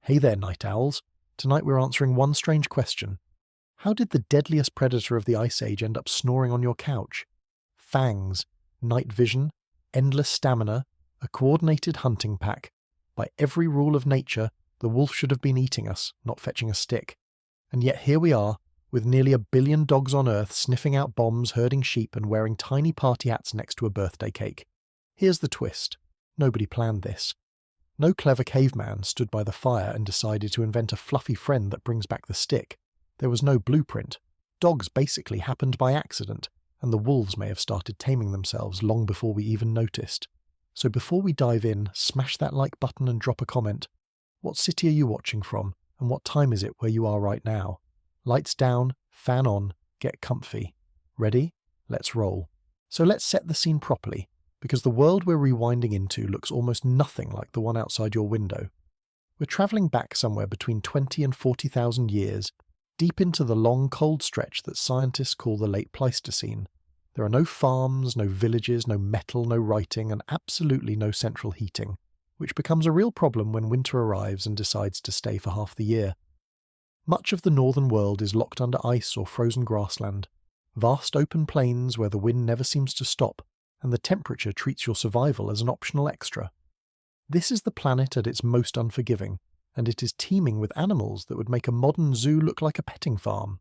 Hey there, night owls. Tonight we're answering one strange question. How did the deadliest predator of the Ice Age end up snoring on your couch? Fangs, night vision, endless stamina, a coordinated hunting pack. By every rule of nature, the wolf should have been eating us, not fetching a stick. And yet here we are, with nearly 1 billion dogs on Earth sniffing out bombs, herding sheep, and wearing tiny party hats next to a birthday cake. Here's the twist. Nobody planned this. No clever caveman stood by the fire and decided to invent a fluffy friend that brings back the stick. There was no blueprint. Dogs basically happened by accident, and the wolves may have started taming themselves long before we even noticed. So before we dive in, smash that like button and drop a comment. What city are you watching from, and what time is it where you are right now? Lights down, fan on, get comfy. Ready? Let's roll. So let's set the scene properly, because the world we're rewinding into looks almost nothing like the one outside your window. We're travelling back somewhere between 20 and 40,000 years, deep into the long cold stretch that scientists call the late Pleistocene. There are no farms, no villages, no metal, no writing, and absolutely no central heating, which becomes a real problem when winter arrives and decides to stay for half the year. Much of the northern world is locked under ice or frozen grassland, vast open plains where the wind never seems to stop, and the temperature treats your survival as an optional extra. This is the planet at its most unforgiving, and it is teeming with animals that would make a modern zoo look like a petting farm.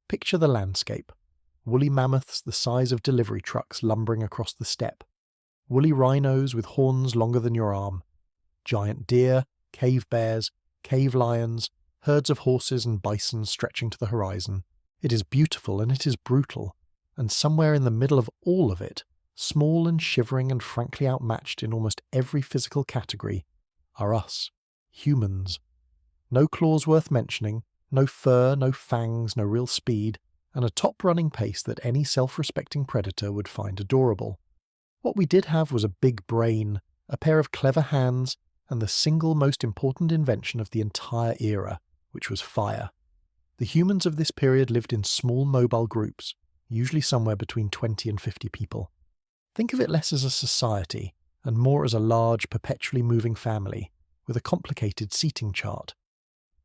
Picture the landscape. Woolly mammoths the size of delivery trucks lumbering across the steppe. Woolly rhinos with horns longer than your arm. Giant deer, cave bears, cave lions, herds of horses and bison stretching to the horizon. It is beautiful and it is brutal, and somewhere in the middle of all of it, small and shivering and frankly outmatched in almost every physical category, are us, humans. No claws worth mentioning, no fur, no fangs, no real speed, and a top-running pace that any self-respecting predator would find adorable. What we did have was a big brain, a pair of clever hands, and the single most important invention of the entire era, which was fire. The humans of this period lived in small mobile groups, usually somewhere between 20 and 50 people. Think of it less as a society, and more as a large, perpetually moving family, with a complicated seating chart.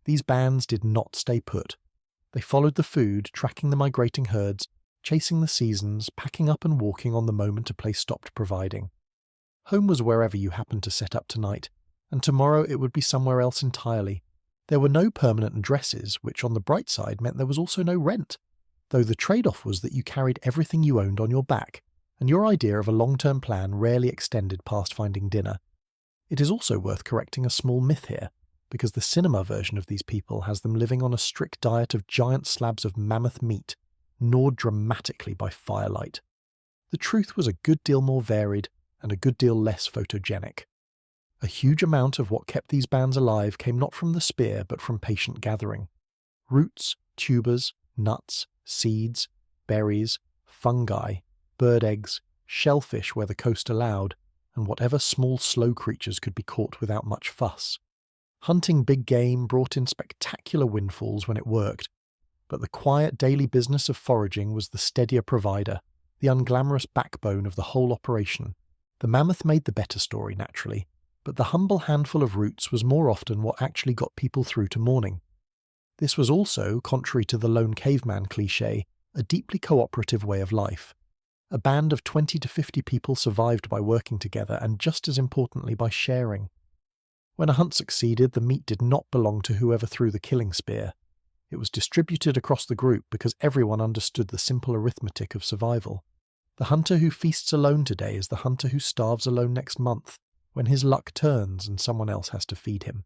These bands did not stay put. They followed the food, tracking the migrating herds, chasing the seasons, packing up and walking on the moment a place stopped providing. Home was wherever you happened to set up tonight, and tomorrow it would be somewhere else entirely. There were no permanent addresses, which on the bright side meant there was also no rent, though the trade-off was that you carried everything you owned on your back, and your idea of a long-term plan rarely extended past finding dinner. It is also worth correcting a small myth here, because the cinema version of these people has them living on a strict diet of giant slabs of mammoth meat, gnawed dramatically by firelight. The truth was a good deal more varied and a good deal less photogenic. A huge amount of what kept these bands alive came not from the spear but from patient gathering. Roots, tubers, nuts, seeds, berries, fungi, bird eggs, shellfish where the coast allowed, and whatever small slow creatures could be caught without much fuss. Hunting big game brought in spectacular windfalls when it worked, but the quiet daily business of foraging was the steadier provider, the unglamorous backbone of the whole operation. The mammoth made the better story, naturally, but the humble handful of roots was more often what actually got people through to morning. This was also, contrary to the lone caveman cliché, a deeply cooperative way of life. A band of 20 to 50 people survived by working together and, just as importantly, by sharing. When a hunt succeeded, the meat did not belong to whoever threw the killing spear. It was distributed across the group because everyone understood the simple arithmetic of survival. The hunter who feasts alone today is the hunter who starves alone next month, when his luck turns and someone else has to feed him.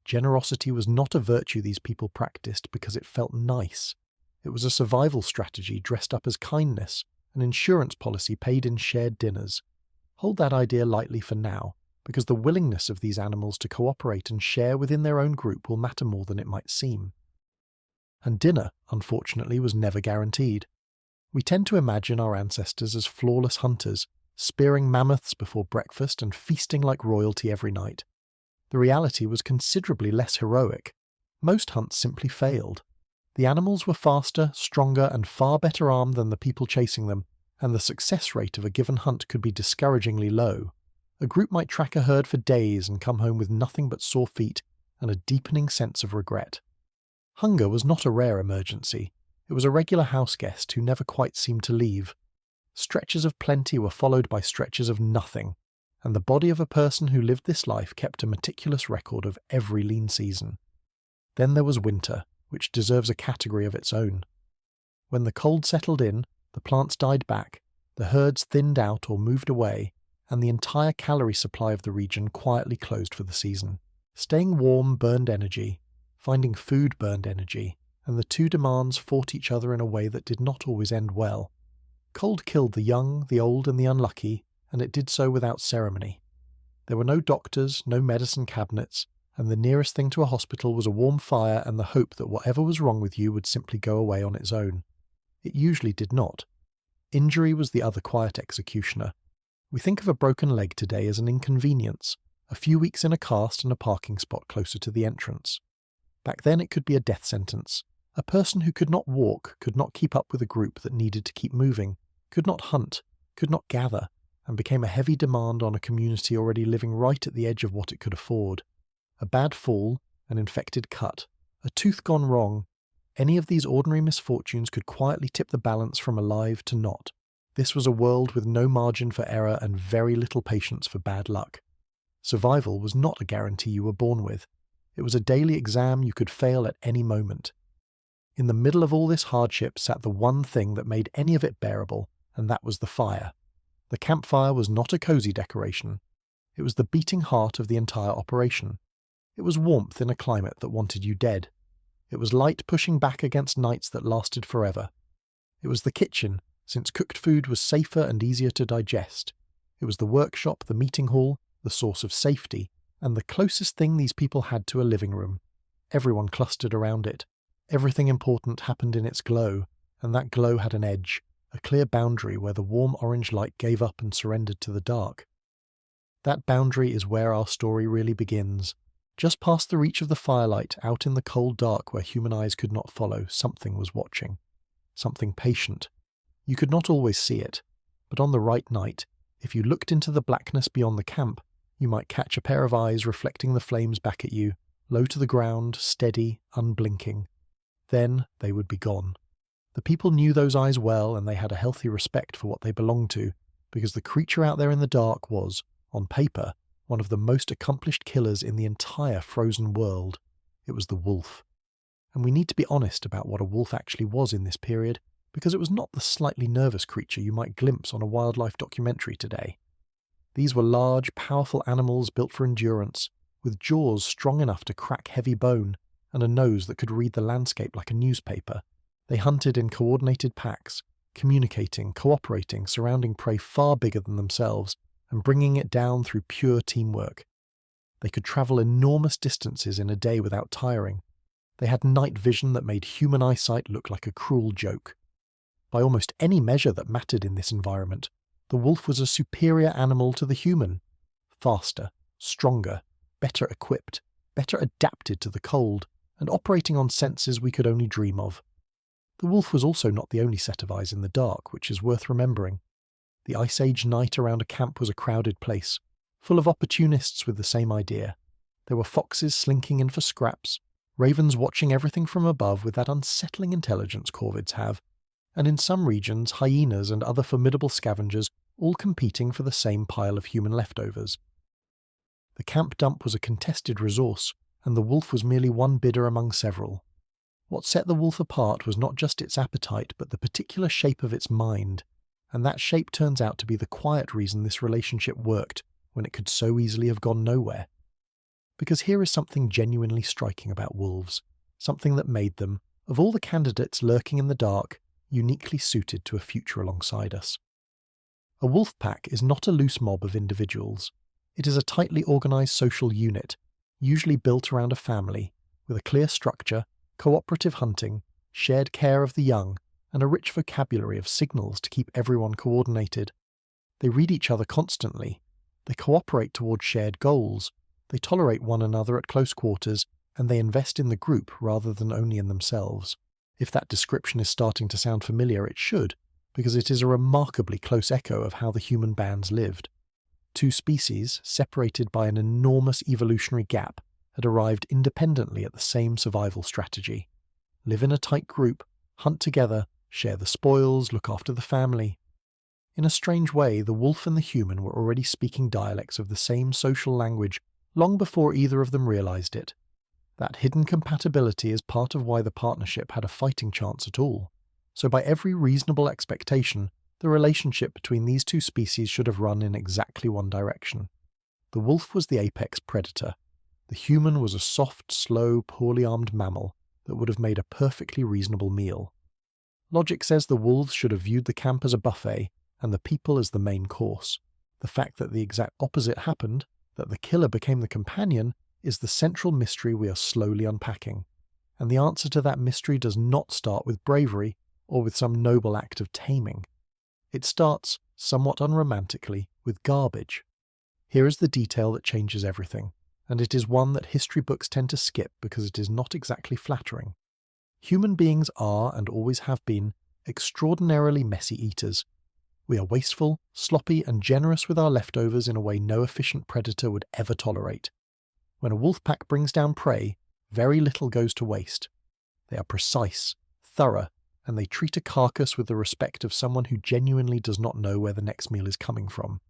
Generosity was not a virtue these people practiced because it felt nice. It was a survival strategy dressed up as kindness, an insurance policy paid in shared dinners. Hold that idea lightly for now, because the willingness of these animals to cooperate and share within their own group will matter more than it might seem. And dinner, unfortunately, was never guaranteed. We tend to imagine our ancestors as flawless hunters, spearing mammoths before breakfast and feasting like royalty every night. The reality was considerably less heroic. Most hunts simply failed. The animals were faster, stronger, and far better armed than the people chasing them, and the success rate of a given hunt could be discouragingly low. A group might track a herd for days and come home with nothing but sore feet, and a deepening sense of regret. Hunger was not a rare emergency. It was a regular house guest who never quite seemed to leave. Stretches of plenty were followed by stretches of nothing, and the body of a person who lived this life kept a meticulous record of every lean season. Then there was winter, which deserves a category of its own. When the cold settled in, the plants died back, the herds thinned out or moved away, and the entire calorie supply of the region quietly closed for the season. Staying warm burned energy, finding food burned energy, and the two demands fought each other in a way that did not always end well. Cold killed the young, the old, and the unlucky, and it did so without ceremony. There were no doctors, no medicine cabinets, and the nearest thing to a hospital was a warm fire and the hope that whatever was wrong with you would simply go away on its own. It usually did not. Injury was the other quiet executioner. We think of a broken leg today as an inconvenience, a few weeks in a cast and a parking spot closer to the entrance. Back then it could be a death sentence. A person who could not walk, could not keep up with a group that needed to keep moving, could not hunt, could not gather, and became a heavy demand on a community already living right at the edge of what it could afford. A bad fall, an infected cut, a tooth gone wrong, any of these ordinary misfortunes could quietly tip the balance from alive to not. This was a world with no margin for error and very little patience for bad luck. Survival was not a guarantee you were born with. It was a daily exam you could fail at any moment. In the middle of all this hardship sat the one thing that made any of it bearable, and that was the fire. The campfire was not a cozy decoration. It was the beating heart of the entire operation. It was warmth in a climate that wanted you dead. It was light pushing back against nights that lasted forever. It was the kitchen, since cooked food was safer and easier to digest. It was the workshop, the meeting hall, the source of safety, and the closest thing these people had to a living room. Everyone clustered around it. Everything important happened in its glow, and that glow had an edge, a clear boundary where the warm orange light gave up and surrendered to the dark. That boundary is where our story really begins. Just past the reach of the firelight, out in the cold dark where human eyes could not follow, something was watching. Something patient. You could not always see it, but on the right night, if you looked into the blackness beyond the camp, you might catch a pair of eyes reflecting the flames back at you, low to the ground, steady, unblinking. Then they would be gone. The people knew those eyes well, and they had a healthy respect for what they belonged to, because the creature out there in the dark was, on paper, one of the most accomplished killers in the entire frozen world. It was the wolf. And we need to be honest about what a wolf actually was in this period, because it was not the slightly nervous creature you might glimpse on a wildlife documentary today. These were large, powerful animals built for endurance, with jaws strong enough to crack heavy bone, and a nose that could read the landscape like a newspaper. They hunted in coordinated packs, communicating, cooperating, surrounding prey far bigger than themselves, and bringing it down through pure teamwork. They could travel enormous distances in a day without tiring. They had night vision that made human eyesight look like a cruel joke. By almost any measure that mattered in this environment, the wolf was a superior animal to the human. Faster, stronger, better equipped, better adapted to the cold, and operating on senses we could only dream of. The wolf was also not the only set of eyes in the dark, which is worth remembering. The Ice Age night around a camp was a crowded place, full of opportunists with the same idea. There were foxes slinking in for scraps, ravens watching everything from above with that unsettling intelligence corvids have, and in some regions hyenas and other formidable scavengers all competing for the same pile of human leftovers. The camp dump was a contested resource, and the wolf was merely one bidder among several. What set the wolf apart was not just its appetite, but the particular shape of its mind, and that shape turns out to be the quiet reason this relationship worked when it could so easily have gone nowhere. Because here is something genuinely striking about wolves, something that made them, of all the candidates lurking in the dark, uniquely suited to a future alongside us. A wolf pack is not a loose mob of individuals. It is a tightly organised social unit, usually built around a family, with a clear structure, cooperative hunting, shared care of the young, and a rich vocabulary of signals to keep everyone coordinated. They read each other constantly. They cooperate towards shared goals. They tolerate one another at close quarters, and they invest in the group rather than only in themselves. If that description is starting to sound familiar, it should, because it is a remarkably close echo of how the human bands lived. Two species, separated by an enormous evolutionary gap, had arrived independently at the same survival strategy. Live in a tight group, hunt together, share the spoils, look after the family. In a strange way, the wolf and the human were already speaking dialects of the same social language long before either of them realized it. That hidden compatibility is part of why the partnership had a fighting chance at all. So by every reasonable expectation, the relationship between these two species should have run in exactly one direction. The wolf was the apex predator. The human was a soft, slow, poorly armed mammal that would have made a perfectly reasonable meal. Logic says the wolves should have viewed the camp as a buffet and the people as the main course. The fact that the exact opposite happened, that the killer became the companion, is the central mystery we are slowly unpacking. And the answer to that mystery does not start with bravery or with some noble act of taming. It starts, somewhat unromantically, with garbage. Here is the detail that changes everything, and it is one that history books tend to skip because it is not exactly flattering. Human beings are, and always have been, extraordinarily messy eaters. We are wasteful, sloppy, and generous with our leftovers in a way no efficient predator would ever tolerate. When a wolf pack brings down prey, very little goes to waste. They are precise, thorough, and they treat a carcass with the respect of someone who genuinely does not know where the next meal is coming from.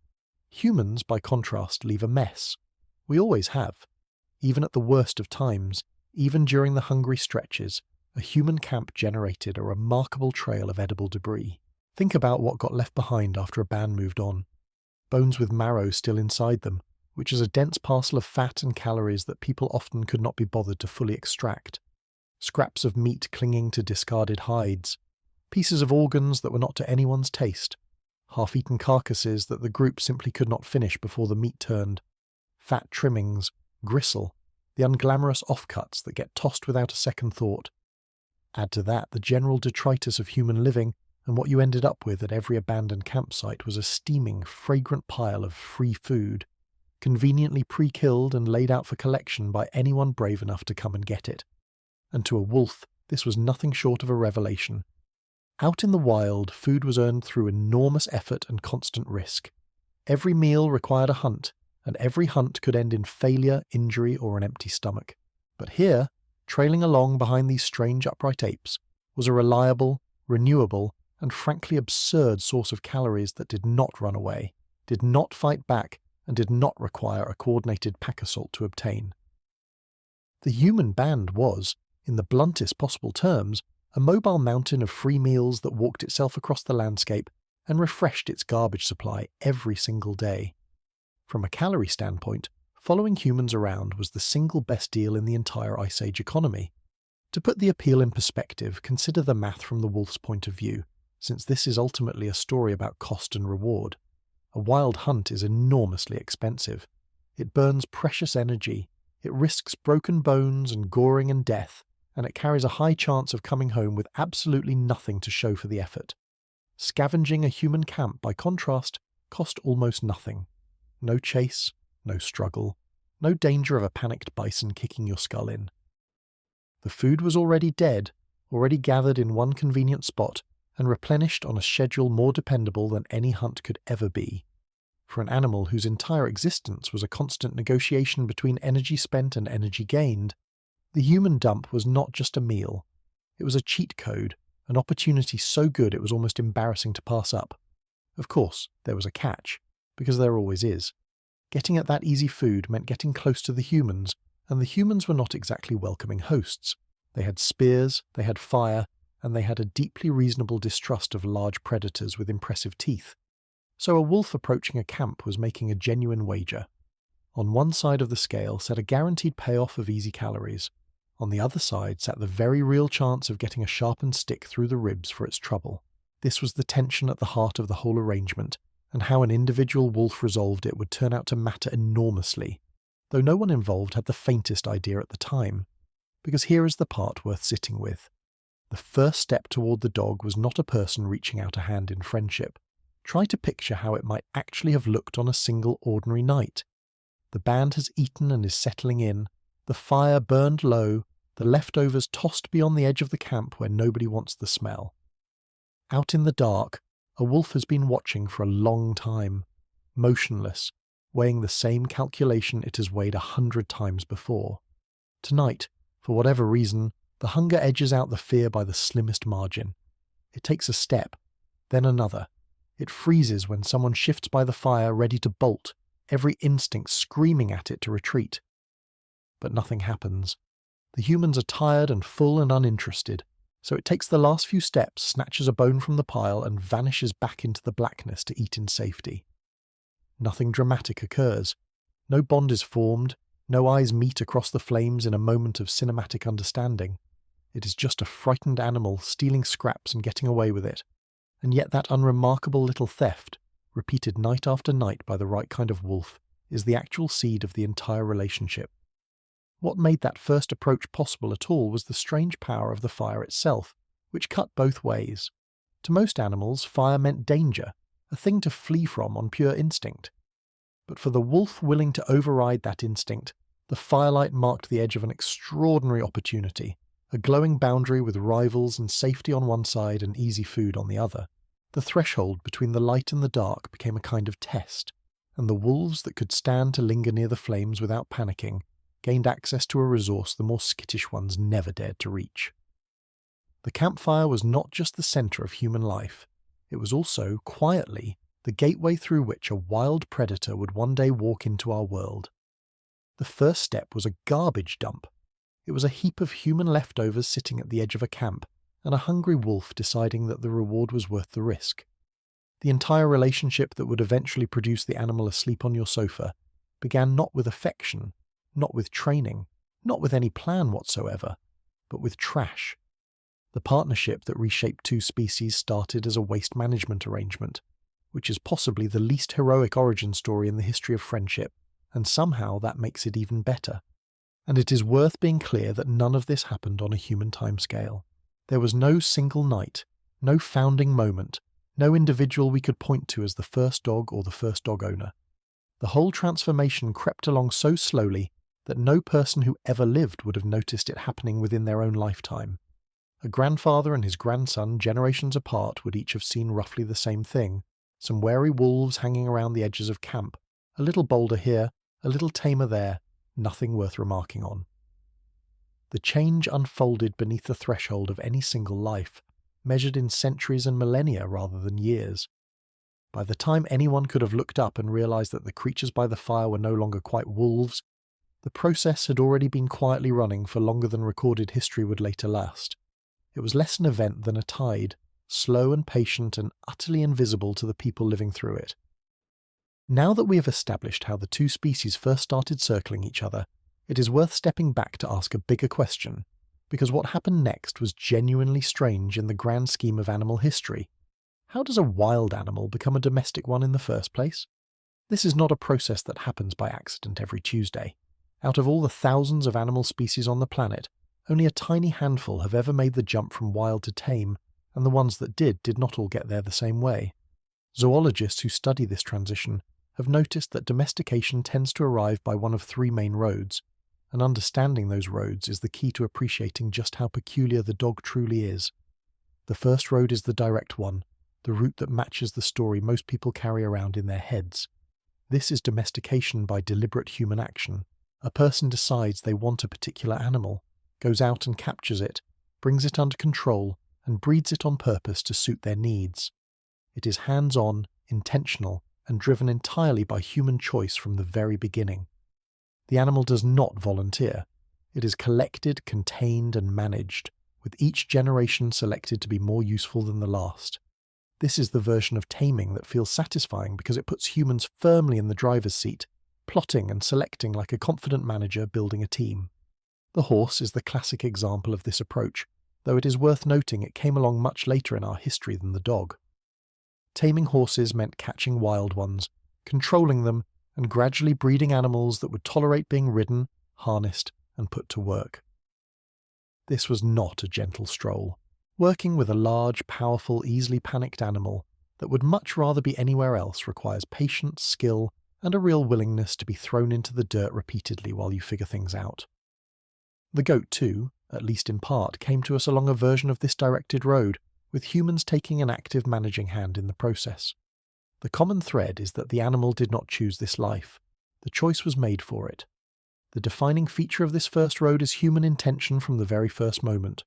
Humans, by contrast, leave a mess. We always have. Even at the worst of times, even during the hungry stretches, a human camp generated a remarkable trail of edible debris. Think about what got left behind after a band moved on. Bones with marrow still inside them, which is a dense parcel of fat and calories that people often could not be bothered to fully extract. Scraps of meat clinging to discarded hides. Pieces of organs that were not to anyone's taste. Half-eaten carcasses that the group simply could not finish before the meat turned. Fat trimmings, gristle, the unglamorous offcuts that get tossed without a second thought. Add to that the general detritus of human living, and what you ended up with at every abandoned campsite was a steaming, fragrant pile of free food, conveniently pre-killed and laid out for collection by anyone brave enough to come and get it. And to a wolf, this was nothing short of a revelation. Out in the wild, food was earned through enormous effort and constant risk. Every meal required a hunt, and every hunt could end in failure, injury, or an empty stomach. But here, trailing along behind these strange upright apes, was a reliable, renewable, and frankly absurd source of calories that did not run away, did not fight back, and did not require a coordinated pack assault to obtain. The human band was, in the bluntest possible terms, a mobile mountain of free meals that walked itself across the landscape and refreshed its garbage supply every single day. From a calorie standpoint, following humans around was the single best deal in the entire Ice Age economy. To put the appeal in perspective, consider the math from the wolf's point of view, since this is ultimately a story about cost and reward. A wild hunt is enormously expensive. It burns precious energy, it risks broken bones and goring and death, and it carries a high chance of coming home with absolutely nothing to show for the effort. Scavenging a human camp, by contrast, cost almost nothing. No chase, no struggle, no danger of a panicked bison kicking your skull in. The food was already dead, already gathered in one convenient spot, and replenished on a schedule more dependable than any hunt could ever be. For an animal whose entire existence was a constant negotiation between energy spent and energy gained, the human dump was not just a meal. It was a cheat code, an opportunity so good it was almost embarrassing to pass up. Of course, there was a catch, because there always is. Getting at that easy food meant getting close to the humans, and the humans were not exactly welcoming hosts. They had spears, they had fire, and they had a deeply reasonable distrust of large predators with impressive teeth. So a wolf approaching a camp was making a genuine wager. On one side of the scale sat a guaranteed payoff of easy calories. On the other side sat the very real chance of getting a sharpened stick through the ribs for its trouble. This was the tension at the heart of the whole arrangement, and how an individual wolf resolved it would turn out to matter enormously, though no one involved had the faintest idea at the time. Because here is the part worth sitting with. The first step toward the dog was not a person reaching out a hand in friendship. Try to picture how it might actually have looked on a single ordinary night. The band has eaten and is settling in, the fire burned low, the leftovers tossed beyond the edge of the camp where nobody wants the smell. Out in the dark, a wolf has been watching for a long time, motionless, weighing the same calculation it has weighed 100 times before. Tonight, for whatever reason, the hunger edges out the fear by the slimmest margin. It takes a step, then another. It freezes when someone shifts by the fire ready to bolt, every instinct screaming at it to retreat. But nothing happens. The humans are tired and full and uninterested, so it takes the last few steps, snatches a bone from the pile, and vanishes back into the blackness to eat in safety. Nothing dramatic occurs. No bond is formed, no eyes meet across the flames in a moment of cinematic understanding. It is just a frightened animal stealing scraps and getting away with it. And yet that unremarkable little theft, repeated night after night by the right kind of wolf, is the actual seed of the entire relationship. What made that first approach possible at all was the strange power of the fire itself, which cut both ways. To most animals, fire meant danger, a thing to flee from on pure instinct. But for the wolf willing to override that instinct, the firelight marked the edge of an extraordinary opportunity, a glowing boundary with rivals and safety on one side and easy food on the other. The threshold between the light and the dark became a kind of test, and the wolves that could stand to linger near the flames without panicking gained access to a resource the more skittish ones never dared to reach. The campfire was not just the centre of human life, it was also, quietly, the gateway through which a wild predator would one day walk into our world. The first step was a garbage dump. It was a heap of human leftovers sitting at the edge of a camp, and a hungry wolf deciding that the reward was worth the risk. The entire relationship that would eventually produce the animal asleep on your sofa began not with affection, not with training, not with any plan whatsoever, but with trash. The partnership that reshaped two species started as a waste management arrangement, which is possibly the least heroic origin story in the history of friendship, and somehow that makes it even better. And it is worth being clear that none of this happened on a human timescale. There was no single night, no founding moment, no individual we could point to as the first dog or the first dog owner. The whole transformation crept along so slowly that no person who ever lived would have noticed it happening within their own lifetime. A grandfather and his grandson, generations apart, would each have seen roughly the same thing: some wary wolves hanging around the edges of camp, a little bolder here, a little tamer there, nothing worth remarking on. The change unfolded beneath the threshold of any single life, measured in centuries and millennia rather than years. By the time anyone could have looked up and realized that the creatures by the fire were no longer quite wolves, the process had already been quietly running for longer than recorded history would later last. It was less an event than a tide, slow and patient and utterly invisible to the people living through it. Now that we have established how the two species first started circling each other, it is worth stepping back to ask a bigger question, because what happened next was genuinely strange in the grand scheme of animal history. How does a wild animal become a domestic one in the first place? This is not a process that happens by accident every Tuesday. Out of all the thousands of animal species on the planet, only a tiny handful have ever made the jump from wild to tame, and the ones that did not all get there the same way. Zoologists who study this transition have noticed that domestication tends to arrive by one of three main roads, and understanding those roads is the key to appreciating just how peculiar the dog truly is. The first road is the direct one, the route that matches the story most people carry around in their heads. This is domestication by deliberate human action. A person decides they want a particular animal, goes out and captures it, brings it under control, and breeds it on purpose to suit their needs. It is hands-on, intentional, and driven entirely by human choice from the very beginning. The animal does not volunteer. It is collected, contained, and managed, with each generation selected to be more useful than the last. This is the version of taming that feels satisfying because it puts humans firmly in the driver's seat, plotting and selecting like a confident manager building a team. The horse is the classic example of this approach, though it is worth noting it came along much later in our history than the dog. Taming horses meant catching wild ones, controlling them, and gradually breeding animals that would tolerate being ridden, harnessed, and put to work. This was not a gentle stroll. Working with a large, powerful, easily panicked animal that would much rather be anywhere else requires patience, skill, and a real willingness to be thrown into the dirt repeatedly while you figure things out. The goat too, at least in part, came to us along a version of this directed road, with humans taking an active managing hand in the process. The common thread is that the animal did not choose this life. The choice was made for it. The defining feature of this first road is human intention from the very first moment.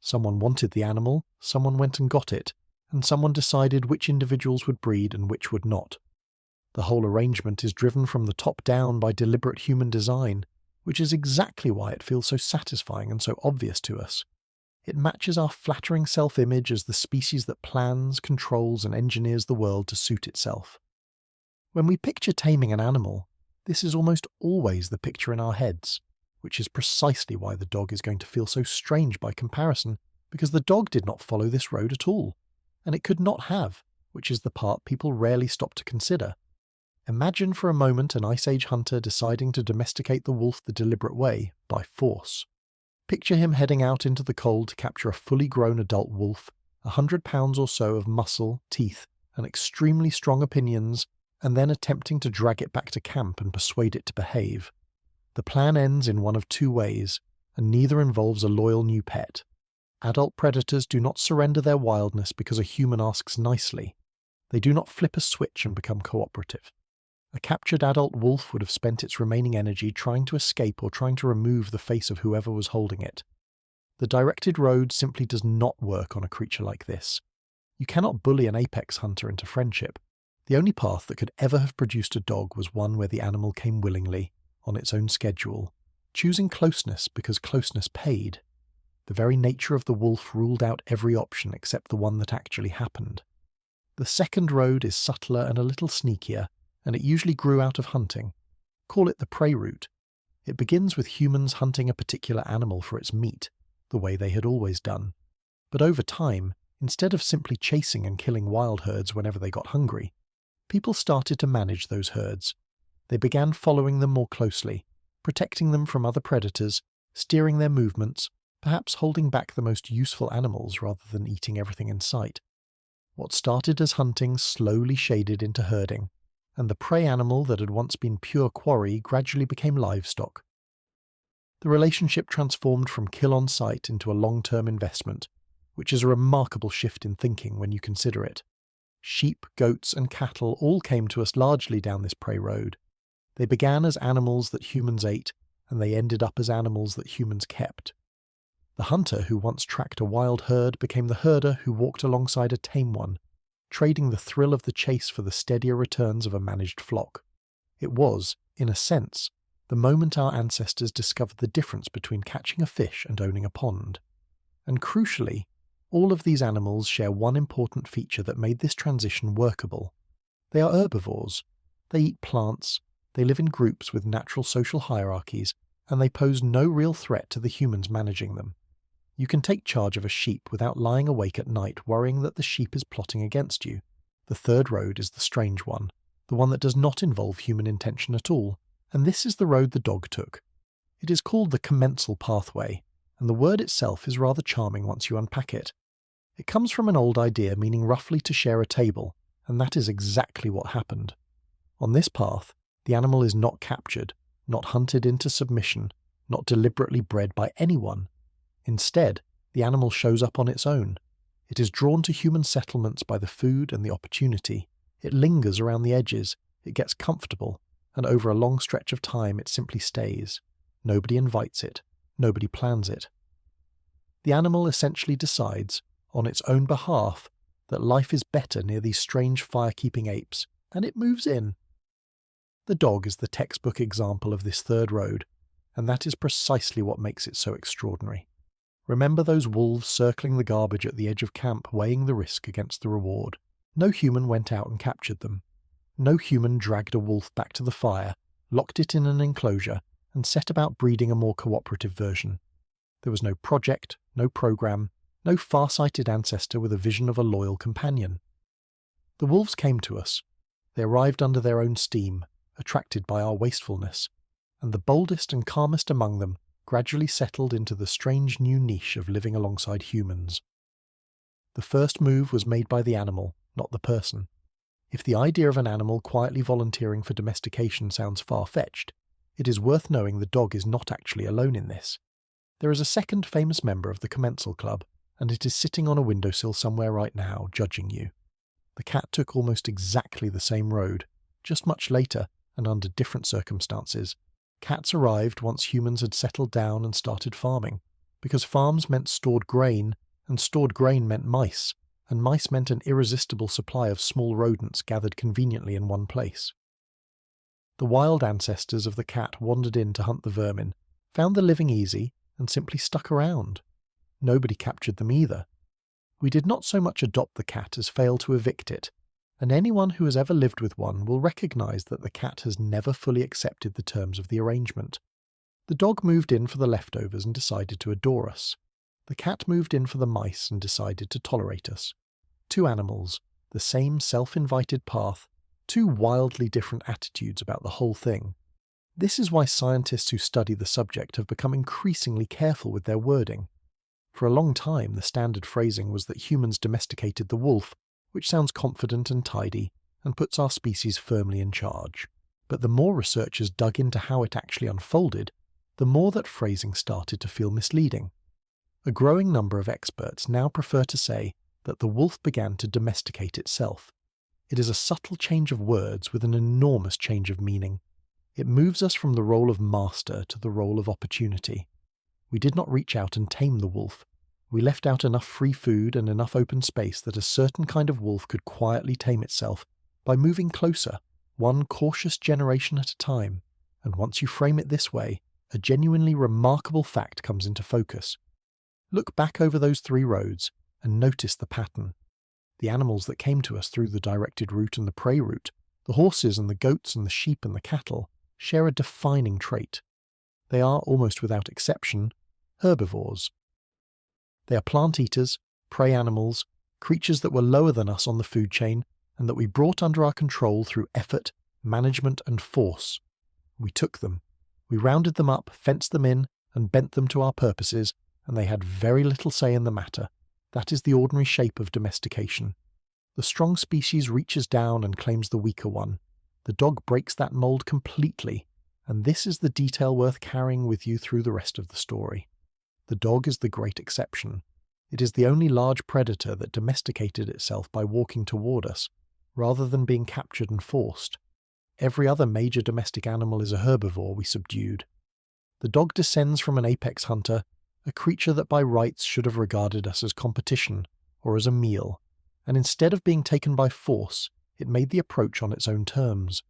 Someone wanted the animal, someone went and got it, and someone decided which individuals would breed and which would not. The whole arrangement is driven from the top down by deliberate human design, which is exactly why it feels so satisfying and so obvious to us. It matches our flattering self-image as the species that plans, controls, and engineers the world to suit itself. When we picture taming an animal, this is almost always the picture in our heads, which is precisely why the dog is going to feel so strange by comparison, because the dog did not follow this road at all, and it could not have, which is the part people rarely stop to consider. Imagine for a moment an Ice Age hunter deciding to domesticate the wolf the deliberate way, by force. Picture him heading out into the cold to capture a fully grown adult wolf, 100 pounds or so of muscle, teeth, and extremely strong opinions, and then attempting to drag it back to camp and persuade it to behave. The plan ends in one of two ways, and neither involves a loyal new pet. Adult predators do not surrender their wildness because a human asks nicely. They do not flip a switch and become cooperative. A captured adult wolf would have spent its remaining energy trying to escape or trying to remove the face of whoever was holding it. The directed road simply does not work on a creature like this. You cannot bully an apex hunter into friendship. The only path that could ever have produced a dog was one where the animal came willingly, on its own schedule, choosing closeness because closeness paid. The very nature of the wolf ruled out every option except the one that actually happened. The second road is subtler and a little sneakier, and it usually grew out of hunting. Call it the prey route. It begins with humans hunting a particular animal for its meat, the way they had always done. But over time, instead of simply chasing and killing wild herds whenever they got hungry, people started to manage those herds. They began following them more closely, protecting them from other predators, steering their movements, perhaps holding back the most useful animals rather than eating everything in sight. What started as hunting slowly shaded into herding, and the prey animal that had once been pure quarry gradually became livestock. The relationship transformed from kill on sight into a long-term investment, which is a remarkable shift in thinking when you consider it. Sheep, goats, and cattle all came to us largely down this prey road. They began as animals that humans ate, and they ended up as animals that humans kept. The hunter who once tracked a wild herd became the herder who walked alongside a tame one, trading the thrill of the chase for the steadier returns of a managed flock. It was, in a sense, the moment our ancestors discovered the difference between catching a fish and owning a pond. And crucially, all of these animals share one important feature that made this transition workable. They are herbivores. They eat plants, they live in groups with natural social hierarchies, and they pose no real threat to the humans managing them. You can take charge of a sheep without lying awake at night worrying that the sheep is plotting against you. The third road is the strange one, the one that does not involve human intention at all, and this is the road the dog took. It is called the commensal pathway, and the word itself is rather charming once you unpack it. It comes from an old idea meaning roughly to share a table, and that is exactly what happened. On this path, the animal is not captured, not hunted into submission, not deliberately bred by anyone. Instead, the animal shows up on its own. It is drawn to human settlements by the food and the opportunity. It lingers around the edges, it gets comfortable, and over a long stretch of time it simply stays. Nobody invites it, nobody plans it. The animal essentially decides, on its own behalf, that life is better near these strange fire-keeping apes, and it moves in. The dog is the textbook example of this third road, and that is precisely what makes it so extraordinary. Remember those wolves circling the garbage at the edge of camp, weighing the risk against the reward. No human went out and captured them. No human dragged a wolf back to the fire, locked it in an enclosure, and set about breeding a more cooperative version. There was no project, no program, no far-sighted ancestor with a vision of a loyal companion. The wolves came to us. They arrived under their own steam, attracted by our wastefulness, and the boldest and calmest among them gradually settled into the strange new niche of living alongside humans. The first move was made by the animal, not the person. If the idea of an animal quietly volunteering for domestication sounds far-fetched, it is worth knowing the dog is not actually alone in this. There is a second famous member of the commensal club, and it is sitting on a windowsill somewhere right now, judging you. The cat took almost exactly the same road, just much later, and under different circumstances, Cats arrived once humans had settled down and started farming, because farms meant stored grain, and stored grain meant mice, and mice meant an irresistible supply of small rodents gathered conveniently in one place. The wild ancestors of the cat wandered in to hunt the vermin, found the living easy, and simply stuck around. Nobody captured them either. We did not so much adopt the cat as fail to evict it, and anyone who has ever lived with one will recognize that the cat has never fully accepted the terms of the arrangement. The dog moved in for the leftovers and decided to adore us. The cat moved in for the mice and decided to tolerate us. Two animals, the same self-invited path, two wildly different attitudes about the whole thing. This is why scientists who study the subject have become increasingly careful with their wording. For a long time, the standard phrasing was that humans domesticated the wolf, which sounds confident and tidy, and puts our species firmly in charge. But the more researchers dug into how it actually unfolded, the more that phrasing started to feel misleading. A growing number of experts now prefer to say that the wolf began to domesticate itself. It is a subtle change of words with an enormous change of meaning. It moves us from the role of master to the role of opportunity. We did not reach out and tame the wolf. We left out enough free food and enough open space that a certain kind of wolf could quietly tame itself by moving closer, one cautious generation at a time. And once you frame it this way, a genuinely remarkable fact comes into focus. Look back over those 3 roads and notice the pattern. The animals that came to us through the directed route and the prey route, the horses and the goats and the sheep and the cattle, share a defining trait. They are, almost without exception, herbivores. They are plant-eaters, prey animals, creatures that were lower than us on the food chain and that we brought under our control through effort, management and force. We took them. We rounded them up, fenced them in, and bent them to our purposes, and they had very little say in the matter. That is the ordinary shape of domestication. The strong species reaches down and claims the weaker one. The dog breaks that mold completely, and this is the detail worth carrying with you through the rest of the story. The dog is the great exception. It is the only large predator that domesticated itself by walking toward us, rather than being captured and forced. Every other major domestic animal is a herbivore we subdued. The dog descends from an apex hunter, a creature that by rights should have regarded us as competition, or as a meal, and instead of being taken by force, it made the approach on its own terms.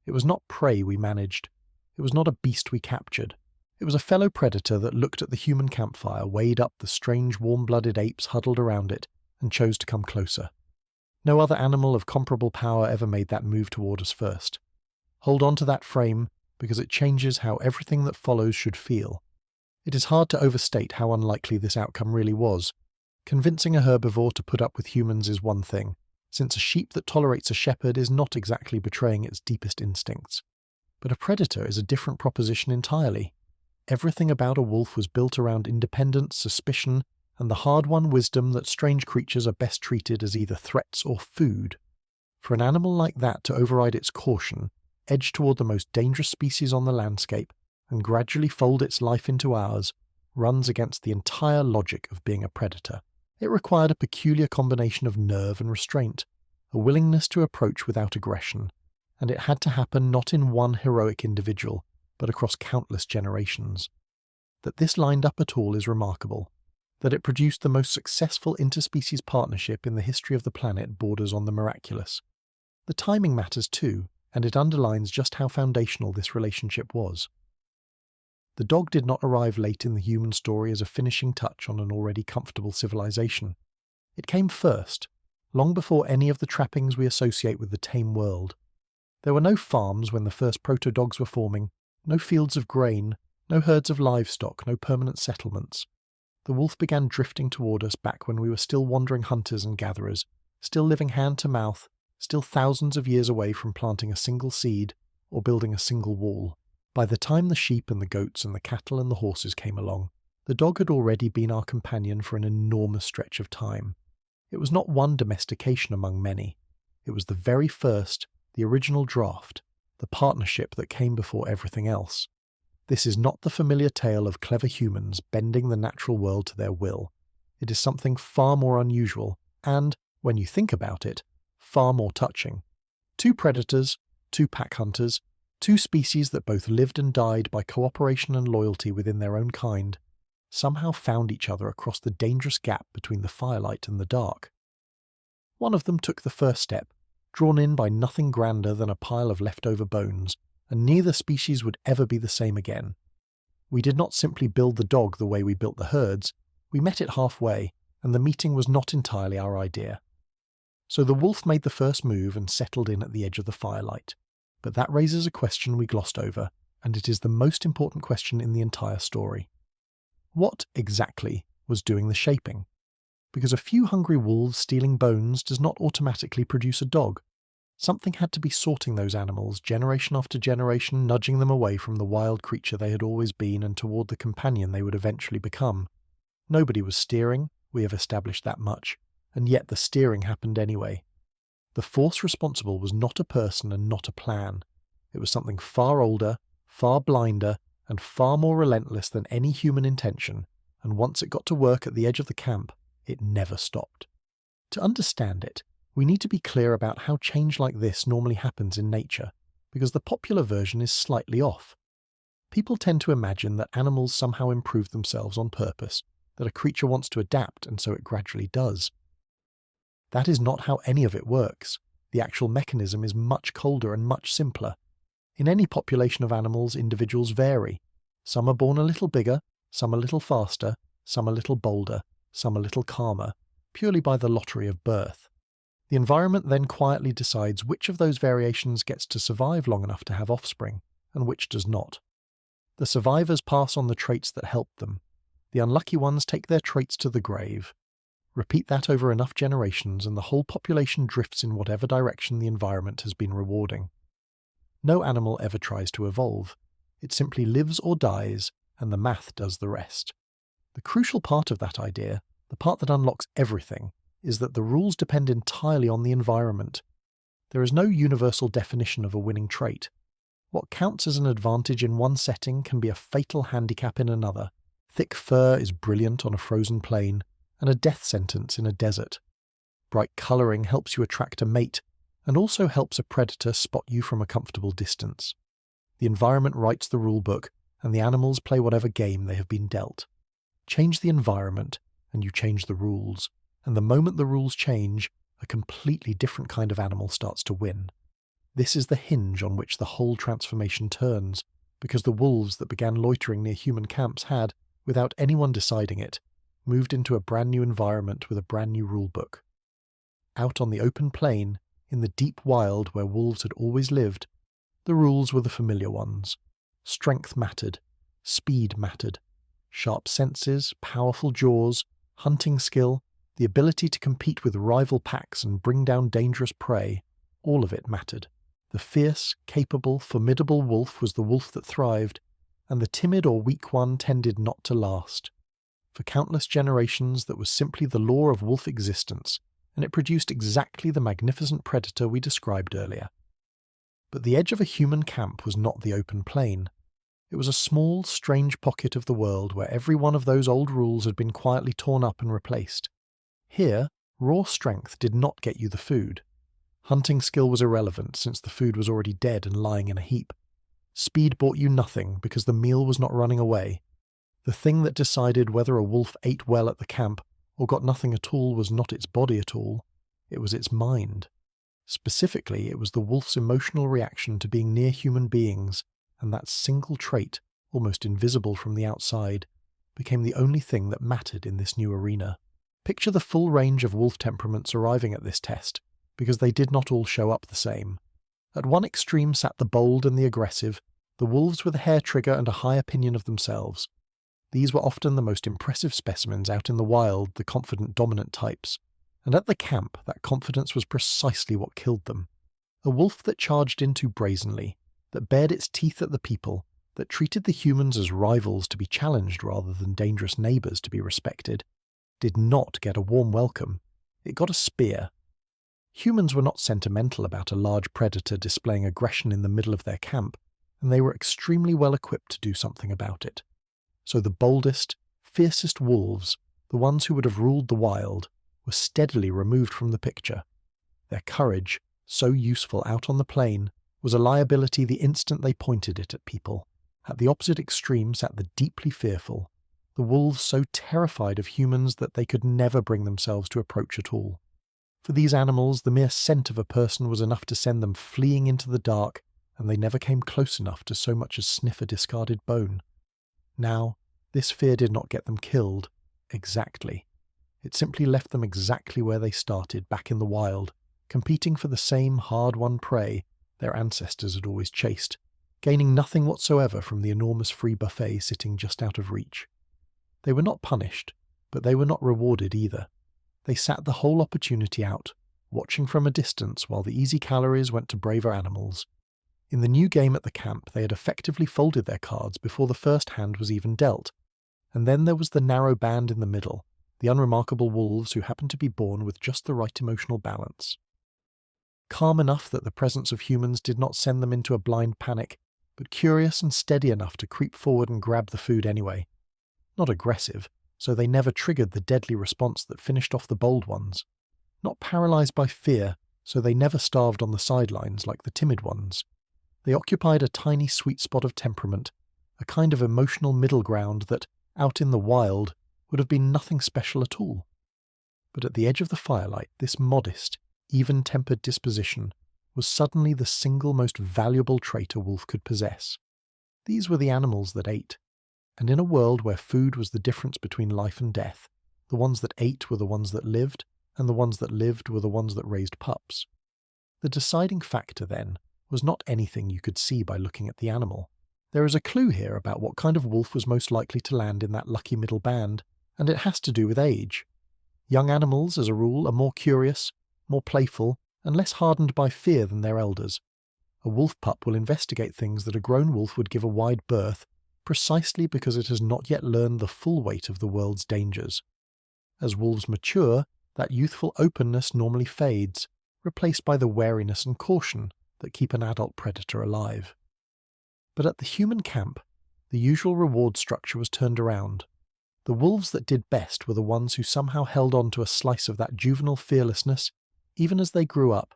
It was not prey we managed. It was not a beast we captured. It was a fellow predator that looked at the human campfire, weighed up the strange warm-blooded apes huddled around it, and chose to come closer. No other animal of comparable power ever made that move toward us first. Hold on to that frame, because it changes how everything that follows should feel. It is hard to overstate how unlikely this outcome really was. Convincing a herbivore to put up with humans is one thing, since a sheep that tolerates a shepherd is not exactly betraying its deepest instincts. But a predator is a different proposition entirely. Everything about a wolf was built around independence, suspicion, and the hard-won wisdom that strange creatures are best treated as either threats or food. For an animal like that to override its caution, edge toward the most dangerous species on the landscape, and gradually fold its life into ours, runs against the entire logic of being a predator. It required a peculiar combination of nerve and restraint, a willingness to approach without aggression, and it had to happen not in one heroic individual, but across countless generations. That this lined up at all is remarkable. That it produced the most successful interspecies partnership in the history of the planet borders on the miraculous. The timing matters too, and it underlines just how foundational this relationship was. The dog did not arrive late in the human story as a finishing touch on an already comfortable civilization. It came first, long before any of the trappings we associate with the tame world. There were no farms when the first proto-dogs were forming, no fields of grain, no herds of livestock, no permanent settlements. The wolf began drifting toward us back when we were still wandering hunters and gatherers, still living hand to mouth, still thousands of years away from planting a single seed or building a single wall. By the time the sheep and the goats and the cattle and the horses came along, the dog had already been our companion for an enormous stretch of time. It was not one domestication among many. It was the very first, the original draft, the partnership that came before everything else. This is not the familiar tale of clever humans bending the natural world to their will. It is something far more unusual and, when you think about it, far more touching. Two predators, two pack hunters, Two species that both lived and died by cooperation and loyalty within their own kind somehow found each other across the dangerous gap between the firelight and the dark. One of them took the first step, drawn in by nothing grander than a pile of leftover bones, and neither species would ever be the same again. We did not simply build the dog the way we built the herds, we met it halfway, and the meeting was not entirely our idea. So the wolf made the first move and settled in at the edge of the firelight. But that raises a question we glossed over, and it is the most important question in the entire story. What, exactly, was doing the shaping? Because a few hungry wolves stealing bones does not automatically produce a dog. Something had to be sorting those animals, generation after generation, nudging them away from the wild creature they had always been and toward the companion they would eventually become. Nobody was steering, we have established that much, and yet the steering happened anyway. The force responsible was not a person and not a plan. It was something far older, far blinder, and far more relentless than any human intention, and once it got to work at the edge of the camp, it never stopped. To understand it, we need to be clear about how change like this normally happens in nature, because the popular version is slightly off. People tend to imagine that animals somehow improve themselves on purpose, that a creature wants to adapt and so it gradually does. That is not how any of it works. The actual mechanism is much colder and much simpler. In any population of animals, individuals vary. Some are born a little bigger, some a little faster, some a little bolder, some a little calmer, purely by the lottery of birth. The environment then quietly decides which of those variations gets to survive long enough to have offspring, and which does not. The survivors pass on the traits that helped them. The unlucky ones take their traits to the grave. Repeat that over enough generations and the whole population drifts in whatever direction the environment has been rewarding. No animal ever tries to evolve. It simply lives or dies, and the math does the rest. The crucial part of that idea, the part that unlocks everything, is that the rules depend entirely on the environment. There is no universal definition of a winning trait. What counts as an advantage in one setting can be a fatal handicap in another. Thick fur is brilliant on a frozen plain, and a death sentence in a desert. Bright colouring helps you attract a mate, and also helps a predator spot you from a comfortable distance. The environment writes the rule book, and the animals play whatever game they have been dealt. Change the environment, and you change the rules, and the moment the rules change, a completely different kind of animal starts to win. This is the hinge on which the whole transformation turns, because the wolves that began loitering near human camps had, without anyone deciding it, moved into a brand new environment with a brand new rulebook. Out on the open plain, in the deep wild where wolves had always lived, the rules were the familiar ones. Strength mattered, speed mattered, sharp senses, powerful jaws, hunting skill, the ability to compete with rival packs and bring down dangerous prey, all of it mattered. The fierce, capable, formidable wolf was the wolf that thrived, and the timid or weak one tended not to last. For countless generations, that was simply the law of wolf existence, and it produced exactly the magnificent predator we described earlier. But the edge of a human camp was not the open plain. It was a small, strange pocket of the world where every one of those old rules had been quietly torn up and replaced. Here, raw strength did not get you the food. Hunting skill was irrelevant since the food was already dead and lying in a heap. Speed bought you nothing because the meal was not running away. The thing that decided whether a wolf ate well at the camp or got nothing at all was not its body at all, it was its mind. Specifically, it was the wolf's emotional reaction to being near human beings, and that single trait, almost invisible from the outside, became the only thing that mattered in this new arena. Picture the full range of wolf temperaments arriving at this test, because they did not all show up the same. At one extreme sat the bold and the aggressive, the wolves with a hair trigger and a high opinion of themselves. These were often the most impressive specimens out in the wild, the confident dominant types. And at the camp, that confidence was precisely what killed them. A wolf that charged in too brazenly, that bared its teeth at the people, that treated the humans as rivals to be challenged rather than dangerous neighbours to be respected, did not get a warm welcome. It got a spear. Humans were not sentimental about a large predator displaying aggression in the middle of their camp, and they were extremely well equipped to do something about it. So the boldest, fiercest wolves, the ones who would have ruled the wild, were steadily removed from the picture. Their courage, so useful out on the plain, was a liability the instant they pointed it at people. At the opposite extreme sat the deeply fearful, the wolves so terrified of humans that they could never bring themselves to approach at all. For these animals, the mere scent of a person was enough to send them fleeing into the dark, and they never came close enough to so much as sniff a discarded bone. Now, this fear did not get them killed, exactly. It simply left them exactly where they started, back in the wild, competing for the same hard-won prey their ancestors had always chased, gaining nothing whatsoever from the enormous free buffet sitting just out of reach. They were not punished, but they were not rewarded either. They sat the whole opportunity out, watching from a distance while the easy calories went to braver animals. In the new game at the camp, they had effectively folded their cards before the first hand was even dealt, and then there was the narrow band in the middle, the unremarkable wolves who happened to be born with just the right emotional balance. Calm enough that the presence of humans did not send them into a blind panic, but curious and steady enough to creep forward and grab the food anyway. Not aggressive, so they never triggered the deadly response that finished off the bold ones. Not paralyzed by fear, so they never starved on the sidelines like the timid ones. They occupied a tiny sweet spot of temperament, a kind of emotional middle ground that, out in the wild, would have been nothing special at all. But at the edge of the firelight, this modest, even-tempered disposition was suddenly the single most valuable trait a wolf could possess. These were the animals that ate, and in a world where food was the difference between life and death, the ones that ate were the ones that lived, and the ones that lived were the ones that raised pups. The deciding factor, then, was not anything you could see by looking at the animal. There is a clue here about what kind of wolf was most likely to land in that lucky middle band, and it has to do with age. Young animals, as a rule, are more curious, more playful, and less hardened by fear than their elders. A wolf pup will investigate things that a grown wolf would give a wide berth, precisely because it has not yet learned the full weight of the world's dangers. As wolves mature, that youthful openness normally fades, replaced by the wariness and caution that keep an adult predator alive. But at the human camp, the usual reward structure was turned around. The wolves that did best were the ones who somehow held on to a slice of that juvenile fearlessness, even as they grew up,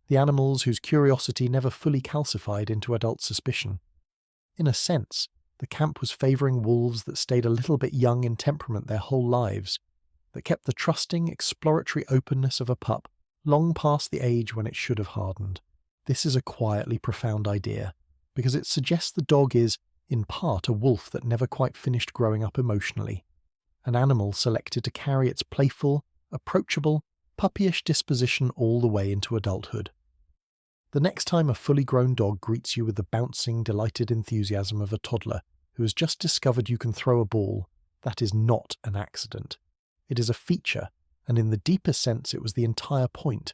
the animals whose curiosity never fully calcified into adult suspicion. In a sense, the camp was favouring wolves that stayed a little bit young in temperament their whole lives, that kept the trusting, exploratory openness of a pup long past the age when it should have hardened. This is a quietly profound idea, because it suggests the dog is, in part, a wolf that never quite finished growing up emotionally, an animal selected to carry its playful, approachable, puppyish disposition all the way into adulthood. The next time a fully grown dog greets you with the bouncing, delighted enthusiasm of a toddler who has just discovered you can throw a ball, that is not an accident. It is a feature, and in the deepest sense it was the entire point.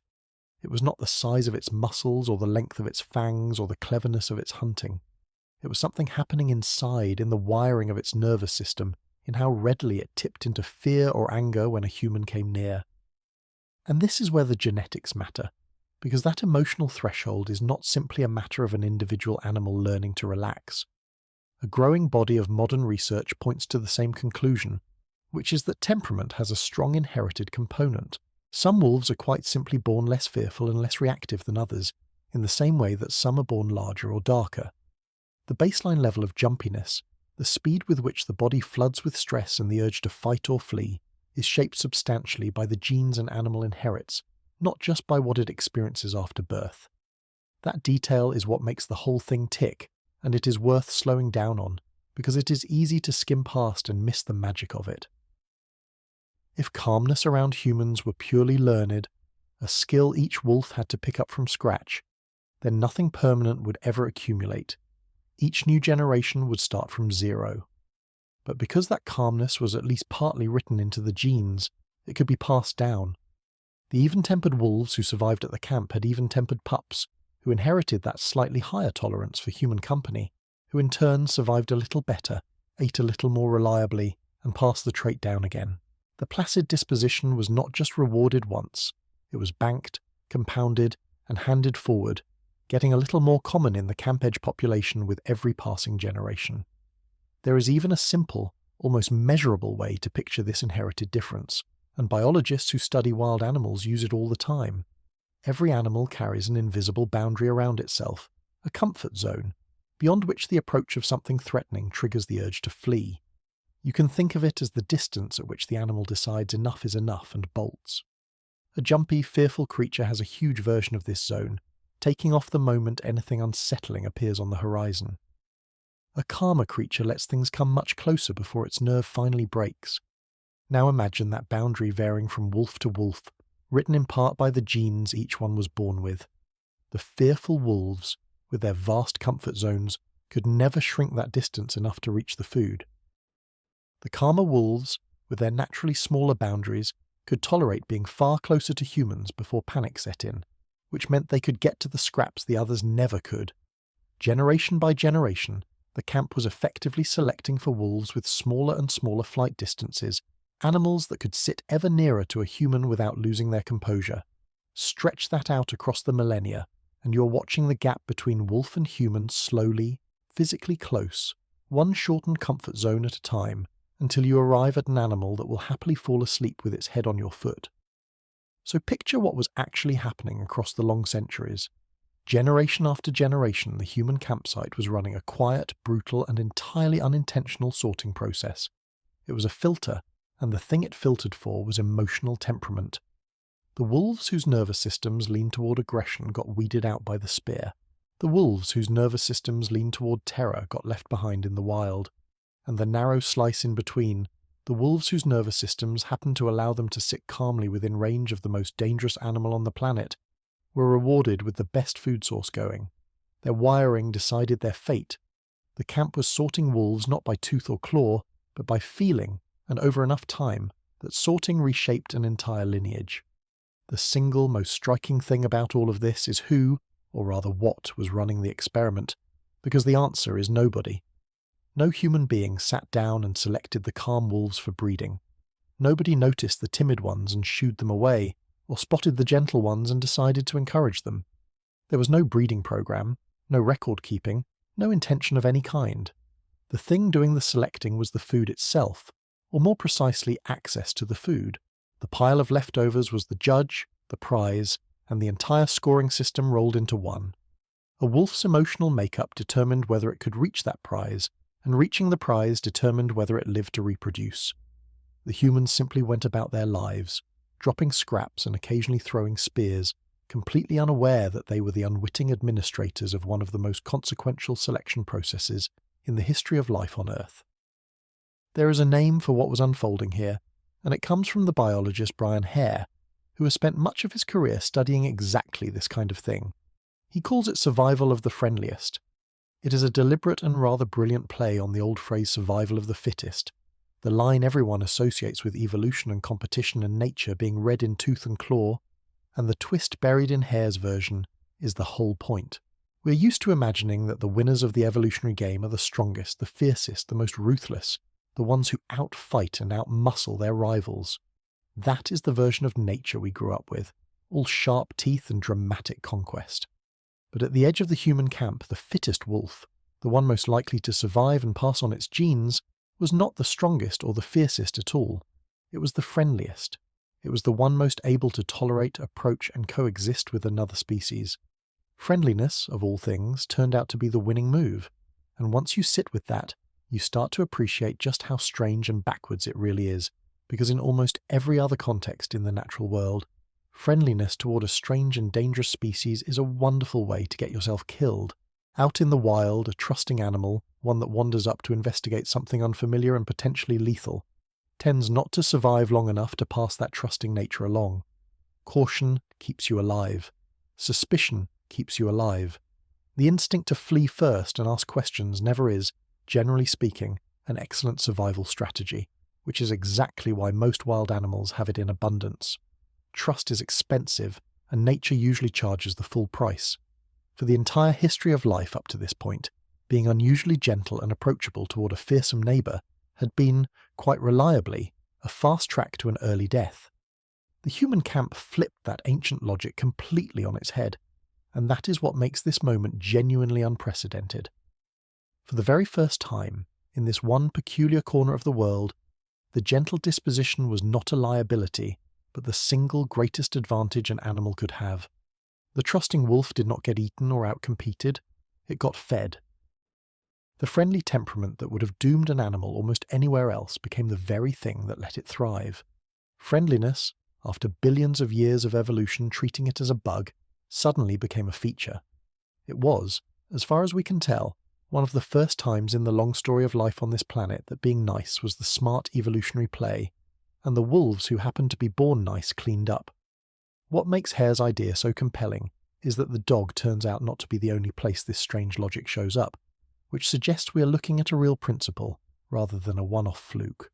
It was not the size of its muscles or the length of its fangs or the cleverness of its hunting. It was something happening inside, in the wiring of its nervous system, in how readily it tipped into fear or anger when a human came near. And this is where the genetics matter, because that emotional threshold is not simply a matter of an individual animal learning to relax. A growing body of modern research points to the same conclusion, which is that temperament has a strong inherited component. Some wolves are quite simply born less fearful and less reactive than others, in the same way that some are born larger or darker. The baseline level of jumpiness, the speed with which the body floods with stress and the urge to fight or flee, is shaped substantially by the genes an animal inherits, not just by what it experiences after birth. That detail is what makes the whole thing tick, and it is worth slowing down on, because it is easy to skim past and miss the magic of it. If calmness around humans were purely learned, a skill each wolf had to pick up from scratch, then nothing permanent would ever accumulate. Each new generation would start from zero. But because that calmness was at least partly written into the genes, it could be passed down. The even-tempered wolves who survived at the camp had even-tempered pups, who inherited that slightly higher tolerance for human company, who in turn survived a little better, ate a little more reliably, and passed the trait down again. The placid disposition was not just rewarded once, it was banked, compounded, and handed forward, getting a little more common in the camp-edge population with every passing generation. There is even a simple, almost measurable way to picture this inherited difference, and biologists who study wild animals use it all the time. Every animal carries an invisible boundary around itself, a comfort zone, beyond which the approach of something threatening triggers the urge to flee. You can think of it as the distance at which the animal decides enough is enough and bolts. A jumpy, fearful creature has a huge version of this zone, taking off the moment anything unsettling appears on the horizon. A calmer creature lets things come much closer before its nerve finally breaks. Now imagine that boundary varying from wolf to wolf, written in part by the genes each one was born with. The fearful wolves, with their vast comfort zones, could never shrink that distance enough to reach the food. The calmer wolves, with their naturally smaller boundaries, could tolerate being far closer to humans before panic set in, which meant they could get to the scraps the others never could. Generation by generation, the camp was effectively selecting for wolves with smaller and smaller flight distances, animals that could sit ever nearer to a human without losing their composure. Stretch that out across the millennia, and you're watching the gap between wolf and human slowly, physically close, one shortened comfort zone at a time, until you arrive at an animal that will happily fall asleep with its head on your foot. So picture what was actually happening across the long centuries. Generation after generation, the human campsite was running a quiet, brutal, and entirely unintentional sorting process. It was a filter, and the thing it filtered for was emotional temperament. The wolves whose nervous systems leaned toward aggression got weeded out by the spear. The wolves whose nervous systems leaned toward terror got left behind in the wild. And the narrow slice in between, the wolves whose nervous systems happened to allow them to sit calmly within range of the most dangerous animal on the planet, were rewarded with the best food source going. Their wiring decided their fate. The camp was sorting wolves not by tooth or claw, but by feeling, and over enough time, that sorting reshaped an entire lineage. The single most striking thing about all of this is who, or rather what, was running the experiment, because the answer is nobody. No human being sat down and selected the calm wolves for breeding. Nobody noticed the timid ones and shooed them away, or spotted the gentle ones and decided to encourage them. There was no breeding program, no record keeping, no intention of any kind. The thing doing the selecting was the food itself, or more precisely access to the food. The pile of leftovers was the judge, the prize, and the entire scoring system rolled into one. A wolf's emotional makeup determined whether it could reach that prize, and reaching the prize determined whether it lived to reproduce. The humans simply went about their lives, dropping scraps and occasionally throwing spears, completely unaware that they were the unwitting administrators of one of the most consequential selection processes in the history of life on Earth. There is a name for what was unfolding here, and it comes from the biologist Brian Hare, who has spent much of his career studying exactly this kind of thing. He calls it survival of the friendliest. It is a deliberate and rather brilliant play on the old phrase survival of the fittest, the line everyone associates with evolution and competition and nature being red in tooth and claw, and the twist buried in Hare's version is the whole point. We're used to imagining that the winners of the evolutionary game are the strongest, the fiercest, the most ruthless, the ones who outfight and outmuscle their rivals. That is the version of nature we grew up with, all sharp teeth and dramatic conquest. But at the edge of the human camp, the fittest wolf, the one most likely to survive and pass on its genes, was not the strongest or the fiercest at all. It was the friendliest. It was the one most able to tolerate, approach, and coexist with another species. Friendliness, of all things, turned out to be the winning move, and once you sit with that, you start to appreciate just how strange and backwards it really is, because in almost every other context in the natural world, friendliness toward a strange and dangerous species is a wonderful way to get yourself killed. Out in the wild, a trusting animal, one that wanders up to investigate something unfamiliar and potentially lethal, tends not to survive long enough to pass that trusting nature along. Caution keeps you alive. Suspicion keeps you alive. The instinct to flee first and ask questions never is, generally speaking, an excellent survival strategy, which is exactly why most wild animals have it in abundance. Trust is expensive, and nature usually charges the full price. For the entire history of life up to this point, being unusually gentle and approachable toward a fearsome neighbour had been, quite reliably, a fast track to an early death. The human camp flipped that ancient logic completely on its head, and that is what makes this moment genuinely unprecedented. For the very first time, in this one peculiar corner of the world, the gentle disposition was not a liability, but the single greatest advantage an animal could have. The trusting wolf did not get eaten or outcompeted. It got fed. The friendly temperament that would have doomed an animal almost anywhere else became the very thing that let it thrive. Friendliness, after billions of years of evolution treating it as a bug, suddenly became a feature. It was, as far as we can tell, one of the first times in the long story of life on this planet that being nice was the smart evolutionary play, and the wolves who happened to be born nice cleaned up. What makes Hare's idea so compelling is that the dog turns out not to be the only place this strange logic shows up, which suggests we are looking at a real principle rather than a one-off fluke.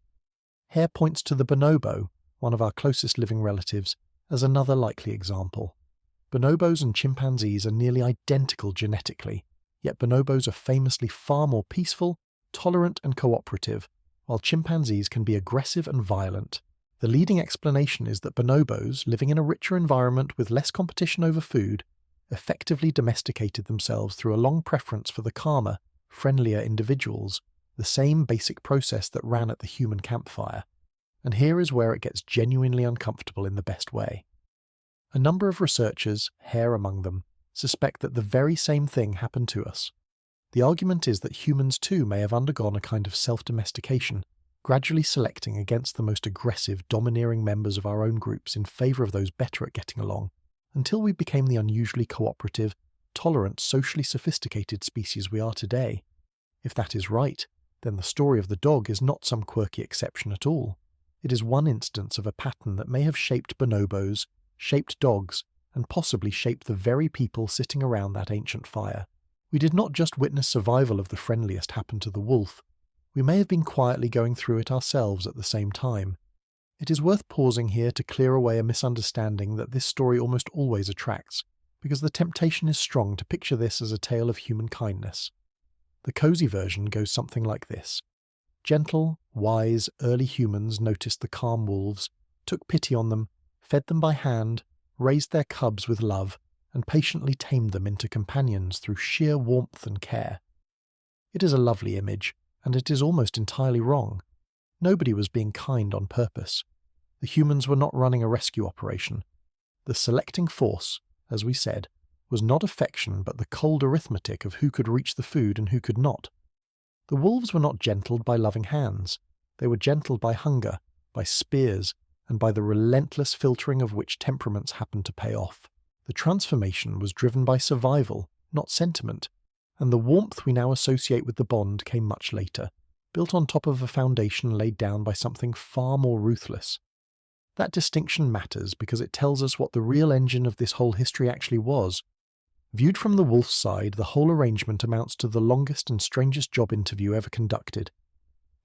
Hare points to the bonobo, one of our closest living relatives, as another likely example. Bonobos and chimpanzees are nearly identical genetically, yet bonobos are famously far more peaceful, tolerant and cooperative, while chimpanzees can be aggressive and violent. The leading explanation is that bonobos, living in a richer environment with less competition over food, effectively domesticated themselves through a long preference for the calmer, friendlier individuals, the same basic process that ran at the human campfire. And here is where it gets genuinely uncomfortable in the best way. A number of researchers, Hare among them, suspect that the very same thing happened to us. The argument is that humans too may have undergone a kind of self-domestication, gradually selecting against the most aggressive, domineering members of our own groups in favour of those better at getting along, until we became the unusually cooperative, tolerant, socially sophisticated species we are today. If that is right, then the story of the dog is not some quirky exception at all. It is one instance of a pattern that may have shaped bonobos, shaped dogs, and possibly shaped the very people sitting around that ancient fire. We did not just witness survival of the friendliest happen to the wolf. We may have been quietly going through it ourselves at the same time. It is worth pausing here to clear away a misunderstanding that this story almost always attracts, because the temptation is strong to picture this as a tale of human kindness. The cozy version goes something like this. Gentle, wise, early humans noticed the calm wolves, took pity on them, fed them by hand, raised their cubs with love, and patiently tamed them into companions through sheer warmth and care. It is a lovely image, and it is almost entirely wrong. Nobody was being kind on purpose. The humans were not running a rescue operation. The selecting force, as we said, was not affection but the cold arithmetic of who could reach the food and who could not. The wolves were not gentled by loving hands. They were gentled by hunger, by spears, and by the relentless filtering of which temperaments happened to pay off. The transformation was driven by survival, not sentiment, and the warmth we now associate with the bond came much later, built on top of a foundation laid down by something far more ruthless. That distinction matters because it tells us what the real engine of this whole history actually was. Viewed from the wolf's side, the whole arrangement amounts to the longest and strangest job interview ever conducted.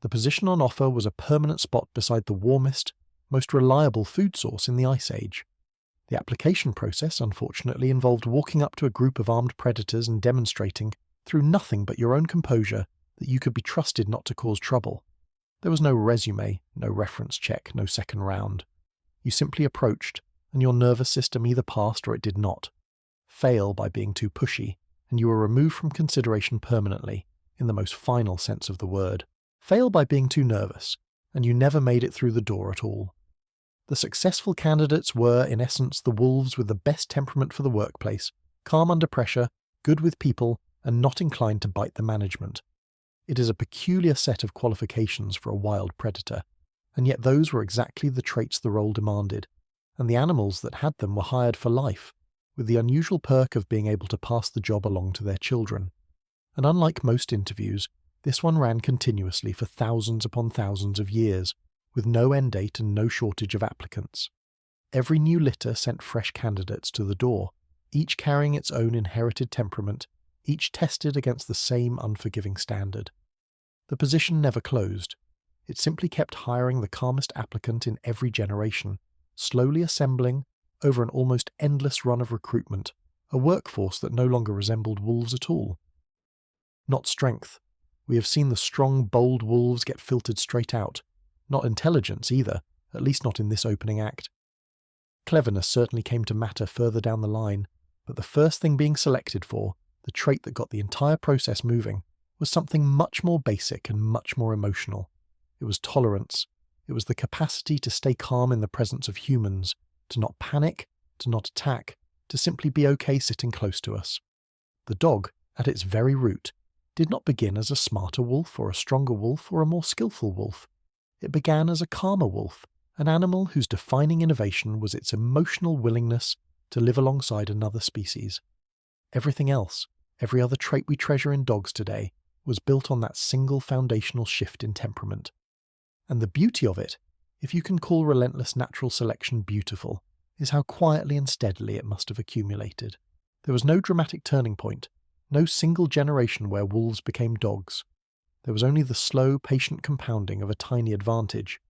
The position on offer was a permanent spot beside the warmest, most reliable food source in the Ice Age. The application process, unfortunately, involved walking up to a group of armed predators and demonstrating, through nothing but your own composure, that you could be trusted not to cause trouble. There was no resume, no reference check, no second round. You simply approached, and your nervous system either passed or it did not. Fail by being too pushy, and you were removed from consideration permanently, in the most final sense of the word. Fail by being too nervous, and you never made it through the door at all. The successful candidates were, in essence, the wolves with the best temperament for the workplace, calm under pressure, good with people, and not inclined to bite the management. It is a peculiar set of qualifications for a wild predator, and yet those were exactly the traits the role demanded, and the animals that had them were hired for life, with the unusual perk of being able to pass the job along to their children. And unlike most interviews, this one ran continuously for thousands upon thousands of years, with no end date and no shortage of applicants. Every new litter sent fresh candidates to the door, each carrying its own inherited temperament, each tested against the same unforgiving standard. The position never closed. It simply kept hiring the calmest applicant in every generation, slowly assembling, over an almost endless run of recruitment, a workforce that no longer resembled wolves at all. Not strength. We have seen the strong, bold wolves get filtered straight out. Not intelligence either, at least not in this opening act. Cleverness certainly came to matter further down the line, but the first thing being selected for, the trait that got the entire process moving, was something much more basic and much more emotional. It was tolerance. It was the capacity to stay calm in the presence of humans, to not panic, to not attack, to simply be okay sitting close to us. The dog, at its very root, did not begin as a smarter wolf or a stronger wolf or a more skillful wolf. It began as a calmer wolf, an animal whose defining innovation was its emotional willingness to live alongside another species. Everything else, every other trait we treasure in dogs today, was built on that single foundational shift in temperament. And the beauty of it, if you can call relentless natural selection beautiful, is how quietly and steadily it must have accumulated. There was no dramatic turning point, no single generation where wolves became dogs. There was only the slow, patient compounding of a tiny advantage.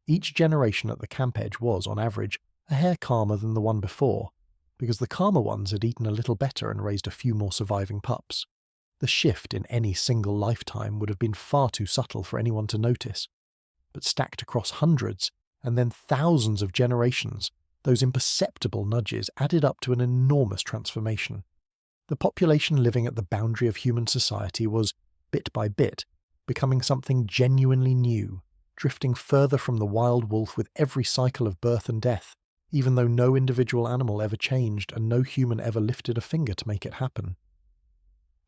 Each generation at the camp edge was, on average, a hair calmer than the one before, because the calmer ones had eaten a little better and raised a few more surviving pups. The shift in any single lifetime would have been far too subtle for anyone to notice. But stacked across hundreds, and then thousands of generations, those imperceptible nudges added up to an enormous transformation. The population living at the boundary of human society was, bit by bit, becoming something genuinely new, drifting further from the wild wolf with every cycle of birth and death, even though no individual animal ever changed and no human ever lifted a finger to make it happen.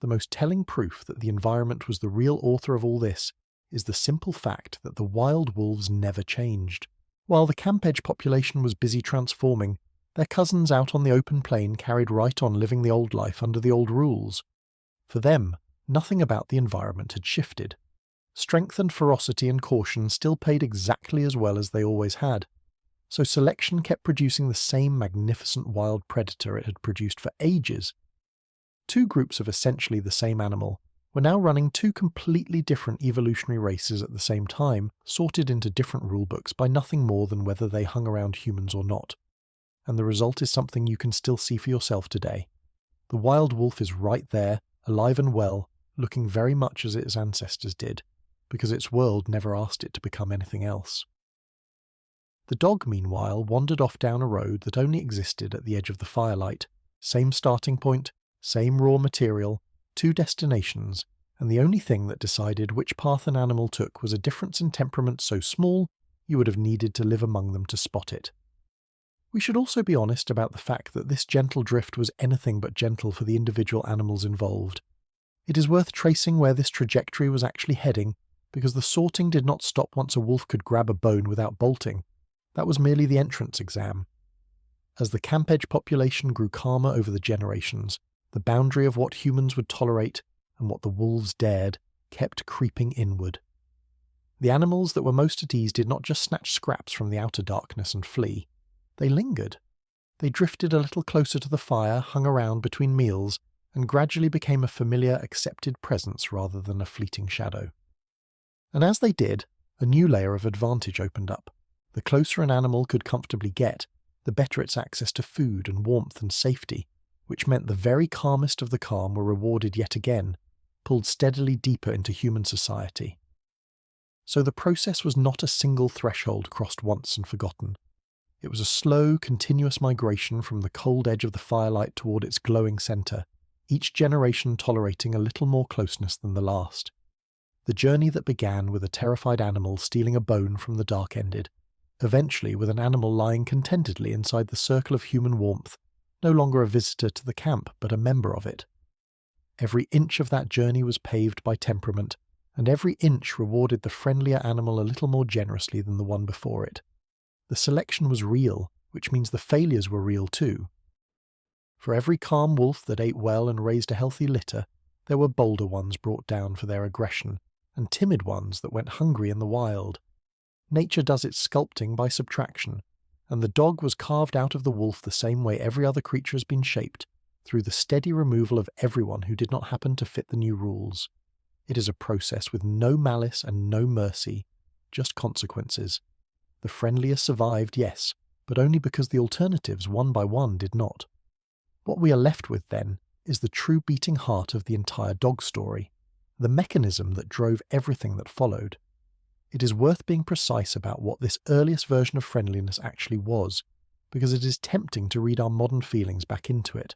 The most telling proof that the environment was the real author of all this is the simple fact that the wild wolves never changed. While the camp edge population was busy transforming, their cousins out on the open plain carried right on living the old life under the old rules. For them, nothing about the environment had shifted. Strength and ferocity and caution still paid exactly as well as they always had. So selection kept producing the same magnificent wild predator it had produced for ages. Two groups of essentially the same animal were now running two completely different evolutionary races at the same time, sorted into different rulebooks by nothing more than whether they hung around humans or not. And the result is something you can still see for yourself today. The wild wolf is right there, alive and well, looking very much as its ancestors did, because its world never asked it to become anything else. The dog, meanwhile, wandered off down a road that only existed at the edge of the firelight. Same starting point, same raw material, two destinations, and the only thing that decided which path an animal took was a difference in temperament so small you would have needed to live among them to spot it. We should also be honest about the fact that this gentle drift was anything but gentle for the individual animals involved. It is worth tracing where this trajectory was actually heading, because the sorting did not stop once a wolf could grab a bone without bolting. That was merely the entrance exam. As the camp edge population grew calmer over the generations, the boundary of what humans would tolerate and what the wolves dared kept creeping inward. The animals that were most at ease did not just snatch scraps from the outer darkness and flee. They lingered. They drifted a little closer to the fire, hung around between meals, and gradually became a familiar, accepted presence rather than a fleeting shadow. And as they did, a new layer of advantage opened up. The closer an animal could comfortably get, the better its access to food and warmth and safety, which meant the very calmest of the calm were rewarded yet again, pulled steadily deeper into human society. So the process was not a single threshold crossed once and forgotten. It was a slow, continuous migration from the cold edge of the firelight toward its glowing centre, each generation tolerating a little more closeness than the last. The journey that began with a terrified animal stealing a bone from the dark ended, eventually with an animal lying contentedly inside the circle of human warmth, no longer a visitor to the camp but a member of it. Every inch of that journey was paved by temperament, and every inch rewarded the friendlier animal a little more generously than the one before it. The selection was real, which means the failures were real too. For every calm wolf that ate well and raised a healthy litter, there were bolder ones brought down for their aggression, and timid ones that went hungry in the wild. Nature does its sculpting by subtraction, and the dog was carved out of the wolf the same way every other creature has been shaped, through the steady removal of everyone who did not happen to fit the new rules. It is a process with no malice and no mercy, just consequences. The friendliest survived, yes, but only because the alternatives, one by one, did not. What we are left with, then, is the true beating heart of the entire dog story, the mechanism that drove everything that followed. It is worth being precise about what this earliest version of friendliness actually was, because it is tempting to read our modern feelings back into it.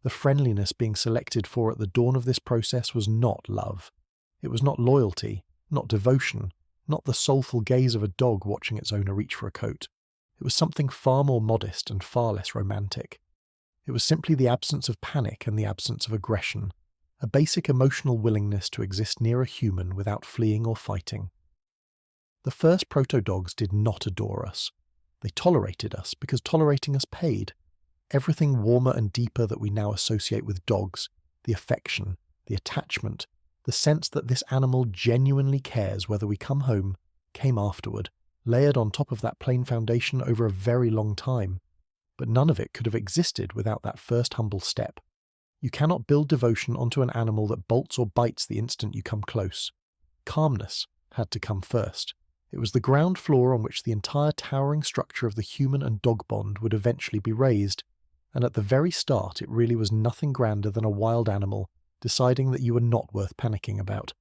The friendliness being selected for at the dawn of this process was not love. It was not loyalty, not devotion, not the soulful gaze of a dog watching its owner reach for a coat. It was something far more modest and far less romantic. It was simply the absence of panic and the absence of aggression, a basic emotional willingness to exist near a human without fleeing or fighting. The first proto-dogs did not adore us. They tolerated us because tolerating us paid. Everything warmer and deeper that we now associate with dogs, the affection, the attachment, the sense that this animal genuinely cares whether we come home, came afterward, layered on top of that plain foundation over a very long time. But none of it could have existed without that first humble step. You cannot build devotion onto an animal that bolts or bites the instant you come close. Calmness had to come first. It was the ground floor on which the entire towering structure of the human and dog bond would eventually be raised, and at the very start it really was nothing grander than a wild animal deciding that you were not worth panicking about.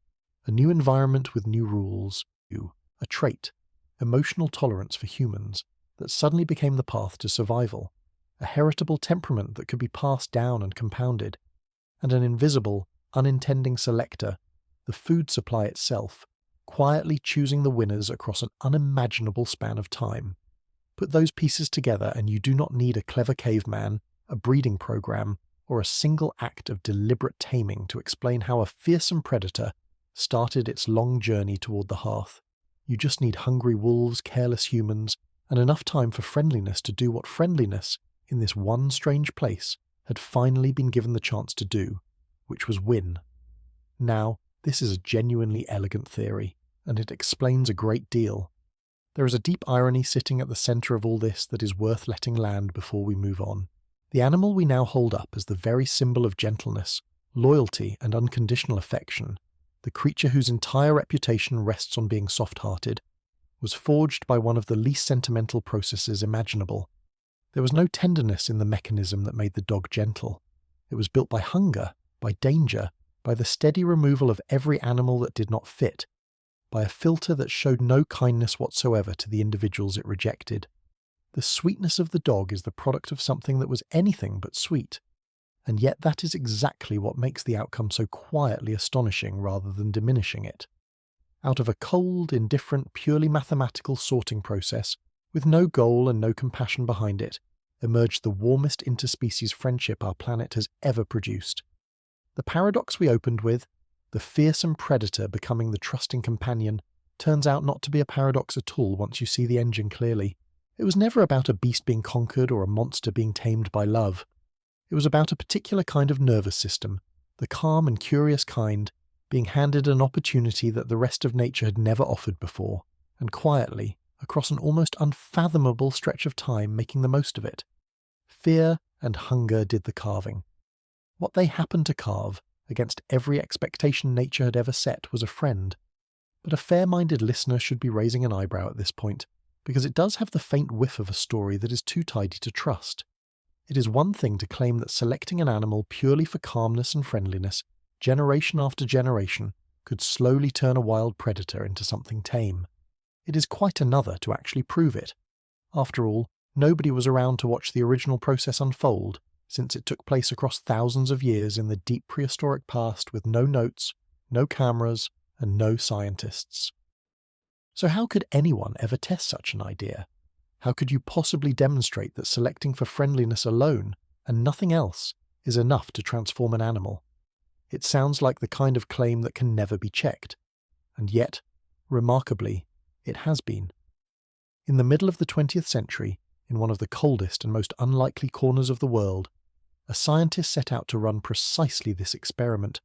A new environment with new rules, a trait, emotional tolerance for humans, that suddenly became the path to survival, a heritable temperament that could be passed down and compounded, and an invisible, unintending selector, the food supply itself, quietly choosing the winners across an unimaginable span of time. Put those pieces together and you do not need a clever caveman, a breeding program, or a single act of deliberate taming to explain how a fearsome predator started its long journey toward the hearth. You just need hungry wolves, careless humans, and enough time for friendliness to do what friendliness, in this one strange place, had finally been given the chance to do, which was win. Now, this is a genuinely elegant theory, and it explains a great deal. There is a deep irony sitting at the centre of all this that is worth letting land before we move on. The animal we now hold up as the very symbol of gentleness, loyalty, and unconditional affection, the creature whose entire reputation rests on being soft-hearted, was forged by one of the least sentimental processes imaginable. There was no tenderness in the mechanism that made the dog gentle. It was built by hunger, by danger, by the steady removal of every animal that did not fit, by a filter that showed no kindness whatsoever to the individuals it rejected. The sweetness of the dog is the product of something that was anything but sweet, and yet that is exactly what makes the outcome so quietly astonishing rather than diminishing it. Out of a cold, indifferent, purely mathematical sorting process, with no goal and no compassion behind it, emerged the warmest interspecies friendship our planet has ever produced. The paradox we opened with, the fearsome predator becoming the trusting companion, turns out not to be a paradox at all once you see the engine clearly. It was never about a beast being conquered or a monster being tamed by love. It was about a particular kind of nervous system, the calm and curious kind, being handed an opportunity that the rest of nature had never offered before, and quietly, across an almost unfathomable stretch of time, making the most of it. Fear and hunger did the carving. What they happened to carve, against every expectation nature had ever set, was a friend. But a fair-minded listener should be raising an eyebrow at this point, because it does have the faint whiff of a story that is too tidy to trust. It is one thing to claim that selecting an animal purely for calmness and friendliness, generation after generation, could slowly turn a wild predator into something tame. It is quite another to actually prove it. After all, nobody was around to watch the original process unfold, since it took place across thousands of years in the deep prehistoric past with no notes, no cameras, and no scientists. So how could anyone ever test such an idea? How could you possibly demonstrate that selecting for friendliness alone, and nothing else, is enough to transform an animal? It sounds like the kind of claim that can never be checked. And yet, remarkably, it has been. In the middle of the 20th century, in one of the coldest and most unlikely corners of the world, a scientist set out to run precisely this experiment,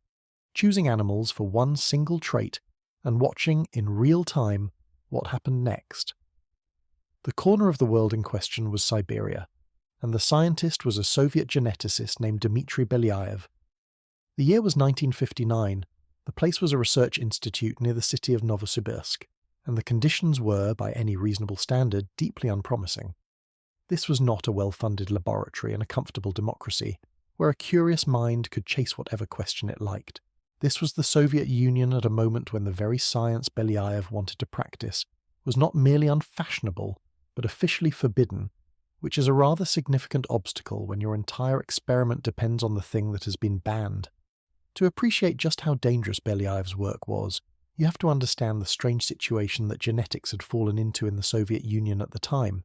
choosing animals for one single trait and watching in real time what happened next. The corner of the world in question was Siberia, and the scientist was a Soviet geneticist named Dmitry Belyaev. The year was 1959. The place was a research institute near the city of Novosibirsk, and the conditions were, by any reasonable standard, deeply unpromising. This was not a well-funded laboratory in a comfortable democracy, where a curious mind could chase whatever question it liked. This was the Soviet Union at a moment when the very science Belyaev wanted to practice was not merely unfashionable, but officially forbidden, which is a rather significant obstacle when your entire experiment depends on the thing that has been banned. To appreciate just how dangerous Belyaev's work was, you have to understand the strange situation that genetics had fallen into in the Soviet Union at the time.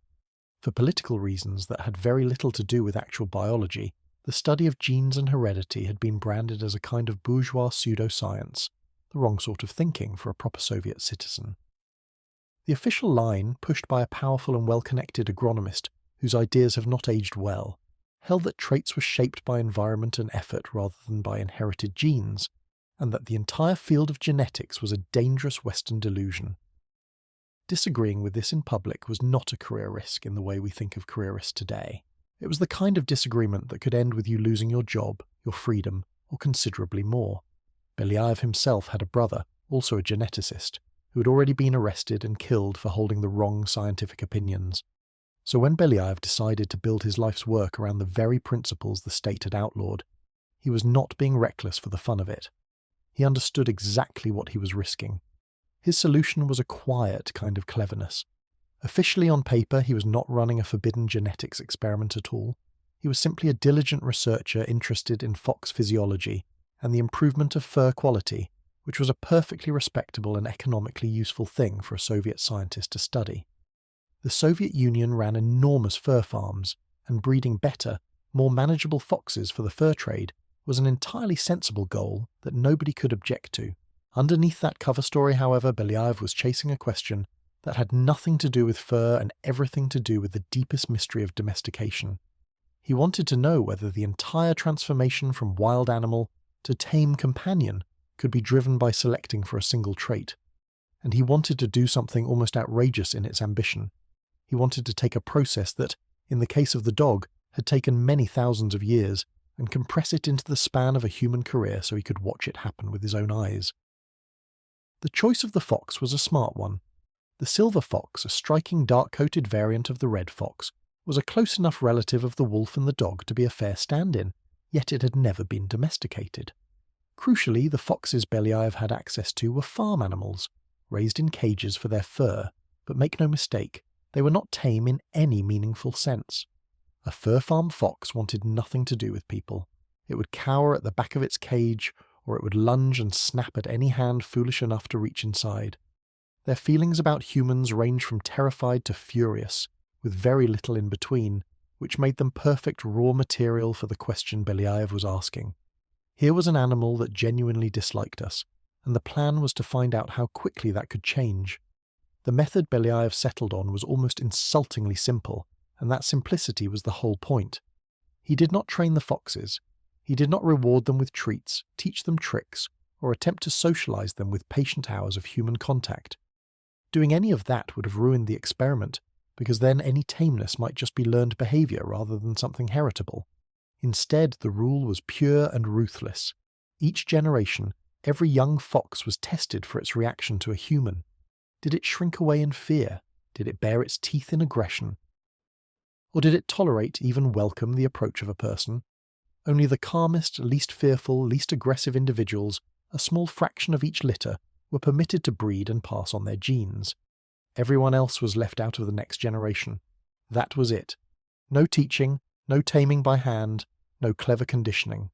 For political reasons that had very little to do with actual biology, The study of genes and heredity had been branded as a kind of bourgeois pseudoscience, the wrong sort of thinking for a proper Soviet citizen. The official line, pushed by a powerful and well-connected agronomist whose ideas have not aged well, held that traits were shaped by environment and effort rather than by inherited genes, and that the entire field of genetics was a dangerous Western delusion. Disagreeing with this in public was not a career risk in the way we think of careerists today. It was the kind of disagreement that could end with you losing your job, your freedom, or considerably more. Belyaev himself had a brother, also a geneticist, who had already been arrested and killed for holding the wrong scientific opinions. So when Belyaev decided to build his life's work around the very principles the state had outlawed, he was not being reckless for the fun of it. He understood exactly what he was risking. His solution was a quiet kind of cleverness. Officially on paper, he was not running a forbidden genetics experiment at all. He was simply a diligent researcher interested in fox physiology and the improvement of fur quality, which was a perfectly respectable and economically useful thing for a Soviet scientist to study. The Soviet Union ran enormous fur farms, and breeding better, more manageable foxes for the fur trade was an entirely sensible goal that nobody could object to. Underneath that cover story, however, Belyaev was chasing a question that had nothing to do with fur and everything to do with the deepest mystery of domestication. He wanted to know whether the entire transformation from wild animal to tame companion could be driven by selecting for a single trait. And he wanted to do something almost outrageous in its ambition. He wanted to take a process that, in the case of the dog, had taken many thousands of years and compress it into the span of a human career so he could watch it happen with his own eyes. The choice of the fox was a smart one. The silver fox, a striking dark-coated variant of the red fox, was a close enough relative of the wolf and the dog to be a fair stand-in, yet it had never been domesticated. Crucially, the foxes Belyaev had access to were farm animals, raised in cages for their fur, but make no mistake, they were not tame in any meaningful sense. A fur farm fox wanted nothing to do with people. It would cower at the back of its cage, or it would lunge and snap at any hand foolish enough to reach inside. Their feelings about humans range from terrified to furious, with very little in between, which made them perfect raw material for the question Belyaev was asking. Here was an animal that genuinely disliked us, and the plan was to find out how quickly that could change. The method Belyaev settled on was almost insultingly simple, and that simplicity was the whole point. He did not train the foxes. He did not reward them with treats, teach them tricks, or attempt to socialize them with patient hours of human contact. Doing any of that would have ruined the experiment, because then any tameness might just be learned behavior rather than something heritable. Instead, the rule was pure and ruthless. Each generation, every young fox was tested for its reaction to a human. Did it shrink away in fear? Did it bare its teeth in aggression? Or did it tolerate, even welcome, the approach of a person? Only the calmest, least fearful, least aggressive individuals, a small fraction of each litter, were permitted to breed and pass on their genes. Everyone else was left out of the next generation. That was it. No teaching, no taming by hand, no clever conditioning.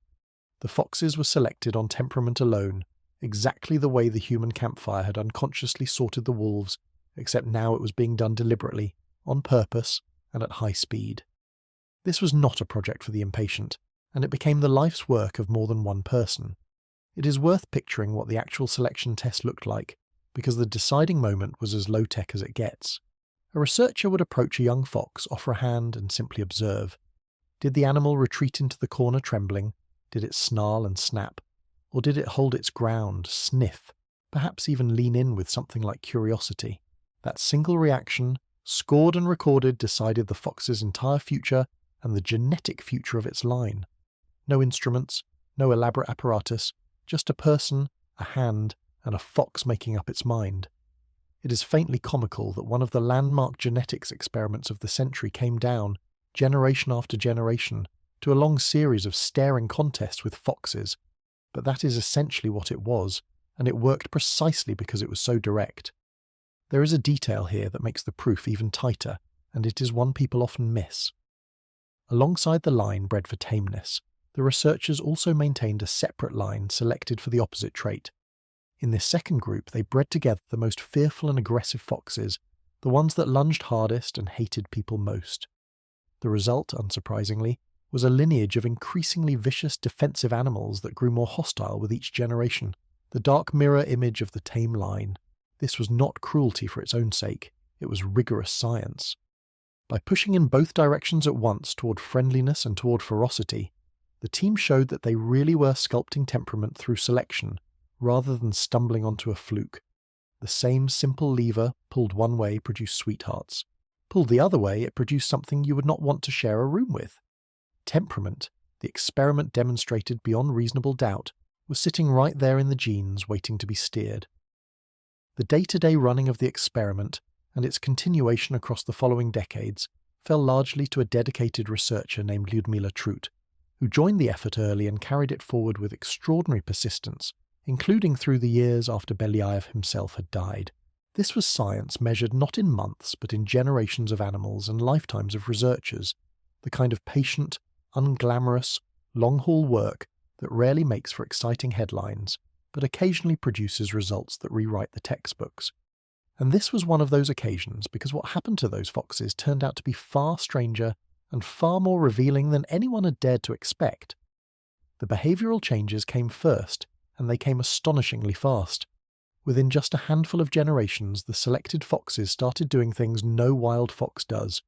The foxes were selected on temperament alone, exactly the way the human campfire had unconsciously sorted the wolves, except now it was being done deliberately, on purpose, and at high speed. This was not a project for the impatient, and it became the life's work of more than one person. It is worth picturing what the actual selection test looked like, because the deciding moment was as low-tech as it gets. A researcher would approach a young fox, offer a hand, and simply observe. Did the animal retreat into the corner trembling? Did it snarl and snap? Or did it hold its ground, sniff, perhaps even lean in with something like curiosity? That single reaction, scored and recorded, decided the fox's entire future and the genetic future of its line. No instruments, no elaborate apparatus, just a person, a hand, and a fox making up its mind. It is faintly comical that one of the landmark genetics experiments of the century came down, generation after generation, to a long series of staring contests with foxes, but that is essentially what it was, and it worked precisely because it was so direct. There is a detail here that makes the proof even tighter, and it is one people often miss. Alongside the line bred for tameness, the researchers also maintained a separate line selected for the opposite trait. In this second group, they bred together the most fearful and aggressive foxes, the ones that lunged hardest and hated people most. The result, unsurprisingly, was a lineage of increasingly vicious defensive animals that grew more hostile with each generation, the dark mirror image of the tame line. This was not cruelty for its own sake, it was rigorous science. By pushing in both directions at once toward friendliness and toward ferocity, the team showed that they really were sculpting temperament through selection, rather than stumbling onto a fluke. The same simple lever, pulled one way, produced sweethearts. Pulled the other way, it produced something you would not want to share a room with. Temperament, the experiment demonstrated beyond reasonable doubt, was sitting right there in the genes waiting to be steered. The day-to-day running of the experiment, and its continuation across the following decades, fell largely to a dedicated researcher named Lyudmila Trut, who joined the effort early and carried it forward with extraordinary persistence, including through the years after Belyaev himself had died. This was science measured not in months but in generations of animals and lifetimes of researchers, the kind of patient, unglamorous, long-haul work that rarely makes for exciting headlines, but occasionally produces results that rewrite the textbooks. And this was one of those occasions because what happened to those foxes turned out to be far stranger and far more revealing than anyone had dared to expect. The behavioural changes came first, and they came astonishingly fast. Within just a handful of generations, the selected foxes started doing things no wild fox does.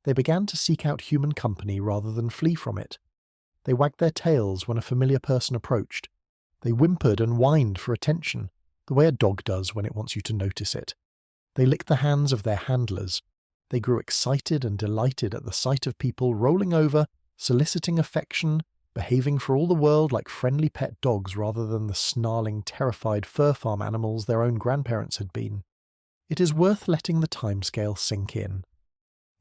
They began to seek out human company rather than flee from it. They wagged their tails when a familiar person approached. They whimpered and whined for attention, the way a dog does when it wants you to notice it. They licked the hands of their handlers. They grew excited and delighted at the sight of people rolling over, soliciting affection, behaving for all the world like friendly pet dogs rather than the snarling, terrified fur farm animals their own grandparents had been. It is worth letting the timescale sink in.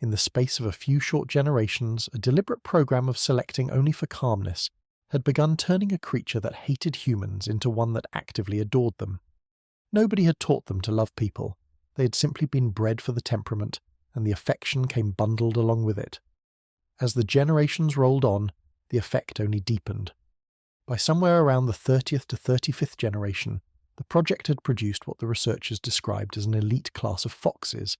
In the space of a few short generations, a deliberate program of selecting only for calmness had begun turning a creature that hated humans into one that actively adored them. Nobody had taught them to love people. They had simply been bred for the temperament, and the affection came bundled along with it. As the generations rolled on, the effect only deepened. By somewhere around the 30th to 35th generation, the project had produced what the researchers described as an elite class of foxes,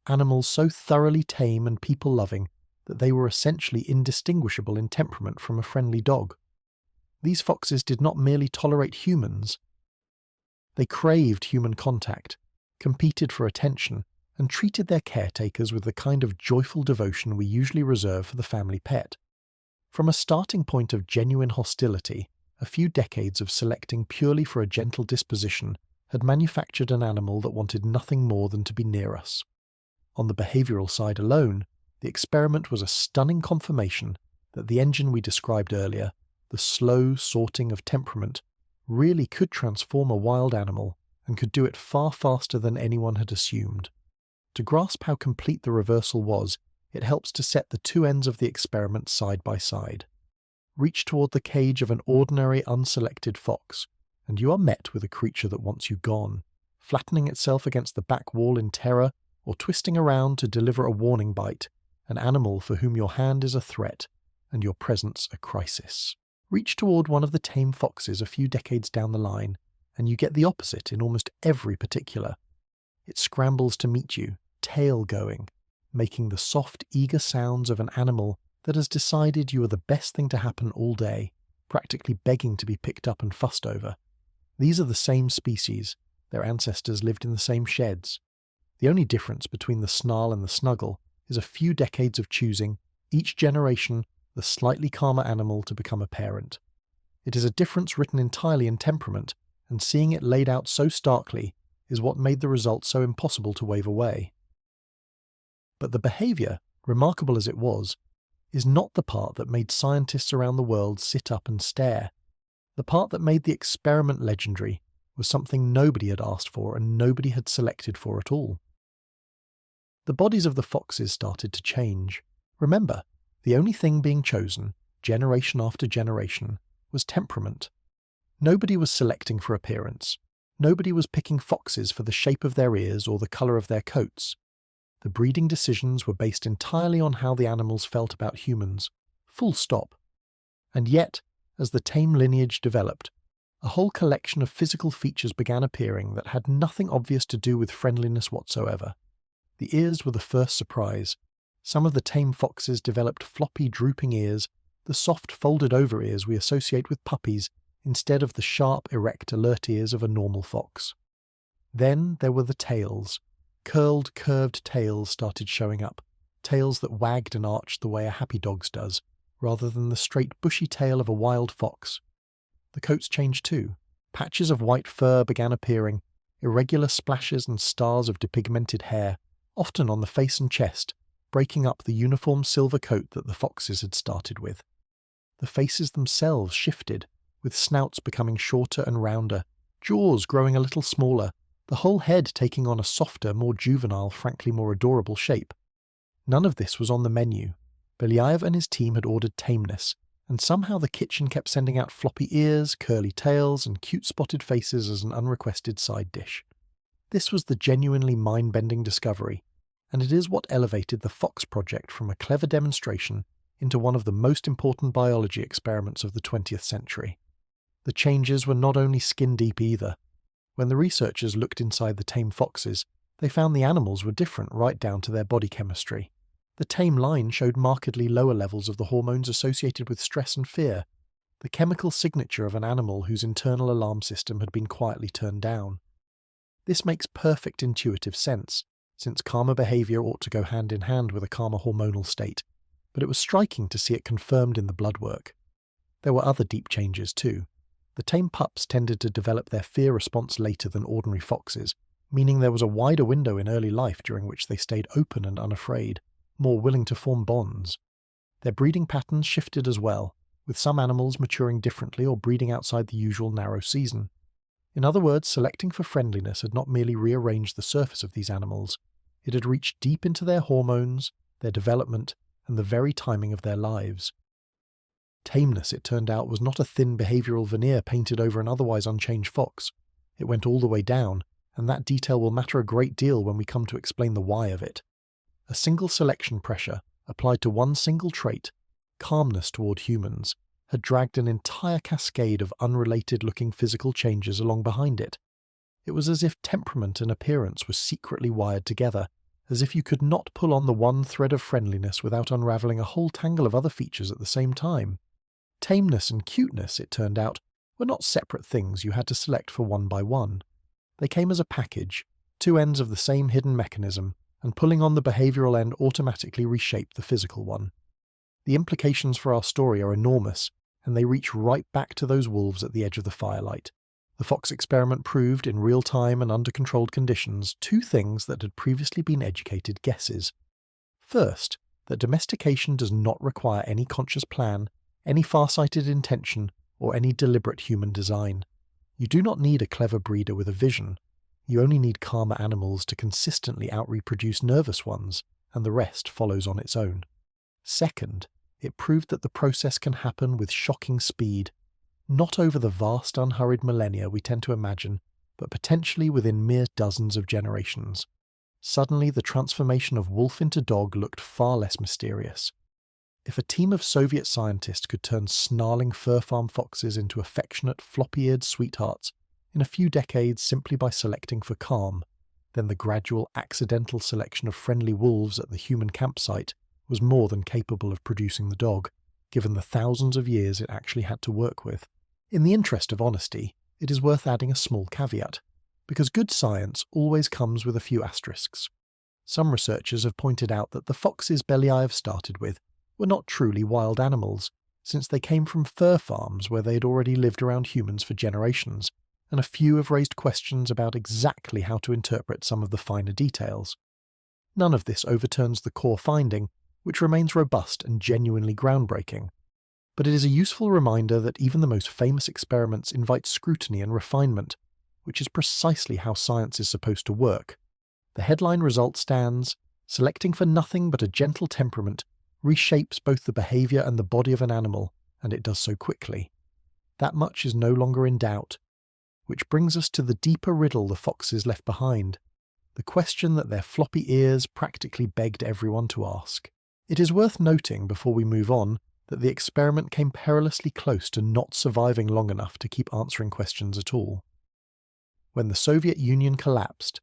animals so thoroughly tame and people-loving that they were essentially indistinguishable in temperament from a friendly dog. These foxes did not merely tolerate humans. They craved human contact, competed for attention, and treated their caretakers with the kind of joyful devotion we usually reserve for the family pet. From a starting point of genuine hostility, a few decades of selecting purely for a gentle disposition had manufactured an animal that wanted nothing more than to be near us. On the behavioural side alone, the experiment was a stunning confirmation that the engine we described earlier, the slow sorting of temperament, really could transform a wild animal and could do it far faster than anyone had assumed. To grasp how complete the reversal was, it helps to set the two ends of the experiment side by side. Reach toward the cage of an ordinary unselected fox, and you are met with a creature that wants you gone, flattening itself against the back wall in terror or twisting around to deliver a warning bite, an animal for whom your hand is a threat and your presence a crisis. Reach toward one of the tame foxes a few decades down the line, and you get the opposite in almost every particular. It scrambles to meet you, tail going, making the soft, eager sounds of an animal that has decided you are the best thing to happen all day, practically begging to be picked up and fussed over. These are the same species. Their ancestors lived in the same sheds. The only difference between the snarl and the snuggle is a few decades of choosing, each generation, the slightly calmer animal to become a parent. It is a difference written entirely in temperament, and seeing it laid out so starkly is what made the result so impossible to wave away. But the behaviour, remarkable as it was, is not the part that made scientists around the world sit up and stare. The part that made the experiment legendary was something nobody had asked for and nobody had selected for at all. The bodies of the foxes started to change. Remember, the only thing being chosen, generation after generation, was temperament. Nobody was selecting for appearance. Nobody was picking foxes for the shape of their ears or the colour of their coats. The breeding decisions were based entirely on how the animals felt about humans. Full stop. And yet, as the tame lineage developed, a whole collection of physical features began appearing that had nothing obvious to do with friendliness whatsoever. The ears were the first surprise. Some of the tame foxes developed floppy, drooping ears the soft folded-over ears we associate with puppies instead of the sharp, erect, alert ears of a normal fox. Then there were the tails. Curled, curved tails started showing up, tails that wagged and arched the way a happy dog's does, rather than the straight, bushy tail of a wild fox. The coats changed too. Patches of white fur began appearing, irregular splashes and stars of depigmented hair, often on the face and chest, breaking up the uniform silver coat that the foxes had started with. The faces themselves shifted, with snouts becoming shorter and rounder, jaws growing a little smaller, the whole head taking on a softer, more juvenile, frankly more adorable shape. None of this was on the menu. Belyaev and his team had ordered tameness, and somehow the kitchen kept sending out floppy ears, curly tails, and cute spotted faces as an unrequested side dish. This was the genuinely mind-bending discovery, and it is what elevated the Fox project from a clever demonstration into one of the most important biology experiments of the 20th century. The changes were not only skin-deep either. When the researchers looked inside the tame foxes, they found the animals were different right down to their body chemistry. The tame line showed markedly lower levels of the hormones associated with stress and fear, the chemical signature of an animal whose internal alarm system had been quietly turned down. This makes perfect intuitive sense, since calmer behaviour ought to go hand in hand with a calmer hormonal state, but it was striking to see it confirmed in the blood work. There were other deep changes too. The tame pups tended to develop their fear response later than ordinary foxes, meaning there was a wider window in early life during which they stayed open and unafraid, more willing to form bonds. Their breeding patterns shifted as well, with some animals maturing differently or breeding outside the usual narrow season. In other words, selecting for friendliness had not merely rearranged the surface of these animals, it had reached deep into their hormones, their development, and the very timing of their lives. Tameness, it turned out, was not a thin behavioural veneer painted over an otherwise unchanged fox. It went all the way down, and that detail will matter a great deal when we come to explain the why of it. A single selection pressure, applied to one single trait, calmness toward humans, had dragged an entire cascade of unrelated-looking physical changes along behind it. It was as if temperament and appearance were secretly wired together, as if you could not pull on the one thread of friendliness without unravelling a whole tangle of other features at the same time. Tameness and cuteness, it turned out, were not separate things you had to select for one by one. They came as a package, two ends of the same hidden mechanism, and pulling on the behavioural end automatically reshaped the physical one. The implications for our story are enormous, and they reach right back to those wolves at the edge of the firelight. The Fox experiment proved, in real time and under controlled conditions, two things that had previously been educated guesses. First, that domestication does not require any conscious plan, any far-sighted intention, or any deliberate human design. You do not need a clever breeder with a vision. You only need calmer animals to consistently out-reproduce nervous ones, and the rest follows on its own. Second, it proved that the process can happen with shocking speed, not over the vast unhurried millennia we tend to imagine, but potentially within mere dozens of generations. Suddenly, the transformation of wolf into dog looked far less mysterious. If a team of Soviet scientists could turn snarling fur farm foxes into affectionate, floppy-eared sweethearts in a few decades simply by selecting for calm, then the gradual, accidental selection of friendly wolves at the human campsite was more than capable of producing the dog, given the thousands of years it actually had to work with. In the interest of honesty, it is worth adding a small caveat, because good science always comes with a few asterisks. Some researchers have pointed out that the foxes Belyaev started with were not truly wild animals, since they came from fur farms where they had already lived around humans for generations, and a few have raised questions about exactly how to interpret some of the finer details. None of this overturns the core finding, which remains robust and genuinely groundbreaking. But it is a useful reminder that even the most famous experiments invite scrutiny and refinement, which is precisely how science is supposed to work. The headline result stands: selecting for nothing but a gentle temperament reshapes both the behaviour and the body of an animal, and it does so quickly. That much is no longer in doubt. Which brings us to the deeper riddle the foxes left behind, the question that their floppy ears practically begged everyone to ask. It is worth noting, before we move on, that the experiment came perilously close to not surviving long enough to keep answering questions at all. When the Soviet Union collapsed,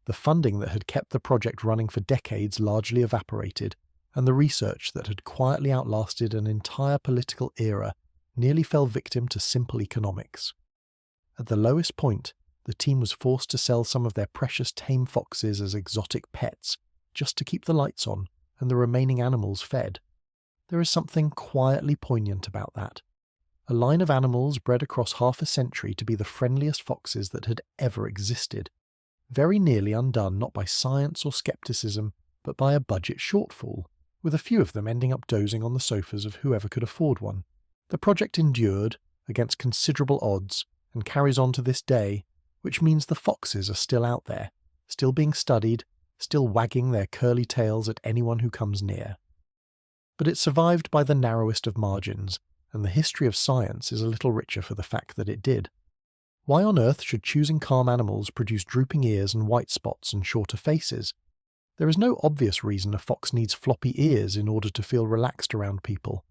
the funding that had kept the project running for decades largely evaporated, and the research that had quietly outlasted an entire political era nearly fell victim to simple economics. At the lowest point, the team was forced to sell some of their precious tame foxes as exotic pets, just to keep the lights on and the remaining animals fed. There is something quietly poignant about that. A line of animals bred across half a century to be the friendliest foxes that had ever existed, very nearly undone not by science or skepticism, but by a budget shortfall, with a few of them ending up dozing on the sofas of whoever could afford one. The project endured, against considerable odds, and carries on to this day, which means the foxes are still out there, still being studied, still wagging their curly tails at anyone who comes near. But it survived by the narrowest of margins, and the history of science is a little richer for the fact that it did. Why on earth should choosing calm animals produce drooping ears and white spots and shorter faces? There is no obvious reason a fox needs floppy ears in order to feel relaxed around people.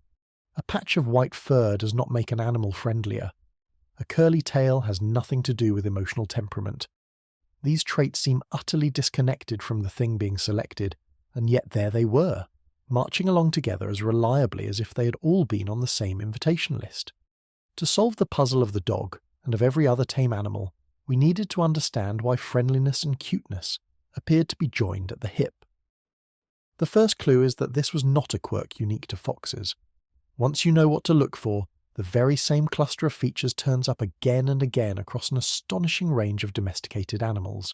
A patch of white fur does not make an animal friendlier. A curly tail has nothing to do with emotional temperament. These traits seem utterly disconnected from the thing being selected, and yet there they were, marching along together as reliably as if they had all been on the same invitation list. To solve the puzzle of the dog, and of every other tame animal, we needed to understand why friendliness and cuteness appeared to be joined at the hip. The first clue is that this was not a quirk unique to foxes. Once you know what to look for, the very same cluster of features turns up again and again across an astonishing range of domesticated animals.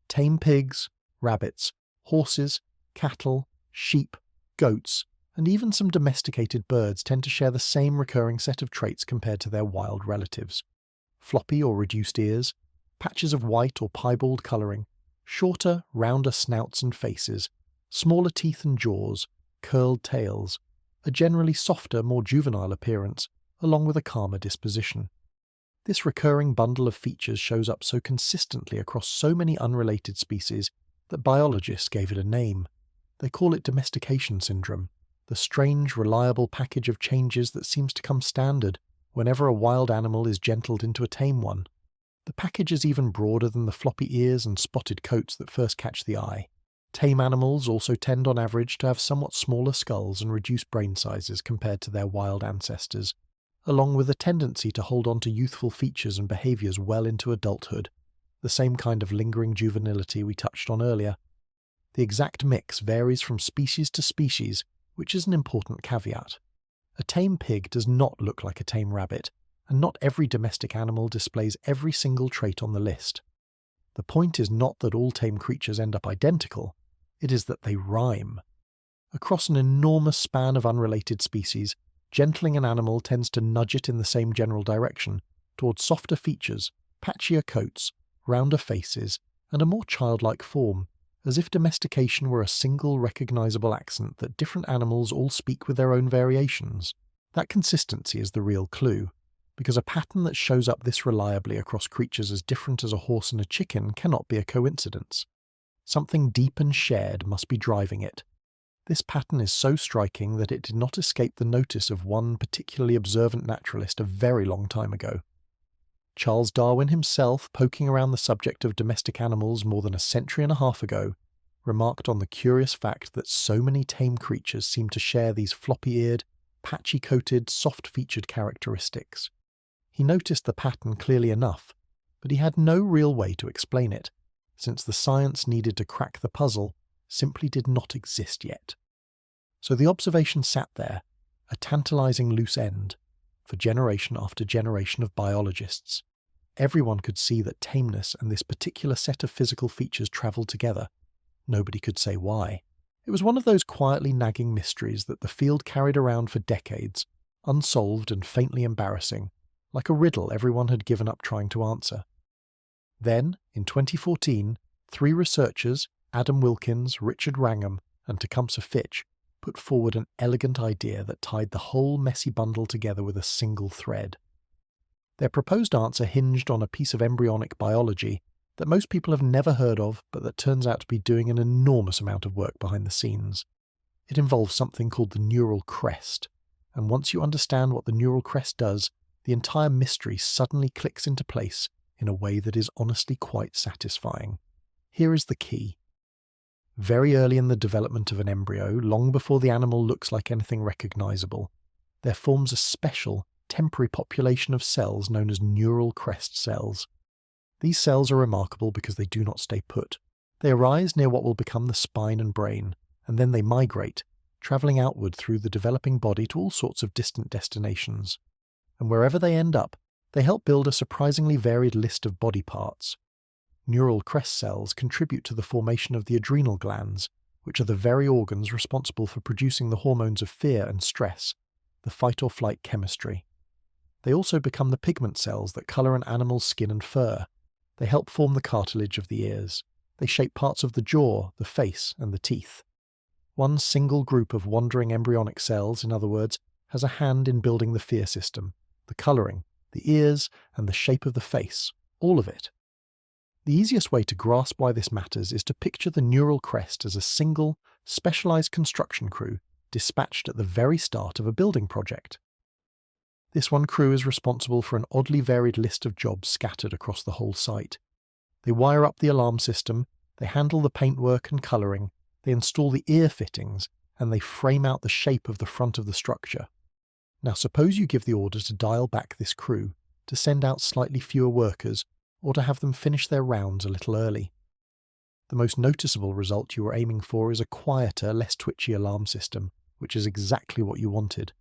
Tame pigs, rabbits, horses, cattle, sheep, goats, and even some domesticated birds tend to share the same recurring set of traits compared to their wild relatives. Floppy or reduced ears, patches of white or piebald colouring, shorter, rounder snouts and faces, smaller teeth and jaws, curled tails, a generally softer, more juvenile appearance, along with a calmer disposition. This recurring bundle of features shows up so consistently across so many unrelated species that biologists gave it a name. They call it domestication syndrome, the strange, reliable package of changes that seems to come standard whenever a wild animal is gentled into a tame one. The package is even broader than the floppy ears and spotted coats that first catch the eye. Tame animals also tend on average to have somewhat smaller skulls and reduced brain sizes compared to their wild ancestors, along with a tendency to hold on to youthful features and behaviours well into adulthood, the same kind of lingering juvenility we touched on earlier. The exact mix varies from species to species, which is an important caveat. A tame pig does not look like a tame rabbit, and not every domestic animal displays every single trait on the list. The point is not that all tame creatures end up identical, it is that they rhyme. Across an enormous span of unrelated species, gentling an animal tends to nudge it in the same general direction, towards softer features, patchier coats, rounder faces, and a more childlike form, as if domestication were a single recognizable accent that different animals all speak with their own variations. That consistency is the real clue, because a pattern that shows up this reliably across creatures as different as a horse and a chicken cannot be a coincidence. Something deep and shared must be driving it. This pattern is so striking that it did not escape the notice of one particularly observant naturalist a very long time ago. Charles Darwin himself, poking around the subject of domestic animals more than a century and a half ago, remarked on the curious fact that so many tame creatures seem to share these floppy-eared, patchy-coated, soft-featured characteristics. He noticed the pattern clearly enough, but he had no real way to explain it, since the science needed to crack the puzzle simply did not exist yet. So the observation sat there, a tantalizing loose end, for generation after generation of biologists. Everyone could see that tameness and this particular set of physical features travelled together. Nobody could say why. It was one of those quietly nagging mysteries that the field carried around for decades, unsolved and faintly embarrassing, like a riddle everyone had given up trying to answer. Then, in 2014, 3 researchers, Adam Wilkins, Richard Wrangham, and Tecumseh Fitch, put forward an elegant idea that tied the whole messy bundle together with a single thread. Their proposed answer hinged on a piece of embryonic biology that most people have never heard of, but that turns out to be doing an enormous amount of work behind the scenes. It involves something called the neural crest, and once you understand what the neural crest does, the entire mystery suddenly clicks into place in a way that is honestly quite satisfying. Here is the key. Very early in the development of an embryo, long before the animal looks like anything recognizable, there forms a special, temporary population of cells known as neural crest cells. These cells are remarkable because they do not stay put. They arise near what will become the spine and brain, and then they migrate, travelling outward through the developing body to all sorts of distant destinations. And wherever they end up, they help build a surprisingly varied list of body parts. Neural crest cells contribute to the formation of the adrenal glands, which are the very organs responsible for producing the hormones of fear and stress, the fight-or-flight chemistry. They also become the pigment cells that colour an animal's skin and fur. They help form the cartilage of the ears. They shape parts of the jaw, the face, and the teeth. One single group of wandering embryonic cells, in other words, has a hand in building the fear system, the colouring, the ears, and the shape of the face, all of it. The easiest way to grasp why this matters is to picture the neural crest as a single, specialised construction crew dispatched at the very start of a building project. This one crew is responsible for an oddly varied list of jobs scattered across the whole site. They wire up the alarm system, they handle the paintwork and colouring, they install the ear fittings, and they frame out the shape of the front of the structure. Now suppose you give the order to dial back this crew, to send out slightly fewer workers, or to have them finish their rounds a little early. The most noticeable result you are aiming for is a quieter, less twitchy alarm system, which is exactly what you wanted.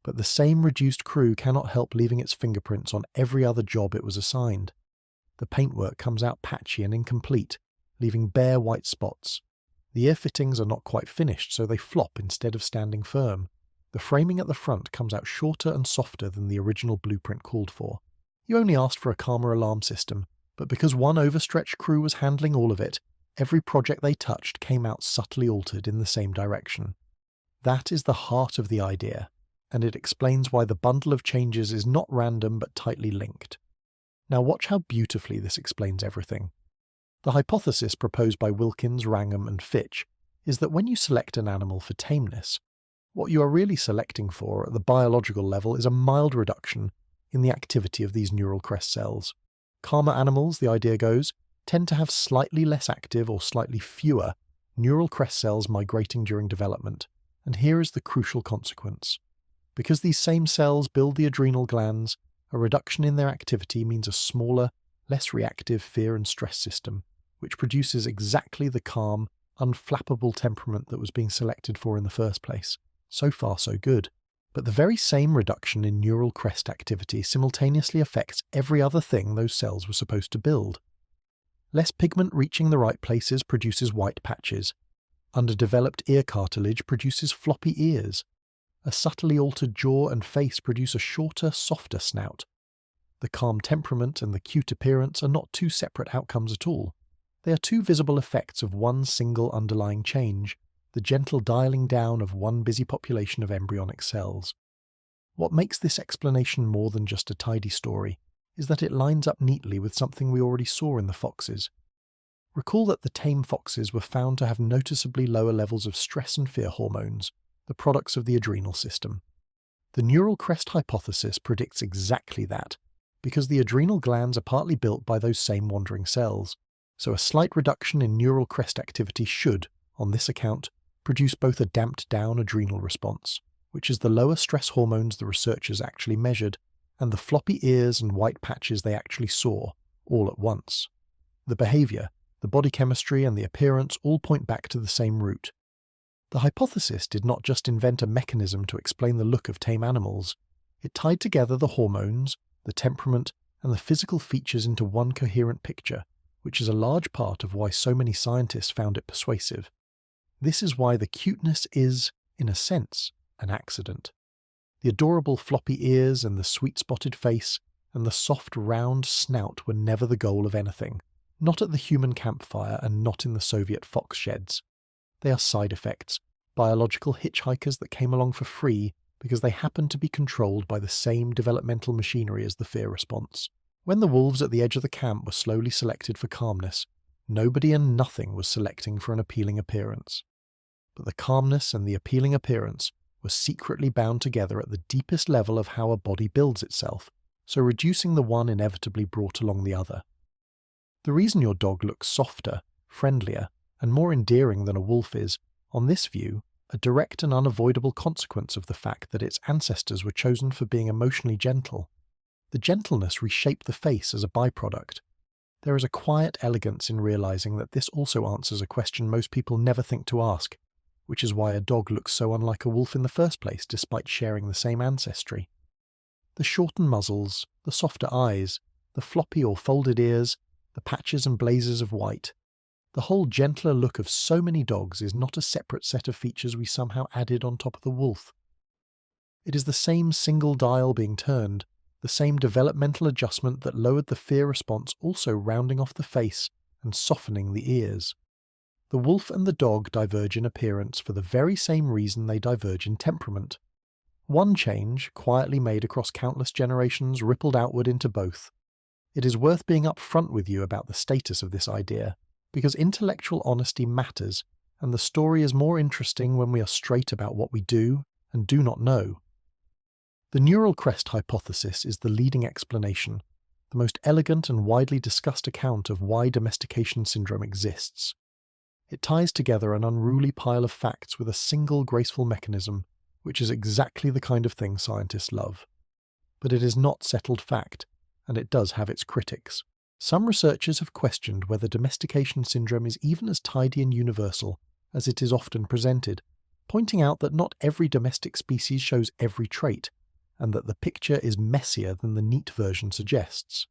But the same reduced crew cannot help leaving its fingerprints on every other job it was assigned. The paintwork comes out patchy and incomplete, leaving bare white spots. The ear fittings are not quite finished, so they flop instead of standing firm. The framing at the front comes out shorter and softer than the original blueprint called for. You only asked for a calmer alarm system, but because one overstretched crew was handling all of it, every project they touched came out subtly altered in the same direction. That is the heart of the idea, and it explains why the bundle of changes is not random but tightly linked. Now watch how beautifully this explains everything. The hypothesis proposed by Wilkins, Wrangham, and Fitch is that when you select an animal for tameness, what you are really selecting for at the biological level is a mild reduction in the activity of these neural crest cells. Calmer animals, the idea goes, tend to have slightly less active or slightly fewer neural crest cells migrating during development, and here is the crucial consequence. Because these same cells build the adrenal glands, a reduction in their activity means a smaller, less reactive fear and stress system, which produces exactly the calm, unflappable temperament that was being selected for in the first place. So far, so good. But the very same reduction in neural crest activity simultaneously affects every other thing those cells were supposed to build. Less pigment reaching the right places produces white patches. Underdeveloped ear cartilage produces floppy ears. A subtly altered jaw and face produce a shorter, softer snout. The calm temperament and the cute appearance are not two separate outcomes at all. They are two visible effects of one single underlying change, the gentle dialing down of one busy population of embryonic cells. What makes this explanation more than just a tidy story is that it lines up neatly with something we already saw in the foxes. Recall that the tame foxes were found to have noticeably lower levels of stress and fear hormones, the products of the adrenal system. The neural crest hypothesis predicts exactly that, because the adrenal glands are partly built by those same wandering cells, so a slight reduction in neural crest activity should, on this account, produce both a damped-down adrenal response, which is the lower stress hormones the researchers actually measured, and the floppy ears and white patches they actually saw, all at once. The behaviour, the body chemistry, and the appearance all point back to the same root. The hypothesis did not just invent a mechanism to explain the look of tame animals, it tied together the hormones, the temperament, and the physical features into one coherent picture, which is a large part of why so many scientists found it persuasive. This is why the cuteness is, in a sense, an accident. The adorable floppy ears and the sweet-spotted face and the soft round snout were never the goal of anything, not at the human campfire and not in the Soviet fox sheds. They are side effects, biological hitchhikers that came along for free because they happened to be controlled by the same developmental machinery as the fear response. When the wolves at the edge of the camp were slowly selected for calmness, nobody and nothing was selecting for an appealing appearance. But the calmness and the appealing appearance were secretly bound together at the deepest level of how a body builds itself, so reducing the one inevitably brought along the other. The reason your dog looks softer, friendlier, and more endearing than a wolf is, on this view, a direct and unavoidable consequence of the fact that its ancestors were chosen for being emotionally gentle. The gentleness reshaped the face as a byproduct. There is a quiet elegance in realizing that this also answers a question most people never think to ask, which is why a dog looks so unlike a wolf in the first place despite sharing the same ancestry. The shortened muzzles, the softer eyes, the floppy or folded ears, the patches and blazes of white. The whole gentler look of so many dogs is not a separate set of features we somehow added on top of the wolf. It is the same single dial being turned, the same developmental adjustment that lowered the fear response also rounding off the face and softening the ears. The wolf and the dog diverge in appearance for the very same reason they diverge in temperament. One change, quietly made across countless generations, rippled outward into both. It is worth being upfront with you about the status of this idea, because intellectual honesty matters, and the story is more interesting when we are straight about what we do and do not know. The neural crest hypothesis is the leading explanation, the most elegant and widely discussed account of why domestication syndrome exists. It ties together an unruly pile of facts with a single graceful mechanism, which is exactly the kind of thing scientists love. But it is not settled fact, and it does have its critics. Some researchers have questioned whether domestication syndrome is even as tidy and universal as it is often presented, pointing out that not every domestic species shows every trait, and that the picture is messier than the neat version suggests.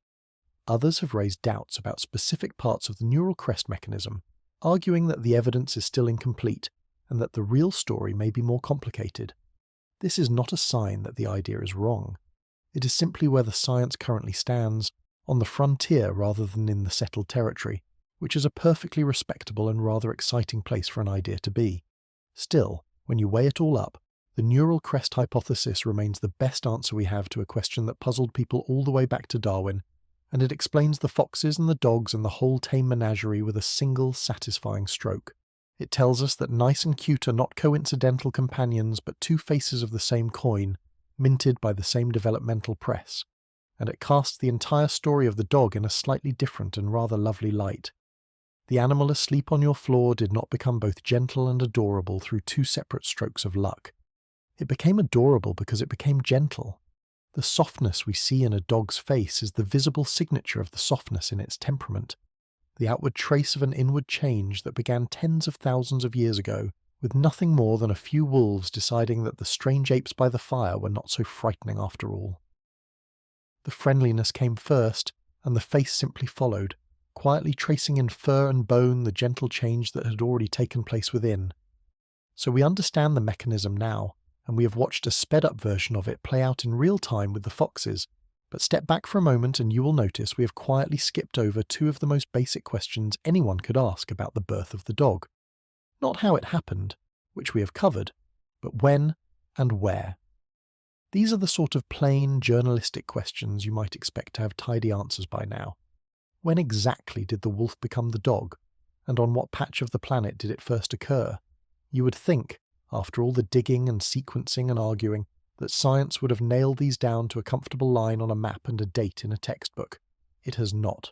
Others have raised doubts about specific parts of the neural crest mechanism, arguing that the evidence is still incomplete and that the real story may be more complicated. This is not a sign that the idea is wrong. It is simply where the science currently stands, on the frontier rather than in the settled territory, which is a perfectly respectable and rather exciting place for an idea to be. Still, when you weigh it all up, the neural crest hypothesis remains the best answer we have to a question that puzzled people all the way back to Darwin, and it explains the foxes and the dogs and the whole tame menagerie with a single satisfying stroke. It tells us that nice and cute are not coincidental companions but two faces of the same coin, minted by the same developmental press, and it casts the entire story of the dog in a slightly different and rather lovely light. The animal asleep on your floor did not become both gentle and adorable through two separate strokes of luck. It became adorable because it became gentle. The softness we see in a dog's face is the visible signature of the softness in its temperament, the outward trace of an inward change that began tens of thousands of years ago, with nothing more than a few wolves deciding that the strange apes by the fire were not so frightening after all. The friendliness came first, and the face simply followed, quietly tracing in fur and bone the gentle change that had already taken place within. So we understand the mechanism now, and we have watched a sped-up version of it play out in real time with the foxes. But step back for a moment and you will notice we have quietly skipped over two of the most basic questions anyone could ask about the birth of the dog. Not how it happened, which we have covered, but when and where. These are the sort of plain, journalistic questions you might expect to have tidy answers by now. When exactly did the wolf become the dog, and on what patch of the planet did it first occur? You would think, after all the digging and sequencing and arguing, that science would have nailed these down to a comfortable line on a map and a date in a textbook. It has not.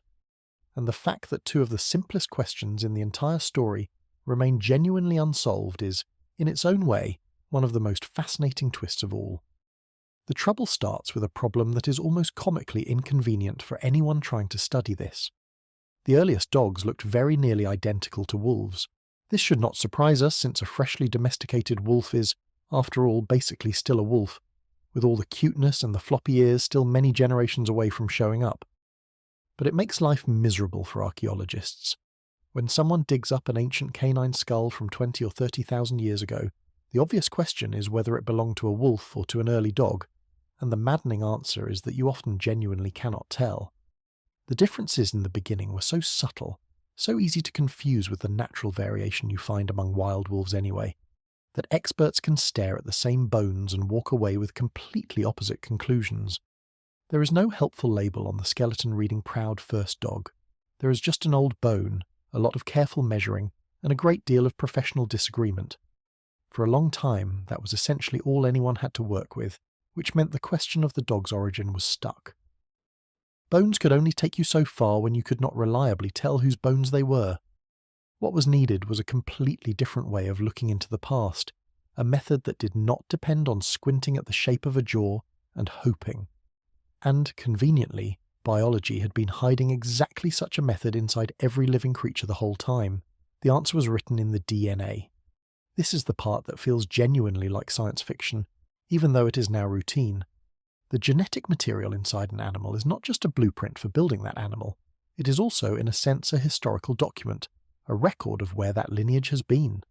And the fact that two of the simplest questions in the entire story remain genuinely unsolved is, in its own way, one of the most fascinating twists of all. The trouble starts with a problem that is almost comically inconvenient for anyone trying to study this. The earliest dogs looked very nearly identical to wolves. This should not surprise us since a freshly domesticated wolf is, after all, basically still a wolf, with all the cuteness and the floppy ears still many generations away from showing up. But it makes life miserable for archaeologists. When someone digs up an ancient canine skull from 20 or 30,000 years ago, the obvious question is whether it belonged to a wolf or to an early dog, and the maddening answer is that you often genuinely cannot tell. The differences in the beginning were so subtle, so easy to confuse with the natural variation you find among wild wolves anyway, that experts can stare at the same bones and walk away with completely opposite conclusions. There is no helpful label on the skeleton reading "proud first dog." There is just an old bone, a lot of careful measuring, and a great deal of professional disagreement. For a long time, that was essentially all anyone had to work with, which meant the question of the dog's origin was stuck. Bones could only take you so far when you could not reliably tell whose bones they were. What was needed was a completely different way of looking into the past, a method that did not depend on squinting at the shape of a jaw and hoping. And, conveniently, biology had been hiding exactly such a method inside every living creature the whole time. The answer was written in the DNA. This is the part that feels genuinely like science fiction, even though it is now routine. The genetic material inside an animal is not just a blueprint for building that animal, it is also, in a sense, a historical document, a record of where that lineage has been.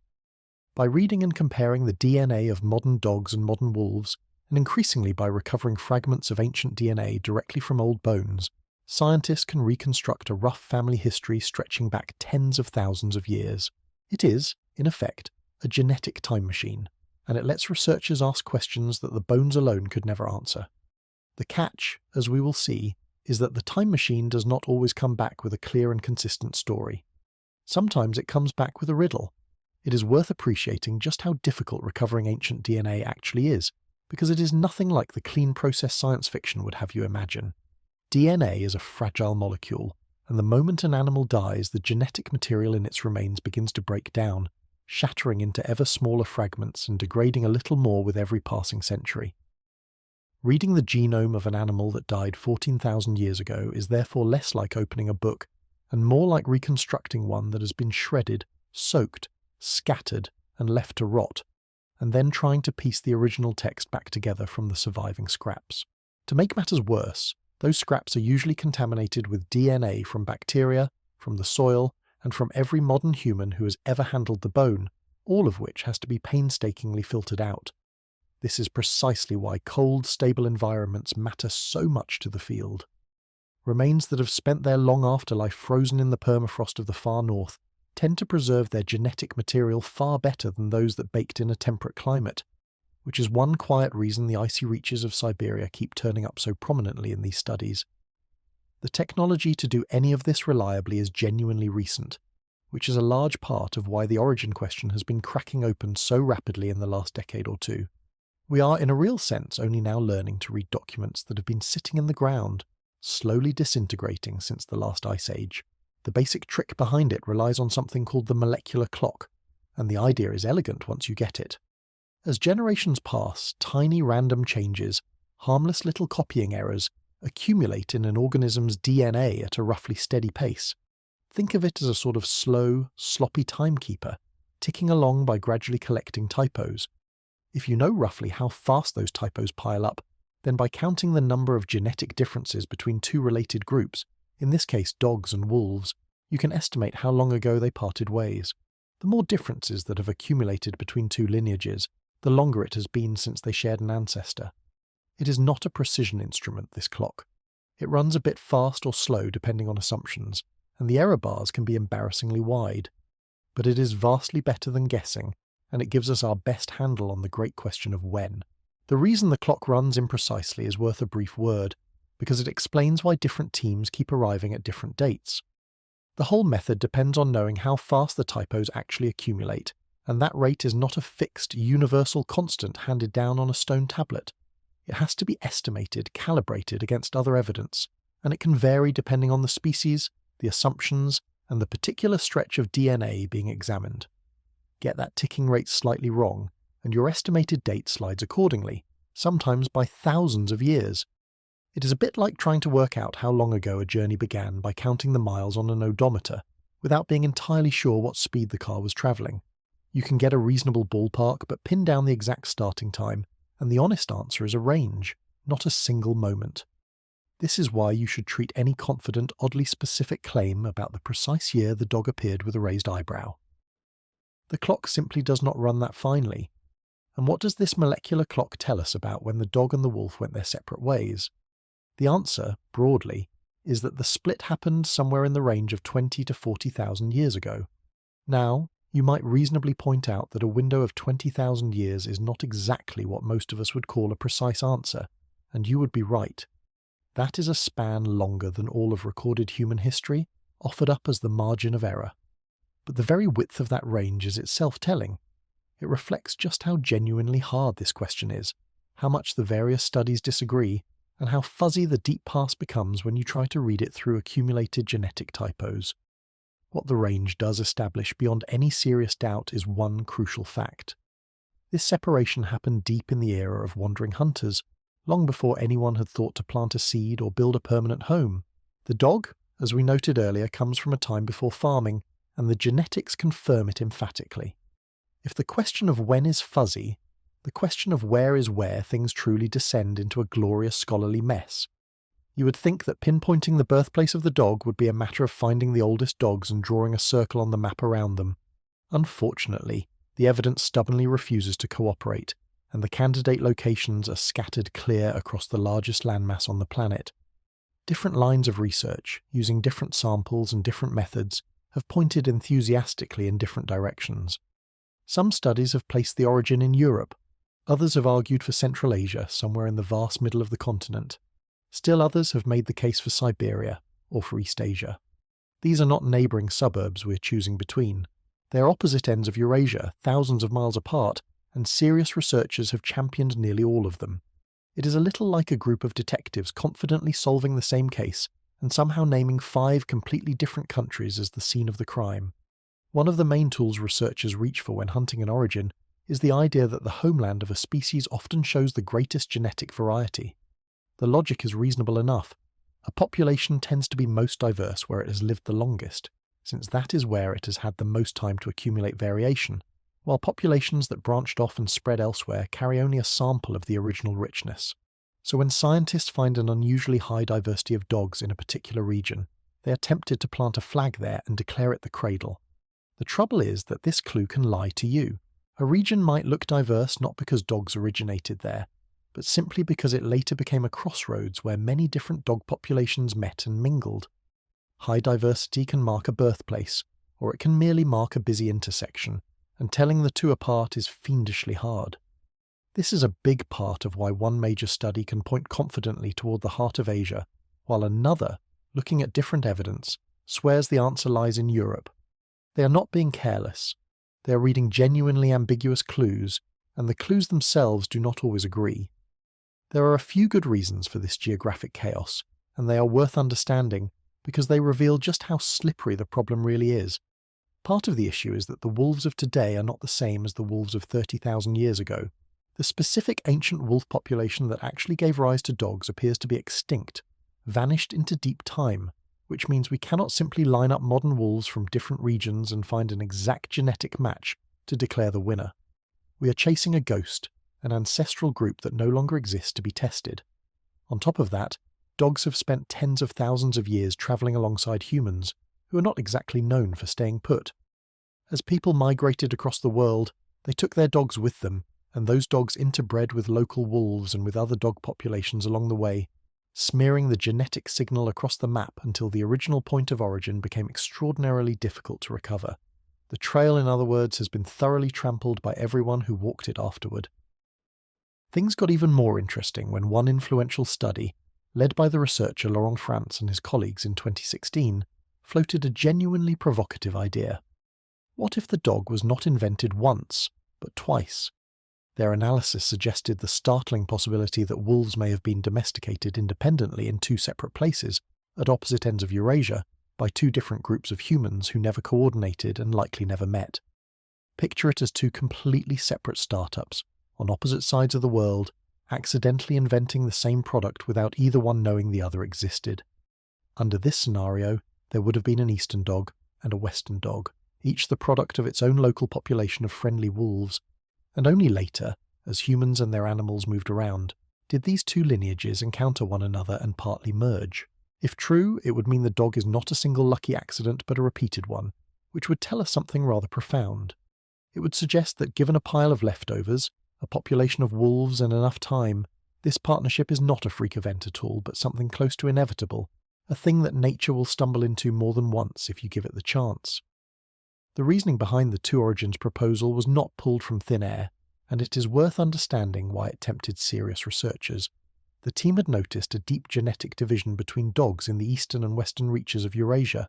By reading and comparing the DNA of modern dogs and modern wolves, and increasingly by recovering fragments of ancient DNA directly from old bones, scientists can reconstruct a rough family history stretching back tens of thousands of years. It is, in effect, a genetic time machine, and it lets researchers ask questions that the bones alone could never answer. The catch, as we will see, is that the time machine does not always come back with a clear and consistent story. Sometimes it comes back with a riddle. It is worth appreciating just how difficult recovering ancient DNA actually is, because it is nothing like the clean process science fiction would have you imagine. DNA is a fragile molecule, and the moment an animal dies, the genetic material in its remains begins to break down, shattering into ever smaller fragments and degrading a little more with every passing century. Reading the genome of an animal that died 14,000 years ago is therefore less like opening a book, and more like reconstructing one that has been shredded, soaked, scattered, and left to rot, and then trying to piece the original text back together from the surviving scraps. To make matters worse, those scraps are usually contaminated with DNA from bacteria, from the soil, and from every modern human who has ever handled the bone, all of which has to be painstakingly filtered out. This is precisely why cold, stable environments matter so much to the field. Remains that have spent their long afterlife frozen in the permafrost of the far north tend to preserve their genetic material far better than those that baked in a temperate climate, which is one quiet reason the icy reaches of Siberia keep turning up so prominently in these studies. The technology to do any of this reliably is genuinely recent, which is a large part of why the origin question has been cracking open so rapidly in the last decade or two. We are, in a real sense, only now learning to read documents that have been sitting in the ground, slowly disintegrating since the last ice age. The basic trick behind it relies on something called the molecular clock, and the idea is elegant once you get it. As generations pass, tiny random changes, harmless little copying errors, accumulate in an organism's DNA at a roughly steady pace. Think of it as a sort of slow, sloppy timekeeper, ticking along by gradually collecting typos. If you know roughly how fast those typos pile up, then by counting the number of genetic differences between two related groups, in this case dogs and wolves, you can estimate how long ago they parted ways. The more differences that have accumulated between two lineages, the longer it has been since they shared an ancestor. It is not a precision instrument, this clock. It runs a bit fast or slow depending on assumptions, and the error bars can be embarrassingly wide. But it is vastly better than guessing, and it gives us our best handle on the great question of when. The reason the clock runs imprecisely is worth a brief word, because it explains why different teams keep arriving at different dates. The whole method depends on knowing how fast the typos actually accumulate, and that rate is not a fixed, universal constant handed down on a stone tablet. It has to be estimated, calibrated against other evidence, and it can vary depending on the species, the assumptions, and the particular stretch of DNA being examined. Get that ticking rate slightly wrong, and your estimated date slides accordingly, sometimes by thousands of years. It is a bit like trying to work out how long ago a journey began by counting the miles on an odometer, without being entirely sure what speed the car was travelling. You can get a reasonable ballpark, but pin down the exact starting time, and the honest answer is a range, not a single moment. This is why you should treat any confident, oddly specific claim about the precise year the dog appeared with a raised eyebrow. The clock simply does not run that finely. And what does this molecular clock tell us about when the dog and the wolf went their separate ways? The answer, broadly, is that the split happened somewhere in the range of 20 to 40,000 years ago. Now, you might reasonably point out that a window of 20,000 years is not exactly what most of us would call a precise answer, and you would be right. That is a span longer than all of recorded human history, offered up as the margin of error. But the very width of that range is itself telling. It reflects just how genuinely hard this question is, how much the various studies disagree, and how fuzzy the deep past becomes when you try to read it through accumulated genetic typos. What the range does establish beyond any serious doubt is one crucial fact. This separation happened deep in the era of wandering hunters, long before anyone had thought to plant a seed or build a permanent home. The dog, as we noted earlier, comes from a time before farming, and the genetics confirm it emphatically. If the question of when is fuzzy, the question of where is where things truly descend into a glorious scholarly mess. You would think that pinpointing the birthplace of the dog would be a matter of finding the oldest dogs and drawing a circle on the map around them. Unfortunately, the evidence stubbornly refuses to cooperate, and the candidate locations are scattered clear across the largest landmass on the planet. Different lines of research, using different samples and different methods, have pointed enthusiastically in different directions. Some studies have placed the origin in Europe, others have argued for Central Asia, somewhere in the vast middle of the continent. Still others have made the case for Siberia, or for East Asia. These are not neighbouring suburbs we're choosing between. They are opposite ends of Eurasia, thousands of miles apart, and serious researchers have championed nearly all of them. It is a little like a group of detectives confidently solving the same case, and somehow naming 5 completely different countries as the scene of the crime. One of the main tools researchers reach for when hunting an origin is the idea that the homeland of a species often shows the greatest genetic variety. The logic is reasonable enough. A population tends to be most diverse where it has lived the longest, since that is where it has had the most time to accumulate variation, while populations that branched off and spread elsewhere carry only a sample of the original richness. So when scientists find an unusually high diversity of dogs in a particular region, they are tempted to plant a flag there and declare it the cradle. The trouble is that this clue can lie to you. A region might look diverse not because dogs originated there, but simply because it later became a crossroads where many different dog populations met and mingled. High diversity can mark a birthplace, or it can merely mark a busy intersection, and telling the two apart is fiendishly hard. This is a big part of why one major study can point confidently toward the heart of Asia, while another, looking at different evidence, swears the answer lies in Europe. They are not being careless. They are reading genuinely ambiguous clues, and the clues themselves do not always agree. There are a few good reasons for this geographic chaos, and they are worth understanding because they reveal just how slippery the problem really is. Part of the issue is that the wolves of today are not the same as the wolves of 30,000 years ago. The specific ancient wolf population that actually gave rise to dogs appears to be extinct, vanished into deep time, which means we cannot simply line up modern wolves from different regions and find an exact genetic match to declare the winner. We are chasing a ghost, an ancestral group that no longer exists to be tested. On top of that, dogs have spent tens of thousands of years travelling alongside humans, who are not exactly known for staying put. As people migrated across the world, they took their dogs with them, and those dogs interbred with local wolves and with other dog populations along the way, smearing the genetic signal across the map until the original point of origin became extraordinarily difficult to recover. The trail, in other words, has been thoroughly trampled by everyone who walked it afterward. Things got even more interesting when one influential study, led by the researcher Laurent France and his colleagues in 2016, floated a genuinely provocative idea. What if the dog was not invented once, but twice? Their analysis suggested the startling possibility that wolves may have been domesticated independently in 2 separate places, at opposite ends of Eurasia, by 2 different groups of humans who never coordinated and likely never met. Picture it as 2 completely separate startups, on opposite sides of the world, accidentally inventing the same product without either one knowing the other existed. Under this scenario, there would have been an eastern dog and a western dog, each the product of its own local population of friendly wolves, and only later, as humans and their animals moved around, did these 2 lineages encounter one another and partly merge. If true, it would mean the dog is not a single lucky accident but a repeated one, which would tell us something rather profound. It would suggest that given a pile of leftovers, a population of wolves and enough time, this partnership is not a freak event at all, but something close to inevitable, a thing that nature will stumble into more than once if you give it the chance. The reasoning behind the 2 origins proposal was not pulled from thin air, and it is worth understanding why it tempted serious researchers. The team had noticed a deep genetic division between dogs in the eastern and western reaches of Eurasia,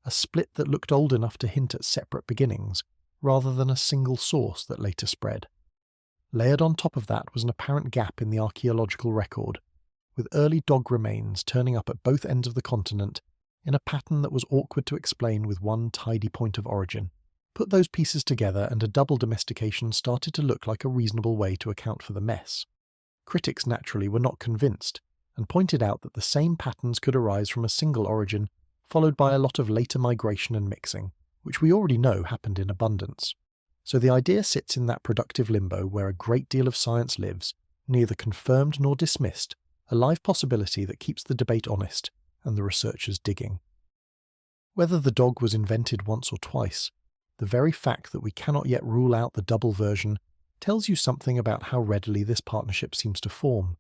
a split that looked old enough to hint at separate beginnings, rather than a single source that later spread. Layered on top of that was an apparent gap in the archaeological record, with early dog remains turning up at both ends of the continent, in a pattern that was awkward to explain with one tidy point of origin. Put those pieces together and a double domestication started to look like a reasonable way to account for the mess. Critics naturally were not convinced, and pointed out that the same patterns could arise from a single origin, followed by a lot of later migration and mixing, which we already know happened in abundance. So the idea sits in that productive limbo where a great deal of science lives, neither confirmed nor dismissed, a live possibility that keeps the debate honest and the researchers digging. Whether the dog was invented once or twice, the very fact that we cannot yet rule out the double version tells you something about how readily this partnership seems to form.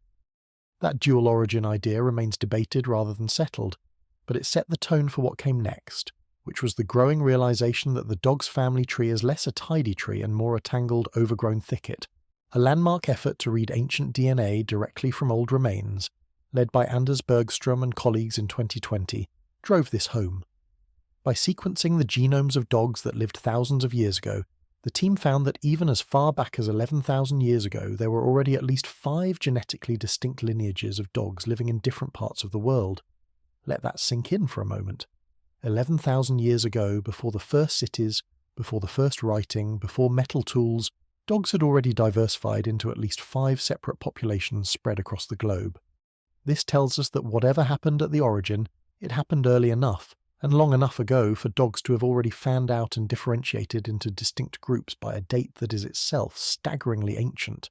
That dual origin idea remains debated rather than settled, but it set the tone for what came next, which was the growing realization that the dog's family tree is less a tidy tree and more a tangled, overgrown thicket. A landmark effort to read ancient DNA directly from old remains, led by Anders Bergstrom and colleagues in 2020, drove this home. By sequencing the genomes of dogs that lived thousands of years ago, the team found that even as far back as 11,000 years ago, there were already at least 5 genetically distinct lineages of dogs living in different parts of the world. Let that sink in for a moment. 11,000 years ago, before the first cities, before the first writing, before metal tools, dogs had already diversified into at least 5 separate populations spread across the globe. This tells us that whatever happened at the origin, it happened early enough, and long enough ago for dogs to have already fanned out and differentiated into distinct groups by a date that is itself staggeringly ancient.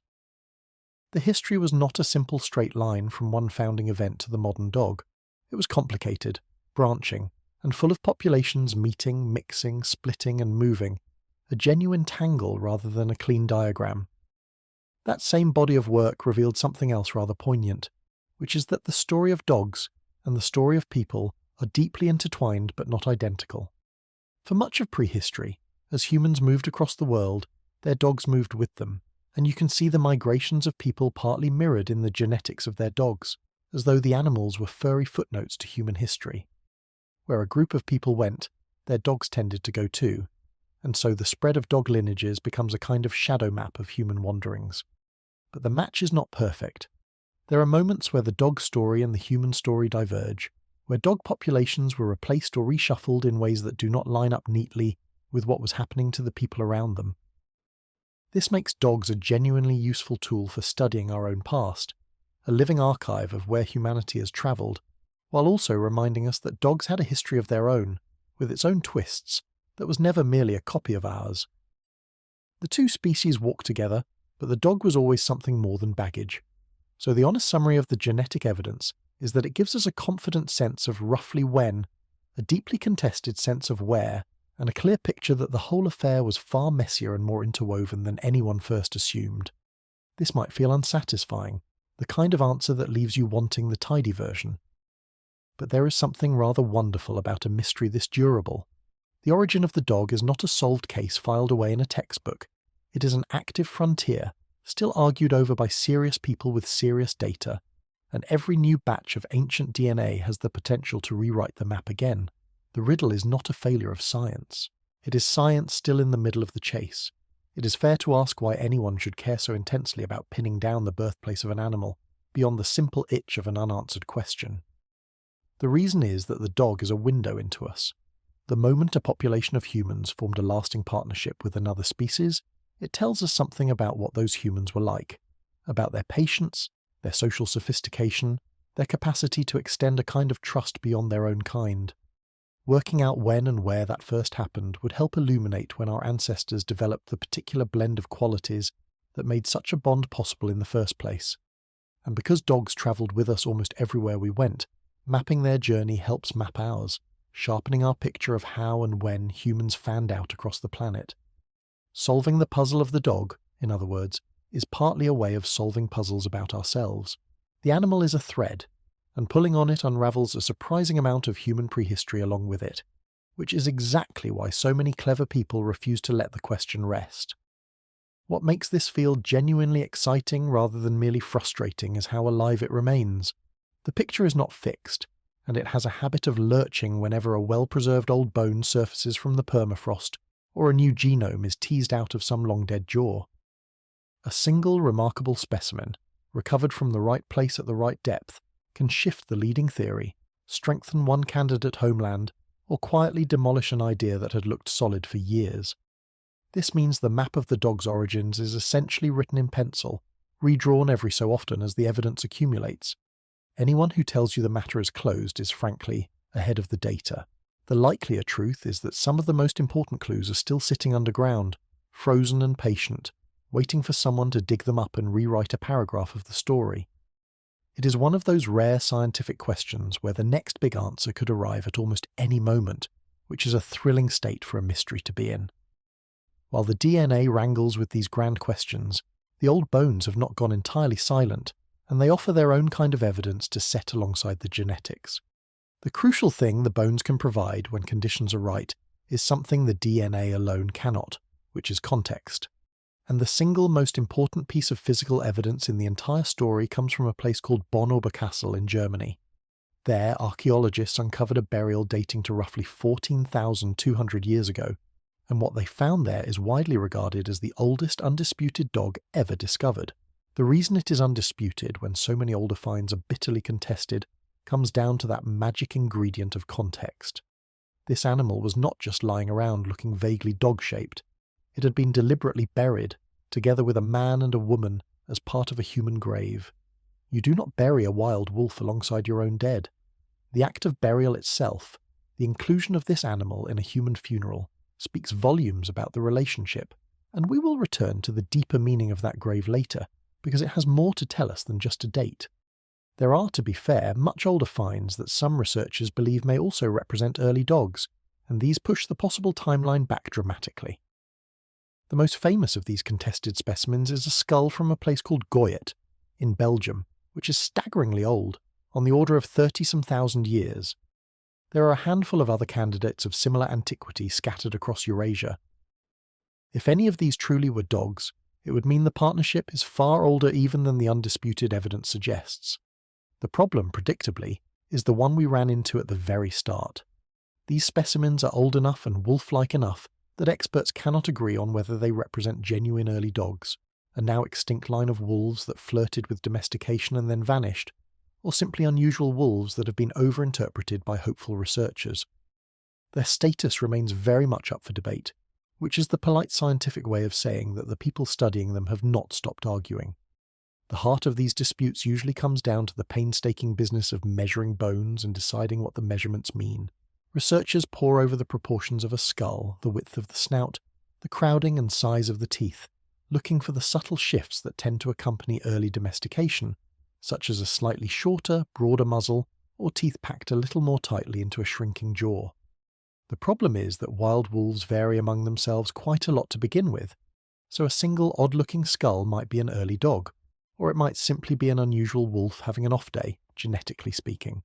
The history was not a simple straight line from one founding event to the modern dog. It was complicated, branching, and full of populations meeting, mixing, splitting, and moving, a genuine tangle rather than a clean diagram. That same body of work revealed something else rather poignant, which is that the story of dogs and the story of people are deeply intertwined but not identical. For much of prehistory, as humans moved across the world, their dogs moved with them, and you can see the migrations of people partly mirrored in the genetics of their dogs, as though the animals were furry footnotes to human history. Where a group of people went, their dogs tended to go too, and so the spread of dog lineages becomes a kind of shadow map of human wanderings. But the match is not perfect. There are moments where the dog story and the human story diverge, where dog populations were replaced or reshuffled in ways that do not line up neatly with what was happening to the people around them. This makes dogs a genuinely useful tool for studying our own past, a living archive of where humanity has travelled, while also reminding us that dogs had a history of their own, with its own twists, that was never merely a copy of ours. The two species walked together, but the dog was always something more than baggage. So the honest summary of the genetic evidence is that it gives us a confident sense of roughly when, a deeply contested sense of where, and a clear picture that the whole affair was far messier and more interwoven than anyone first assumed. This might feel unsatisfying, the kind of answer that leaves you wanting the tidy version. But there is something rather wonderful about a mystery this durable. The origin of the dog is not a solved case filed away in a textbook. It is an active frontier, still argued over by serious people with serious data, and every new batch of ancient DNA has the potential to rewrite the map again. The riddle is not a failure of science. It is science still in the middle of the chase. It is fair to ask why anyone should care so intensely about pinning down the birthplace of an animal, beyond the simple itch of an unanswered question. The reason is that the dog is a window into us. The moment a population of humans formed a lasting partnership with another species, it tells us something about what those humans were like, about their patience, their social sophistication, their capacity to extend a kind of trust beyond their own kind. Working out when and where that first happened would help illuminate when our ancestors developed the particular blend of qualities that made such a bond possible in the first place. And because dogs travelled with us almost everywhere we went, mapping their journey helps map ours, sharpening our picture of how and when humans fanned out across the planet. Solving the puzzle of the dog, in other words, is partly a way of solving puzzles about ourselves. The animal is a thread, and pulling on it unravels a surprising amount of human prehistory along with it, which is exactly why so many clever people refuse to let the question rest. What makes this feel genuinely exciting rather than merely frustrating is how alive it remains. The picture is not fixed, and it has a habit of lurching whenever a well-preserved old bone surfaces from the permafrost, or a new genome is teased out of some long-dead jaw. A single remarkable specimen, recovered from the right place at the right depth, can shift the leading theory, strengthen one candidate homeland, or quietly demolish an idea that had looked solid for years. This means the map of the dog's origins is essentially written in pencil, redrawn every so often as the evidence accumulates. Anyone who tells you the matter is closed is, frankly, ahead of the data. The likelier truth is that some of the most important clues are still sitting underground, frozen and patient, waiting for someone to dig them up and rewrite a paragraph of the story. It is one of those rare scientific questions where the next big answer could arrive at almost any moment, which is a thrilling state for a mystery to be in. While the DNA wrangles with these grand questions, the old bones have not gone entirely silent, and they offer their own kind of evidence to set alongside the genetics. The crucial thing the bones can provide when conditions are right is something the DNA alone cannot, which is context. And the single most important piece of physical evidence in the entire story comes from a place called Bonn-Oberkassel in Germany. There, archaeologists uncovered a burial dating to roughly 14,200 years ago, and what they found there is widely regarded as the oldest undisputed dog ever discovered. The reason it is undisputed when so many older finds are bitterly contested comes down to that magic ingredient of context. This animal was not just lying around looking vaguely dog-shaped. It had been deliberately buried, together with a man and a woman, as part of a human grave. You do not bury a wild wolf alongside your own dead. The act of burial itself, the inclusion of this animal in a human funeral, speaks volumes about the relationship, and we will return to the deeper meaning of that grave later, because it has more to tell us than just a date. There are, to be fair, much older finds that some researchers believe may also represent early dogs, and these push the possible timeline back dramatically. The most famous of these contested specimens is a skull from a place called Goyet, in Belgium, which is staggeringly old, on the order of 30-some thousand years. There are a handful of other candidates of similar antiquity scattered across Eurasia. If any of these truly were dogs, it would mean the partnership is far older even than the undisputed evidence suggests. The problem, predictably, is the one we ran into at the very start. These specimens are old enough and wolf-like enough that experts cannot agree on whether they represent genuine early dogs, a now extinct line of wolves that flirted with domestication and then vanished, or simply unusual wolves that have been overinterpreted by hopeful researchers. Their status remains very much up for debate, which is the polite scientific way of saying that the people studying them have not stopped arguing. The heart of these disputes usually comes down to the painstaking business of measuring bones and deciding what the measurements mean. Researchers pore over the proportions of a skull, the width of the snout, the crowding and size of the teeth, looking for the subtle shifts that tend to accompany early domestication, such as a slightly shorter, broader muzzle, or teeth packed a little more tightly into a shrinking jaw. The problem is that wild wolves vary among themselves quite a lot to begin with, so a single odd-looking skull might be an early dog, or it might simply be an unusual wolf having an off day, genetically speaking.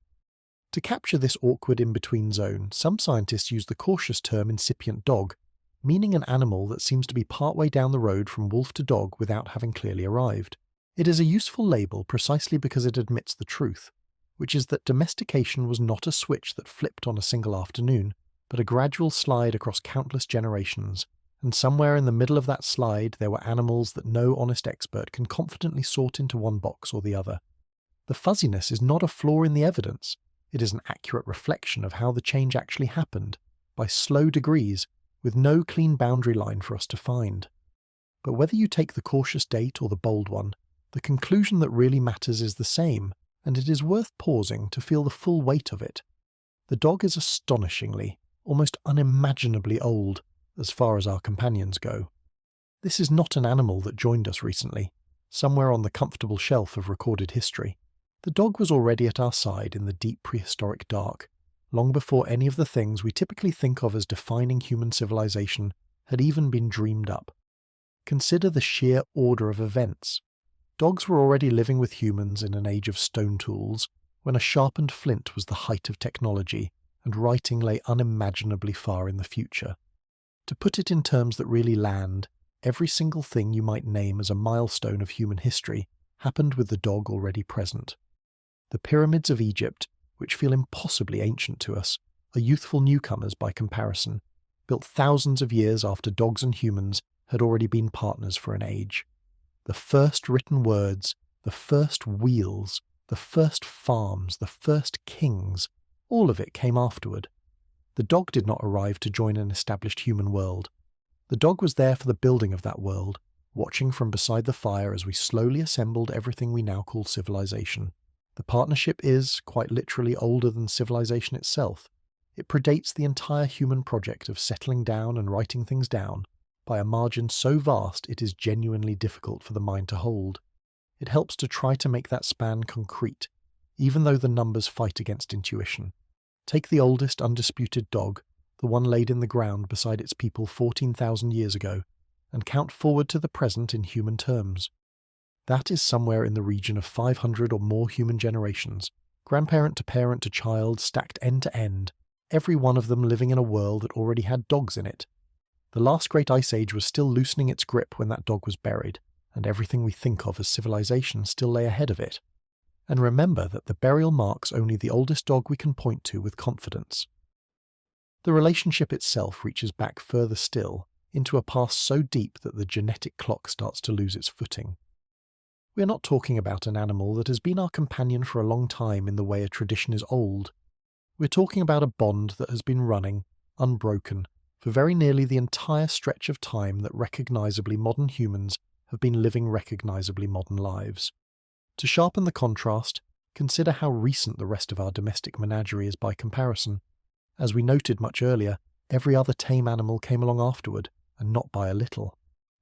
To capture this awkward in-between zone, some scientists use the cautious term incipient dog, meaning an animal that seems to be partway down the road from wolf to dog without having clearly arrived. It is a useful label precisely because it admits the truth, which is that domestication was not a switch that flipped on a single afternoon, but a gradual slide across countless generations, and somewhere in the middle of that slide there were animals that no honest expert can confidently sort into one box or the other. The fuzziness is not a flaw in the evidence. It is an accurate reflection of how the change actually happened, by slow degrees, with no clean boundary line for us to find. But whether you take the cautious date or the bold one, the conclusion that really matters is the same, and it is worth pausing to feel the full weight of it. The dog is astonishingly, almost unimaginably old, as far as our companions go. This is not an animal that joined us recently, somewhere on the comfortable shelf of recorded history. The dog was already at our side in the deep prehistoric dark, long before any of the things we typically think of as defining human civilization had even been dreamed up. Consider the sheer order of events. Dogs were already living with humans in an age of stone tools, when a sharpened flint was the height of technology, and writing lay unimaginably far in the future. To put it in terms that really land, every single thing you might name as a milestone of human history happened with the dog already present. The pyramids of Egypt, which feel impossibly ancient to us, are youthful newcomers by comparison, built thousands of years after dogs and humans had already been partners for an age. The first written words, the first wheels, the first farms, the first kings, All of it came afterward. The dog did not arrive to join an established human world. The dog was there for the building of that world, watching from beside the fire as we slowly assembled everything we now call civilization. The partnership is, quite literally, older than civilization itself. It predates the entire human project of settling down and writing things down, by a margin so vast it is genuinely difficult for the mind to hold. It helps to try to make that span concrete, even though the numbers fight against intuition. Take the oldest undisputed dog, the one laid in the ground beside its people 14,000 years ago, and count forward to the present in human terms. That is somewhere in the region of 500 or more human generations, grandparent to child, stacked end to end, every one of them living in a world that already had dogs in it. The last great ice age was still loosening its grip when that dog was buried, and everything we think of as civilization still lay ahead of it. And remember that the burial marks only the oldest dog we can point to with confidence. The relationship itself reaches back further still, into a past so deep that the genetic clock starts to lose its footing. We are not talking about an animal that has been our companion for a long time in the way a tradition is old. We're talking about a bond that has been running, unbroken, for very nearly the entire stretch of time that recognisably modern humans have been living recognisably modern lives. To sharpen the contrast, consider how recent the rest of our domestic menagerie is by comparison. As we noted much earlier, every other tame animal came along afterward, and not by a little.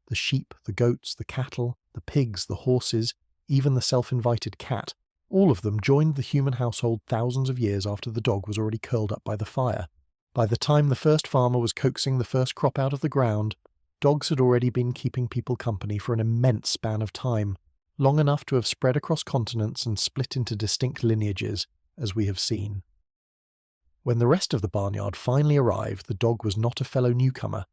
The sheep, the goats, the cattle, the pigs, the horses, even the self-invited cat, all of them joined the human household thousands of years after the dog was already curled up by the fire. By the time the first farmer was coaxing the first crop out of the ground, dogs had already been keeping people company for an immense span of time, long enough to have spread across continents and split into distinct lineages, as we have seen. When the rest of the barnyard finally arrived, the dog was not a fellow newcomer.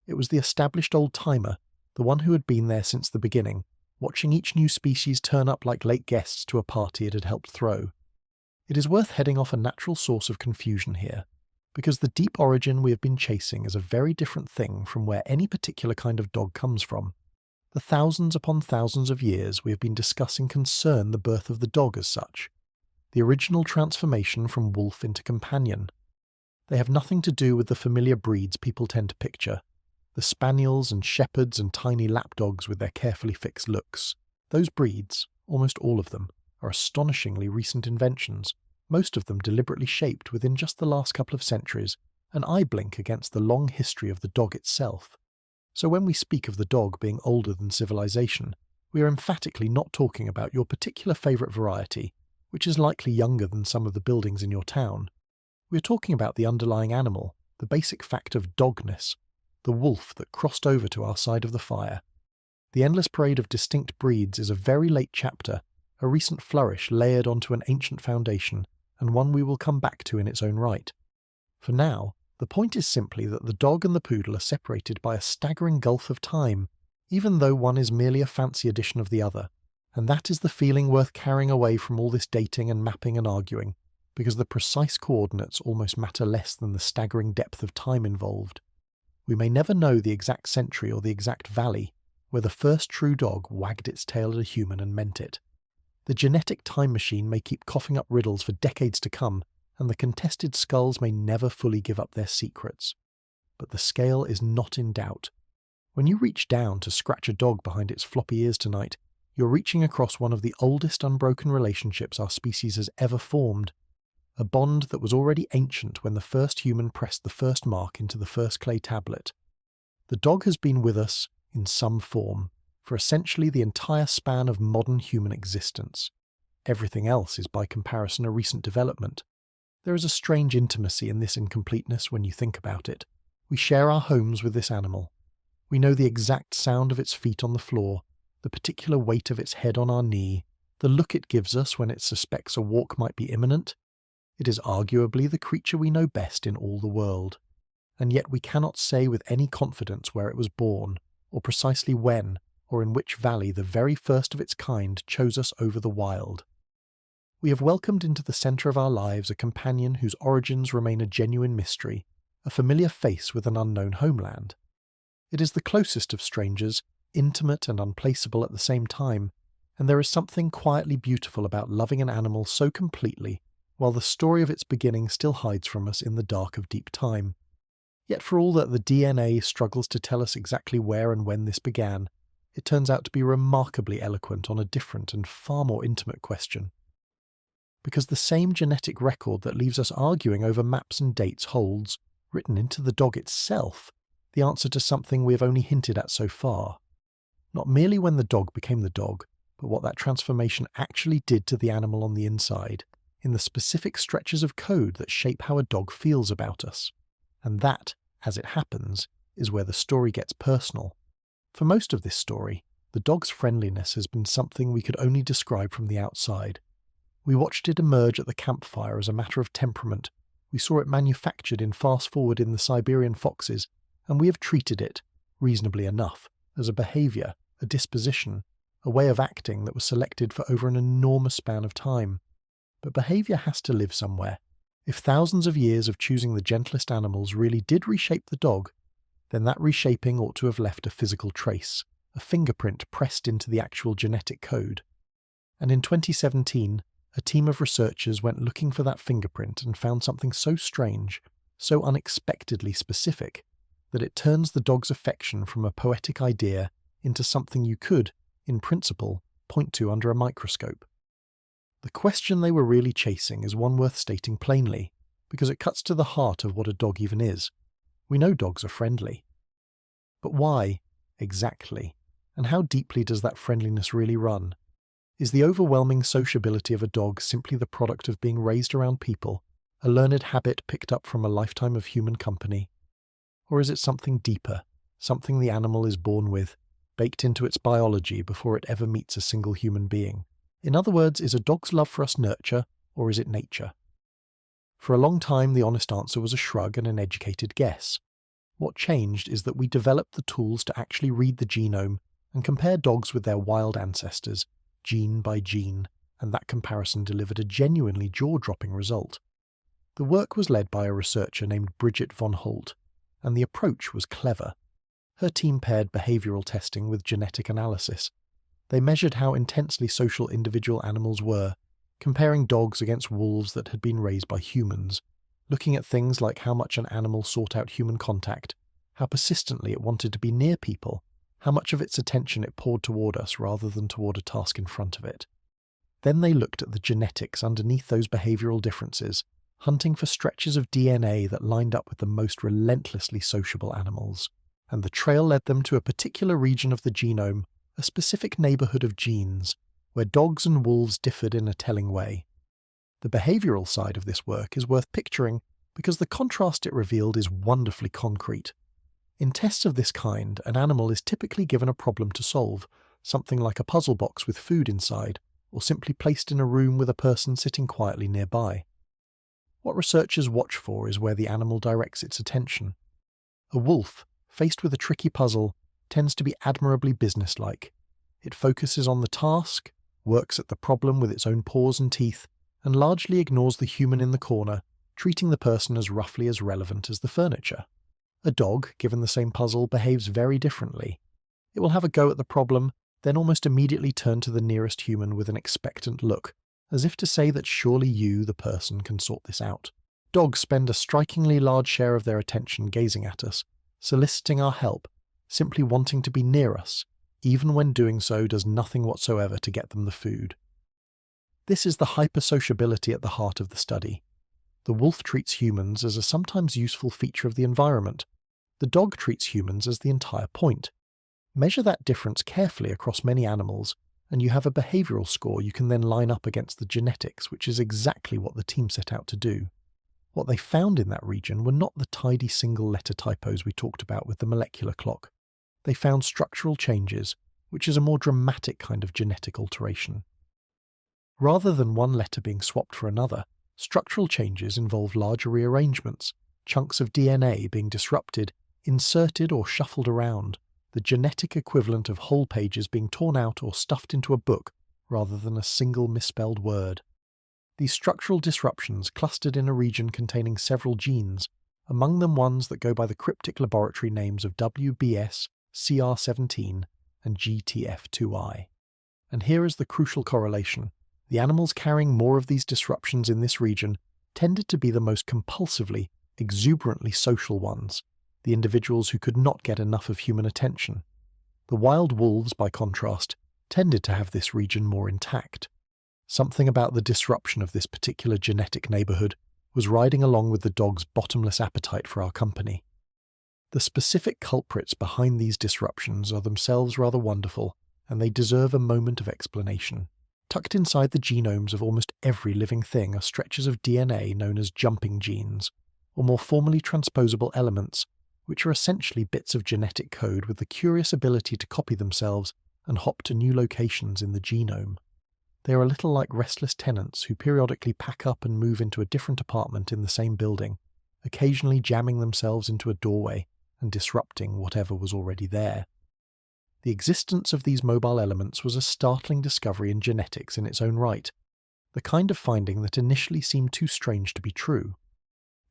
It was the established old-timer, the one who had been there since the beginning, watching each new species turn up like late guests to a party it had helped throw. It is worth heading off a natural source of confusion here, because the deep origin we have been chasing is a very different thing from where any particular kind of dog comes from. The thousands upon thousands of years we have been discussing concern the birth of the dog as such, the original transformation from wolf into companion. They have nothing to do with the familiar breeds people tend to picture, the spaniels and shepherds and tiny lapdogs with their carefully fixed looks. Those breeds, almost all of them, are astonishingly recent inventions, most of them deliberately shaped within just the last couple of centuries, an eye blink against the long history of the dog itself. So when we speak of the dog being older than civilization, we are emphatically not talking about your particular favourite variety, which is likely younger than some of the buildings in your town. We are talking about the underlying animal, the basic fact of dogness, the wolf that crossed over to our side of the fire. The endless parade of distinct breeds is a very late chapter, a recent flourish layered onto an ancient foundation, and one we will come back to in its own right. For now, the point is simply that the dog and the poodle are separated by a staggering gulf of time, even though one is merely a fancy edition of the other, and that is the feeling worth carrying away from all this dating and mapping and arguing, because the precise coordinates almost matter less than the staggering depth of time involved. We may never know the exact century or the exact valley where the first true dog wagged its tail at a human and meant it. The genetic time machine may keep coughing up riddles for decades to come, and the contested skulls may never fully give up their secrets. But the scale is not in doubt. When you reach down to scratch a dog behind its floppy ears tonight, you're reaching across one of the oldest unbroken relationships our species has ever formed, a bond that was already ancient when the first human pressed the first mark into the first clay tablet. The dog has been with us, in some form, for essentially the entire span of modern human existence. Everything else is by comparison a recent development. There is a strange intimacy in this incompleteness when you think about it. We share our homes with this animal. We know the exact sound of its feet on the floor, the particular weight of its head on our knee, the look it gives us when it suspects a walk might be imminent. It is arguably the creature we know best in all the world, and yet we cannot say with any confidence where it was born, or precisely when, or in which valley the very first of its kind chose us over the wild. We have welcomed into the centre of our lives a companion whose origins remain a genuine mystery, a familiar face with an unknown homeland. It is the closest of strangers, intimate and unplaceable at the same time, and there is something quietly beautiful about loving an animal so completely, while the story of its beginning still hides from us in the dark of deep time. Yet for all that the DNA struggles to tell us exactly where and when this began, it turns out to be remarkably eloquent on a different and far more intimate question. Because the same genetic record that leaves us arguing over maps and dates holds, written into the dog itself, the answer to something we have only hinted at so far. Not merely when the dog became the dog, but what that transformation actually did to the animal on the inside, in the specific stretches of code that shape how a dog feels about us. And that, as it happens, is where the story gets personal. For most of this story, the dog's friendliness has been something we could only describe from the outside. We watched it emerge at the campfire as a matter of temperament, we saw it manufactured in fast-forward in the Siberian foxes, and we have treated it, reasonably enough, as a behaviour, a disposition, a way of acting that was selected for over an enormous span of time. But behaviour has to live somewhere. If thousands of years of choosing the gentlest animals really did reshape the dog, then that reshaping ought to have left a physical trace, a fingerprint pressed into the actual genetic code. And in 2017, a team of researchers went looking for that fingerprint and found something so strange, so unexpectedly specific, that it turns the dog's affection from a poetic idea into something you could, in principle, point to under a microscope. The question they were really chasing is one worth stating plainly, because it cuts to the heart of what a dog even is. We know dogs are friendly. But why, exactly, and how deeply does that friendliness really run? Is the overwhelming sociability of a dog simply the product of being raised around people, a learned habit picked up from a lifetime of human company? Or is it something deeper, something the animal is born with, baked into its biology before it ever meets a single human being? In other words, is a dog's love for us nurture, or is it nature? For a long time, the honest answer was a shrug and an educated guess. What changed is that we developed the tools to actually read the genome and compare dogs with their wild ancestors, gene by gene, and that comparison delivered a genuinely jaw-dropping result. The work was led by a researcher named Bridget von Holt, and the approach was clever. Her team paired behavioural testing with genetic analysis. They measured how intensely social individual animals were, comparing dogs against wolves that had been raised by humans, looking at things like how much an animal sought out human contact, how persistently it wanted to be near people, how much of its attention it poured toward us rather than toward a task in front of it. Then they looked at the genetics underneath those behavioural differences, hunting for stretches of DNA that lined up with the most relentlessly sociable animals. And the trail led them to a particular region of the genome, a specific neighbourhood of genes, where dogs and wolves differed in a telling way. The behavioural side of this work is worth picturing because the contrast it revealed is wonderfully concrete. In tests of this kind, an animal is typically given a problem to solve, something like a puzzle box with food inside, or simply placed in a room with a person sitting quietly nearby. What researchers watch for is where the animal directs its attention. A wolf, faced with a tricky puzzle, tends to be admirably businesslike. It focuses on the task, works at the problem with its own paws and teeth, and largely ignores the human in the corner, treating the person as roughly as relevant as the furniture. A dog, given the same puzzle, behaves very differently. It will have a go at the problem, then almost immediately turn to the nearest human with an expectant look, as if to say that surely you, the person, can sort this out. Dogs spend a strikingly large share of their attention gazing at us, soliciting our help, simply wanting to be near us, even when doing so does nothing whatsoever to get them the food. This is the hypersociability at the heart of the study. The wolf treats humans as a sometimes useful feature of the environment. The dog treats humans as the entire point. Measure that difference carefully across many animals, and you have a behavioural score you can then line up against the genetics, which is exactly what the team set out to do. What they found in that region were not the tidy single-letter typos we talked about with the molecular clock. They found structural changes, which is a more dramatic kind of genetic alteration. Rather than one letter being swapped for another, structural changes involve larger rearrangements, chunks of DNA being disrupted, inserted or shuffled around, the genetic equivalent of whole pages being torn out or stuffed into a book rather than a single misspelled word. These structural disruptions clustered in a region containing several genes, among them ones that go by the cryptic laboratory names of WBS, CR17, and GTF2I. And here is the crucial correlation. The animals carrying more of these disruptions in this region tended to be the most compulsively, exuberantly social ones, the individuals who could not get enough of human attention. The wild wolves, by contrast, tended to have this region more intact. Something about the disruption of this particular genetic neighborhood was riding along with the dog's bottomless appetite for our company. The specific culprits behind these disruptions are themselves rather wonderful, and they deserve a moment of explanation. Tucked inside the genomes of almost every living thing are stretches of DNA known as jumping genes, or more formally transposable elements, which are essentially bits of genetic code with the curious ability to copy themselves and hop to new locations in the genome. They are a little like restless tenants who periodically pack up and move into a different apartment in the same building, occasionally jamming themselves into a doorway and disrupting whatever was already there. The existence of these mobile elements was a startling discovery in genetics in its own right, the kind of finding that initially seemed too strange to be true.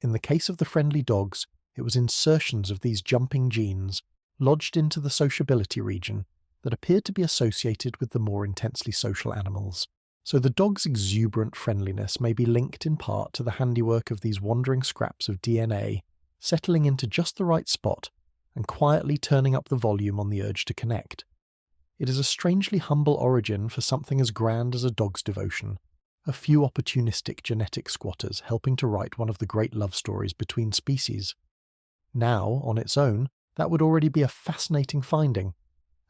In the case of the friendly dogs, it was insertions of these jumping genes lodged into the sociability region that appeared to be associated with the more intensely social animals. So the dog's exuberant friendliness may be linked in part to the handiwork of these wandering scraps of DNA settling into just the right spot and quietly turning up the volume on the urge to connect. It is a strangely humble origin for something as grand as a dog's devotion, a few opportunistic genetic squatters helping to write one of the great love stories between species. Now, on its own, that would already be a fascinating finding.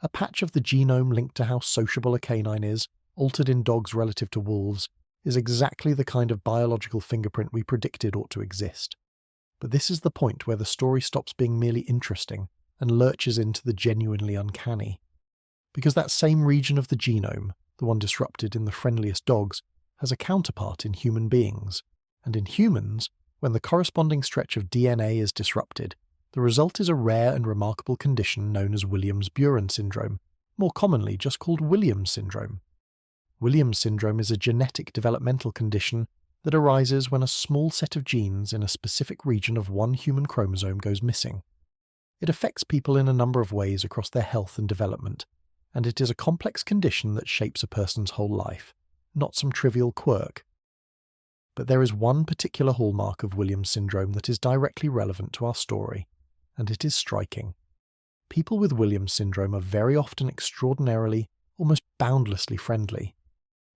A patch of the genome linked to how sociable a canine is, altered in dogs relative to wolves, is exactly the kind of biological fingerprint we predicted ought to exist. But this is the point where the story stops being merely interesting and lurches into the genuinely uncanny. Because that same region of the genome, the one disrupted in the friendliest dogs, has a counterpart in human beings. And in humans, when the corresponding stretch of DNA is disrupted, the result is a rare and remarkable condition known as Williams-Buren syndrome, more commonly just called Williams syndrome. Williams syndrome is a genetic developmental condition that arises when a small set of genes in a specific region of one human chromosome goes missing. It affects people in a number of ways across their health and development, and it is a complex condition that shapes a person's whole life, not some trivial quirk. But there is one particular hallmark of Williams syndrome that is directly relevant to our story, and it is striking. People with Williams syndrome are very often extraordinarily, almost boundlessly friendly.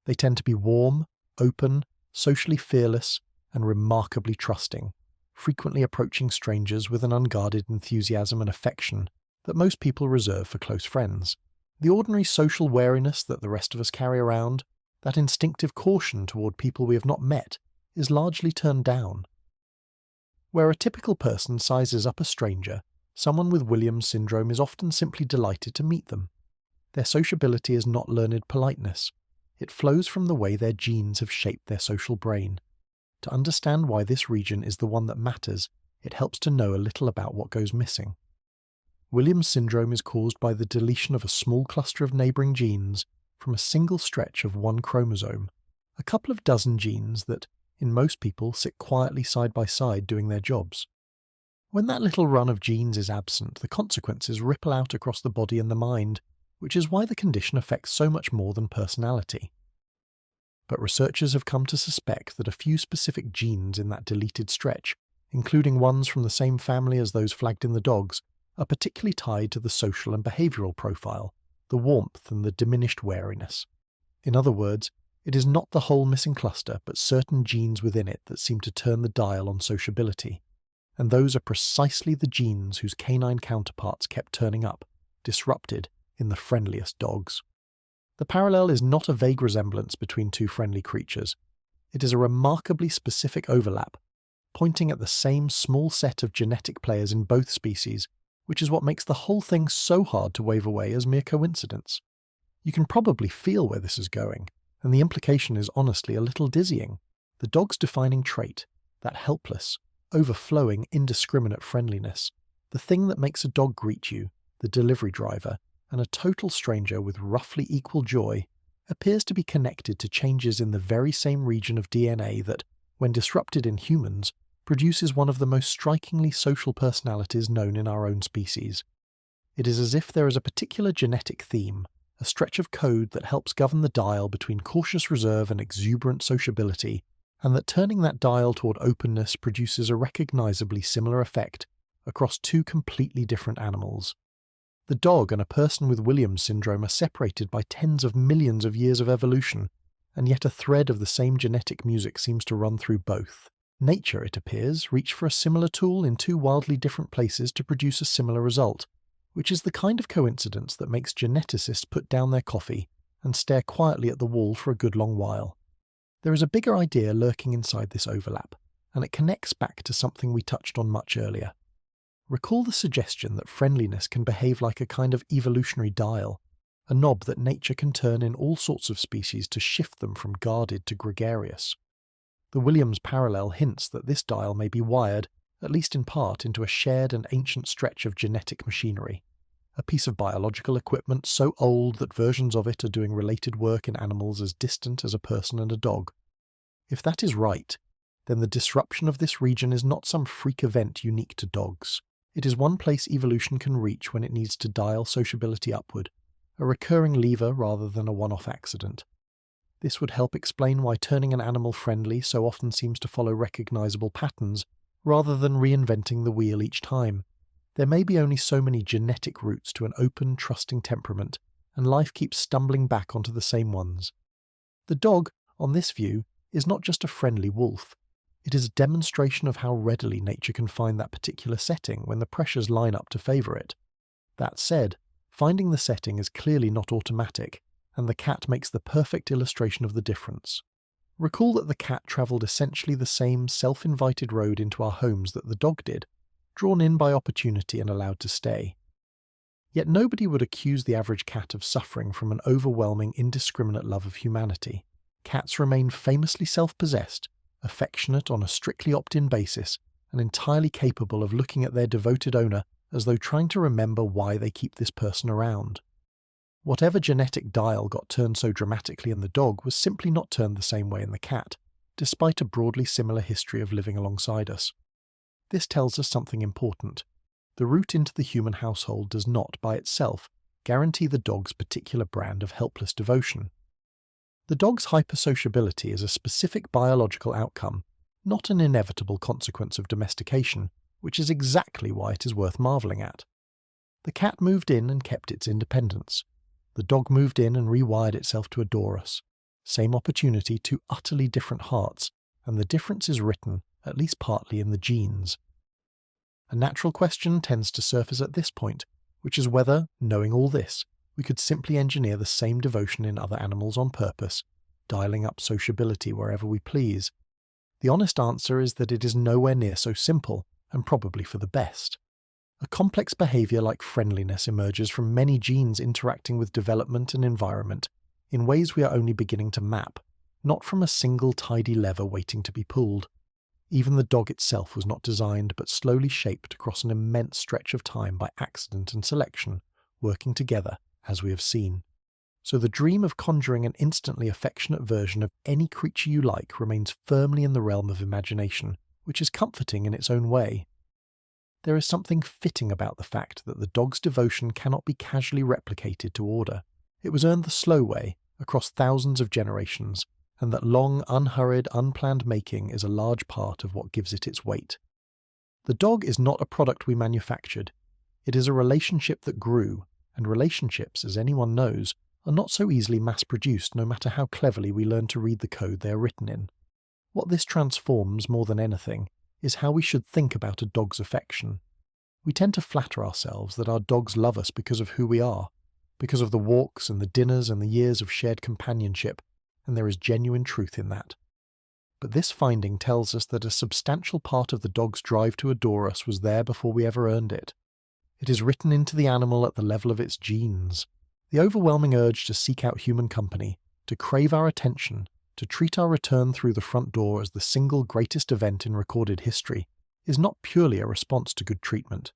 They tend to be warm, open, socially fearless, and remarkably trusting, frequently approaching strangers with an unguarded enthusiasm and affection that most people reserve for close friends. The ordinary social wariness that the rest of us carry around, that instinctive caution toward people we have not met, is largely turned down. Where a typical person sizes up a stranger, someone with Williams syndrome is often simply delighted to meet them. Their sociability is not learned politeness. It flows from the way their genes have shaped their social brain. To understand why this region is the one that matters, it helps to know a little about what goes missing. Williams syndrome is caused by the deletion of a small cluster of neighbouring genes from a single stretch of one chromosome, a couple of dozen genes that, in most people, sit quietly side by side doing their jobs. When that little run of genes is absent, the consequences ripple out across the body and the mind, which is why the condition affects so much more than personality. But researchers have come to suspect that a few specific genes in that deleted stretch, including ones from the same family as those flagged in the dogs, are particularly tied to the social and behavioural profile, the warmth and the diminished wariness. In other words, it is not the whole missing cluster, but certain genes within it that seem to turn the dial on sociability. And those are precisely the genes whose canine counterparts kept turning up, disrupted, in the friendliest dogs. The parallel is not a vague resemblance between two friendly creatures. It is a remarkably specific overlap, pointing at the same small set of genetic players in both species, which is what makes the whole thing so hard to wave away as mere coincidence. You can probably feel where this is going, and the implication is honestly a little dizzying. The dog's defining trait, that helpless, overflowing, indiscriminate friendliness, the thing that makes a dog greet you, the delivery driver, and a total stranger with roughly equal joy, appears to be connected to changes in the very same region of DNA that, when disrupted in humans, produces one of the most strikingly social personalities known in our own species. It is as if there is a particular genetic theme, a stretch of code that helps govern the dial between cautious reserve and exuberant sociability, and that turning that dial toward openness produces a recognizably similar effect across two completely different animals. The dog and a person with Williams syndrome are separated by tens of millions of years of evolution, and yet a thread of the same genetic music seems to run through both. Nature, it appears, reached for a similar tool in two wildly different places to produce a similar result, which is the kind of coincidence that makes geneticists put down their coffee and stare quietly at the wall for a good long while. There is a bigger idea lurking inside this overlap, and it connects back to something we touched on much earlier. Recall the suggestion that friendliness can behave like a kind of evolutionary dial, a knob that nature can turn in all sorts of species to shift them from guarded to gregarious. The Williams parallel hints that this dial may be wired, at least in part, into a shared and ancient stretch of genetic machinery, a piece of biological equipment so old that versions of it are doing related work in animals as distant as a person and a dog. If that is right, then the disruption of this region is not some freak event unique to dogs. It is one place evolution can reach when it needs to dial sociability upward, a recurring lever rather than a one-off accident. This would help explain why turning an animal friendly so often seems to follow recognizable patterns, rather than reinventing the wheel each time. There may be only so many genetic routes to an open, trusting temperament, and life keeps stumbling back onto the same ones. The dog, on this view, is not just a friendly wolf. It is a demonstration of how readily nature can find that particular setting when the pressures line up to favour it. That said, finding the setting is clearly not automatic, and the cat makes the perfect illustration of the difference. Recall that the cat travelled essentially the same self-invited road into our homes that the dog did, drawn in by opportunity and allowed to stay. Yet nobody would accuse the average cat of suffering from an overwhelming, indiscriminate love of humanity. Cats remain famously self-possessed, affectionate on a strictly opt-in basis, and entirely capable of looking at their devoted owner as though trying to remember why they keep this person around. Whatever genetic dial got turned so dramatically in the dog was simply not turned the same way in the cat, despite a broadly similar history of living alongside us. This tells us something important. The route into the human household does not, by itself, guarantee the dog's particular brand of helpless devotion. The dog's hypersociability is a specific biological outcome, not an inevitable consequence of domestication, which is exactly why it is worth marvelling at. The cat moved in and kept its independence. The dog moved in and rewired itself to adore us. Same opportunity, two utterly different hearts, and the difference is written, at least partly, in the genes. A natural question tends to surface at this point, which is whether, knowing all this, we could simply engineer the same devotion in other animals on purpose, dialing up sociability wherever we please. The honest answer is that it is nowhere near so simple, and probably for the best. A complex behaviour like friendliness emerges from many genes interacting with development and environment in ways we are only beginning to map, not from a single tidy lever waiting to be pulled. Even the dog itself was not designed but slowly shaped across an immense stretch of time by accident and selection, working together, as we have seen. So the dream of conjuring an instantly affectionate version of any creature you like remains firmly in the realm of imagination, which is comforting in its own way. There is something fitting about the fact that the dog's devotion cannot be casually replicated to order. It was earned the slow way, across thousands of generations, and that long, unhurried, unplanned making is a large part of what gives it its weight. The dog is not a product we manufactured. It is a relationship that grew, and relationships, as anyone knows, are not so easily mass-produced no matter how cleverly we learn to read the code they are written in. What this transforms more than anything is how we should think about a dog's affection. We tend to flatter ourselves that our dogs love us because of who we are, because of the walks and the dinners and the years of shared companionship, and there is genuine truth in that. But this finding tells us that a substantial part of the dog's drive to adore us was there before we ever earned it. It is written into the animal at the level of its genes. The overwhelming urge to seek out human company, to crave our attention, to treat our return through the front door as the single greatest event in recorded history, is not purely a response to good treatment.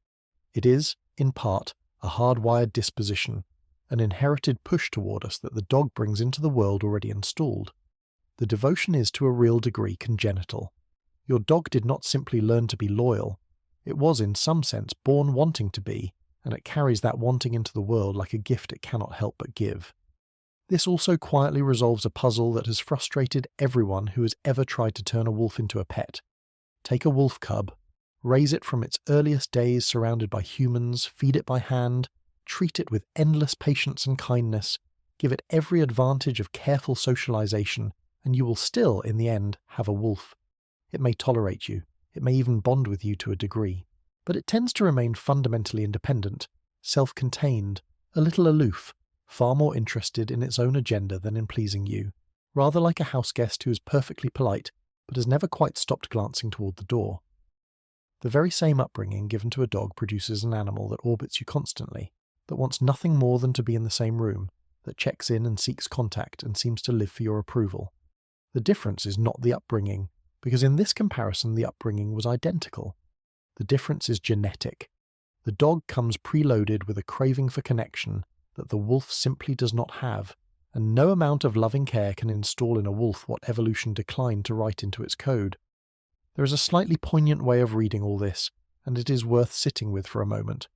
It is, in part, a hardwired disposition, an inherited push toward us that the dog brings into the world already installed. The devotion is to a real degree congenital. Your dog did not simply learn to be loyal. It was in some sense born wanting to be, and it carries that wanting into the world like a gift it cannot help but give. This also quietly resolves a puzzle that has frustrated everyone who has ever tried to turn a wolf into a pet. Take a wolf cub, raise it from its earliest days surrounded by humans, feed it by hand, treat it with endless patience and kindness, give it every advantage of careful socialization, and you will still, in the end, have a wolf. It may tolerate you, it may even bond with you to a degree, but it tends to remain fundamentally independent, self-contained, a little aloof, far more interested in its own agenda than in pleasing you, rather like a houseguest who is perfectly polite but has never quite stopped glancing toward the door. The very same upbringing given to a dog produces an animal that orbits you constantly, that wants nothing more than to be in the same room, that checks in and seeks contact and seems to live for your approval. The difference is not the upbringing, because in this comparison the upbringing was identical. The difference is genetic. The dog comes preloaded with a craving for connection that the wolf simply does not have, and no amount of loving care can install in a wolf what evolution declined to write into its code. There is a slightly poignant way of reading all this, and it is worth sitting with for a moment.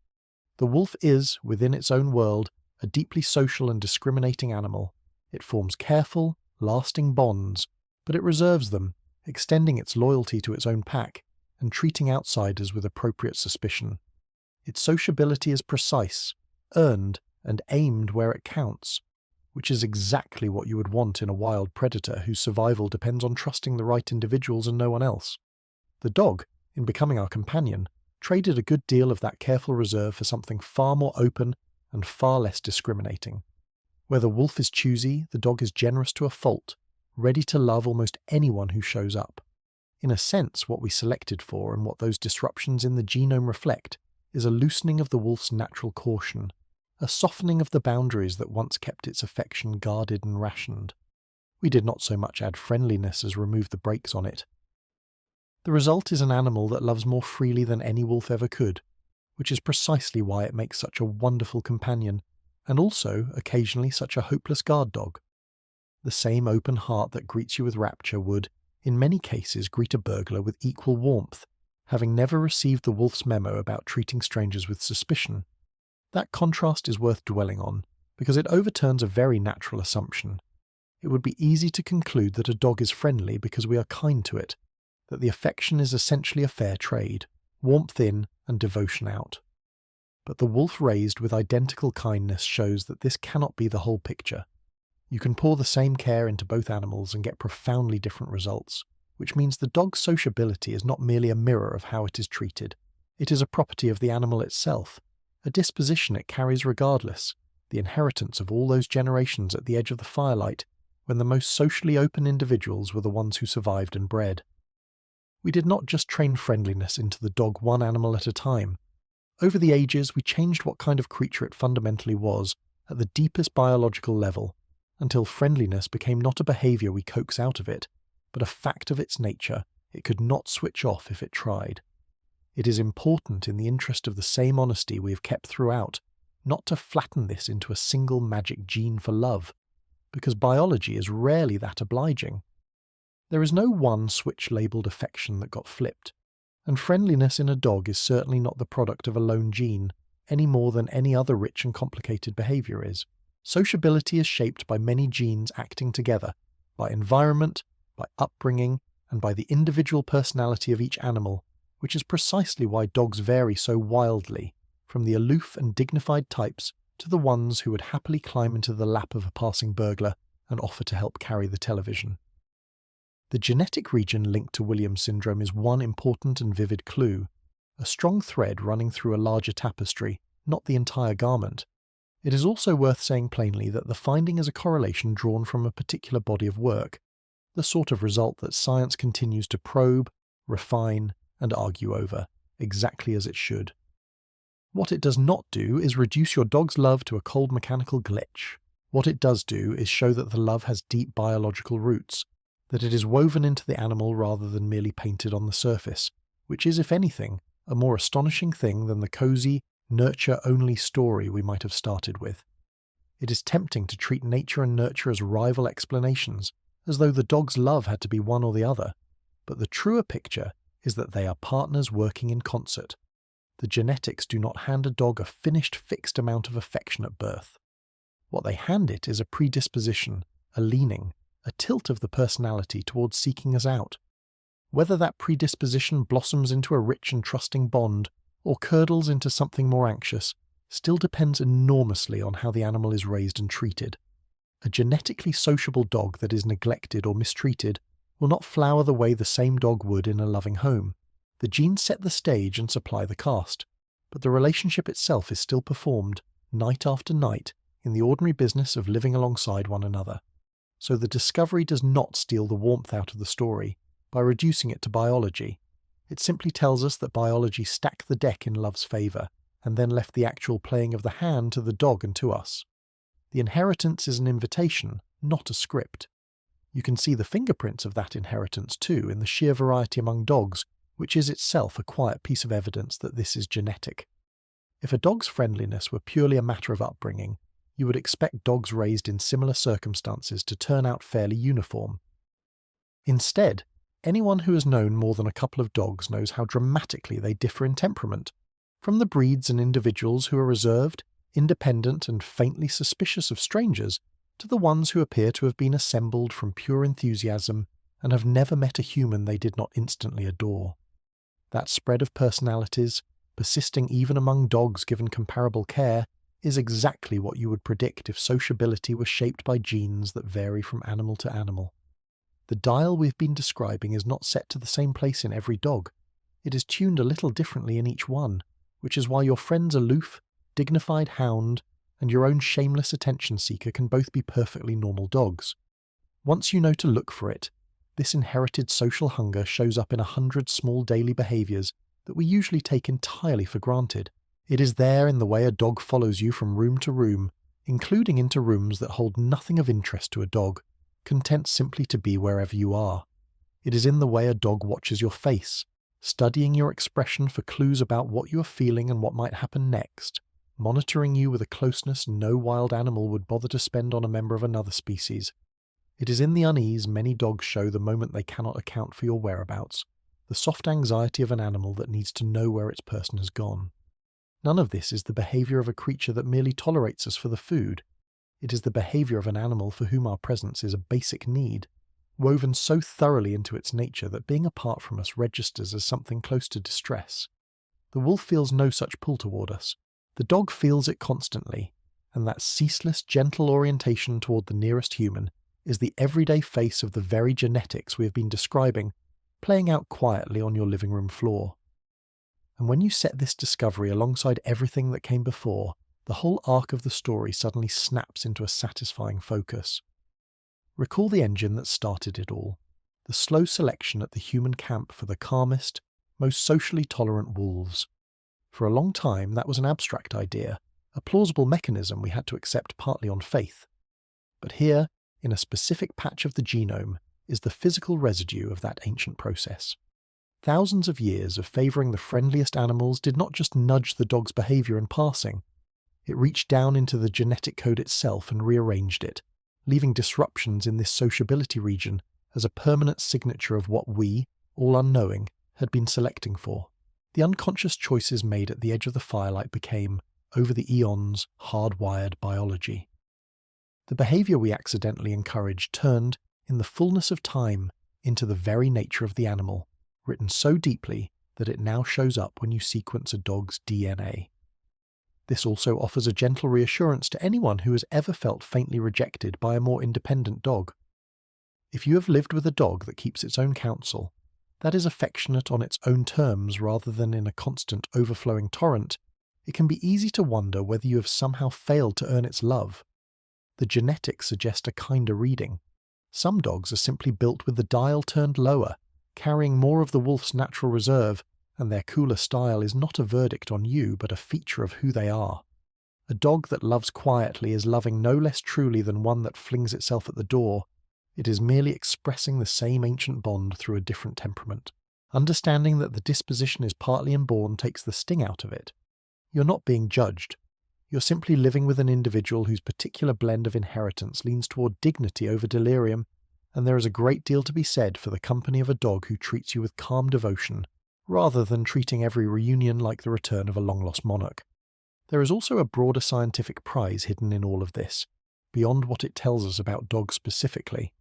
The wolf is, within its own world, a deeply social and discriminating animal. It forms careful, lasting bonds, but it reserves them, extending its loyalty to its own pack, and treating outsiders with appropriate suspicion. Its sociability is precise, earned, and aimed where it counts, which is exactly what you would want in a wild predator whose survival depends on trusting the right individuals and no one else. The dog, in becoming our companion, traded a good deal of that careful reserve for something far more open and far less discriminating. Where the wolf is choosy, the dog is generous to a fault, ready to love almost anyone who shows up. In a sense, what we selected for and what those disruptions in the genome reflect is a loosening of the wolf's natural caution, a softening of the boundaries that once kept its affection guarded and rationed. We did not so much add friendliness as remove the brakes on it. The result is an animal that loves more freely than any wolf ever could, which is precisely why it makes such a wonderful companion, and also, occasionally, such a hopeless guard dog. The same open heart that greets you with rapture would, in many cases, greet a burglar with equal warmth, having never received the wolf's memo about treating strangers with suspicion. That contrast is worth dwelling on, because it overturns a very natural assumption. It would be easy to conclude that a dog is friendly because we are kind to it, that the affection is essentially a fair trade, warmth in and devotion out. But the wolf raised with identical kindness shows that this cannot be the whole picture. You can pour the same care into both animals and get profoundly different results, which means the dog's sociability is not merely a mirror of how it is treated. It is a property of the animal itself, a disposition it carries regardless, the inheritance of all those generations at the edge of the firelight, when the most socially open individuals were the ones who survived and bred. We did not just train friendliness into the dog one animal at a time. Over the ages, we changed what kind of creature it fundamentally was, at the deepest biological level, until friendliness became not a behavior we coax out of it, but a fact of its nature it could not switch off if it tried. It is important, in the interest of the same honesty we have kept throughout, not to flatten this into a single magic gene for love, because biology is rarely that obliging. There is no one switch-labelled affection that got flipped, and friendliness in a dog is certainly not the product of a lone gene, any more than any other rich and complicated behaviour is. Sociability is shaped by many genes acting together, by environment, by upbringing, and by the individual personality of each animal, which is precisely why dogs vary so wildly, from the aloof and dignified types to the ones who would happily climb into the lap of a passing burglar and offer to help carry the television. The genetic region linked to Williams syndrome is one important and vivid clue, a strong thread running through a larger tapestry, not the entire garment. It is also worth saying plainly that the finding is a correlation drawn from a particular body of work, the sort of result that science continues to probe, refine, and argue over, exactly as it should. What it does not do is reduce your dog's love to a cold mechanical glitch. What it does do is show that the love has deep biological roots, that it is woven into the animal rather than merely painted on the surface, which is, if anything, a more astonishing thing than the cosy, nurture-only story we might have started with. It is tempting to treat nature and nurture as rival explanations, as though the dog's love had to be one or the other, but the truer picture is that they are partners working in concert. The genetics do not hand a dog a finished, fixed amount of affection at birth. What they hand it is a predisposition, a leaning, a tilt of the personality towards seeking us out. Whether that predisposition blossoms into a rich and trusting bond or curdles into something more anxious still depends enormously on how the animal is raised and treated. A genetically sociable dog that is neglected or mistreated will not flower the way the same dog would in a loving home. The genes set the stage and supply the cast, but the relationship itself is still performed, night after night, in the ordinary business of living alongside one another. So the discovery does not steal the warmth out of the story by reducing it to biology. It simply tells us that biology stacked the deck in love's favour, and then left the actual playing of the hand to the dog and to us. The inheritance is an invitation, not a script. You can see the fingerprints of that inheritance too in the sheer variety among dogs, which is itself a quiet piece of evidence that this is genetic. If a dog's friendliness were purely a matter of upbringing, you would expect dogs raised in similar circumstances to turn out fairly uniform. Instead, anyone who has known more than a couple of dogs knows how dramatically they differ in temperament, from the breeds and individuals who are reserved, independent and faintly suspicious of strangers, to the ones who appear to have been assembled from pure enthusiasm and have never met a human they did not instantly adore. That spread of personalities, persisting even among dogs given comparable care, is exactly what you would predict if sociability were shaped by genes that vary from animal to animal. The dial we've been describing is not set to the same place in every dog. It is tuned a little differently in each one, which is why your friend's aloof, dignified hound and your own shameless attention seeker can both be perfectly normal dogs. Once you know to look for it, this inherited social hunger shows up in 100 small daily behaviours that we usually take entirely for granted. It is there in the way a dog follows you from room to room, including into rooms that hold nothing of interest to a dog, content simply to be wherever you are. It is in the way a dog watches your face, studying your expression for clues about what you are feeling and what might happen next, monitoring you with a closeness no wild animal would bother to spend on a member of another species. It is in the unease many dogs show the moment they cannot account for your whereabouts, the soft anxiety of an animal that needs to know where its person has gone. None of this is the behaviour of a creature that merely tolerates us for the food. It is the behaviour of an animal for whom our presence is a basic need, woven so thoroughly into its nature that being apart from us registers as something close to distress. The wolf feels no such pull toward us. The dog feels it constantly, and that ceaseless, gentle orientation toward the nearest human is the everyday face of the very genetics we have been describing, playing out quietly on your living room floor. And when you set this discovery alongside everything that came before, the whole arc of the story suddenly snaps into a satisfying focus. Recall the engine that started it all, the slow selection at the human camp for the calmest, most socially tolerant wolves. For a long time that was an abstract idea, a plausible mechanism we had to accept partly on faith. But here, in a specific patch of the genome, is the physical residue of that ancient process. Thousands of years of favouring the friendliest animals did not just nudge the dog's behaviour in passing. It reached down into the genetic code itself and rearranged it, leaving disruptions in this sociability region as a permanent signature of what we, all unknowing, had been selecting for. The unconscious choices made at the edge of the firelight became, over the eons, hardwired biology. The behaviour we accidentally encouraged turned, in the fullness of time, into the very nature of the animal, written so deeply that it now shows up when you sequence a dog's DNA. This also offers a gentle reassurance to anyone who has ever felt faintly rejected by a more independent dog. If you have lived with a dog that keeps its own counsel, that is affectionate on its own terms rather than in a constant overflowing torrent, it can be easy to wonder whether you have somehow failed to earn its love. The genetics suggest a kinder reading. Some dogs are simply built with the dial turned lower, carrying more of the wolf's natural reserve, and their cooler style is not a verdict on you but a feature of who they are. A dog that loves quietly is loving no less truly than one that flings itself at the door. It is merely expressing the same ancient bond through a different temperament. Understanding that the disposition is partly inborn takes the sting out of it. You're not being judged. You're simply living with an individual whose particular blend of inheritance leans toward dignity over delirium, and there is a great deal to be said for the company of a dog who treats you with calm devotion, rather than treating every reunion like the return of a long-lost monarch. There is also a broader scientific prize hidden in all of this, beyond what it tells us about dogs specifically.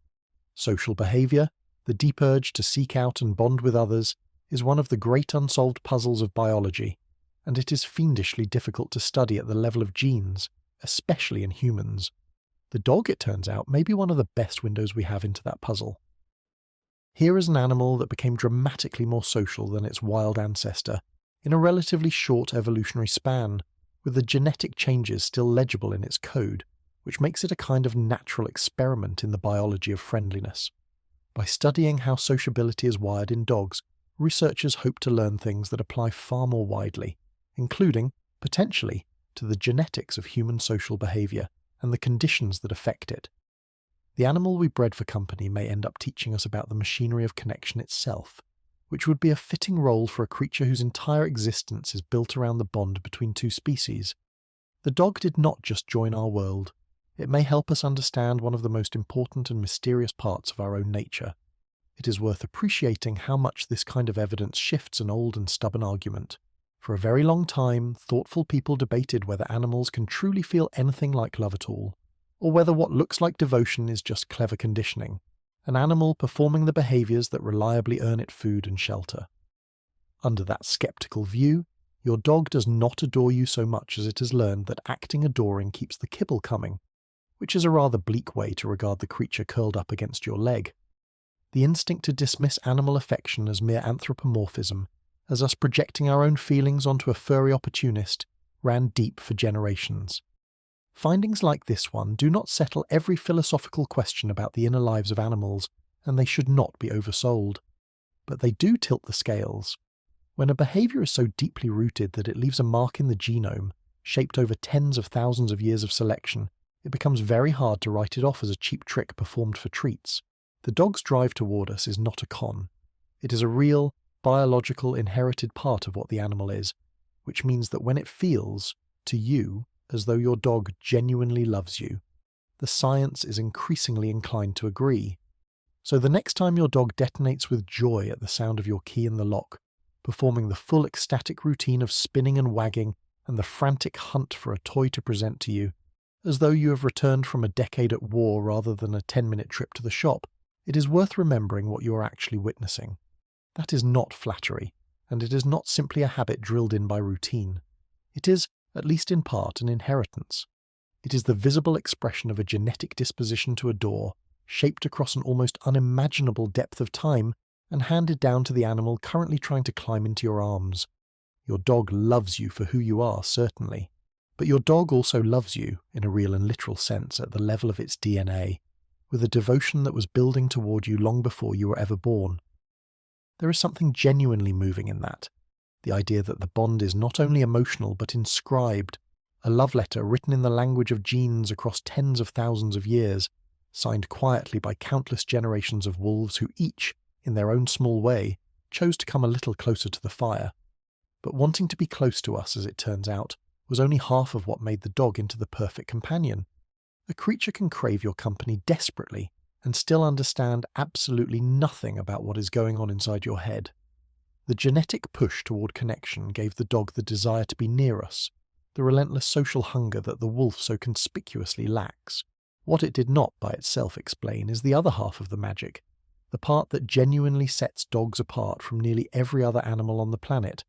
Social behavior, the deep urge to seek out and bond with others, is one of the great unsolved puzzles of biology, and it is fiendishly difficult to study at the level of genes, especially in humans. The dog, it turns out, may be one of the best windows we have into that puzzle. Here is an animal that became dramatically more social than its wild ancestor in a relatively short evolutionary span, with the genetic changes still legible in its code, which makes it a kind of natural experiment in the biology of friendliness. By studying how sociability is wired in dogs, researchers hope to learn things that apply far more widely, including, potentially, to the genetics of human social behavior and the conditions that affect it. The animal we bred for company may end up teaching us about the machinery of connection itself, which would be a fitting role for a creature whose entire existence is built around the bond between two species. The dog did not just join our world. It may help us understand one of the most important and mysterious parts of our own nature. It is worth appreciating how much this kind of evidence shifts an old and stubborn argument. For a very long time, thoughtful people debated whether animals can truly feel anything like love at all, or whether what looks like devotion is just clever conditioning, an animal performing the behaviors that reliably earn it food and shelter. Under that skeptical view, your dog does not adore you so much as it has learned that acting adoring keeps the kibble coming, which is a rather bleak way to regard the creature curled up against your leg. The instinct to dismiss animal affection as mere anthropomorphism, as us projecting our own feelings onto a furry opportunist, ran deep for generations. Findings like this one do not settle every philosophical question about the inner lives of animals, and they should not be oversold. But they do tilt the scales. When a behavior is so deeply rooted that it leaves a mark in the genome, shaped over tens of thousands of years of selection, it becomes very hard to write it off as a cheap trick performed for treats. The dog's drive toward us is not a con. It is a real, biological, inherited part of what the animal is, which means that when it feels, to you, as though your dog genuinely loves you, the science is increasingly inclined to agree. So the next time your dog detonates with joy at the sound of your key in the lock, performing the full ecstatic routine of spinning and wagging and the frantic hunt for a toy to present to you, as though you have returned from a decade at war rather than a 10-minute trip to the shop, it is worth remembering what you are actually witnessing. That is not flattery, and it is not simply a habit drilled in by routine. It is, at least in part, an inheritance. It is the visible expression of a genetic disposition to adore, shaped across an almost unimaginable depth of time and handed down to the animal currently trying to climb into your arms. Your dog loves you for who you are, certainly, but your dog also loves you, in a real and literal sense, at the level of its DNA, with a devotion that was building toward you long before you were ever born. There is something genuinely moving in that. The idea that the bond is not only emotional but inscribed, a love letter written in the language of genes across tens of thousands of years, signed quietly by countless generations of wolves who each, in their own small way, chose to come a little closer to the fire. But wanting to be close to us, as it turns out, was only half of what made the dog into the perfect companion. A creature can crave your company desperately and still understand absolutely nothing about what is going on inside your head. The genetic push toward connection gave the dog the desire to be near us, the relentless social hunger that the wolf so conspicuously lacks. What it did not by itself explain is the other half of the magic, the part that genuinely sets dogs apart from nearly every other animal on the planet.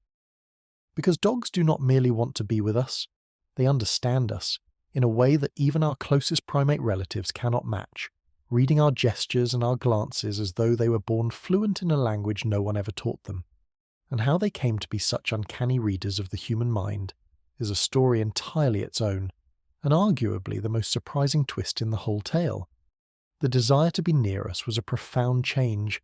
Because dogs do not merely want to be with us, they understand us, in a way that even our closest primate relatives cannot match, reading our gestures and our glances as though they were born fluent in a language no one ever taught them. And how they came to be such uncanny readers of the human mind is a story entirely its own, and arguably the most surprising twist in the whole tale. The desire to be near us was a profound change,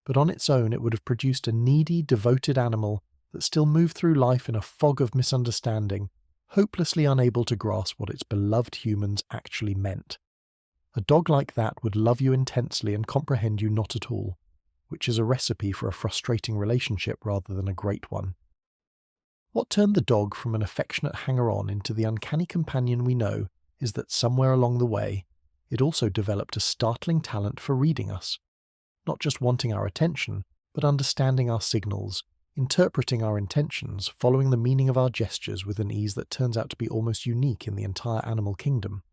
but on its own it would have produced a needy, devoted animal that still moved through life in a fog of misunderstanding, hopelessly unable to grasp what its beloved humans actually meant. A dog like that would love you intensely and comprehend you not at all, which is a recipe for a frustrating relationship rather than a great one. What turned the dog from an affectionate hanger-on into the uncanny companion we know is that somewhere along the way, it also developed a startling talent for reading us, not just wanting our attention, but understanding our signals, interpreting our intentions, following the meaning of our gestures with an ease that turns out to be almost unique in the entire animal kingdom.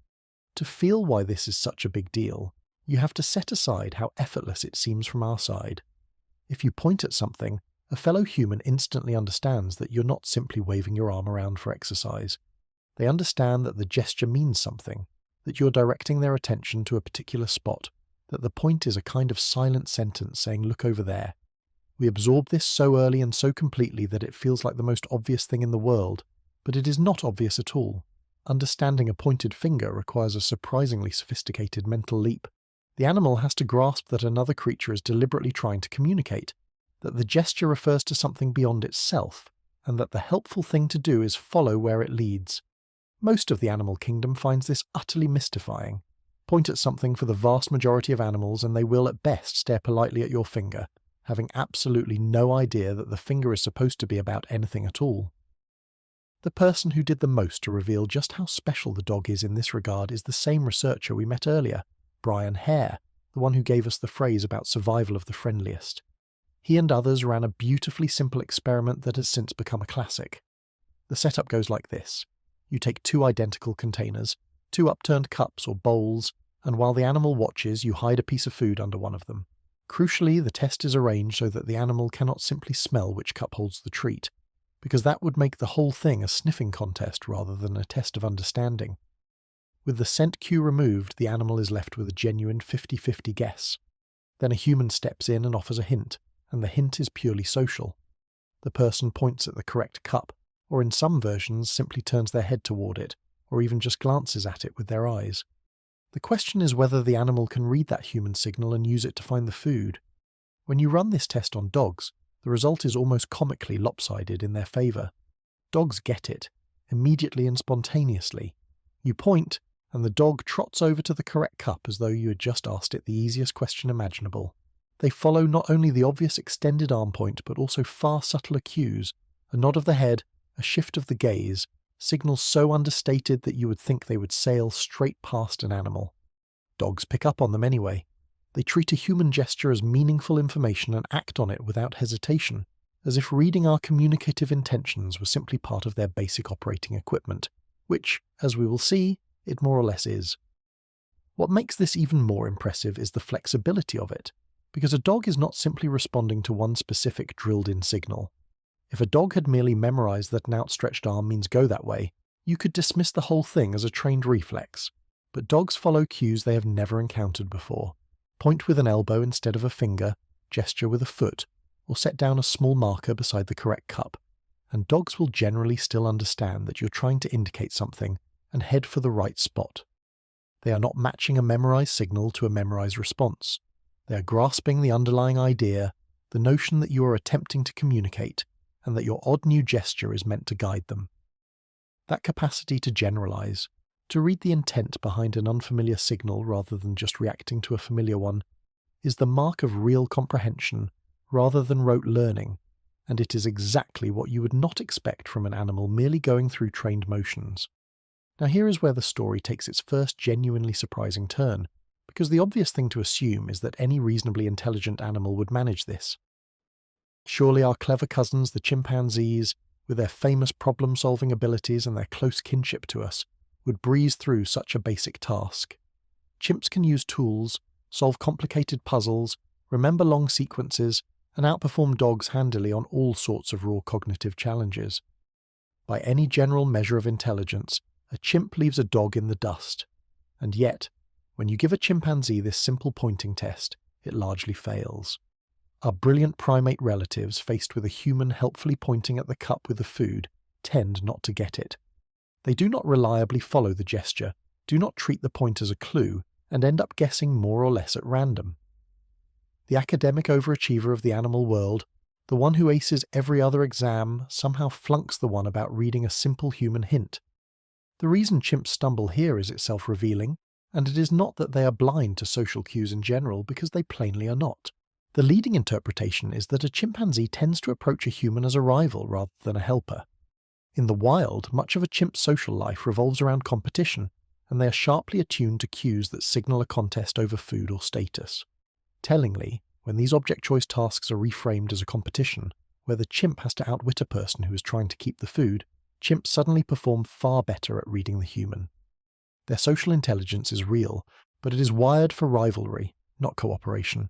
To feel why this is such a big deal, you have to set aside how effortless it seems from our side. If you point at something, a fellow human instantly understands that you're not simply waving your arm around for exercise. They understand that the gesture means something, that you're directing their attention to a particular spot, that the point is a kind of silent sentence saying, "Look over there." We absorb this so early and so completely that it feels like the most obvious thing in the world, but it is not obvious at all. Understanding a pointed finger requires a surprisingly sophisticated mental leap. The animal has to grasp that another creature is deliberately trying to communicate, that the gesture refers to something beyond itself, and that the helpful thing to do is follow where it leads. Most of the animal kingdom finds this utterly mystifying. Point at something for the vast majority of animals and they will at best stare politely at your finger, having absolutely no idea that the finger is supposed to be about anything at all. The person who did the most to reveal just how special the dog is in this regard is the same researcher we met earlier, Brian Hare, the one who gave us the phrase about survival of the friendliest. He and others ran a beautifully simple experiment that has since become a classic. The setup goes like this. You take two identical containers, two upturned cups or bowls, and while the animal watches, you hide a piece of food under one of them. Crucially, the test is arranged so that the animal cannot simply smell which cup holds the treat, because that would make the whole thing a sniffing contest rather than a test of understanding. With the scent cue removed, the animal is left with a genuine 50-50 guess. Then a human steps in and offers a hint, and the hint is purely social. The person points at the correct cup, or in some versions simply turns their head toward it, or even just glances at it with their eyes. The question is whether the animal can read that human signal and use it to find the food. When you run this test on dogs, the result is almost comically lopsided in their favour. Dogs get it, immediately and spontaneously. You point, and the dog trots over to the correct cup as though you had just asked it the easiest question imaginable. They follow not only the obvious extended arm point but also far subtler cues, a nod of the head, a shift of the gaze, signals so understated that you would think they would sail straight past an animal. Dogs pick up on them anyway. They treat a human gesture as meaningful information and act on it without hesitation, as if reading our communicative intentions was simply part of their basic operating equipment, which, as we will see, it more or less is. What makes this even more impressive is the flexibility of it, because a dog is not simply responding to one specific drilled-in signal. If a dog had merely memorized that an outstretched arm means go that way, you could dismiss the whole thing as a trained reflex. But dogs follow cues they have never encountered before. Point with an elbow instead of a finger, gesture with a foot, or set down a small marker beside the correct cup, and dogs will generally still understand that you're trying to indicate something and head for the right spot. They are not matching a memorized signal to a memorized response. They are grasping the underlying idea, the notion that you are attempting to communicate, and that your odd new gesture is meant to guide them. That capacity to generalize, to read the intent behind an unfamiliar signal rather than just reacting to a familiar one, is the mark of real comprehension rather than rote learning, and it is exactly what you would not expect from an animal merely going through trained motions. Now here is where the story takes its first genuinely surprising turn, because the obvious thing to assume is that any reasonably intelligent animal would manage this. Surely our clever cousins, the chimpanzees, with their famous problem-solving abilities and their close kinship to us, would breeze through such a basic task. Chimps can use tools, solve complicated puzzles, remember long sequences, and outperform dogs handily on all sorts of raw cognitive challenges. By any general measure of intelligence, a chimp leaves a dog in the dust. And yet, when you give a chimpanzee this simple pointing test, it largely fails. Our brilliant primate relatives, faced with a human helpfully pointing at the cup with the food, tend not to get it. They do not reliably follow the gesture, do not treat the point as a clue, and end up guessing more or less at random. The academic overachiever of the animal world, the one who aces every other exam, somehow flunks the one about reading a simple human hint. The reason chimps stumble here is itself revealing, and it is not that they are blind to social cues in general, because they plainly are not. The leading interpretation is that a chimpanzee tends to approach a human as a rival rather than a helper. In the wild, much of a chimp's social life revolves around competition, and they are sharply attuned to cues that signal a contest over food or status. Tellingly, when these object choice tasks are reframed as a competition, where the chimp has to outwit a person who is trying to keep the food, chimps suddenly perform far better at reading the human. Their social intelligence is real, but it is wired for rivalry, not cooperation.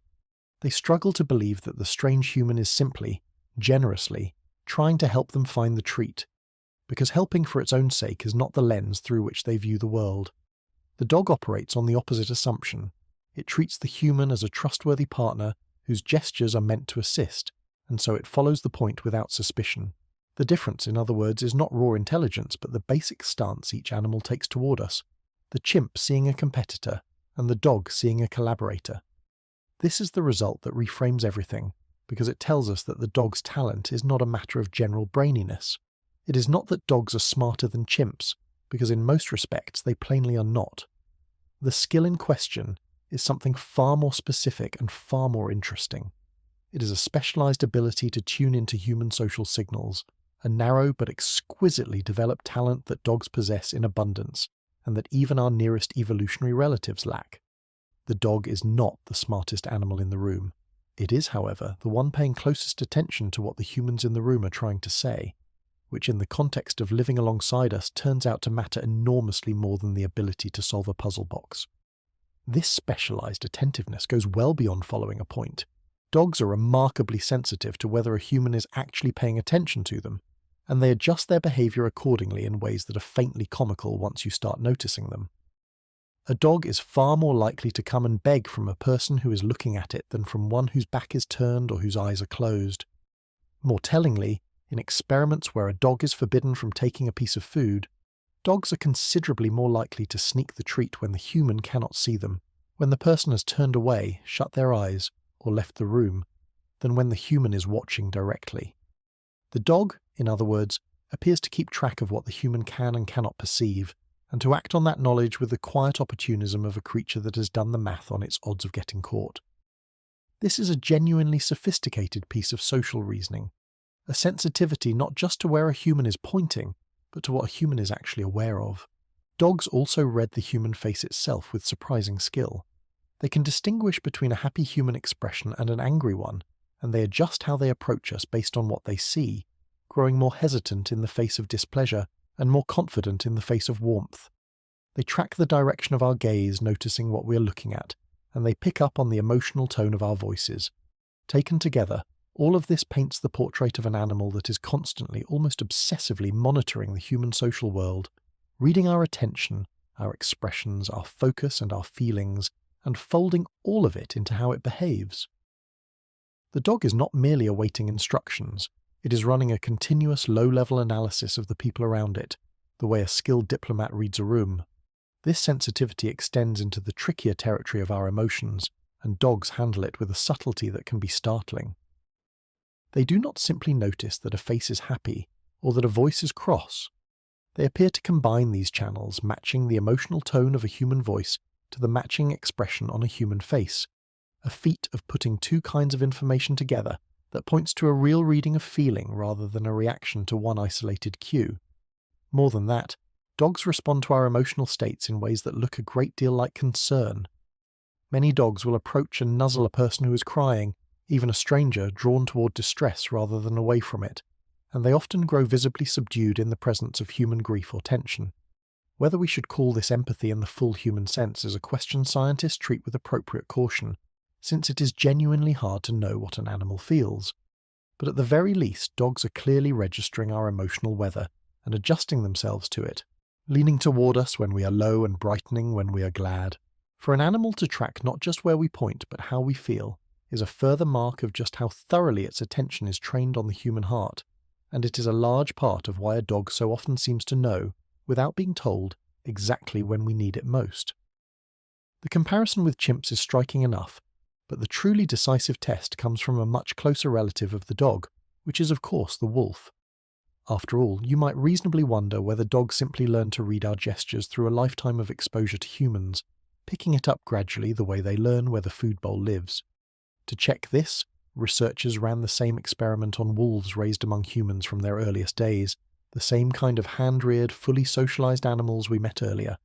They struggle to believe that the strange human is simply, generously, trying to help them find the treat, because helping for its own sake is not the lens through which they view the world. The dog operates on the opposite assumption. It treats the human as a trustworthy partner whose gestures are meant to assist, and so it follows the point without suspicion. The difference, in other words, is not raw intelligence, but the basic stance each animal takes toward us, the chimp seeing a competitor, and the dog seeing a collaborator. This is the result that reframes everything, because it tells us that the dog's talent is not a matter of general braininess. It is not that dogs are smarter than chimps, because in most respects they plainly are not. The skill in question is something far more specific and far more interesting. It is a specialized ability to tune into human social signals, a narrow but exquisitely developed talent that dogs possess in abundance, and that even our nearest evolutionary relatives lack. The dog is not the smartest animal in the room. It is, however, the one paying closest attention to what the humans in the room are trying to say, which in the context of living alongside us turns out to matter enormously more than the ability to solve a puzzle box. This specialized attentiveness goes well beyond following a point. Dogs are remarkably sensitive to whether a human is actually paying attention to them, and they adjust their behavior accordingly in ways that are faintly comical once you start noticing them. A dog is far more likely to come and beg from a person who is looking at it than from one whose back is turned or whose eyes are closed. More tellingly, in experiments where a dog is forbidden from taking a piece of food, dogs are considerably more likely to sneak the treat when the human cannot see them, when the person has turned away, shut their eyes, or left the room, than when the human is watching directly. The dog, in other words, appears to keep track of what the human can and cannot perceive, and to act on that knowledge with the quiet opportunism of a creature that has done the math on its odds of getting caught. This is a genuinely sophisticated piece of social reasoning, a sensitivity not just to where a human is pointing, but to what a human is actually aware of. Dogs also read the human face itself with surprising skill. They can distinguish between a happy human expression and an angry one, and they adjust how they approach us based on what they see, growing more hesitant in the face of displeasure and more confident in the face of warmth. They track the direction of our gaze, noticing what we are looking at, and they pick up on the emotional tone of our voices. Taken together, all of this paints the portrait of an animal that is constantly, almost obsessively monitoring the human social world, reading our attention, our expressions, our focus and our feelings, and folding all of it into how it behaves. The dog is not merely awaiting instructions, it is running a continuous low-level analysis of the people around it, the way a skilled diplomat reads a room. This sensitivity extends into the trickier territory of our emotions, and dogs handle it with a subtlety that can be startling. They do not simply notice that a face is happy, or that a voice is cross. They appear to combine these channels, matching the emotional tone of a human voice to the matching expression on a human face, a feat of putting two kinds of information together that points to a real reading of feeling rather than a reaction to one isolated cue. More than that, dogs respond to our emotional states in ways that look a great deal like concern. Many dogs will approach and nuzzle a person who is crying, even a stranger drawn toward distress rather than away from it, and they often grow visibly subdued in the presence of human grief or tension. Whether we should call this empathy in the full human sense is a question scientists treat with appropriate caution, since it is genuinely hard to know what an animal feels. But at the very least, dogs are clearly registering our emotional weather and adjusting themselves to it, leaning toward us when we are low and brightening when we are glad. For an animal to track not just where we point but how we feel is a further mark of just how thoroughly its attention is trained on the human heart, and it is a large part of why a dog so often seems to know, without being told, exactly when we need it most. The comparison with chimps is striking enough, but the truly decisive test comes from a much closer relative of the dog, which is of course the wolf. After all, you might reasonably wonder whether dogs simply learn to read our gestures through a lifetime of exposure to humans, picking it up gradually the way they learn where the food bowl lives. To check this, researchers ran the same experiment on wolves raised among humans from their earliest days, the same kind of hand-reared, fully socialized animals we met earlier.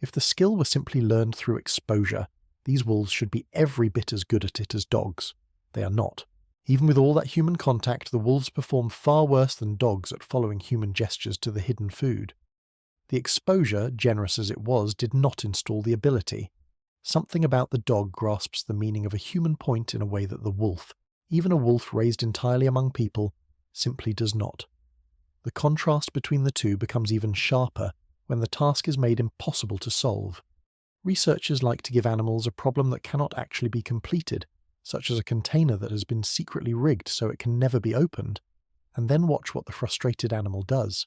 If the skill were simply learned through exposure, these wolves should be every bit as good at it as dogs. They are not. Even with all that human contact, the wolves perform far worse than dogs at following human gestures to the hidden food. The exposure, generous as it was, did not install the ability. Something about the dog grasps the meaning of a human point in a way that the wolf, even a wolf raised entirely among people, simply does not. The contrast between the two becomes even sharper when the task is made impossible to solve. Researchers like to give animals a problem that cannot actually be completed, such as a container that has been secretly rigged so it can never be opened, and then watch what the frustrated animal does.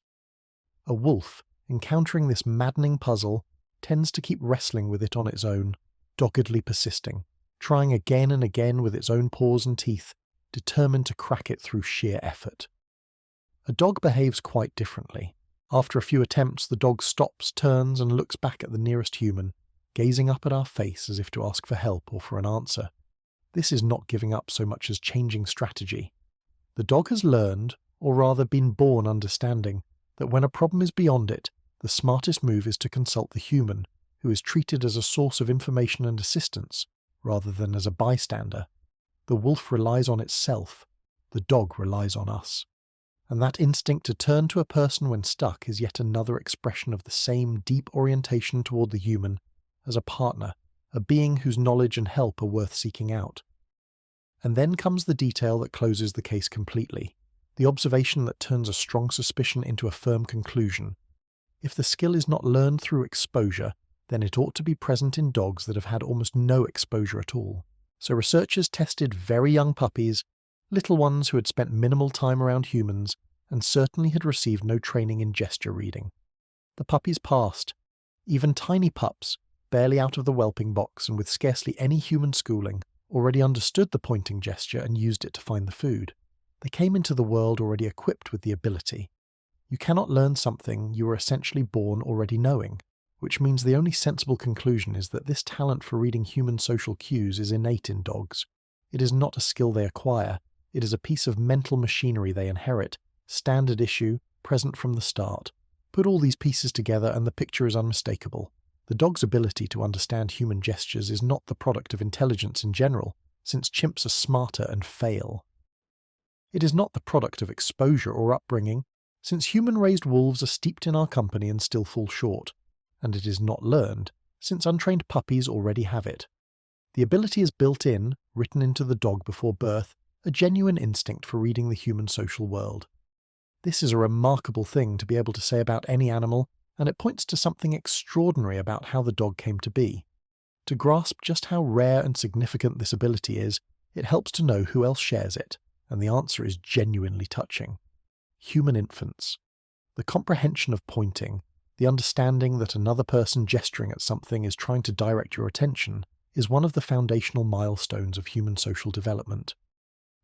A wolf, encountering this maddening puzzle, tends to keep wrestling with it on its own, doggedly persisting, trying again and again with its own paws and teeth, determined to crack it through sheer effort. A dog behaves quite differently. After a few attempts, the dog stops, turns, and looks back at the nearest human, gazing up at our face as if to ask for help or for an answer. This is not giving up so much as changing strategy. The dog has learned, or rather been born understanding, that when a problem is beyond it, the smartest move is to consult the human, who is treated as a source of information and assistance, rather than as a bystander. The wolf relies on itself. The dog relies on us. And that instinct to turn to a person when stuck is yet another expression of the same deep orientation toward the human as a partner, a being whose knowledge and help are worth seeking out. And then comes the detail that closes the case completely, the observation that turns a strong suspicion into a firm conclusion. If the skill is not learned through exposure, then it ought to be present in dogs that have had almost no exposure at all. So researchers tested very young puppies, little ones who had spent minimal time around humans and certainly had received no training in gesture reading. The puppies passed. Even tiny pups, barely out of the whelping box and with scarcely any human schooling, already understood the pointing gesture and used it to find the food. They came into the world already equipped with the ability. You cannot learn something you were essentially born already knowing, which means the only sensible conclusion is that this talent for reading human social cues is innate in dogs. It is not a skill they acquire, it is a piece of mental machinery they inherit, standard issue, present from the start. Put all these pieces together and the picture is unmistakable. The dog's ability to understand human gestures is not the product of intelligence in general, since chimps are smarter and fail. It is not the product of exposure or upbringing, since human-raised wolves are steeped in our company and still fall short. And it is not learned, since untrained puppies already have it. The ability is built in, written into the dog before birth, a genuine instinct for reading the human social world. This is a remarkable thing to be able to say about any animal, and it points to something extraordinary about how the dog came to be. To grasp just how rare and significant this ability is, it helps to know who else shares it, and the answer is genuinely touching. Human infants. The comprehension of pointing, the understanding that another person gesturing at something is trying to direct your attention, is one of the foundational milestones of human social development.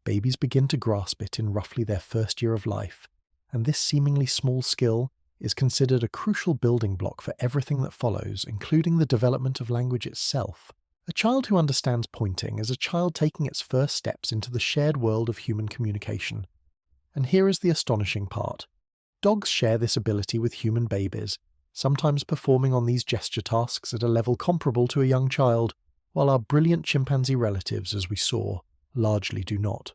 Babies begin to grasp it in roughly their first year of life, and this seemingly small skill is considered a crucial building block for everything that follows, including the development of language itself. A child who understands pointing is a child taking its first steps into the shared world of human communication. And here is the astonishing part. Dogs share this ability with human babies, sometimes performing on these gesture tasks at a level comparable to a young child, while our brilliant chimpanzee relatives, as we saw, largely do not.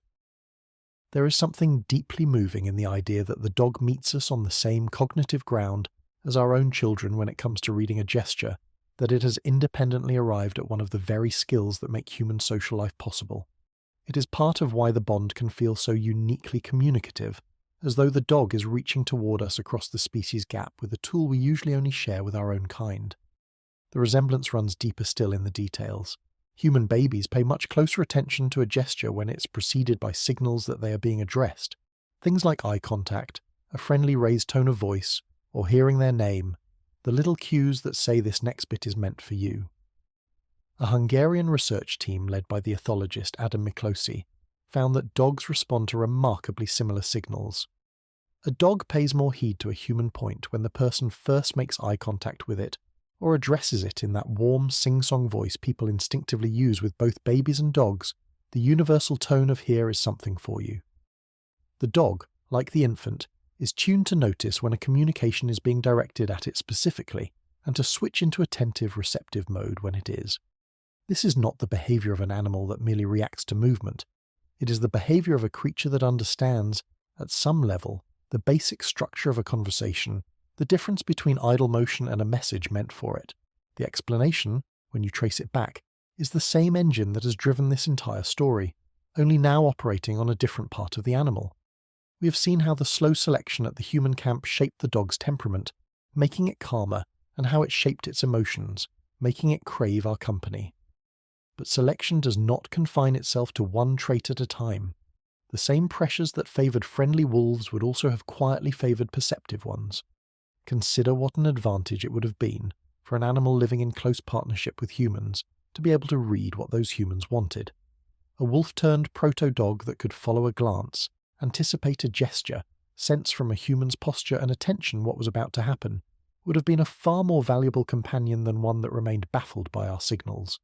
There is something deeply moving in the idea that the dog meets us on the same cognitive ground as our own children when it comes to reading a gesture, that it has independently arrived at one of the very skills that make human social life possible. It is part of why the bond can feel so uniquely communicative, as though the dog is reaching toward us across the species gap with a tool we usually only share with our own kind. The resemblance runs deeper still in the details. Human babies pay much closer attention to a gesture when it's preceded by signals that they are being addressed. Things like eye contact, a friendly raised tone of voice, or hearing their name, the little cues that say this next bit is meant for you. A Hungarian research team led by the ethologist Adam Miklosi found that dogs respond to remarkably similar signals. A dog pays more heed to a human point when the person first makes eye contact with it, or addresses it in that warm, sing-song voice people instinctively use with both babies and dogs. The universal tone of "here is something for you." The dog, like the infant, is tuned to notice when a communication is being directed at it specifically, and to switch into attentive, receptive mode when it is. This is not the behavior of an animal that merely reacts to movement. It is the behavior of a creature that understands, at some level, the basic structure of a conversation, the difference between idle motion and a message meant for it. The explanation, when you trace it back, is the same engine that has driven this entire story, only now operating on a different part of the animal. We have seen how the slow selection at the human camp shaped the dog's temperament, making it calmer, and how it shaped its emotions, making it crave our company. But selection does not confine itself to one trait at a time. The same pressures that favoured friendly wolves would also have quietly favoured perceptive ones. Consider what an advantage it would have been for an animal living in close partnership with humans to be able to read what those humans wanted. A wolf-turned proto-dog that could follow a glance, anticipate a gesture, sense from a human's posture and attention what was about to happen, would have been a far more valuable companion than one that remained baffled by our signals.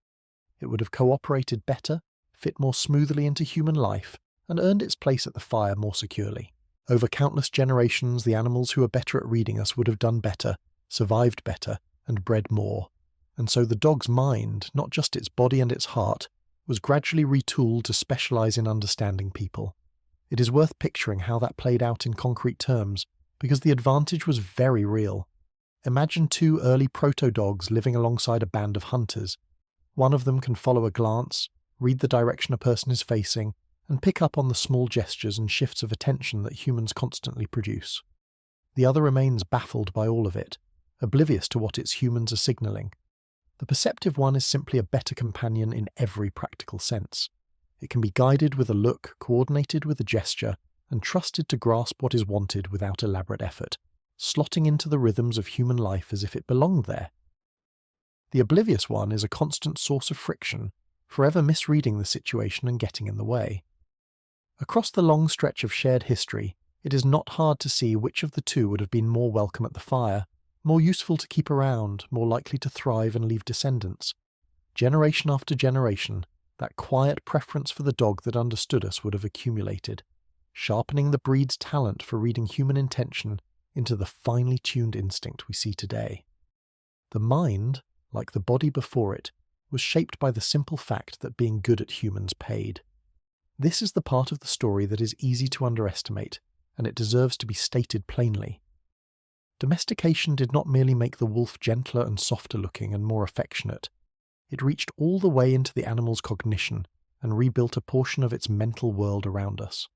It would have cooperated better, fit more smoothly into human life, and earned its place at the fire more securely. Over countless generations, the animals who were better at reading us would have done better, survived better, and bred more. And so the dog's mind, not just its body and its heart, was gradually retooled to specialize in understanding people. It is worth picturing how that played out in concrete terms, because the advantage was very real. Imagine two early proto-dogs living alongside a band of hunters. One of them can follow a glance, read the direction a person is facing, and pick up on the small gestures and shifts of attention that humans constantly produce. The other remains baffled by all of it, oblivious to what its humans are signaling. The perceptive one is simply a better companion in every practical sense. It can be guided with a look, coordinated with a gesture, and trusted to grasp what is wanted without elaborate effort, slotting into the rhythms of human life as if it belonged there. The oblivious one is a constant source of friction, forever misreading the situation and getting in the way. Across the long stretch of shared history, it is not hard to see which of the two would have been more welcome at the fire, more useful to keep around, more likely to thrive and leave descendants. Generation after generation, that quiet preference for the dog that understood us would have accumulated, sharpening the breed's talent for reading human intention into the finely tuned instinct we see today. The mind, like the body before it, was shaped by the simple fact that being good at humans paid. This is the part of the story that is easy to underestimate, and it deserves to be stated plainly. Domestication did not merely make the wolf gentler and softer looking and more affectionate. It reached all the way into the animal's cognition and rebuilt a portion of its mental world around us.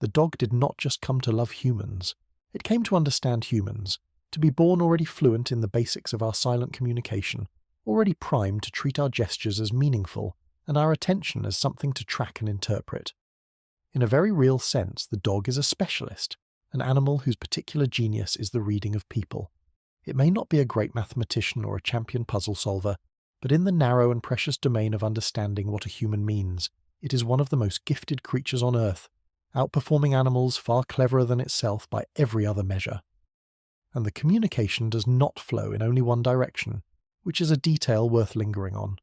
The dog did not just come to love humans, it came to understand humans, to be born already fluent in the basics of our silent communication, already primed to treat our gestures as meaningful and our attention as something to track and interpret. In a very real sense, the dog is a specialist, an animal whose particular genius is the reading of people. It may not be a great mathematician or a champion puzzle solver, but in the narrow and precious domain of understanding what a human means, it is one of the most gifted creatures on earth, outperforming animals far cleverer than itself by every other measure. And the communication does not flow in only one direction, which is a detail worth lingering on.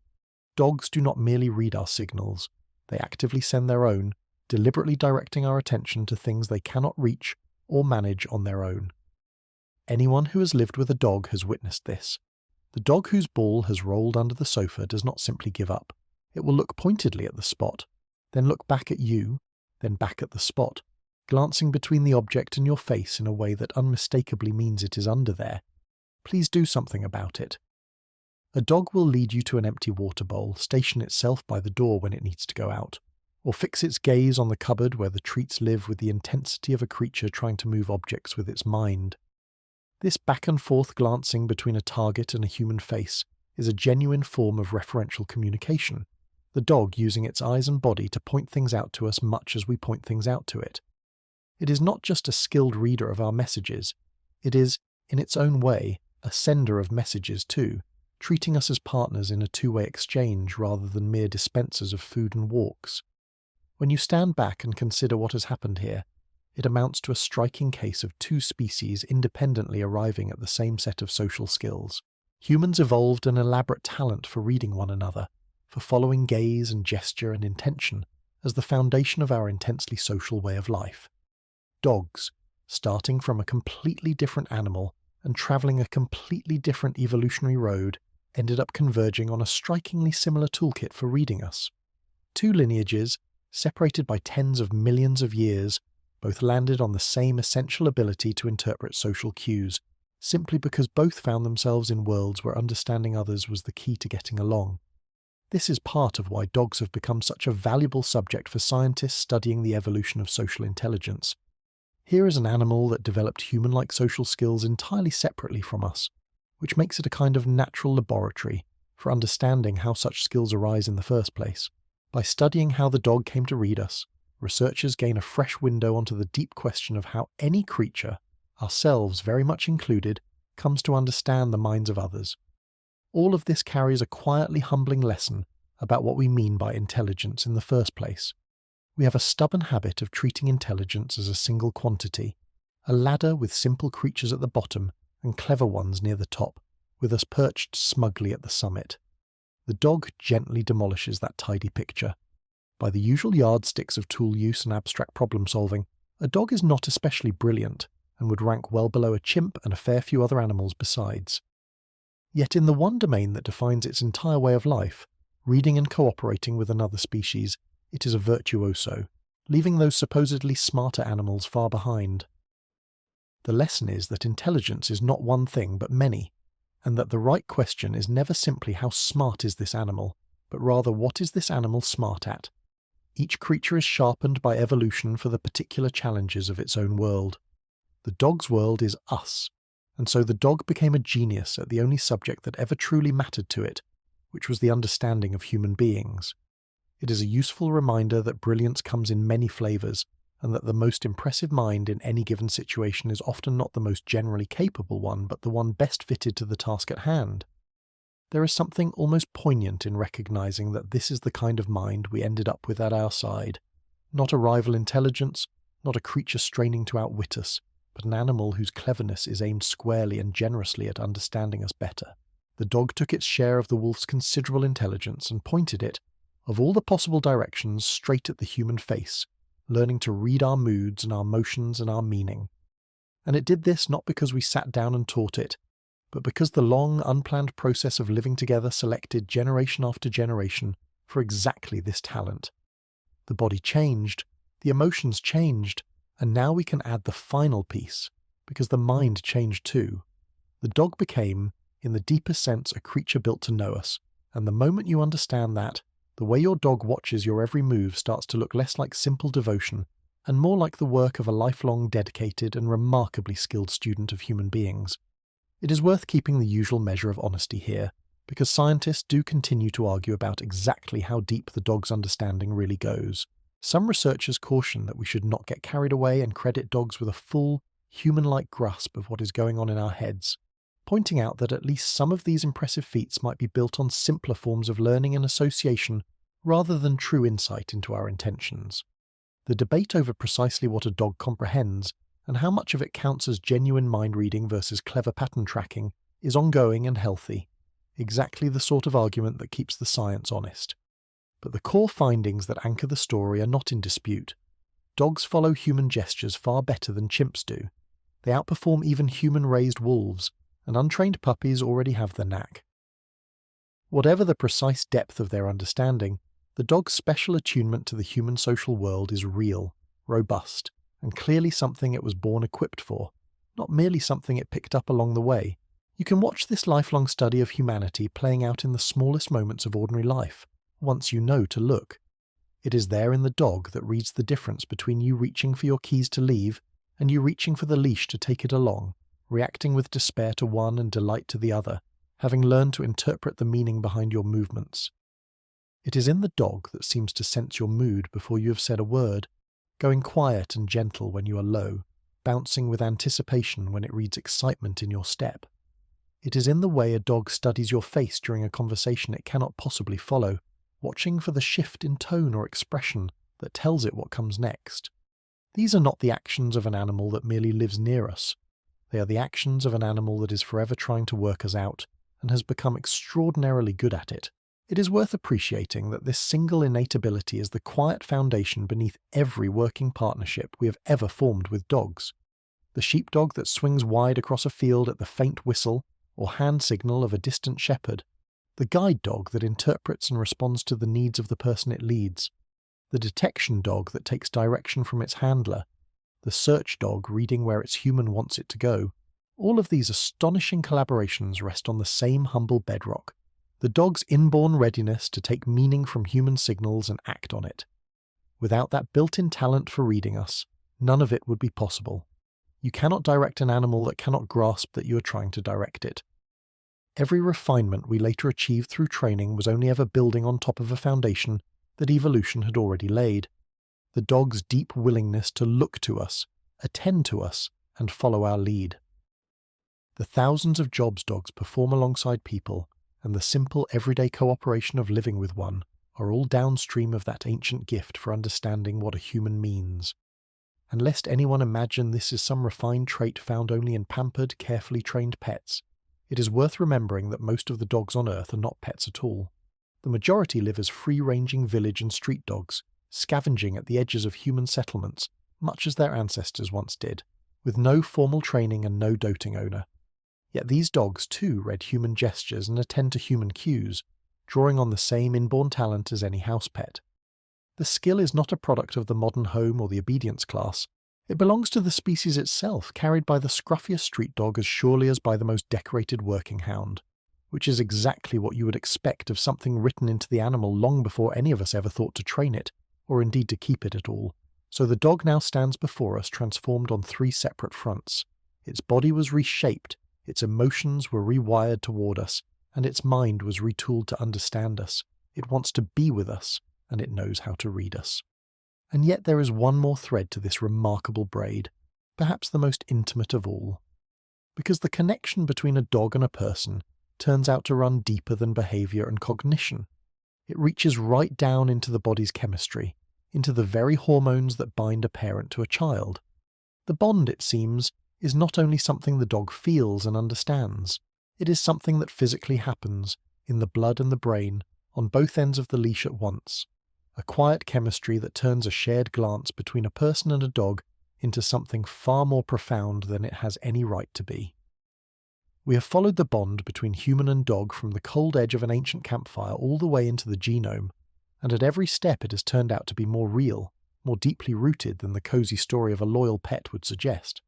Dogs do not merely read our signals, they actively send their own, deliberately directing our attention to things they cannot reach or manage on their own. Anyone who has lived with a dog has witnessed this. The dog whose ball has rolled under the sofa does not simply give up. It will look pointedly at the spot, then look back at you, then back at the spot, glancing between the object and your face in a way that unmistakably means it is under there. Please do something about it. A dog will lead you to an empty water bowl, station itself by the door when it needs to go out, or fix its gaze on the cupboard where the treats live with the intensity of a creature trying to move objects with its mind. This back and forth glancing between a target and a human face is a genuine form of referential communication, the dog using its eyes and body to point things out to us much as we point things out to it. It is not just a skilled reader of our messages, it is, in its own way, a sender of messages too, treating us as partners in a two-way exchange rather than mere dispensers of food and walks. When you stand back and consider what has happened here, it amounts to a striking case of two species independently arriving at the same set of social skills. Humans evolved an elaborate talent for reading one another, for following gaze and gesture and intention as the foundation of our intensely social way of life. Dogs, starting from a completely different animal and travelling a completely different evolutionary road, ended up converging on a strikingly similar toolkit for reading us. Two lineages, separated by tens of millions of years, both landed on the same essential ability to interpret social cues, simply because both found themselves in worlds where understanding others was the key to getting along. This is part of why dogs have become such a valuable subject for scientists studying the evolution of social intelligence. Here is an animal that developed human-like social skills entirely separately from us, which makes it a kind of natural laboratory for understanding how such skills arise in the first place. By studying how the dog came to read us, researchers gain a fresh window onto the deep question of how any creature, ourselves very much included, comes to understand the minds of others. All of this carries a quietly humbling lesson about what we mean by intelligence in the first place. We have a stubborn habit of treating intelligence as a single quantity, a ladder with simple creatures at the bottom and clever ones near the top, with us perched smugly at the summit. The dog gently demolishes that tidy picture. By the usual yardsticks of tool use and abstract problem solving, a dog is not especially brilliant and would rank well below a chimp and a fair few other animals besides. Yet in the one domain that defines its entire way of life, reading and cooperating with another species, it is a virtuoso, leaving those supposedly smarter animals far behind. The lesson is that intelligence is not one thing but many, and that the right question is never simply how smart is this animal, but rather what is this animal smart at. Each creature is sharpened by evolution for the particular challenges of its own world. The dog's world is us, and so the dog became a genius at the only subject that ever truly mattered to it, which was the understanding of human beings. It is a useful reminder that brilliance comes in many flavors, and that the most impressive mind in any given situation is often not the most generally capable one, but the one best fitted to the task at hand. There is something almost poignant in recognizing that this is the kind of mind we ended up with at our side. Not a rival intelligence, not a creature straining to outwit us, but an animal whose cleverness is aimed squarely and generously at understanding us better. The dog took its share of the wolf's considerable intelligence and pointed it, of all the possible directions, straight at the human face, learning to read our moods and our motions and our meaning. And it did this not because we sat down and taught it, but because the long, unplanned process of living together selected generation after generation for exactly this talent. The body changed, the emotions changed, and now we can add the final piece, because the mind changed too. The dog became, in the deepest sense, a creature built to know us, and the moment you understand that, the way your dog watches your every move starts to look less like simple devotion and more like the work of a lifelong, dedicated and remarkably skilled student of human beings. It is worth keeping the usual measure of honesty here, because scientists do continue to argue about exactly how deep the dog's understanding really goes. Some researchers caution that we should not get carried away and credit dogs with a full, human-like grasp of what is going on in our heads, pointing out that at least some of these impressive feats might be built on simpler forms of learning and association rather than true insight into our intentions. The debate over precisely what a dog comprehends and how much of it counts as genuine mind reading versus clever pattern tracking is ongoing and healthy, exactly the sort of argument that keeps the science honest. But the core findings that anchor the story are not in dispute. Dogs follow human gestures far better than chimps do. They outperform even human-raised wolves, and untrained puppies already have the knack. Whatever the precise depth of their understanding, the dog's special attunement to the human social world is real, robust, and clearly something it was born equipped for, not merely something it picked up along the way. You can watch this lifelong study of humanity playing out in the smallest moments of ordinary life, once you know to look. It is there in the dog that reads the difference between you reaching for your keys to leave and you reaching for the leash to take it along, reacting with despair to one and delight to the other, having learned to interpret the meaning behind your movements. It is in the dog that seems to sense your mood before you have said a word, going quiet and gentle when you are low, bouncing with anticipation when it reads excitement in your step. It is in the way a dog studies your face during a conversation it cannot possibly follow, watching for the shift in tone or expression that tells it what comes next. These are not the actions of an animal that merely lives near us. They are the actions of an animal that is forever trying to work us out and has become extraordinarily good at it. It is worth appreciating that this single innate ability is the quiet foundation beneath every working partnership we have ever formed with dogs. The sheepdog that swings wide across a field at the faint whistle or hand signal of a distant shepherd, the guide dog that interprets and responds to the needs of the person it leads, the detection dog that takes direction from its handler, the search dog reading where its human wants it to go. All of these astonishing collaborations rest on the same humble bedrock: the dog's inborn readiness to take meaning from human signals and act on it. Without that built-in talent for reading us, none of it would be possible. You cannot direct an animal that cannot grasp that you are trying to direct it. Every refinement we later achieved through training was only ever building on top of a foundation that evolution had already laid: the dog's deep willingness to look to us, attend to us, and follow our lead. The thousands of jobs dogs perform alongside people, and the simple everyday cooperation of living with one, are all downstream of that ancient gift for understanding what a human means. And lest anyone imagine this is some refined trait found only in pampered, carefully trained pets, it is worth remembering that most of the dogs on Earth are not pets at all. The majority live as free-ranging village and street dogs, scavenging at the edges of human settlements, much as their ancestors once did, with no formal training and no doting owner. Yet these dogs too read human gestures and attend to human cues, drawing on the same inborn talent as any house pet. The skill is not a product of the modern home or the obedience class. It belongs to the species itself, carried by the scruffiest street dog as surely as by the most decorated working hound, which is exactly what you would expect of something written into the animal long before any of us ever thought to train it, or indeed to keep it at all. So the dog now stands before us transformed on three separate fronts. Its body was reshaped, its emotions were rewired toward us, and its mind was retooled to understand us. It wants to be with us, and it knows how to read us. And yet there is one more thread to this remarkable braid, perhaps the most intimate of all. Because the connection between a dog and a person turns out to run deeper than behavior and cognition. It reaches right down into the body's chemistry, into the very hormones that bind a parent to a child. The bond, it seems, is not only something the dog feels and understands, it is something that physically happens, in the blood and the brain, on both ends of the leash at once. A quiet chemistry that turns a shared glance between a person and a dog into something far more profound than it has any right to be. We have followed the bond between human and dog from the cold edge of an ancient campfire all the way into the genome, and at every step it has turned out to be more real, more deeply rooted than the cozy story of a loyal pet would suggest.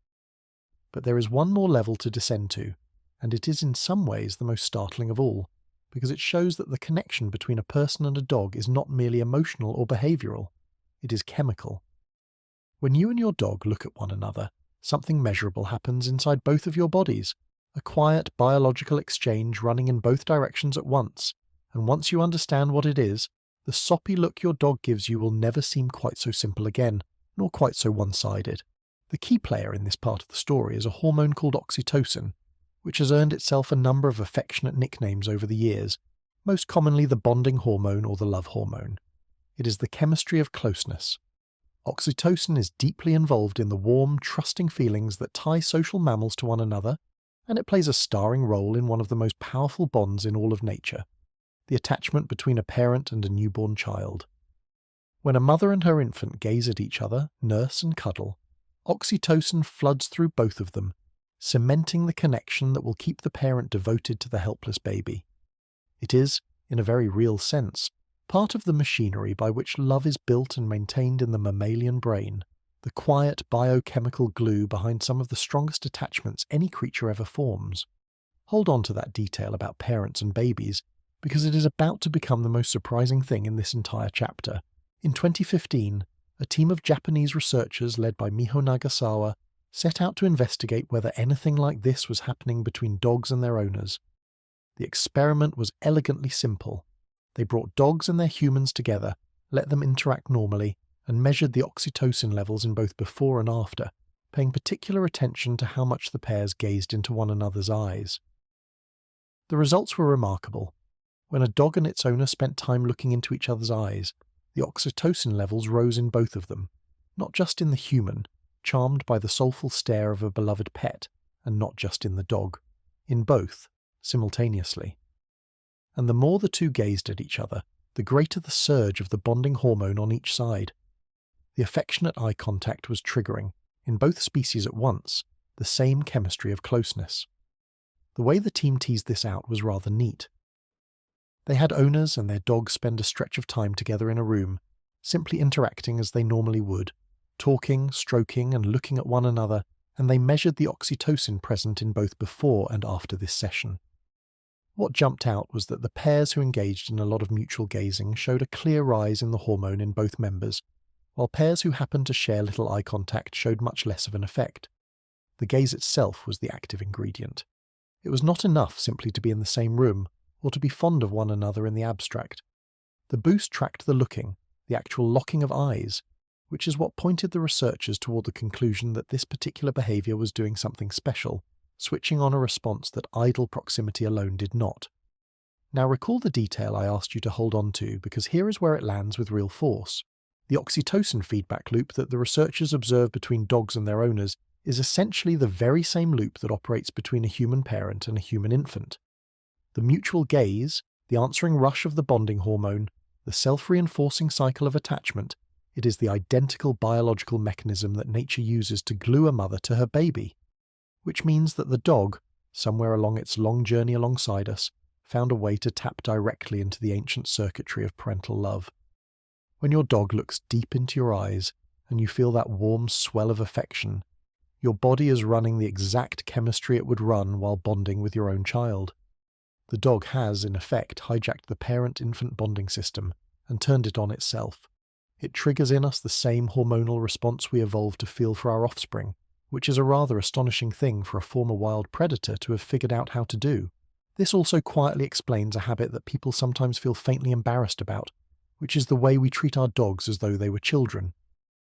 But there is one more level to descend to, and it is in some ways the most startling of all, because it shows that the connection between a person and a dog is not merely emotional or behavioural, it is chemical. When you and your dog look at one another, something measurable happens inside both of your bodies, a quiet biological exchange running in both directions at once, and once you understand what it is, the soppy look your dog gives you will never seem quite so simple again, nor quite so one-sided. The key player in this part of the story is a hormone called oxytocin, which has earned itself a number of affectionate nicknames over the years, most commonly the bonding hormone or the love hormone. It is the chemistry of closeness. Oxytocin is deeply involved in the warm, trusting feelings that tie social mammals to one another, and it plays a starring role in one of the most powerful bonds in all of nature, the attachment between a parent and a newborn child. When a mother and her infant gaze at each other, nurse and cuddle, oxytocin floods through both of them, cementing the connection that will keep the parent devoted to the helpless baby. It is, in a very real sense, part of the machinery by which love is built and maintained in the mammalian brain, the quiet biochemical glue behind some of the strongest attachments any creature ever forms. Hold on to that detail about parents and babies, because it is about to become the most surprising thing in this entire chapter. In 2015, a team of Japanese researchers led by Miho Nagasawa set out to investigate whether anything like this was happening between dogs and their owners. The experiment was elegantly simple. They brought dogs and their humans together, let them interact normally, and measured the oxytocin levels in both before and after, paying particular attention to how much the pairs gazed into one another's eyes. The results were remarkable. When a dog and its owner spent time looking into each other's eyes, the oxytocin levels rose in both of them, not just in the human, charmed by the soulful stare of a beloved pet, and not just in the dog, in both, simultaneously. And the more the two gazed at each other, the greater the surge of the bonding hormone on each side. The affectionate eye contact was triggering, in both species at once, the same chemistry of closeness. The way the team teased this out was rather neat. They had owners and their dogs spend a stretch of time together in a room, simply interacting as they normally would, talking, stroking, and looking at one another, and they measured the oxytocin present in both before and after this session. What jumped out was that the pairs who engaged in a lot of mutual gazing showed a clear rise in the hormone in both members, while pairs who happened to share little eye contact showed much less of an effect. The gaze itself was the active ingredient. It was not enough simply to be in the same room, or to be fond of one another in the abstract. The boost tracked the looking, the actual locking of eyes, which is what pointed the researchers toward the conclusion that this particular behavior was doing something special, switching on a response that idle proximity alone did not. Now recall the detail I asked you to hold on to, because here is where it lands with real force. The oxytocin feedback loop that the researchers observed between dogs and their owners is essentially the very same loop that operates between a human parent and a human infant. The mutual gaze, the answering rush of the bonding hormone, the self-reinforcing cycle of attachment, it is the identical biological mechanism that nature uses to glue a mother to her baby. Which means that the dog, somewhere along its long journey alongside us, found a way to tap directly into the ancient circuitry of parental love. When your dog looks deep into your eyes and you feel that warm swell of affection, your body is running the exact chemistry it would run while bonding with your own child. The dog has, in effect, hijacked the parent-infant bonding system and turned it on itself. It triggers in us the same hormonal response we evolved to feel for our offspring, which is a rather astonishing thing for a former wild predator to have figured out how to do. This also quietly explains a habit that people sometimes feel faintly embarrassed about, which is the way we treat our dogs as though they were children.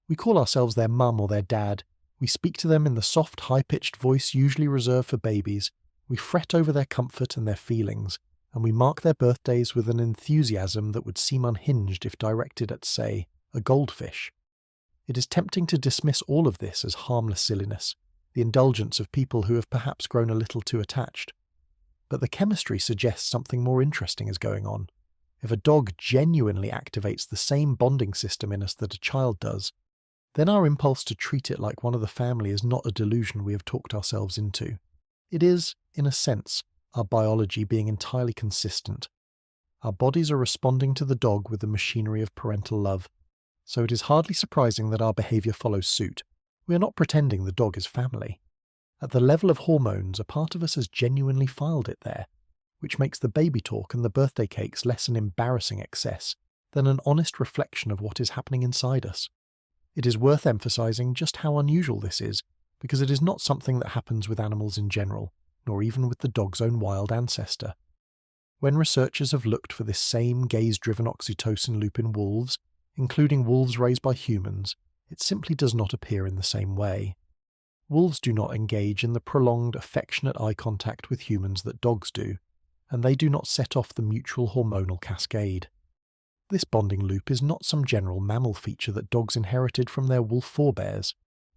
We call ourselves their mum or their dad, we speak to them in the soft, high-pitched voice usually reserved for babies, we fret over their comfort and their feelings, and we mark their birthdays with an enthusiasm that would seem unhinged if directed at, say, a goldfish. It is tempting to dismiss all of this as harmless silliness, the indulgence of people who have perhaps grown a little too attached. But the chemistry suggests something more interesting is going on. If a dog genuinely activates the same bonding system in us that a child does, then our impulse to treat it like one of the family is not a delusion we have talked ourselves into. It is, in a sense, our biology being entirely consistent. Our bodies are responding to the dog with the machinery of parental love, so it is hardly surprising that our behavior follows suit. We are not pretending the dog is family. At the level of hormones, a part of us has genuinely filed it there, which makes the baby talk and the birthday cakes less an embarrassing excess than an honest reflection of what is happening inside us. It is worth emphasizing just how unusual this is, because it is not something that happens with animals in general, nor even with the dog's own wild ancestor. When researchers have looked for this same gaze-driven oxytocin loop in wolves, including wolves raised by humans, it simply does not appear in the same way. Wolves do not engage in the prolonged, affectionate eye contact with humans that dogs do, and they do not set off the mutual hormonal cascade. This bonding loop is not some general mammal feature that dogs inherited from their wolf forebears.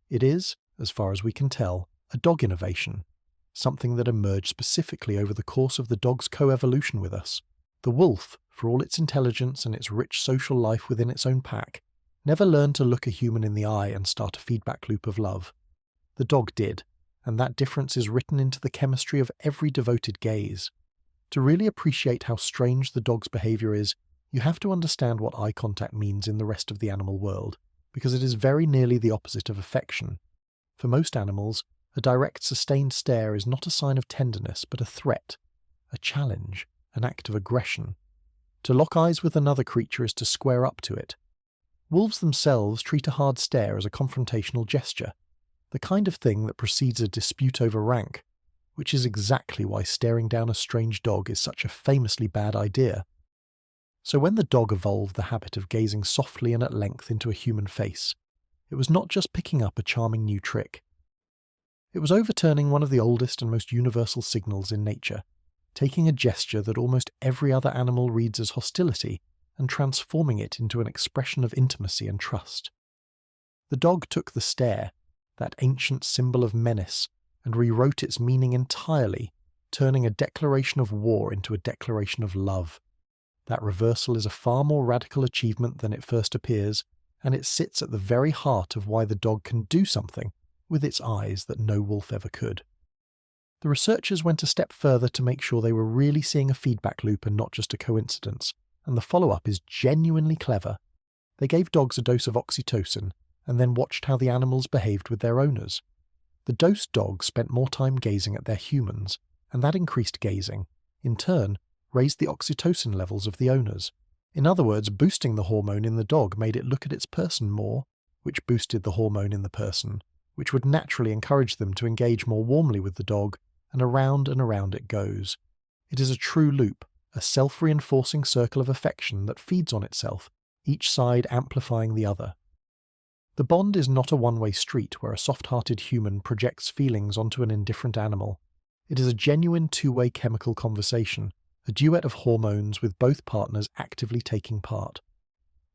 It is, as far as we can tell, a dog innovation, something that emerged specifically over the course of the dog's coevolution with us. The wolf, for all its intelligence and its rich social life within its own pack, never learned to look a human in the eye and start a feedback loop of love. The dog did, and that difference is written into the chemistry of every devoted gaze. To really appreciate how strange the dog's behavior is, you have to understand what eye contact means in the rest of the animal world, because it is very nearly the opposite of affection. For most animals, a direct, sustained stare is not a sign of tenderness, but a threat, a challenge, an act of aggression. To lock eyes with another creature is to square up to it. Wolves themselves treat a hard stare as a confrontational gesture, the kind of thing that precedes a dispute over rank, which is exactly why staring down a strange dog is such a famously bad idea. So when the dog evolved the habit of gazing softly and at length into a human face, it was not just picking up a charming new trick. It was overturning one of the oldest and most universal signals in nature, taking a gesture that almost every other animal reads as hostility and transforming it into an expression of intimacy and trust. The dog took the stare, that ancient symbol of menace, and rewrote its meaning entirely, turning a declaration of war into a declaration of love. That reversal is a far more radical achievement than it first appears, and it sits at the very heart of why the dog can do something with its eyes that no wolf ever could. The researchers went a step further to make sure they were really seeing a feedback loop and not just a coincidence, and the follow-up is genuinely clever. They gave dogs a dose of oxytocin and then watched how the animals behaved with their owners. The dosed dogs spent more time gazing at their humans, and that increased gazing, in turn, raised the oxytocin levels of the owners. In other words, boosting the hormone in the dog made it look at its person more, which boosted the hormone in the person, which would naturally encourage them to engage more warmly with the dog, and around it goes. It is a true loop, a self-reinforcing circle of affection that feeds on itself, each side amplifying the other. The bond is not a one-way street where a soft-hearted human projects feelings onto an indifferent animal. It is a genuine two-way chemical conversation, a duet of hormones with both partners actively taking part.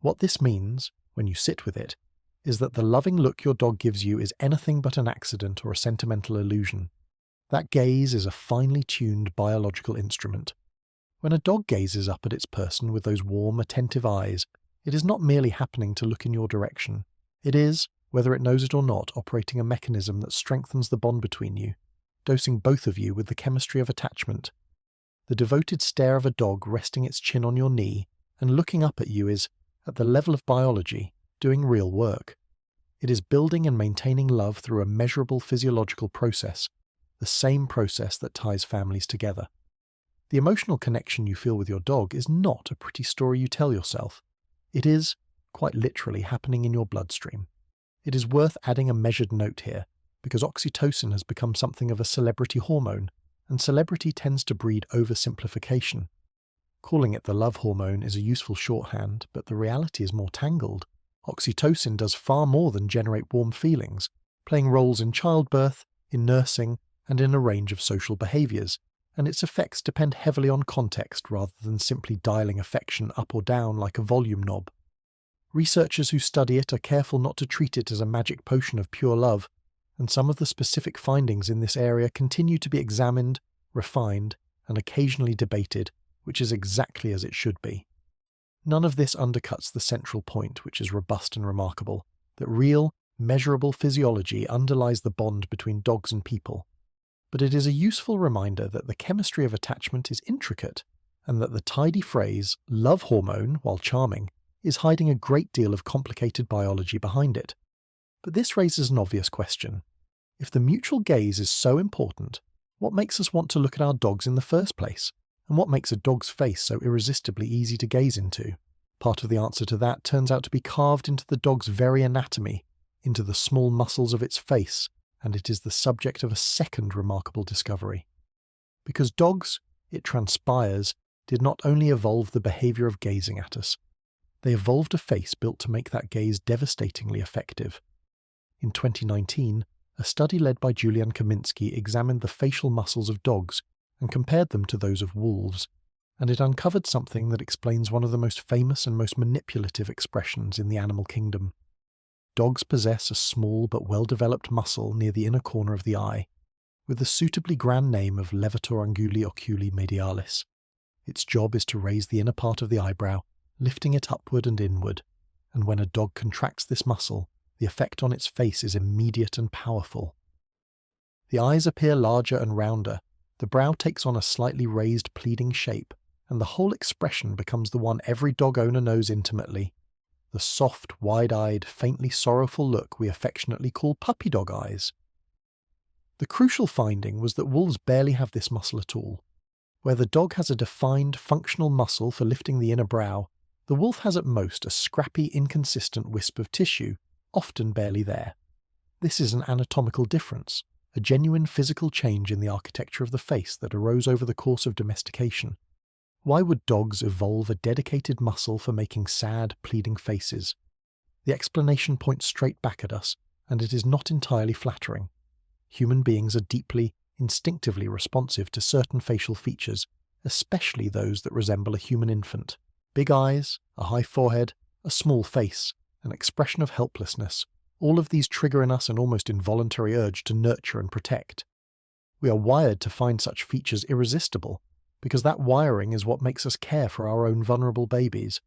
What this means, when you sit with it, is that the loving look your dog gives you is anything but an accident or a sentimental illusion. That gaze is a finely tuned biological instrument. When a dog gazes up at its person with those warm, attentive eyes, it is not merely happening to look in your direction. It is, whether it knows it or not, operating a mechanism that strengthens the bond between you, dosing both of you with the chemistry of attachment. The devoted stare of a dog resting its chin on your knee and looking up at you is, at the level of biology, doing real work. It is building and maintaining love through a measurable physiological process, the same process that ties families together. The emotional connection you feel with your dog is not a pretty story you tell yourself. It is, quite literally, happening in your bloodstream. It is worth adding a measured note here, because oxytocin has become something of a celebrity hormone, and celebrity tends to breed oversimplification. Calling it the love hormone is a useful shorthand, but the reality is more tangled. Oxytocin does far more than generate warm feelings, playing roles in childbirth, in nursing, and in a range of social behaviours, and its effects depend heavily on context rather than simply dialing affection up or down like a volume knob. Researchers who study it are careful not to treat it as a magic potion of pure love, and some of the specific findings in this area continue to be examined, refined, and occasionally debated, which is exactly as it should be. None of this undercuts the central point, which is robust and remarkable, that real, measurable physiology underlies the bond between dogs and people. But it is a useful reminder that the chemistry of attachment is intricate, and that the tidy phrase, love hormone, while charming, is hiding a great deal of complicated biology behind it. But this raises an obvious question. If the mutual gaze is so important, what makes us want to look at our dogs in the first place? And what makes a dog's face so irresistibly easy to gaze into? Part of the answer to that turns out to be carved into the dog's very anatomy, into the small muscles of its face, and it is the subject of a second remarkable discovery. Because dogs, it transpires, did not only evolve the behaviour of gazing at us, they evolved a face built to make that gaze devastatingly effective. In 2019, a study led by Julian Kaminsky examined the facial muscles of dogs and compared them to those of wolves, and it uncovered something that explains one of the most famous and most manipulative expressions in the animal kingdom. Dogs possess a small but well-developed muscle near the inner corner of the eye, with the suitably grand name of levator anguli oculi medialis. Its job is to raise the inner part of the eyebrow, lifting it upward and inward, and when a dog contracts this muscle, the effect on its face is immediate and powerful. The eyes appear larger and rounder, the brow takes on a slightly raised, pleading shape, and the whole expression becomes the one every dog owner knows intimately, the soft, wide-eyed, faintly sorrowful look we affectionately call puppy dog eyes. The crucial finding was that wolves barely have this muscle at all. Where the dog has a defined, functional muscle for lifting the inner brow, the wolf has at most a scrappy, inconsistent wisp of tissue, often barely there. This is an anatomical difference, a genuine physical change in the architecture of the face that arose over the course of domestication. Why would dogs evolve a dedicated muscle for making sad, pleading faces? The explanation points straight back at us, and it is not entirely flattering. Human beings are deeply, instinctively responsive to certain facial features, especially those that resemble a human infant. Big eyes, a high forehead, a small face, an expression of helplessness, all of these trigger in us an almost involuntary urge to nurture and protect. We are wired to find such features irresistible, because that wiring is what makes us care for our own vulnerable babies.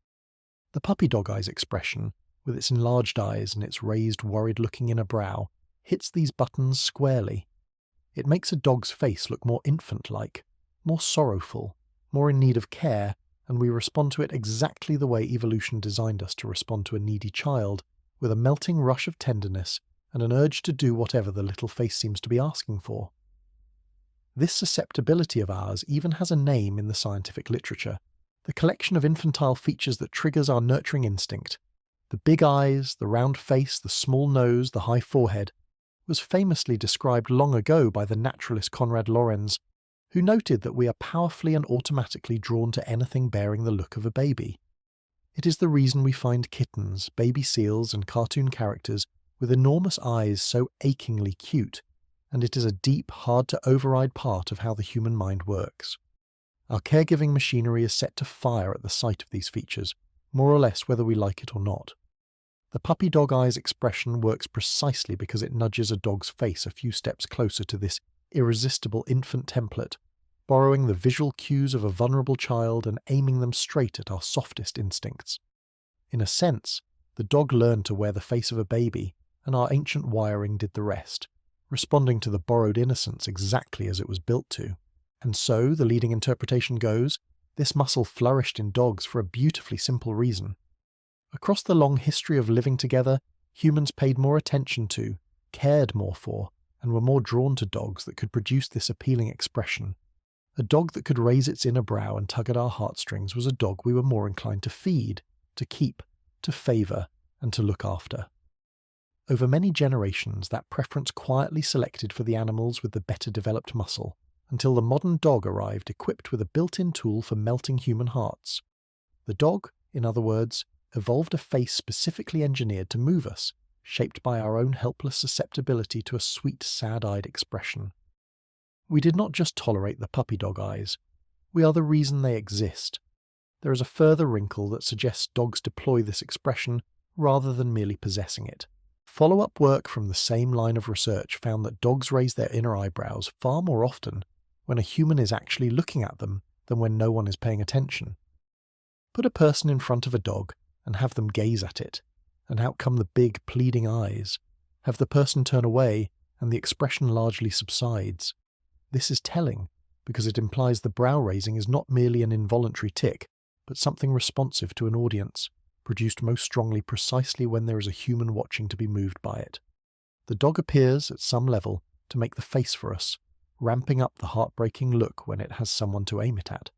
The puppy dog eyes expression, with its enlarged eyes and its raised, worried-looking inner brow, hits these buttons squarely. It makes a dog's face look more infant-like, more sorrowful, more in need of care, and we respond to it exactly the way evolution designed us to respond to a needy child, with a melting rush of tenderness and an urge to do whatever the little face seems to be asking for. This susceptibility of ours even has a name in the scientific literature, the collection of infantile features that triggers our nurturing instinct. The big eyes, the round face, the small nose, the high forehead, was famously described long ago by the naturalist Konrad Lorenz, who noted that we are powerfully and automatically drawn to anything bearing the look of a baby. It is the reason we find kittens, baby seals, and cartoon characters with enormous eyes so achingly cute, and it is a deep, hard-to-override part of how the human mind works. Our caregiving machinery is set to fire at the sight of these features, more or less whether we like it or not. The puppy dog eyes expression works precisely because it nudges a dog's face a few steps closer to this irresistible infant template, borrowing the visual cues of a vulnerable child and aiming them straight at our softest instincts. In a sense, the dog learned to wear the face of a baby, and our ancient wiring did the rest, responding to the borrowed innocence exactly as it was built to. And so, the leading interpretation goes, this muscle flourished in dogs for a beautifully simple reason. Across the long history of living together, humans paid more attention to, cared more for, and were more drawn to dogs that could produce this appealing expression. A dog that could raise its inner brow and tug at our heartstrings was a dog we were more inclined to feed, to keep, to favour, and to look after. Over many generations, that preference quietly selected for the animals with the better developed muscle, until the modern dog arrived equipped with a built-in tool for melting human hearts. The dog, in other words, evolved a face specifically engineered to move us, shaped by our own helpless susceptibility to a sweet, sad-eyed expression. We did not just tolerate the puppy dog eyes. We are the reason they exist. There is a further wrinkle that suggests dogs deploy this expression rather than merely possessing it. Follow-up work from the same line of research found that dogs raise their inner eyebrows far more often when a human is actually looking at them than when no one is paying attention. Put a person in front of a dog and have them gaze at it, and out come the big, pleading eyes. Have the person turn away, and the expression largely subsides. This is telling, because it implies the brow-raising is not merely an involuntary tic, but something responsive to an audience, produced most strongly precisely when there is a human watching to be moved by it. The dog appears, at some level, to make the face for us, ramping up the heartbreaking look when it has someone to aim it at.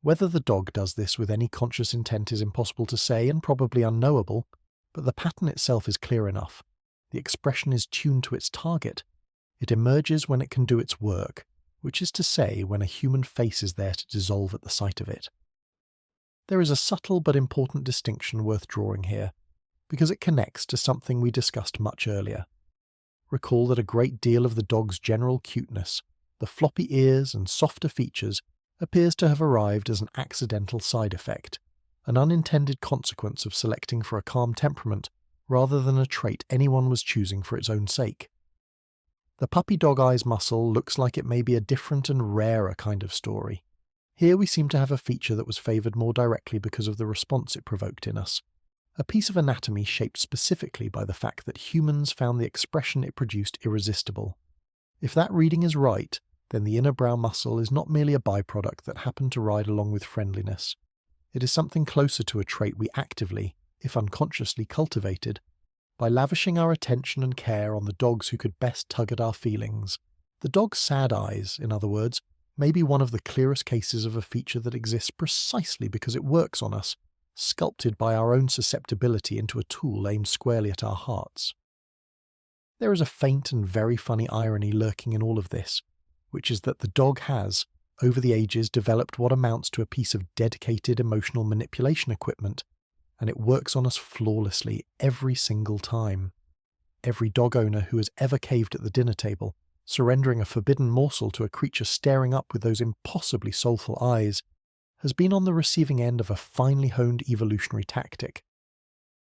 Whether the dog does this with any conscious intent is impossible to say and probably unknowable, but the pattern itself is clear enough. The expression is tuned to its target. It emerges when it can do its work, which is to say when a human face is there to dissolve at the sight of it. There is a subtle but important distinction worth drawing here, because it connects to something we discussed much earlier. Recall that a great deal of the dog's general cuteness, the floppy ears and softer features, appears to have arrived as an accidental side effect, an unintended consequence of selecting for a calm temperament rather than a trait anyone was choosing for its own sake. The puppy dog eyes muscle looks like it may be a different and rarer kind of story. Here we seem to have a feature that was favoured more directly because of the response it provoked in us, a piece of anatomy shaped specifically by the fact that humans found the expression it produced irresistible. If that reading is right, then the inner brow muscle is not merely a byproduct that happened to ride along with friendliness. It is something closer to a trait we actively, if unconsciously, cultivated. By lavishing our attention and care on the dogs who could best tug at our feelings. The dog's sad eyes, in other words, may be one of the clearest cases of a feature that exists precisely because it works on us, sculpted by our own susceptibility into a tool aimed squarely at our hearts. There is a faint and very funny irony lurking in all of this, which is that the dog has, over the ages, developed what amounts to a piece of dedicated emotional manipulation equipment, and it works on us flawlessly every single time. Every dog owner who has ever caved at the dinner table, surrendering a forbidden morsel to a creature staring up with those impossibly soulful eyes, has been on the receiving end of a finely honed evolutionary tactic.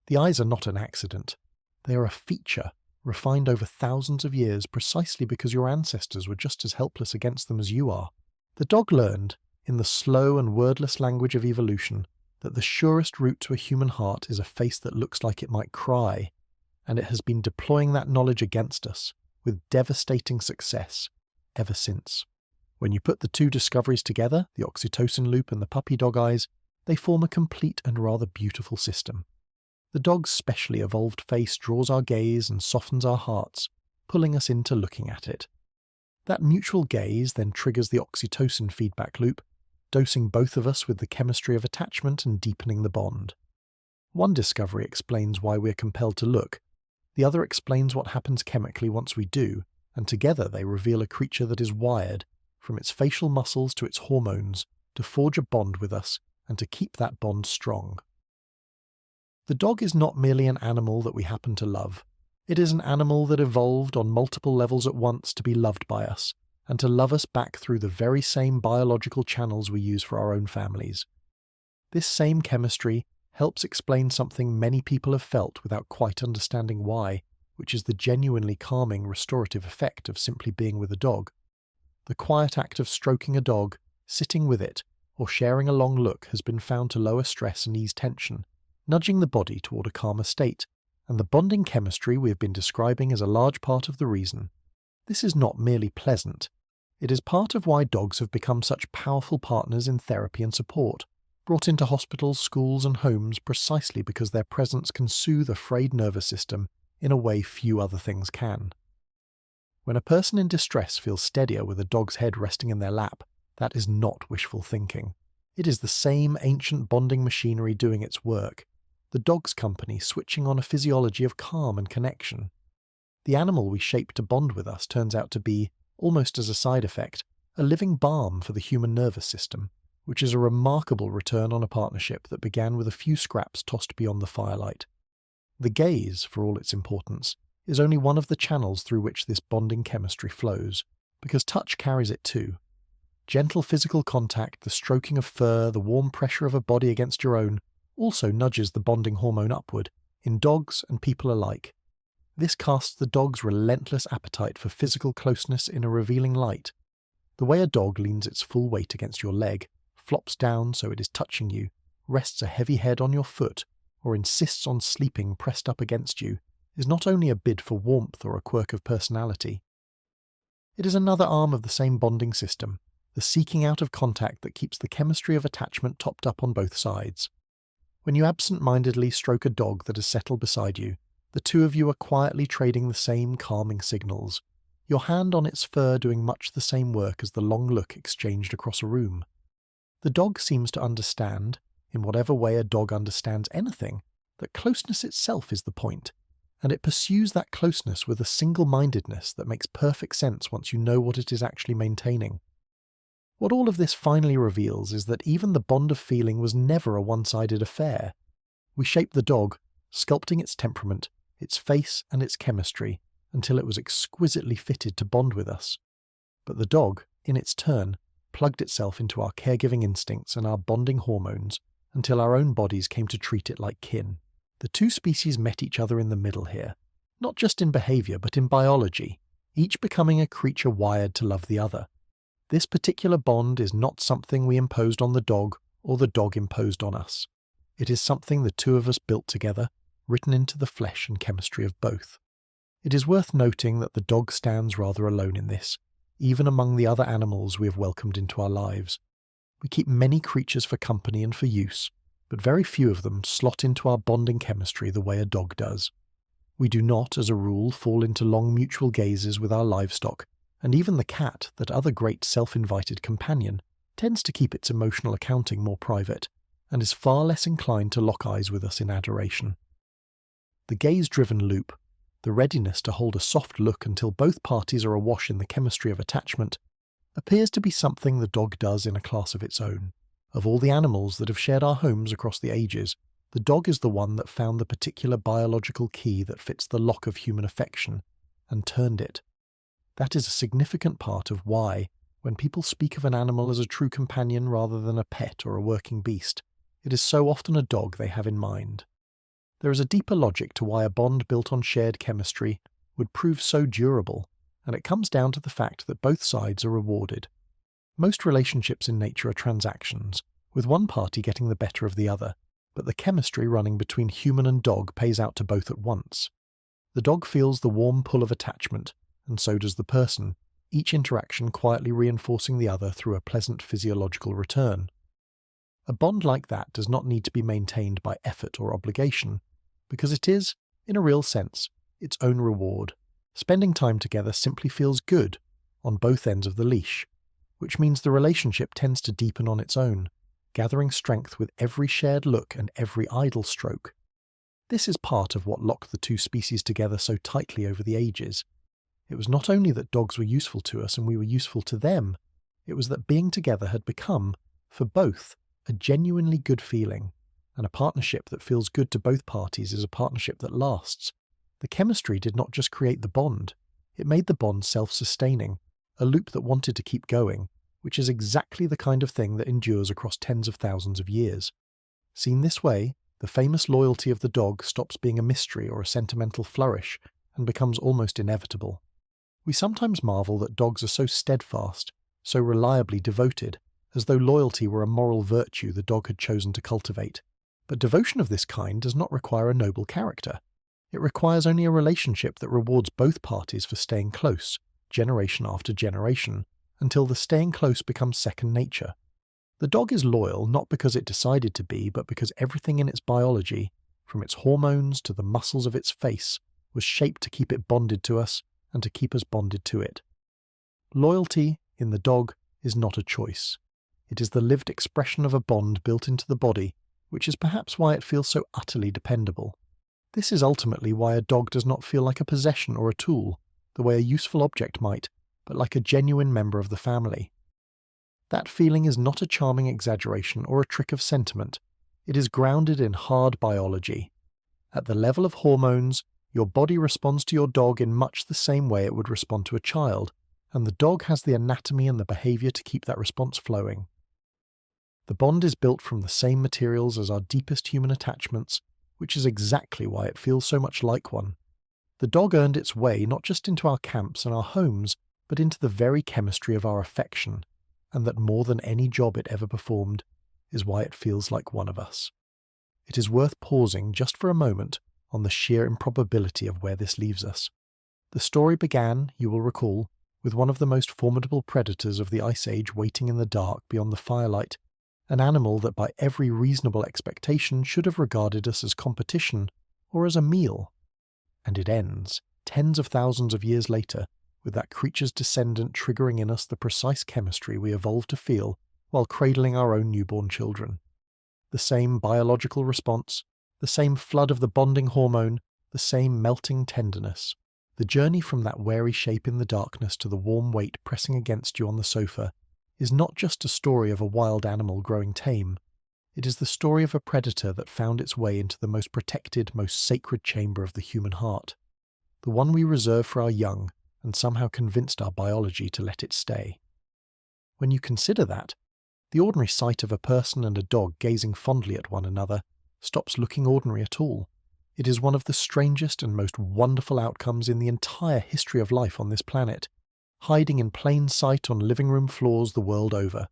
The eyes are not an accident. They are a feature, refined over thousands of years precisely because your ancestors were just as helpless against them as you are. The dog learned, in the slow and wordless language of evolution, that the surest route to a human heart is a face that looks like it might cry, and it has been deploying that knowledge against us, with devastating success, ever since. When you put the two discoveries together, the oxytocin loop and the puppy dog eyes, they form a complete and rather beautiful system. The dog's specially evolved face draws our gaze and softens our hearts, pulling us into looking at it. That mutual gaze then triggers the oxytocin feedback loop, dosing both of us with the chemistry of attachment and deepening the bond. One discovery explains why we're compelled to look. The other explains what happens chemically once we do, and together they reveal a creature that is wired, from its facial muscles to its hormones, to forge a bond with us and to keep that bond strong. The dog is not merely an animal that we happen to love. It is an animal that evolved on multiple levels at once to be loved by us, and to love us back through the very same biological channels we use for our own families. This same chemistry helps explain something many people have felt without quite understanding why, which is the genuinely calming, restorative effect of simply being with a dog. The quiet act of stroking a dog, sitting with it, or sharing a long look has been found to lower stress and ease tension, nudging the body toward a calmer state, and the bonding chemistry we have been describing is a large part of the reason. This is not merely pleasant. It is part of why dogs have become such powerful partners in therapy and support, brought into hospitals, schools and homes precisely because their presence can soothe a frayed nervous system in a way few other things can. When a person in distress feels steadier with a dog's head resting in their lap, that is not wishful thinking. It is the same ancient bonding machinery doing its work, the dog's company switching on a physiology of calm and connection. The animal we shape to bond with us turns out to be, almost as a side effect, a living balm for the human nervous system, which is a remarkable return on a partnership that began with a few scraps tossed beyond the firelight. The gaze, for all its importance, is only one of the channels through which this bonding chemistry flows, because touch carries it too. Gentle physical contact, the stroking of fur, the warm pressure of a body against your own, also nudges the bonding hormone upward, in dogs and people alike. This casts the dog's relentless appetite for physical closeness in a revealing light. The way a dog leans its full weight against your leg, flops down so it is touching you, rests a heavy head on your foot, or insists on sleeping pressed up against you, is not only a bid for warmth or a quirk of personality. It is another arm of the same bonding system, the seeking out of contact that keeps the chemistry of attachment topped up on both sides. When you absent-mindedly stroke a dog that has settled beside you, the two of you are quietly trading the same calming signals, your hand on its fur doing much the same work as the long look exchanged across a room. The dog seems to understand, in whatever way a dog understands anything, that closeness itself is the point, and it pursues that closeness with a single-mindedness that makes perfect sense once you know what it is actually maintaining. What all of this finally reveals is that even the bond of feeling was never a one-sided affair. We shaped the dog, sculpting its temperament, its face and its chemistry, until it was exquisitely fitted to bond with us. But the dog, in its turn, plugged itself into our caregiving instincts and our bonding hormones, until our own bodies came to treat it like kin. The two species met each other in the middle here, not just in behavior but in biology, each becoming a creature wired to love the other. This particular bond is not something we imposed on the dog or the dog imposed on us. It is something the two of us built together, written into the flesh and chemistry of both. It is worth noting that the dog stands rather alone in this, even among the other animals we have welcomed into our lives. We keep many creatures for company and for use, but very few of them slot into our bonding chemistry the way a dog does. We do not, as a rule, fall into long mutual gazes with our livestock, and even the cat, that other great self-invited companion, tends to keep its emotional accounting more private, and is far less inclined to lock eyes with us in adoration. The gaze-driven loop, the readiness to hold a soft look until both parties are awash in the chemistry of attachment, appears to be something the dog does in a class of its own. Of all the animals that have shared our homes across the ages, the dog is the one that found the particular biological key that fits the lock of human affection, and turned it. That is a significant part of why, when people speak of an animal as a true companion rather than a pet or a working beast, it is so often a dog they have in mind. There is a deeper logic to why a bond built on shared chemistry would prove so durable, and it comes down to the fact that both sides are rewarded. Most relationships in nature are transactions, with one party getting the better of the other, but the chemistry running between human and dog pays out to both at once. The dog feels the warm pull of attachment, and so does the person, each interaction quietly reinforcing the other through a pleasant physiological return. A bond like that does not need to be maintained by effort or obligation, because it is, in a real sense, its own reward. Spending time together simply feels good, on both ends of the leash, which means the relationship tends to deepen on its own, gathering strength with every shared look and every idle stroke. This is part of what locked the two species together so tightly over the ages. It was not only that dogs were useful to us and we were useful to them, it was that being together had become, for both, a genuinely good feeling, and a partnership that feels good to both parties is a partnership that lasts. The chemistry did not just create the bond, it made the bond self-sustaining, a loop that wanted to keep going, which is exactly the kind of thing that endures across tens of thousands of years. Seen this way, the famous loyalty of the dog stops being a mystery or a sentimental flourish and becomes almost inevitable. We sometimes marvel that dogs are so steadfast, so reliably devoted, as though loyalty were a moral virtue the dog had chosen to cultivate. But devotion of this kind does not require a noble character. It requires only a relationship that rewards both parties for staying close, generation after generation, until the staying close becomes second nature. The dog is loyal not because it decided to be, but because everything in its biology, from its hormones to the muscles of its face, was shaped to keep it bonded to us and to keep us bonded to it. Loyalty, in the dog, is not a choice. It is the lived expression of a bond built into the body, which is perhaps why it feels so utterly dependable. This is ultimately why a dog does not feel like a possession or a tool, the way a useful object might, but like a genuine member of the family. That feeling is not a charming exaggeration or a trick of sentiment. It is grounded in hard biology. At the level of hormones, your body responds to your dog in much the same way it would respond to a child, and the dog has the anatomy and the behavior to keep that response flowing. The bond is built from the same materials as our deepest human attachments, which is exactly why it feels so much like one. The dog earned its way not just into our camps and our homes, but into the very chemistry of our affection, and that more than any job it ever performed is why it feels like one of us. It is worth pausing just for a moment on the sheer improbability of where this leaves us. The story began, you will recall, with one of the most formidable predators of the Ice Age waiting in the dark beyond the firelight, an animal that by every reasonable expectation should have regarded us as competition or as a meal. And it ends, tens of thousands of years later, with that creature's descendant triggering in us the precise chemistry we evolved to feel while cradling our own newborn children. The same biological response, the same flood of the bonding hormone, the same melting tenderness. The journey from that wary shape in the darkness to the warm weight pressing against you on the sofa is not just a story of a wild animal growing tame. It is the story of a predator that found its way into the most protected, most sacred chamber of the human heart, the one we reserve for our young and somehow convinced our biology to let it stay. When you consider that, the ordinary sight of a person and a dog gazing fondly at one another stops looking ordinary at all. It is one of the strangest and most wonderful outcomes in the entire history of life on this planet, hiding in plain sight on living room floors the world over.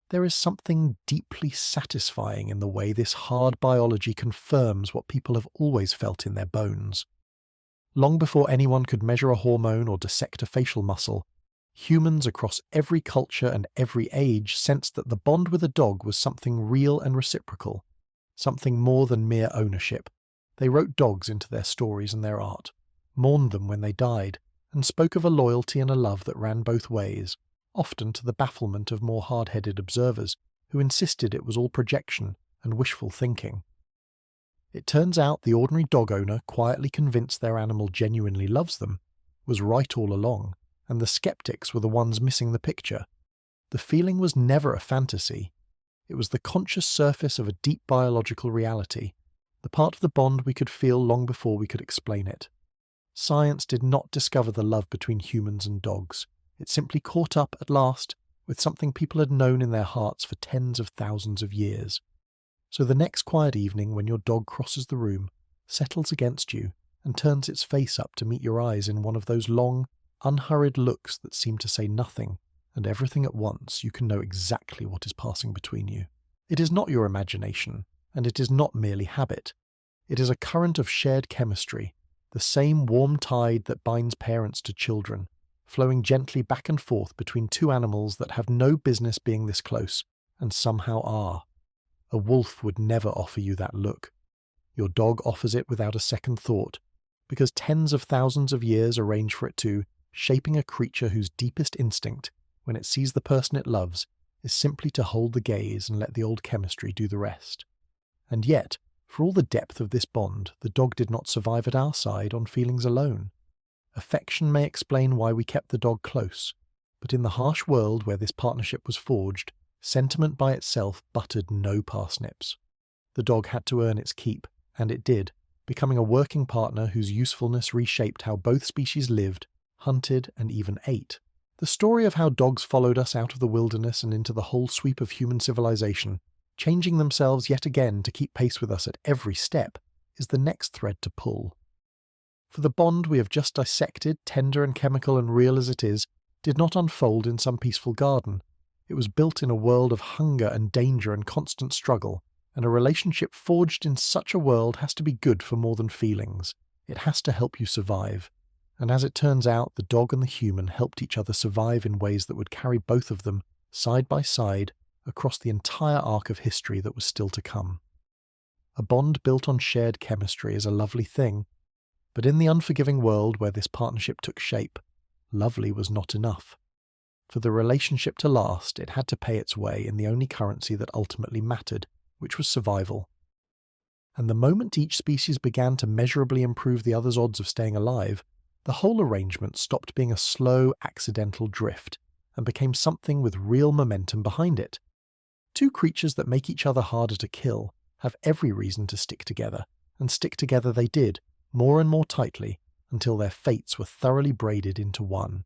There is something deeply satisfying in the way this hard biology confirms what people have always felt in their bones. Long before anyone could measure a hormone or dissect a facial muscle, humans across every culture and every age sensed that the bond with a dog was something real and reciprocal, something more than mere ownership. They wrote dogs into their stories and their art, mourned them when they died, and spoke of a loyalty and a love that ran both ways, often to the bafflement of more hard-headed observers who insisted it was all projection and wishful thinking. It turns out the ordinary dog owner, quietly convinced their animal genuinely loves them, was right all along, and the skeptics were the ones missing the picture. The feeling was never a fantasy. It was the conscious surface of a deep biological reality, the part of the bond we could feel long before we could explain it. Science did not discover the love between humans and dogs. It simply caught up, at last, with something people had known in their hearts for tens of thousands of years. So the next quiet evening when your dog crosses the room, settles against you, and turns its face up to meet your eyes in one of those long, unhurried looks that seem to say nothing and everything at once, you can know exactly what is passing between you. It is not your imagination, and it is not merely habit. It is a current of shared chemistry, the same warm tide that binds parents to children, flowing gently back and forth between two animals that have no business being this close, and somehow are. A wolf would never offer you that look. Your dog offers it without a second thought, because tens of thousands of years arrange for it to, shaping a creature whose deepest instinct, when it sees the person it loves, is simply to hold the gaze and let the old chemistry do the rest. And yet, for all the depth of this bond, the dog did not survive at our side on feelings alone. Affection may explain why we kept the dog close, but in the harsh world where this partnership was forged, sentiment by itself buttered no parsnips. The dog had to earn its keep, and it did, becoming a working partner whose usefulness reshaped how both species lived, hunted, and even ate. The story of how dogs followed us out of the wilderness and into the whole sweep of human civilization, changing themselves yet again to keep pace with us at every step, is the next thread to pull. For the bond we have just dissected, tender and chemical and real as it is, did not unfold in some peaceful garden. It was built in a world of hunger and danger and constant struggle, and a relationship forged in such a world has to be good for more than feelings. It has to help you survive. And as it turns out, the dog and the human helped each other survive in ways that would carry both of them, side by side, across the entire arc of history that was still to come. A bond built on shared chemistry is a lovely thing, but in the unforgiving world where this partnership took shape, lovely was not enough. For the relationship to last, it had to pay its way in the only currency that ultimately mattered, which was survival. And the moment each species began to measurably improve the other's odds of staying alive, the whole arrangement stopped being a slow, accidental drift, and became something with real momentum behind it. Two creatures that make each other harder to kill have every reason to stick together, and stick together they did, more and more tightly, until their fates were thoroughly braided into one.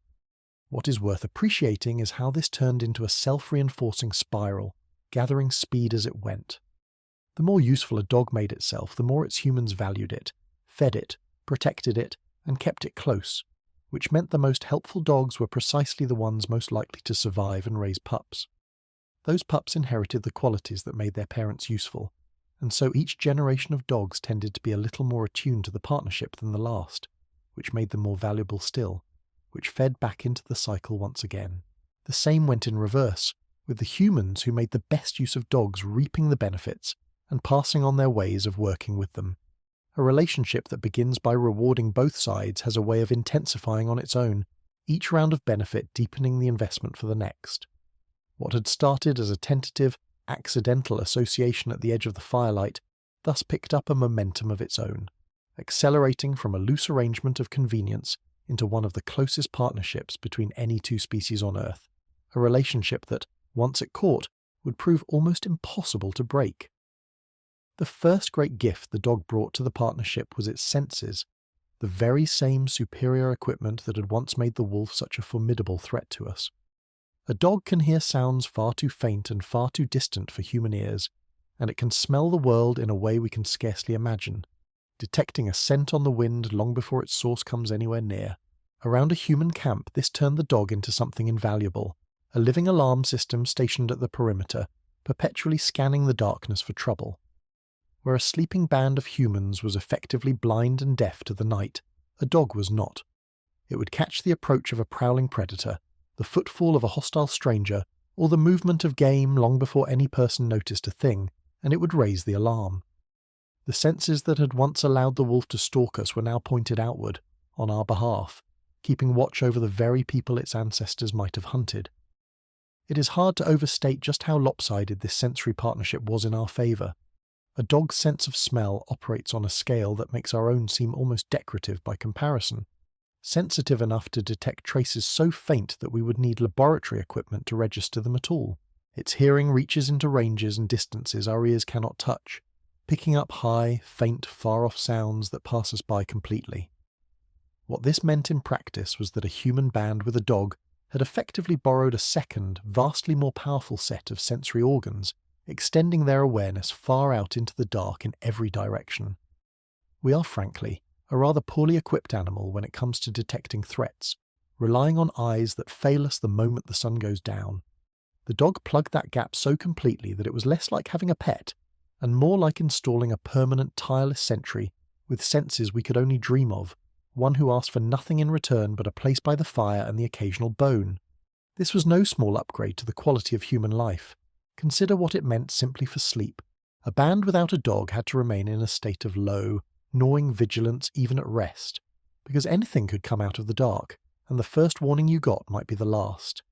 What is worth appreciating is how this turned into a self-reinforcing spiral, gathering speed as it went. The more useful a dog made itself, the more its humans valued it, fed it, protected it, and kept it close, which meant the most helpful dogs were precisely the ones most likely to survive and raise pups. Those pups inherited the qualities that made their parents useful, and so each generation of dogs tended to be a little more attuned to the partnership than the last, which made them more valuable still, which fed back into the cycle once again. The same went in reverse, with the humans who made the best use of dogs reaping the benefits and passing on their ways of working with them. A relationship that begins by rewarding both sides has a way of intensifying on its own, each round of benefit deepening the investment for the next. What had started as a tentative, accidental association at the edge of the firelight thus picked up a momentum of its own, accelerating from a loose arrangement of convenience into one of the closest partnerships between any two species on Earth, a relationship that, once it caught, would prove almost impossible to break. The first great gift the dog brought to the partnership was its senses, the very same superior equipment that had once made the wolf such a formidable threat to us. A dog can hear sounds far too faint and far too distant for human ears, and it can smell the world in a way we can scarcely imagine, detecting a scent on the wind long before its source comes anywhere near. Around a human camp, this turned the dog into something invaluable, a living alarm system stationed at the perimeter, perpetually scanning the darkness for trouble. Where a sleeping band of humans was effectively blind and deaf to the night, a dog was not. It would catch the approach of a prowling predator, the footfall of a hostile stranger, or the movement of game long before any person noticed a thing, and it would raise the alarm. The senses that had once allowed the wolf to stalk us were now pointed outward, on our behalf, keeping watch over the very people its ancestors might have hunted. It is hard to overstate just how lopsided this sensory partnership was in our favour. A dog's sense of smell operates on a scale that makes our own seem almost decorative by comparison, sensitive enough to detect traces so faint that we would need laboratory equipment to register them at all. Its hearing reaches into ranges and distances our ears cannot touch, picking up high, faint, far-off sounds that pass us by completely. What this meant in practice was that a human band with a dog had effectively borrowed a second, vastly more powerful set of sensory organs, extending their awareness far out into the dark in every direction. We are, frankly, a rather poorly equipped animal when it comes to detecting threats, relying on eyes that fail us the moment the sun goes down. The dog plugged that gap so completely that it was less like having a pet, and more like installing a permanent tireless sentry with senses we could only dream of, one who asked for nothing in return but a place by the fire and the occasional bone. This was no small upgrade to the quality of human life. Consider what it meant simply for sleep. A band without a dog had to remain in a state of low, gnawing vigilance even at rest, because anything could come out of the dark, and the first warning you got might be the last.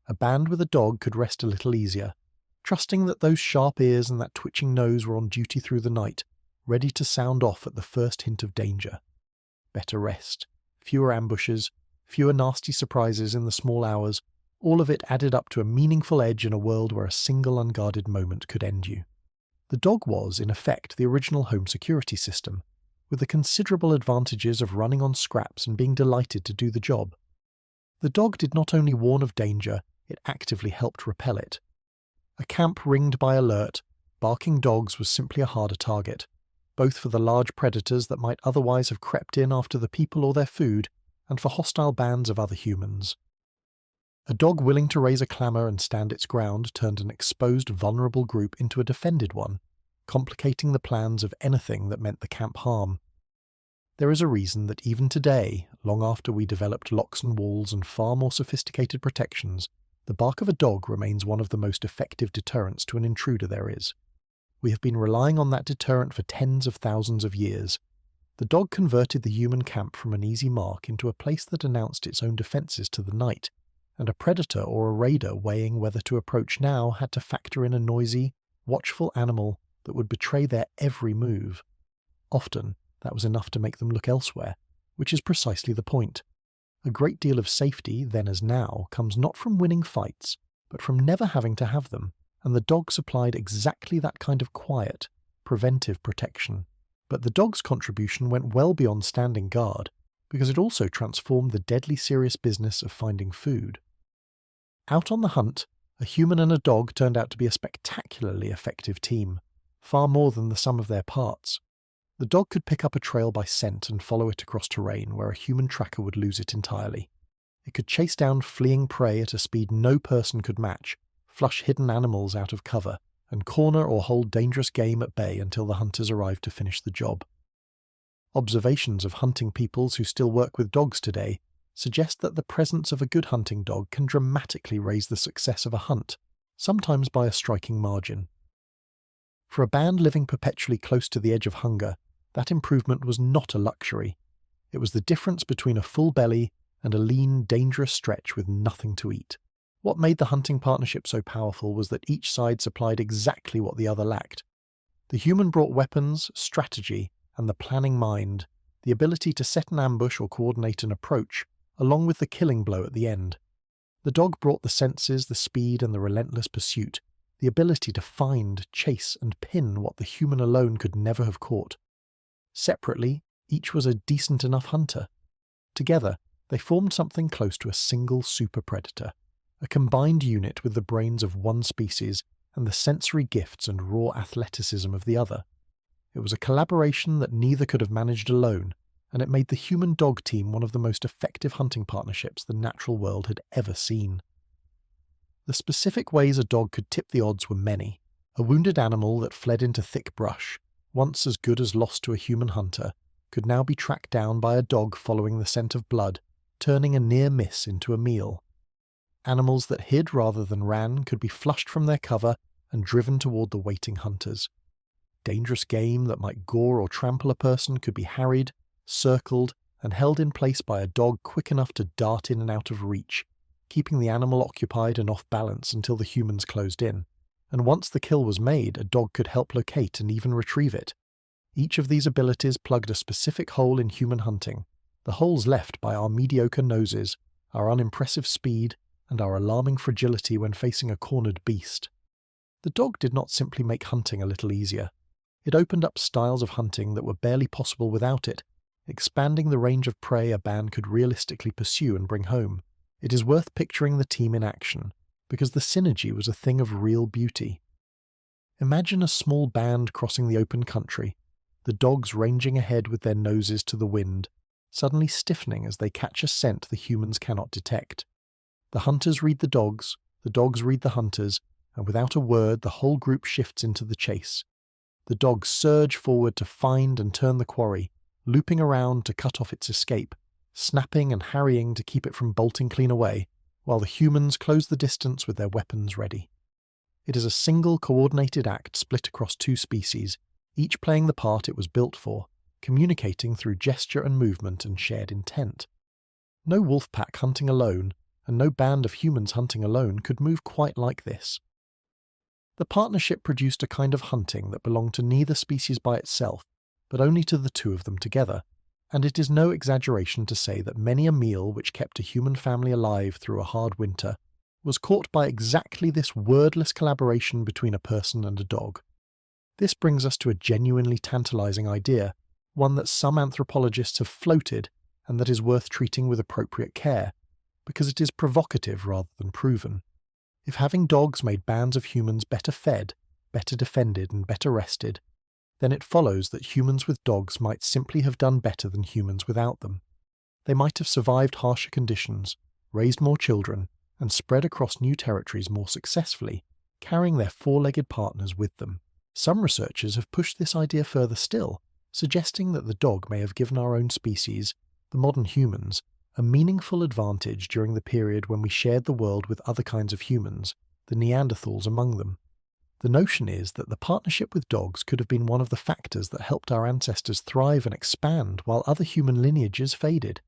A band with a dog could rest a little easier, trusting that those sharp ears and that twitching nose were on duty through the night, ready to sound off at the first hint of danger. Better rest, fewer ambushes, fewer nasty surprises in the small hours, all of it added up to a meaningful edge in a world where a single unguarded moment could end you. The dog was, in effect, the original home security system, with the considerable advantages of running on scraps and being delighted to do the job. The dog did not only warn of danger, it actively helped repel it. A camp ringed by alert, barking dogs was simply a harder target, both for the large predators that might otherwise have crept in after the people or their food, and for hostile bands of other humans. A dog willing to raise a clamour and stand its ground turned an exposed, vulnerable group into a defended one, complicating the plans of anything that meant the camp harm. There is a reason that even today, long after we developed locks and walls and far more sophisticated protections, the bark of a dog remains one of the most effective deterrents to an intruder there is. We have been relying on that deterrent for tens of thousands of years. The dog converted the human camp from an easy mark into a place that announced its own defences to the night, and a predator or a raider weighing whether to approach now had to factor in a noisy, watchful animal that would betray their every move. Often, that was enough to make them look elsewhere, which is precisely the point. A great deal of safety, then as now, comes not from winning fights, but from never having to have them, and the dog supplied exactly that kind of quiet, preventive protection. But the dog's contribution went well beyond standing guard, because it also transformed the deadly serious business of finding food. Out on the hunt, a human and a dog turned out to be a spectacularly effective team, far more than the sum of their parts. The dog could pick up a trail by scent and follow it across terrain where a human tracker would lose it entirely. It could chase down fleeing prey at a speed no person could match, flush hidden animals out of cover, and corner or hold dangerous game at bay until the hunters arrived to finish the job. Observations of hunting peoples who still work with dogs today suggest that the presence of a good hunting dog can dramatically raise the success of a hunt, sometimes by a striking margin. For a band living perpetually close to the edge of hunger, that improvement was not a luxury. It was the difference between a full belly and a lean, dangerous stretch with nothing to eat. What made the hunting partnership so powerful was that each side supplied exactly what the other lacked. The human brought weapons, strategy, and the planning mind, the ability to set an ambush or coordinate an approach, along with the killing blow at the end. The dog brought the senses, the speed, and the relentless pursuit, the ability to find, chase, and pin what the human alone could never have caught. Separately, each was a decent enough hunter. Together, they formed something close to a single super-predator, a combined unit with the brains of one species and the sensory gifts and raw athleticism of the other. It was a collaboration that neither could have managed alone, and it made the human-dog team one of the most effective hunting partnerships the natural world had ever seen. The specific ways a dog could tip the odds were many. A wounded animal that fled into thick brush, once as good as lost to a human hunter, could now be tracked down by a dog following the scent of blood, turning a near miss into a meal. Animals that hid rather than ran could be flushed from their cover and driven toward the waiting hunters. Dangerous game that might gore or trample a person could be harried, circled, and held in place by a dog quick enough to dart in and out of reach, keeping the animal occupied and off balance until the humans closed in. And once the kill was made, a dog could help locate and even retrieve it. Each of these abilities plugged a specific hole in human hunting, the holes left by our mediocre noses, our unimpressive speed, and our alarming fragility when facing a cornered beast. The dog did not simply make hunting a little easier. It opened up styles of hunting that were barely possible without it, expanding the range of prey a band could realistically pursue and bring home. It is worth picturing the team in action, because the synergy was a thing of real beauty. Imagine a small band crossing the open country, the dogs ranging ahead with their noses to the wind, suddenly stiffening as they catch a scent the humans cannot detect. The hunters read the dogs read the hunters, and without a word the whole group shifts into the chase. The dogs surge forward to find and turn the quarry, looping around to cut off its escape, snapping and harrying to keep it from bolting clean away, while the humans close the distance with their weapons ready. It is a single coordinated act split across two species, each playing the part it was built for, communicating through gesture and movement and shared intent. No wolf pack hunting alone, and no band of humans hunting alone could move quite like this. The partnership produced a kind of hunting that belonged to neither species by itself, but only to the two of them together, and it is no exaggeration to say that many a meal which kept a human family alive through a hard winter was caught by exactly this wordless collaboration between a person and a dog. This brings us to a genuinely tantalizing idea, one that some anthropologists have floated and that is worth treating with appropriate care, because it is provocative rather than proven. If having dogs made bands of humans better fed, better defended, and better rested, then it follows that humans with dogs might simply have done better than humans without them. They might have survived harsher conditions, raised more children, and spread across new territories more successfully, carrying their four-legged partners with them. Some researchers have pushed this idea further still, suggesting that the dog may have given our own species, the modern humans, a meaningful advantage during the period when we shared the world with other kinds of humans, the Neanderthals among them. The notion is that the partnership with dogs could have been one of the factors that helped our ancestors thrive and expand while other human lineages faded.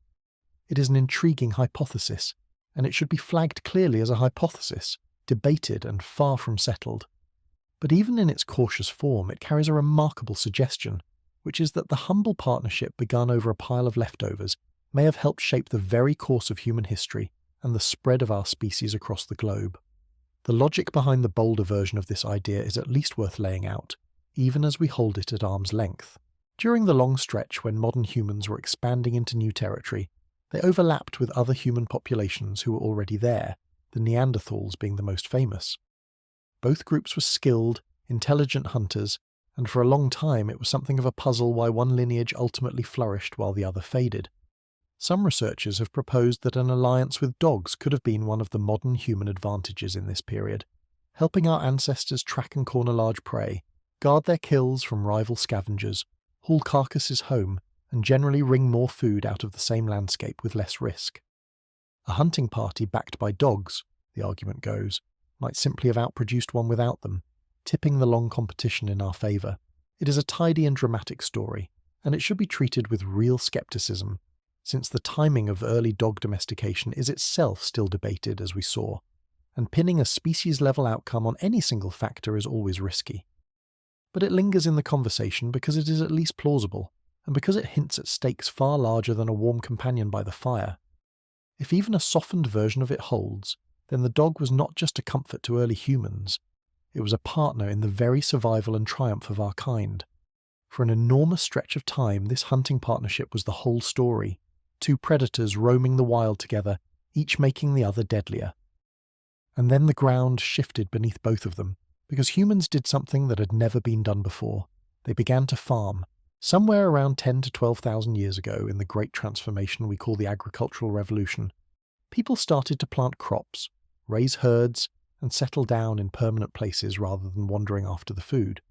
It is an intriguing hypothesis, and it should be flagged clearly as a hypothesis, debated and far from settled. But even in its cautious form, it carries a remarkable suggestion, which is that the humble partnership begun over a pile of leftovers may have helped shape the very course of human history and the spread of our species across the globe. The logic behind the bolder version of this idea is at least worth laying out, even as we hold it at arm's length. During the long stretch when modern humans were expanding into new territory, they overlapped with other human populations who were already there, the Neanderthals being the most famous. Both groups were skilled, intelligent hunters, and for a long time it was something of a puzzle why one lineage ultimately flourished while the other faded. Some researchers have proposed that an alliance with dogs could have been one of the modern human advantages in this period, helping our ancestors track and corner large prey, guard their kills from rival scavengers, haul carcasses home, and generally wring more food out of the same landscape with less risk. A hunting party backed by dogs, the argument goes, might simply have outproduced one without them, tipping the long competition in our favour. It is a tidy and dramatic story, and it should be treated with real scepticism, since the timing of early dog domestication is itself still debated, as we saw, and pinning a species-level outcome on any single factor is always risky. But it lingers in the conversation because it is at least plausible, and because it hints at stakes far larger than a warm companion by the fire. If even a softened version of it holds, then the dog was not just a comfort to early humans, it was a partner in the very survival and triumph of our kind. For an enormous stretch of time, this hunting partnership was the whole story, two predators roaming the wild together, each making the other deadlier. And then the ground shifted beneath both of them, because humans did something that had never been done before. They began to farm, somewhere around 10 to 12,000 years ago in the great transformation we call the agricultural revolution. People started to plant crops, raise herds, and settle down in permanent places rather than wandering after the food.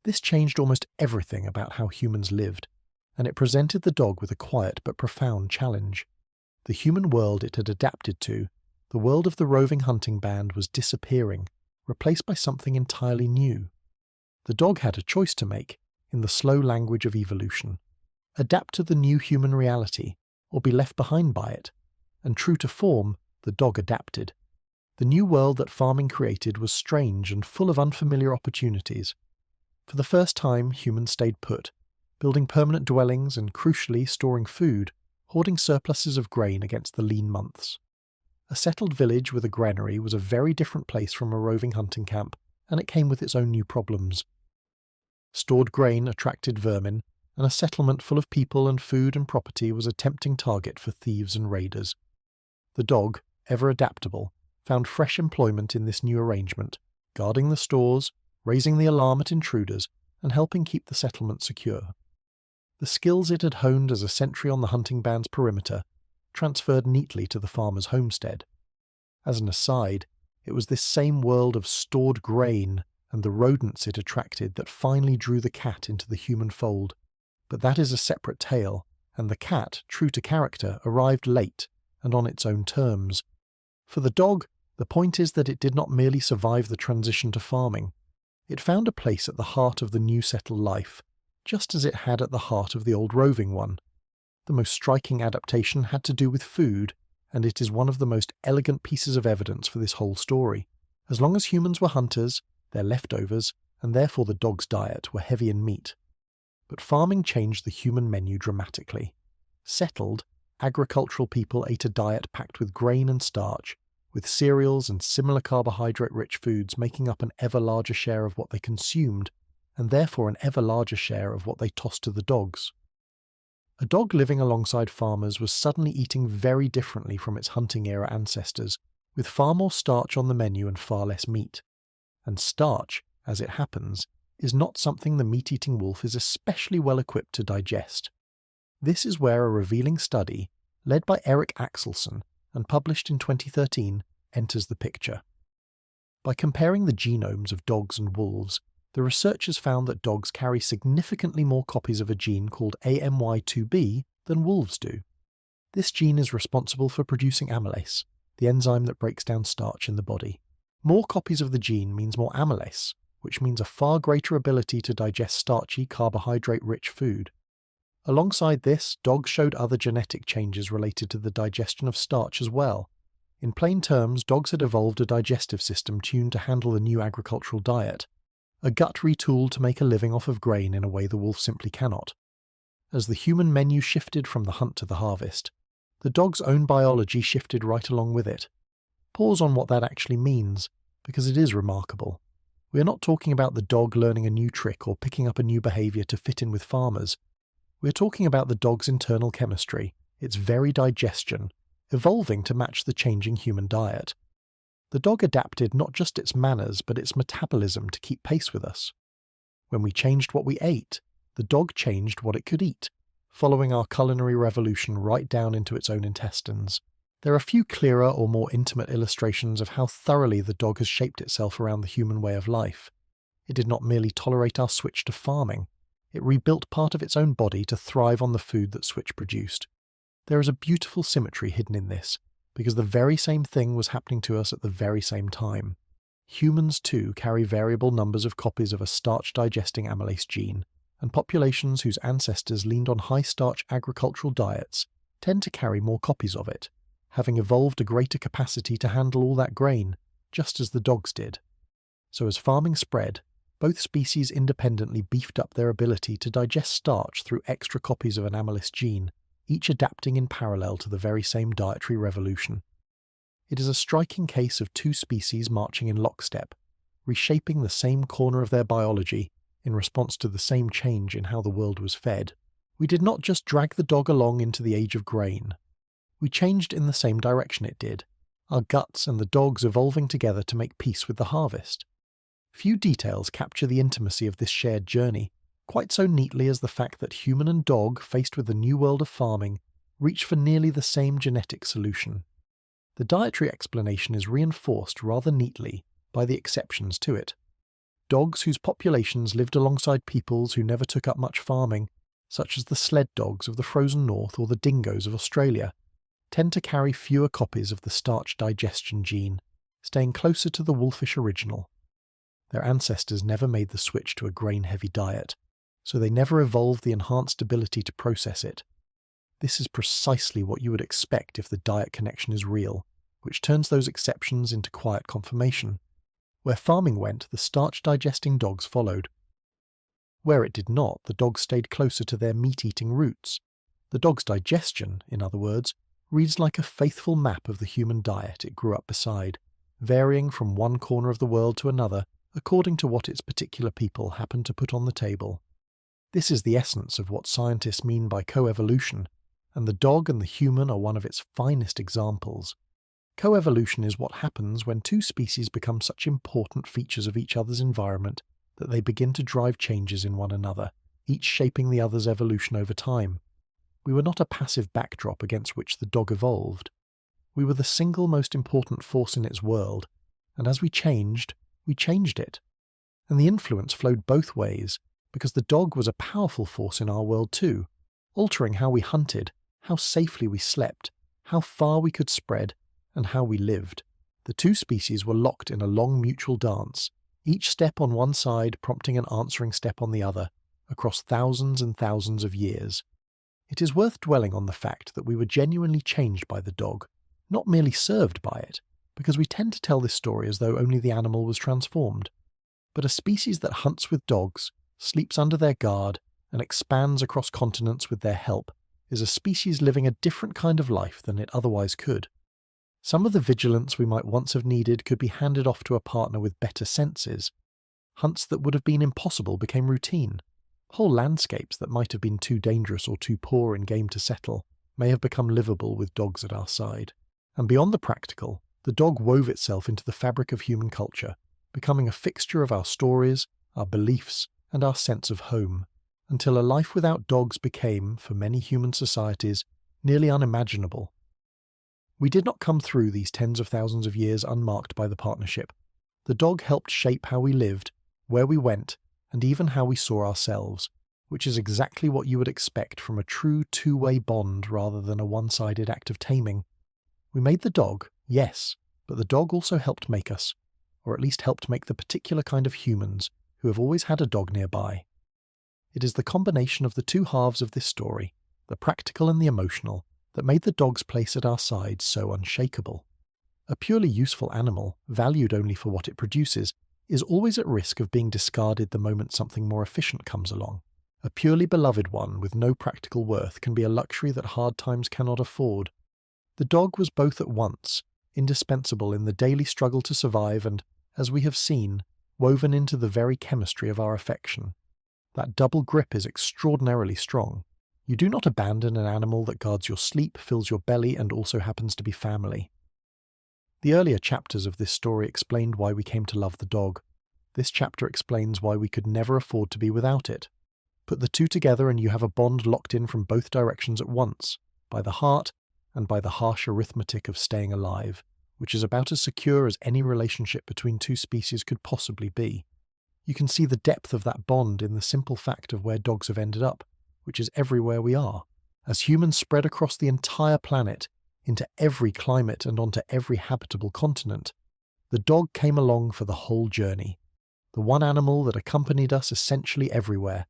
This changed almost everything about how humans lived, and it presented the dog with a quiet but profound challenge. The human world it had adapted to, the world of the roving hunting band, was disappearing, replaced by something entirely new. The dog had a choice to make, in the slow language of evolution: adapt to the new human reality, or be left behind by it, and true to form, the dog adapted. The new world that farming created was strange and full of unfamiliar opportunities. For the first time, humans stayed put, building permanent dwellings and, crucially, storing food, hoarding surpluses of grain against the lean months. A settled village with a granary was a very different place from a roving hunting camp, and it came with its own new problems. Stored grain attracted vermin, and a settlement full of people and food and property was a tempting target for thieves and raiders. The dog, ever adaptable, found fresh employment in this new arrangement, guarding the stores, raising the alarm at intruders, and helping keep the settlement secure. The skills it had honed as a sentry on the hunting band's perimeter transferred neatly to the farmer's homestead. As an aside, it was this same world of stored grain and the rodents it attracted that finally drew the cat into the human fold. But that is a separate tale, and the cat, true to character, arrived late and on its own terms. For the dog, the point is that it did not merely survive the transition to farming. It found a place at the heart of the new settled life, just as it had at the heart of the old roving one. The most striking adaptation had to do with food, and it is one of the most elegant pieces of evidence for this whole story. As long as humans were hunters, their leftovers, and therefore the dog's diet, were heavy in meat. But farming changed the human menu dramatically. Settled, agricultural people ate a diet packed with grain and starch, with cereals and similar carbohydrate-rich foods making up an ever larger share of what they consumed, and therefore an ever larger share of what they tossed to the dogs. A dog living alongside farmers was suddenly eating very differently from its hunting-era ancestors, with far more starch on the menu and far less meat. And starch, as it happens, is not something the meat-eating wolf is especially well equipped to digest. This is where a revealing study, led by Eric Axelson and published in 2013, enters the picture. By comparing the genomes of dogs and wolves, the researchers found that dogs carry significantly more copies of a gene called AMY2B than wolves do. This gene is responsible for producing amylase, the enzyme that breaks down starch in the body. More copies of the gene means more amylase, which means a far greater ability to digest starchy, carbohydrate-rich food. Alongside this, dogs showed other genetic changes related to the digestion of starch as well. In plain terms, dogs had evolved a digestive system tuned to handle the new agricultural diet, a gut retooled to make a living off of grain in a way the wolf simply cannot. As the human menu shifted from the hunt to the harvest, the dog's own biology shifted right along with it. Pause on what that actually means, because it is remarkable. We are not talking about the dog learning a new trick or picking up a new behavior to fit in with farmers. We are talking about the dog's internal chemistry, its very digestion, evolving to match the changing human diet. The dog adapted not just its manners but its metabolism to keep pace with us. When we changed what we ate, the dog changed what it could eat, following our culinary revolution right down into its own intestines. There are few clearer or more intimate illustrations of how thoroughly the dog has shaped itself around the human way of life. It did not merely tolerate our switch to farming, it rebuilt part of its own body to thrive on the food that switch produced. There is a beautiful symmetry hidden in this, because the very same thing was happening to us at the very same time. Humans too carry variable numbers of copies of a starch-digesting amylase gene, and populations whose ancestors leaned on high-starch agricultural diets tend to carry more copies of it, having evolved a greater capacity to handle all that grain, just as the dogs did. So as farming spread, both species independently beefed up their ability to digest starch through extra copies of an amylase gene, each adapting in parallel to the very same dietary revolution. It is a striking case of two species marching in lockstep, reshaping the same corner of their biology in response to the same change in how the world was fed. We did not just drag the dog along into the age of grain. We changed in the same direction it did, our guts and the dogs evolving together to make peace with the harvest. Few details capture the intimacy of this shared journey quite so neatly as the fact that human and dog, faced with the new world of farming, reach for nearly the same genetic solution. The dietary explanation is reinforced rather neatly by the exceptions to it. Dogs whose populations lived alongside peoples who never took up much farming, such as the sled dogs of the frozen north or the dingoes of Australia, tend to carry fewer copies of the starch digestion gene, staying closer to the wolfish original. Their ancestors never made the switch to a grain-heavy diet, so they never evolved the enhanced ability to process it. This is precisely what you would expect if the diet connection is real, which turns those exceptions into quiet confirmation. Where farming went, the starch-digesting dogs followed. Where it did not, the dogs stayed closer to their meat-eating roots. The dog's digestion, in other words, reads like a faithful map of the human diet it grew up beside, varying from one corner of the world to another according to what its particular people happened to put on the table. This is the essence of what scientists mean by coevolution, and the dog and the human are one of its finest examples. Coevolution is what happens when two species become such important features of each other's environment that they begin to drive changes in one another, each shaping the other's evolution over time. We were not a passive backdrop against which the dog evolved. We were the single most important force in its world, and as we changed it. And the influence flowed both ways, because the dog was a powerful force in our world too, altering how we hunted, how safely we slept, how far we could spread, and how we lived. The two species were locked in a long mutual dance, each step on one side prompting an answering step on the other, across thousands and thousands of years. It is worth dwelling on the fact that we were genuinely changed by the dog, not merely served by it, because we tend to tell this story as though only the animal was transformed. But a species that hunts with dogs, sleeps under their guard, and expands across continents with their help is a species living a different kind of life than it otherwise could. Some of the vigilance we might once have needed could be handed off to a partner with better senses. Hunts that would have been impossible became routine. Whole landscapes that might have been too dangerous or too poor in game to settle may have become livable with dogs at our side. And beyond the practical, the dog wove itself into the fabric of human culture, becoming a fixture of our stories, our beliefs, and our sense of home, until a life without dogs became, for many human societies, nearly unimaginable. We did not come through these tens of thousands of years unmarked by the partnership. The dog helped shape how we lived, where we went, and even how we saw ourselves, which is exactly what you would expect from a true two-way bond rather than a one-sided act of taming. We made the dog, yes, but the dog also helped make us, or at least helped make the particular kind of humans who have always had a dog nearby. It is the combination of the two halves of this story, the practical and the emotional, that made the dog's place at our side so unshakable. A purely useful animal, valued only for what it produces, is always at risk of being discarded the moment something more efficient comes along. A purely beloved one with no practical worth can be a luxury that hard times cannot afford. The dog was both at once, indispensable in the daily struggle to survive and, as we have seen, woven into the very chemistry of our affection. That double grip is extraordinarily strong. You do not abandon an animal that guards your sleep, fills your belly, and also happens to be family. The earlier chapters of this story explained why we came to love the dog. This chapter explains why we could never afford to be without it. Put the two together and you have a bond locked in from both directions at once, by the heart and by the harsh arithmetic of staying alive, which is about as secure as any relationship between two species could possibly be. You can see the depth of that bond in the simple fact of where dogs have ended up, which is everywhere we are. As humans spread across the entire planet, into every climate and onto every habitable continent, the dog came along for the whole journey, the one animal that accompanied us essentially everywhere.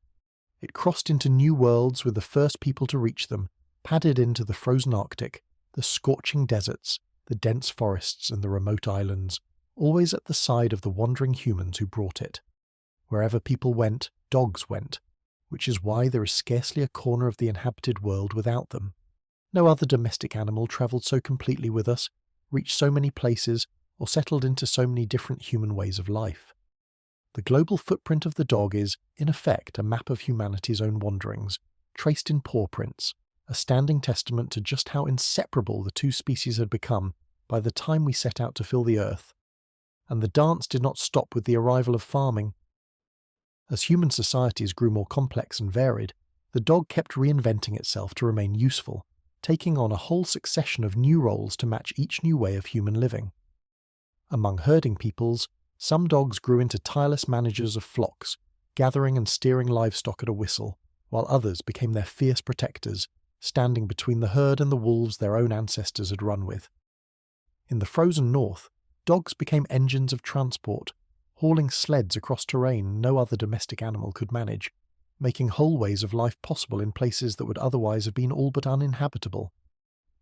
It crossed into new worlds with the first people to reach them, padded into the frozen Arctic, the scorching deserts, the dense forests and the remote islands, always at the side of the wandering humans who brought it. Wherever people went, dogs went, which is why there is scarcely a corner of the inhabited world without them. No other domestic animal travelled so completely with us, reached so many places, or settled into so many different human ways of life. The global footprint of the dog is, in effect, a map of humanity's own wanderings, traced in paw prints, a standing testament to just how inseparable the two species had become by the time we set out to fill the earth. And the dance did not stop with the arrival of farming. As human societies grew more complex and varied, the dog kept reinventing itself to remain useful, taking on a whole succession of new roles to match each new way of human living. Among herding peoples, some dogs grew into tireless managers of flocks, gathering and steering livestock at a whistle, while others became their fierce protectors, standing between the herd and the wolves their own ancestors had run with. In the frozen north, dogs became engines of transport, hauling sleds across terrain no other domestic animal could manage, making whole ways of life possible in places that would otherwise have been all but uninhabitable.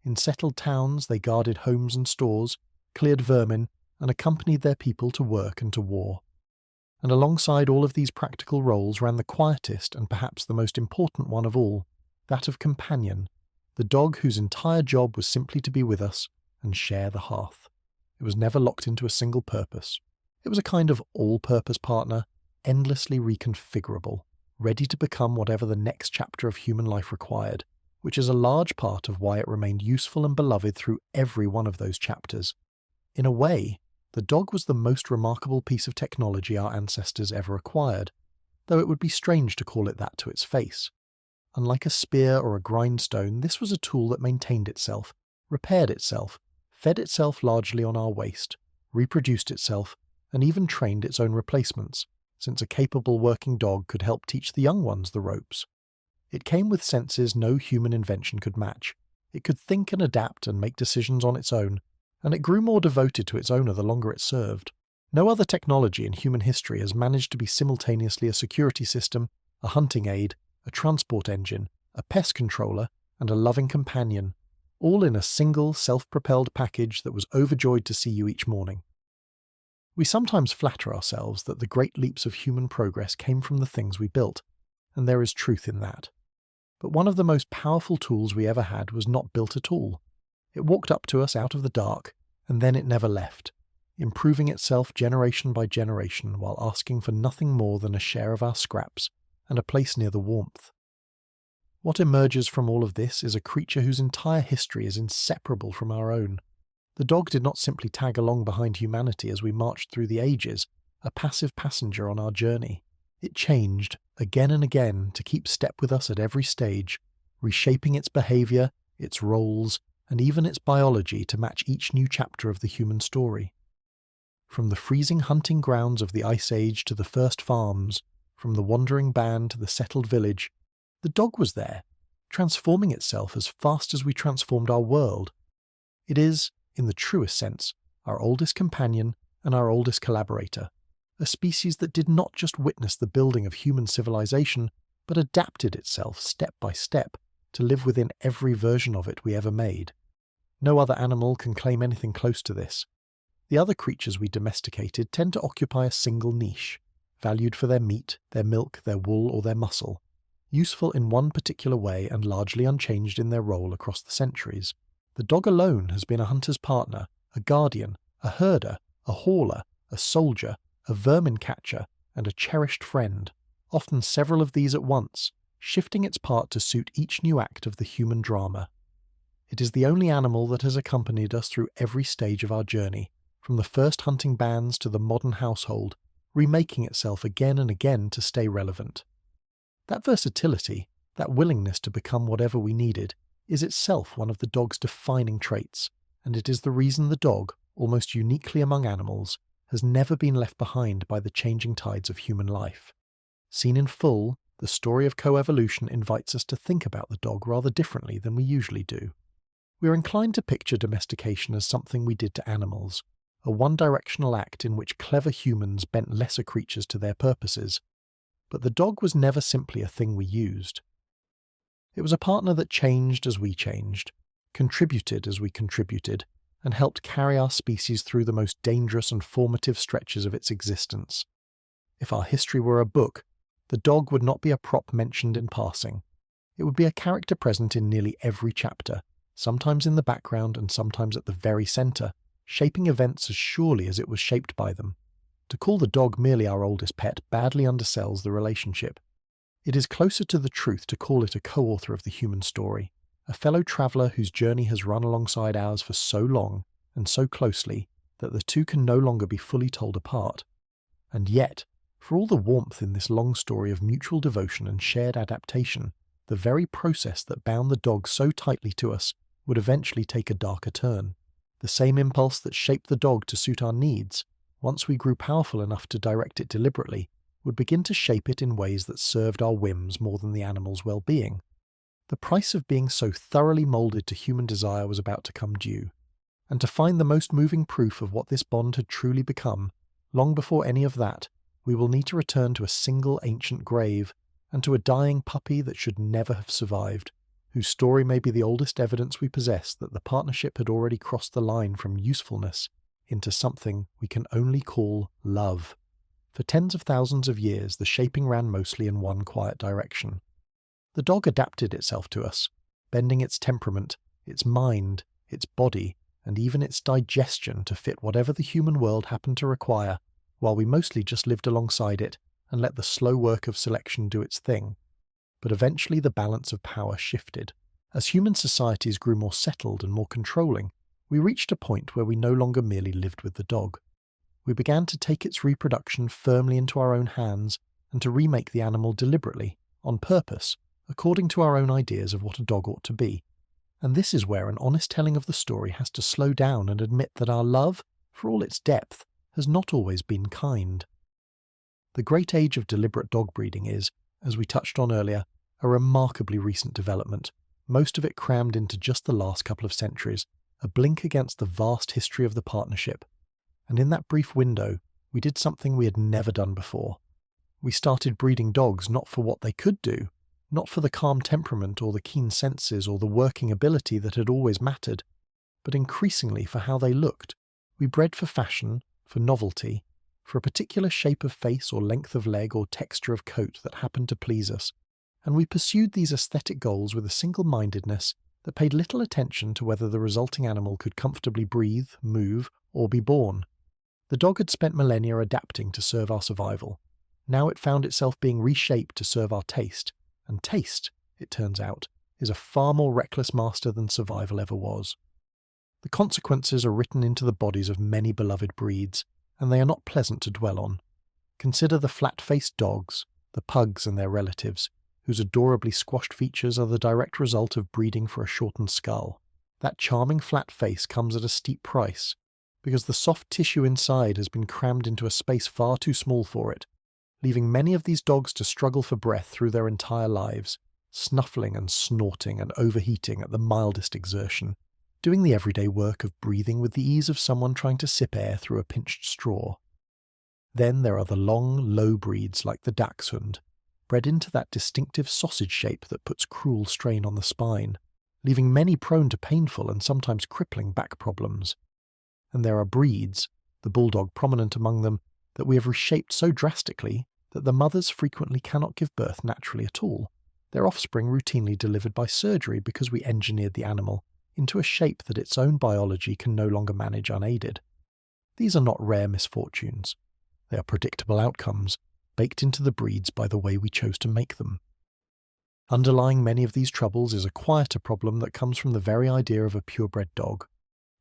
In settled towns they guarded homes and stores, cleared vermin, and accompanied their people to work and to war. And alongside all of these practical roles ran the quietest and perhaps the most important one of all, that of companion, the dog whose entire job was simply to be with us and share the hearth. It was never locked into a single purpose. It was a kind of all-purpose partner, endlessly reconfigurable, ready to become whatever the next chapter of human life required, which is a large part of why it remained useful and beloved through every one of those chapters. In a way, the dog was the most remarkable piece of technology our ancestors ever acquired, though it would be strange to call it that to its face. Unlike a spear or a grindstone, this was a tool that maintained itself, repaired itself, fed itself largely on our waste, reproduced itself, and even trained its own replacements, since a capable working dog could help teach the young ones the ropes. It came with senses no human invention could match. It could think and adapt and make decisions on its own, and it grew more devoted to its owner the longer it served. No other technology in human history has managed to be simultaneously a security system, a hunting aid, a transport engine, a pest controller, and a loving companion, all in a single self-propelled package that was overjoyed to see you each morning. We sometimes flatter ourselves that the great leaps of human progress came from the things we built, and there is truth in that. But one of the most powerful tools we ever had was not built at all. It walked up to us out of the dark, and then it never left, improving itself generation by generation while asking for nothing more than a share of our scraps and a place near the warmth. What emerges from all of this is a creature whose entire history is inseparable from our own. The dog did not simply tag along behind humanity as we marched through the ages, a passive passenger on our journey. It changed, again and again, to keep step with us at every stage, reshaping its behavior, its roles, and even its biology to match each new chapter of the human story. From the freezing hunting grounds of the Ice Age to the first farms, from the wandering band to the settled village, the dog was there, transforming itself as fast as we transformed our world. It is, in the truest sense, our oldest companion and our oldest collaborator, a species that did not just witness the building of human civilization, but adapted itself step by step to live within every version of it we ever made. No other animal can claim anything close to this. The other creatures we domesticated tend to occupy a single niche, valued for their meat, their milk, their wool, or their muscle, useful in one particular way and largely unchanged in their role across the centuries. The dog alone has been a hunter's partner, a guardian, a herder, a hauler, a soldier, a vermin catcher, and a cherished friend, often several of these at once, shifting its part to suit each new act of the human drama. It is the only animal that has accompanied us through every stage of our journey, from the first hunting bands to the modern household, remaking itself again and again to stay relevant. That versatility, that willingness to become whatever we needed, is itself one of the dog's defining traits, and it is the reason the dog, almost uniquely among animals, has never been left behind by the changing tides of human life. Seen in full, the story of coevolution invites us to think about the dog rather differently than we usually do. We are inclined to picture domestication as something we did to animals, a one-directional act in which clever humans bent lesser creatures to their purposes. But the dog was never simply a thing we used. It was a partner that changed as we changed, contributed as we contributed, and helped carry our species through the most dangerous and formative stretches of its existence. If our history were a book, the dog would not be a prop mentioned in passing. It would be a character present in nearly every chapter, sometimes in the background and sometimes at the very centre, shaping events as surely as it was shaped by them. To call the dog merely our oldest pet badly undersells the relationship. It is closer to the truth to call it a co-author of the human story, a fellow traveller whose journey has run alongside ours for so long and so closely that the two can no longer be fully told apart. And yet, for all the warmth in this long story of mutual devotion and shared adaptation, the very process that bound the dog so tightly to us would eventually take a darker turn. The same impulse that shaped the dog to suit our needs, once we grew powerful enough to direct it deliberately, would begin to shape it in ways that served our whims more than the animal's well-being. The price of being so thoroughly moulded to human desire was about to come due, and to find the most moving proof of what this bond had truly become, long before any of that, we will need to return to a single ancient grave, and to a dying puppy that should never have survived, whose story may be the oldest evidence we possess that the partnership had already crossed the line from usefulness into something we can only call love. For tens of thousands of years, the shaping ran mostly in one quiet direction. The dog adapted itself to us, bending its temperament, its mind, its body, and even its digestion to fit whatever the human world happened to require, while we mostly just lived alongside it and let the slow work of selection do its thing. But eventually the balance of power shifted. As human societies grew more settled and more controlling, we reached a point where we no longer merely lived with the dog. We began to take its reproduction firmly into our own hands and to remake the animal deliberately, on purpose, according to our own ideas of what a dog ought to be. And this is where an honest telling of the story has to slow down and admit that our love, for all its depth, has not always been kind. The great age of deliberate dog breeding is, as we touched on earlier, a remarkably recent development, most of it crammed into just the last couple of centuries, a blink against the vast history of the partnership. And in that brief window, we did something we had never done before. We started breeding dogs not for what they could do, not for the calm temperament or the keen senses or the working ability that had always mattered, but increasingly for how they looked. We bred for fashion, for novelty, for a particular shape of face or length of leg or texture of coat that happened to please us, and we pursued these aesthetic goals with a single-mindedness that paid little attention to whether the resulting animal could comfortably breathe, move, or be born. The dog had spent millennia adapting to serve our survival. Now it found itself being reshaped to serve our taste, and taste, it turns out, is a far more reckless master than survival ever was. The consequences are written into the bodies of many beloved breeds, and they are not pleasant to dwell on. Consider the flat-faced dogs, the pugs and their relatives, whose adorably squashed features are the direct result of breeding for a shortened skull. That charming flat face comes at a steep price, because the soft tissue inside has been crammed into a space far too small for it, leaving many of these dogs to struggle for breath through their entire lives, snuffling and snorting and overheating at the mildest exertion, doing the everyday work of breathing with the ease of someone trying to sip air through a pinched straw. Then there are the long, low breeds like the dachshund, bred into that distinctive sausage shape that puts cruel strain on the spine, leaving many prone to painful and sometimes crippling back problems. And there are breeds, the bulldog prominent among them, that we have reshaped so drastically that the mothers frequently cannot give birth naturally at all, their offspring routinely delivered by surgery because we engineered the animal into a shape that its own biology can no longer manage unaided. These are not rare misfortunes. They are predictable outcomes, baked into the breeds by the way we chose to make them. Underlying many of these troubles is a quieter problem that comes from the very idea of a purebred dog.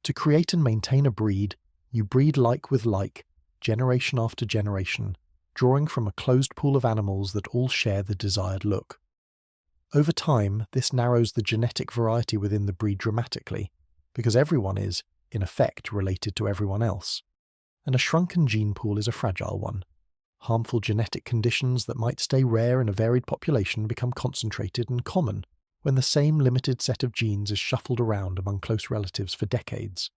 To create and maintain a breed, you breed like with like, generation after generation, drawing from a closed pool of animals that all share the desired look. Over time, this narrows the genetic variety within the breed dramatically, because everyone is, in effect, related to everyone else. And a shrunken gene pool is a fragile one. Harmful genetic conditions that might stay rare in a varied population become concentrated and common when the same limited set of genes is shuffled around among close relatives for decades.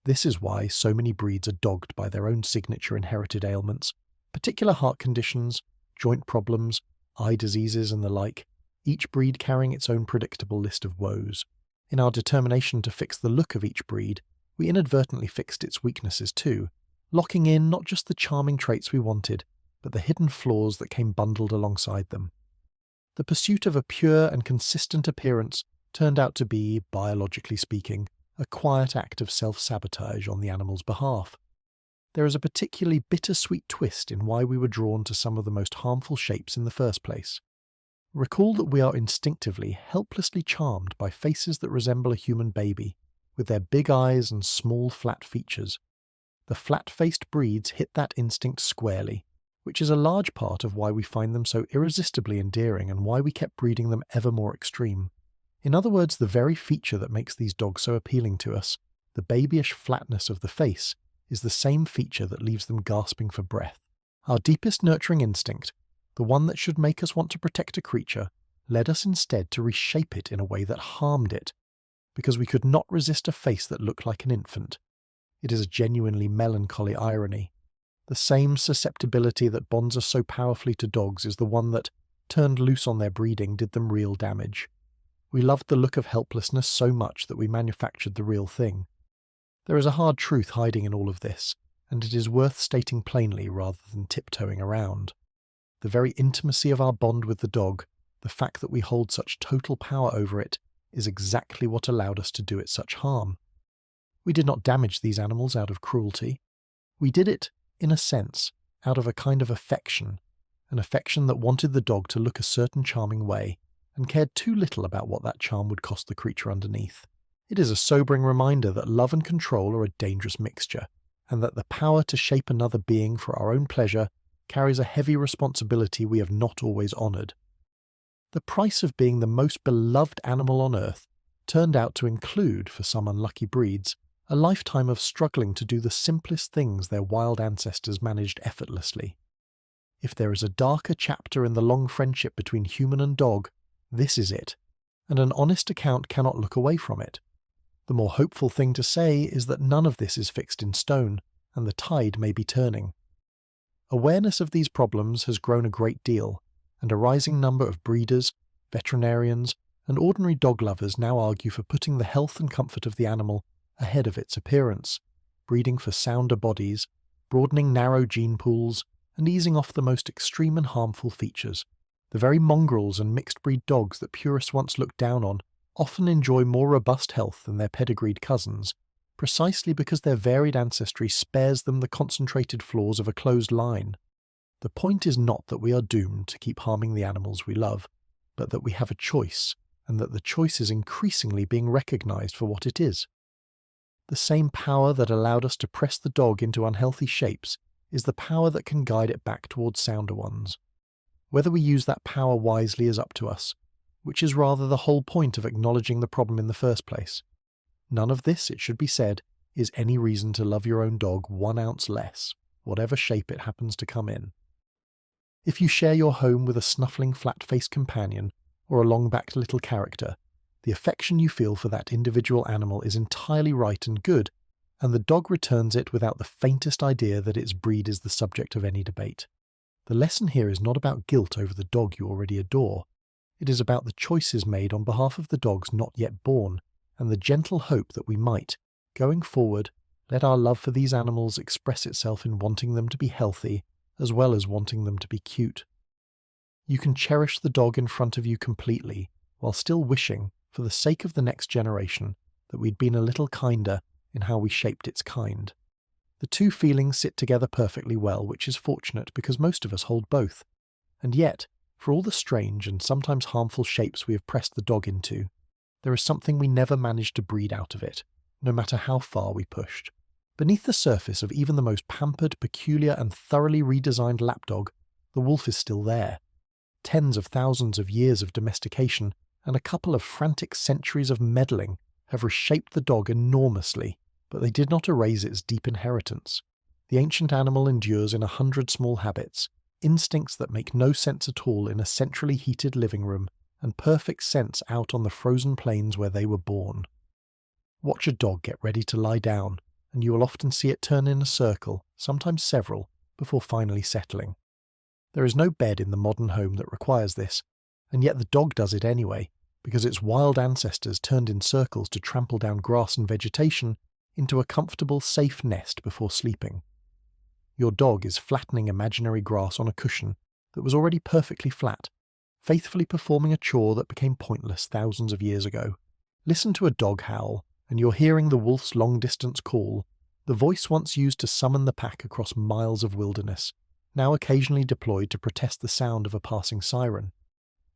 This is why so many breeds are dogged by their own signature inherited ailments, particular heart conditions, joint problems, eye diseases and the like, each breed carrying its own predictable list of woes. In our determination to fix the look of each breed, we inadvertently fixed its weaknesses too, locking in not just the charming traits we wanted, but the hidden flaws that came bundled alongside them. The pursuit of a pure and consistent appearance turned out to be, biologically speaking, a quiet act of self-sabotage on the animal's behalf. There is a particularly bittersweet twist in why we were drawn to some of the most harmful shapes in the first place. Recall that we are instinctively, helplessly charmed by faces that resemble a human baby, with their big eyes and small flat features. The flat-faced breeds hit that instinct squarely, which is a large part of why we find them so irresistibly endearing and why we kept breeding them ever more extreme. In other words, the very feature that makes these dogs so appealing to us, the babyish flatness of the face, is the same feature that leaves them gasping for breath. Our deepest nurturing instinct, the one that should make us want to protect a creature, led us instead to reshape it in a way that harmed it, because we could not resist a face that looked like an infant. It is a genuinely melancholy irony. The same susceptibility that bonds us so powerfully to dogs is the one that, turned loose on their breeding, did them real damage. We loved the look of helplessness so much that we manufactured the real thing. There is a hard truth hiding in all of this, and it is worth stating plainly rather than tiptoeing around. The very intimacy of our bond with the dog, the fact that we hold such total power over it, is exactly what allowed us to do it such harm. We did not damage these animals out of cruelty. We did it, in a sense, out of a kind of affection, an affection that wanted the dog to look a certain charming way, and cared too little about what that charm would cost the creature underneath. It is a sobering reminder that love and control are a dangerous mixture, and that the power to shape another being for our own pleasure carries a heavy responsibility we have not always honoured. The price of being the most beloved animal on earth turned out to include, for some unlucky breeds, a lifetime of struggling to do the simplest things their wild ancestors managed effortlessly. If there is a darker chapter in the long friendship between human and dog, this is it, and an honest account cannot look away from it. The more hopeful thing to say is that none of this is fixed in stone, and the tide may be turning. Awareness of these problems has grown a great deal, and a rising number of breeders, veterinarians, and ordinary dog lovers now argue for putting the health and comfort of the animal ahead of its appearance, breeding for sounder bodies, broadening narrow gene pools, and easing off the most extreme and harmful features. The very mongrels and mixed-breed dogs that purists once looked down on often enjoy more robust health than their pedigreed cousins, precisely because their varied ancestry spares them the concentrated flaws of a closed line. The point is not that we are doomed to keep harming the animals we love, but that we have a choice, and that the choice is increasingly being recognized for what it is. The same power that allowed us to press the dog into unhealthy shapes is the power that can guide it back towards sounder ones. Whether we use that power wisely is up to us, which is rather the whole point of acknowledging the problem in the first place. None of this, it should be said, is any reason to love your own dog 1 ounce less, whatever shape it happens to come in. If you share your home with a snuffling flat-faced companion or a long-backed little character, the affection you feel for that individual animal is entirely right and good, and the dog returns it without the faintest idea that its breed is the subject of any debate. The lesson here is not about guilt over the dog you already adore. It is about the choices made on behalf of the dogs not yet born, and the gentle hope that we might, going forward, let our love for these animals express itself in wanting them to be healthy, as well as wanting them to be cute. You can cherish the dog in front of you completely, while still wishing, for the sake of the next generation, that we'd been a little kinder in how we shaped its kind. The two feelings sit together perfectly well, which is fortunate because most of us hold both. And yet, for all the strange and sometimes harmful shapes we have pressed the dog into, there is something we never managed to breed out of it, no matter how far we pushed. Beneath the surface of even the most pampered, peculiar, and thoroughly redesigned lapdog, the wolf is still there. Tens of thousands of years of domestication and a couple of frantic centuries of meddling have reshaped the dog enormously, but they did not erase its deep inheritance. The ancient animal endures in 100 small habits, instincts that make no sense at all in a centrally heated living room, and perfect sense out on the frozen plains where they were born. Watch a dog get ready to lie down, and you will often see it turn in a circle, sometimes several, before finally settling. There is no bed in the modern home that requires this, and yet the dog does it anyway, because its wild ancestors turned in circles to trample down grass and vegetation into a comfortable, safe nest before sleeping. Your dog is flattening imaginary grass on a cushion that was already perfectly flat, faithfully performing a chore that became pointless thousands of years ago. Listen to a dog howl, and you're hearing the wolf's long-distance call, the voice once used to summon the pack across miles of wilderness, now occasionally deployed to protest the sound of a passing siren.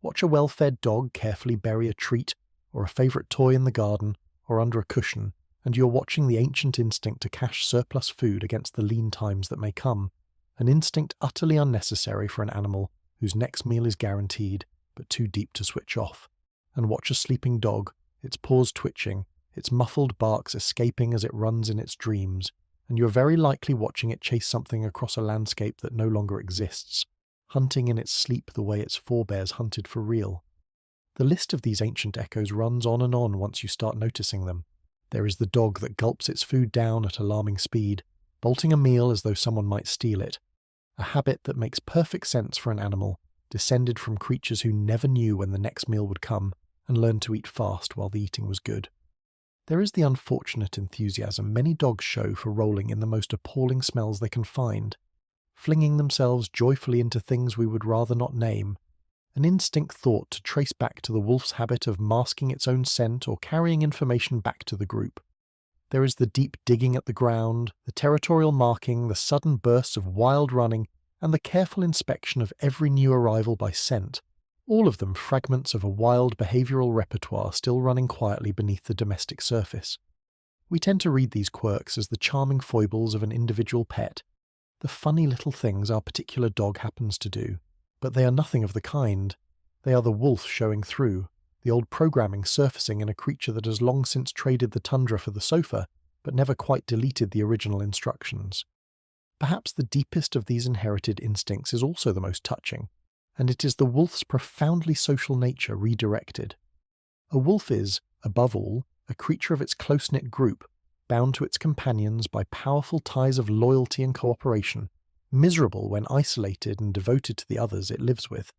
Watch a well-fed dog carefully bury a treat or a favourite toy in the garden or under a cushion, and you're watching the ancient instinct to cache surplus food against the lean times that may come, an instinct utterly unnecessary for an animal whose next meal is guaranteed, but too deep to switch off. And watch a sleeping dog, its paws twitching, its muffled barks escaping as it runs in its dreams, and you're very likely watching it chase something across a landscape that no longer exists, hunting in its sleep the way its forebears hunted for real. The list of these ancient echoes runs on and on once you start noticing them. There is the dog that gulps its food down at alarming speed, bolting a meal as though someone might steal it, a habit that makes perfect sense for an animal descended from creatures who never knew when the next meal would come and learned to eat fast while the eating was good. There is the unfortunate enthusiasm many dogs show for rolling in the most appalling smells they can find, flinging themselves joyfully into things we would rather not name, an instinct thought to trace back to the wolf's habit of masking its own scent or carrying information back to the group. There is the deep digging at the ground, the territorial marking, the sudden bursts of wild running, and the careful inspection of every new arrival by scent, all of them fragments of a wild behavioural repertoire still running quietly beneath the domestic surface. We tend to read these quirks as the charming foibles of an individual pet, the funny little things our particular dog happens to do, but they are nothing of the kind. They are the wolf showing through, the old programming surfacing in a creature that has long since traded the tundra for the sofa, but never quite deleted the original instructions. Perhaps the deepest of these inherited instincts is also the most touching, and it is the wolf's profoundly social nature redirected. A wolf is, above all, a creature of its close-knit group, bound to its companions by powerful ties of loyalty and cooperation, miserable when isolated and devoted to the others it lives with.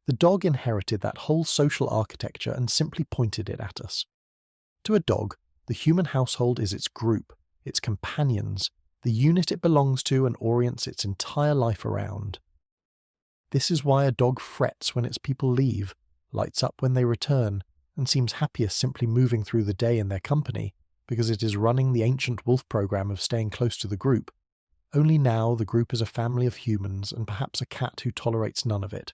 The dog inherited that whole social architecture and simply pointed it at us. To a dog, the human household is its group, its companions, the unit it belongs to and orients its entire life around. This is why a dog frets when its people leave, lights up when they return, and seems happiest simply moving through the day in their company, because it is running the ancient wolf program of staying close to the group. Only now the group is a family of humans and perhaps a cat who tolerates none of it.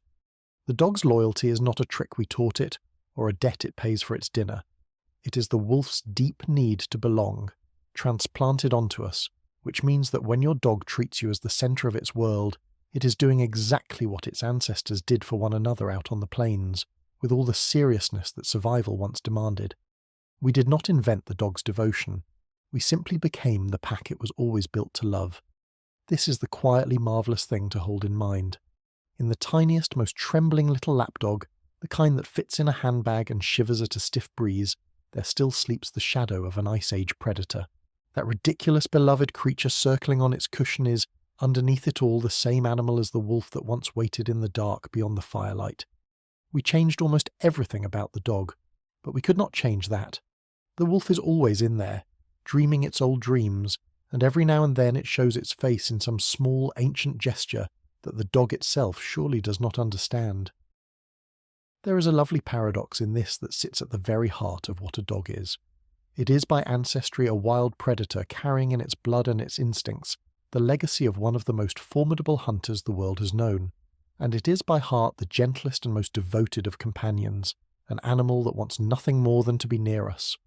The dog's loyalty is not a trick we taught it, or a debt it pays for its dinner. It is the wolf's deep need to belong, transplanted onto us, which means that when your dog treats you as the centre of its world, it is doing exactly what its ancestors did for one another out on the plains, with all the seriousness that survival once demanded. We did not invent the dog's devotion. We simply became the pack it was always built to love. This is the quietly marvellous thing to hold in mind. In the tiniest, most trembling little lapdog, the kind that fits in a handbag and shivers at a stiff breeze, there still sleeps the shadow of an Ice Age predator. That ridiculous beloved creature circling on its cushion is, underneath it all, the same animal as the wolf that once waited in the dark beyond the firelight. We changed almost everything about the dog, but we could not change that. The wolf is always in there, dreaming its old dreams, and every now and then it shows its face in some small, ancient gesture that the dog itself surely does not understand. There is a lovely paradox in this that sits at the very heart of what a dog is. It is by ancestry a wild predator carrying in its blood and its instincts the legacy of one of the most formidable hunters the world has known, and it is by heart the gentlest and most devoted of companions, an animal that wants nothing more than to be near us.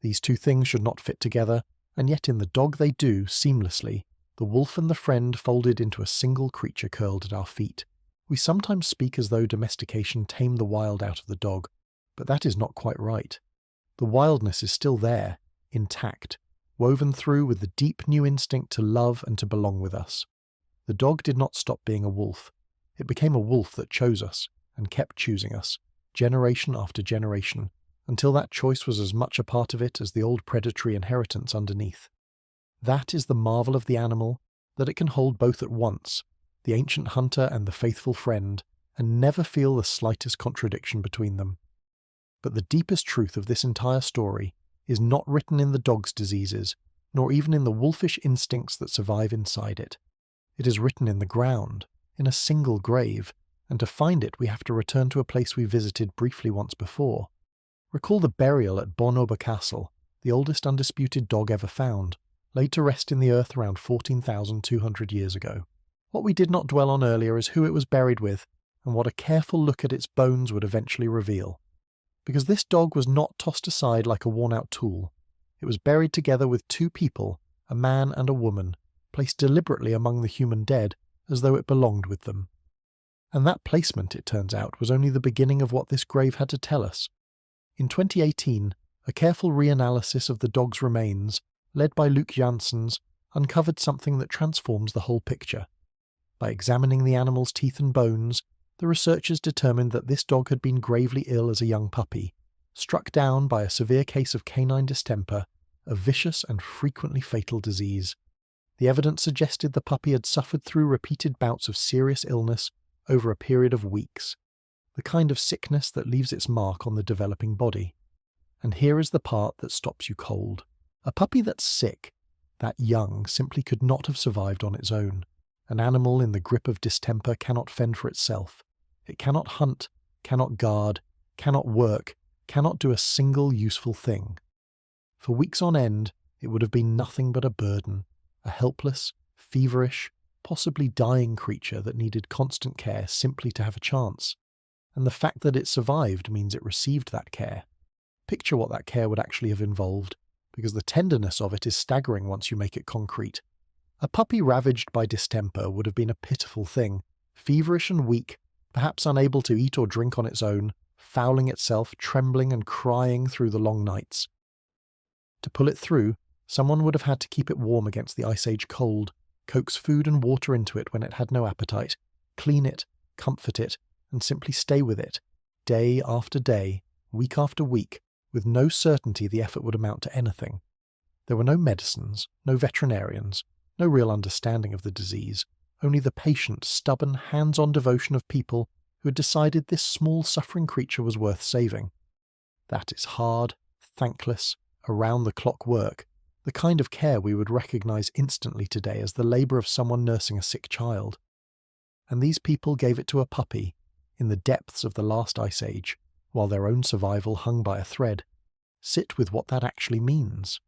These two things should not fit together, and yet in the dog they do, seamlessly, the wolf and the friend folded into a single creature curled at our feet. We sometimes speak as though domestication tamed the wild out of the dog, but that is not quite right. The wildness is still there, intact, woven through with the deep new instinct to love and to belong with us. The dog did not stop being a wolf. It became a wolf that chose us, and kept choosing us, generation after generation, until that choice was as much a part of it as the old predatory inheritance underneath. That is the marvel of the animal, that it can hold both at once, the ancient hunter and the faithful friend, and never feel the slightest contradiction between them. But the deepest truth of this entire story is not written in the dog's diseases, nor even in the wolfish instincts that survive inside it. It is written in the ground, in a single grave, and to find it we have to return to a place we visited briefly once before. Recall the burial at Bon Castle, the oldest undisputed dog ever found, laid to rest in the earth around 14,200 years ago. What we did not dwell on earlier is who it was buried with, and what a careful look at its bones would eventually reveal. Because this dog was not tossed aside like a worn-out tool. It was buried together with two people, a man and a woman, placed deliberately among the human dead, as though it belonged with them. And that placement, it turns out, was only the beginning of what this grave had to tell us. In 2018, a careful reanalysis of the dog's remains, led by Luc Janssens, uncovered something that transforms the whole picture. By examining the animal's teeth and bones, the researchers determined that this dog had been gravely ill as a young puppy, struck down by a severe case of canine distemper, a vicious and frequently fatal disease. The evidence suggested the puppy had suffered through repeated bouts of serious illness over a period of weeks, the kind of sickness that leaves its mark on the developing body. And here is the part that stops you cold. A puppy that's sick, that young, simply could not have survived on its own. An animal in the grip of distemper cannot fend for itself. It cannot hunt, cannot guard, cannot work, cannot do a single useful thing. For weeks on end, it would have been nothing but a burden, a helpless, feverish, possibly dying creature that needed constant care simply to have a chance. And the fact that it survived means it received that care. Picture what that care would actually have involved, because the tenderness of it is staggering once you make it concrete. A puppy ravaged by distemper would have been a pitiful thing, feverish and weak, perhaps unable to eat or drink on its own, fouling itself, trembling and crying through the long nights. To pull it through, someone would have had to keep it warm against the Ice Age cold, coax food and water into it when it had no appetite, clean it, comfort it, and simply stay with it, day after day, week after week, with no certainty the effort would amount to anything. There were no medicines, no veterinarians, no real understanding of the disease, only the patient, stubborn, hands-on devotion of people who had decided this small suffering creature was worth saving. That is hard, thankless, around-the-clock work, the kind of care we would recognize instantly today as the labor of someone nursing a sick child. And these people gave it to a puppy, in the depths of the last ice age, while their own survival hung by a thread. Sit with what that actually means.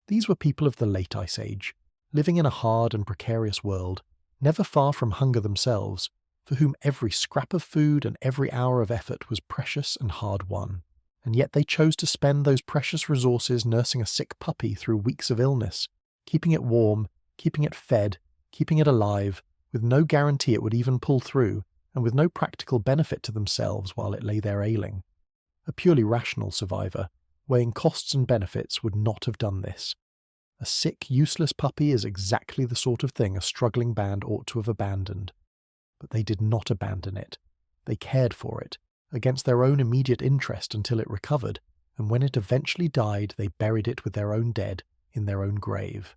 These were people of the late ice age, living in a hard and precarious world, never far from hunger themselves, for whom every scrap of food and every hour of effort was precious and hard-won. And yet they chose to spend those precious resources nursing a sick puppy through weeks of illness, keeping it warm, keeping it fed, keeping it alive, with no guarantee it would even pull through, and with no practical benefit to themselves while it lay there ailing. A purely rational survivor, weighing costs and benefits, would not have done this. A sick, useless puppy is exactly the sort of thing a struggling band ought to have abandoned. But they did not abandon it. They cared for it, against their own immediate interest until it recovered, and when it eventually died, they buried it with their own dead, in their own grave.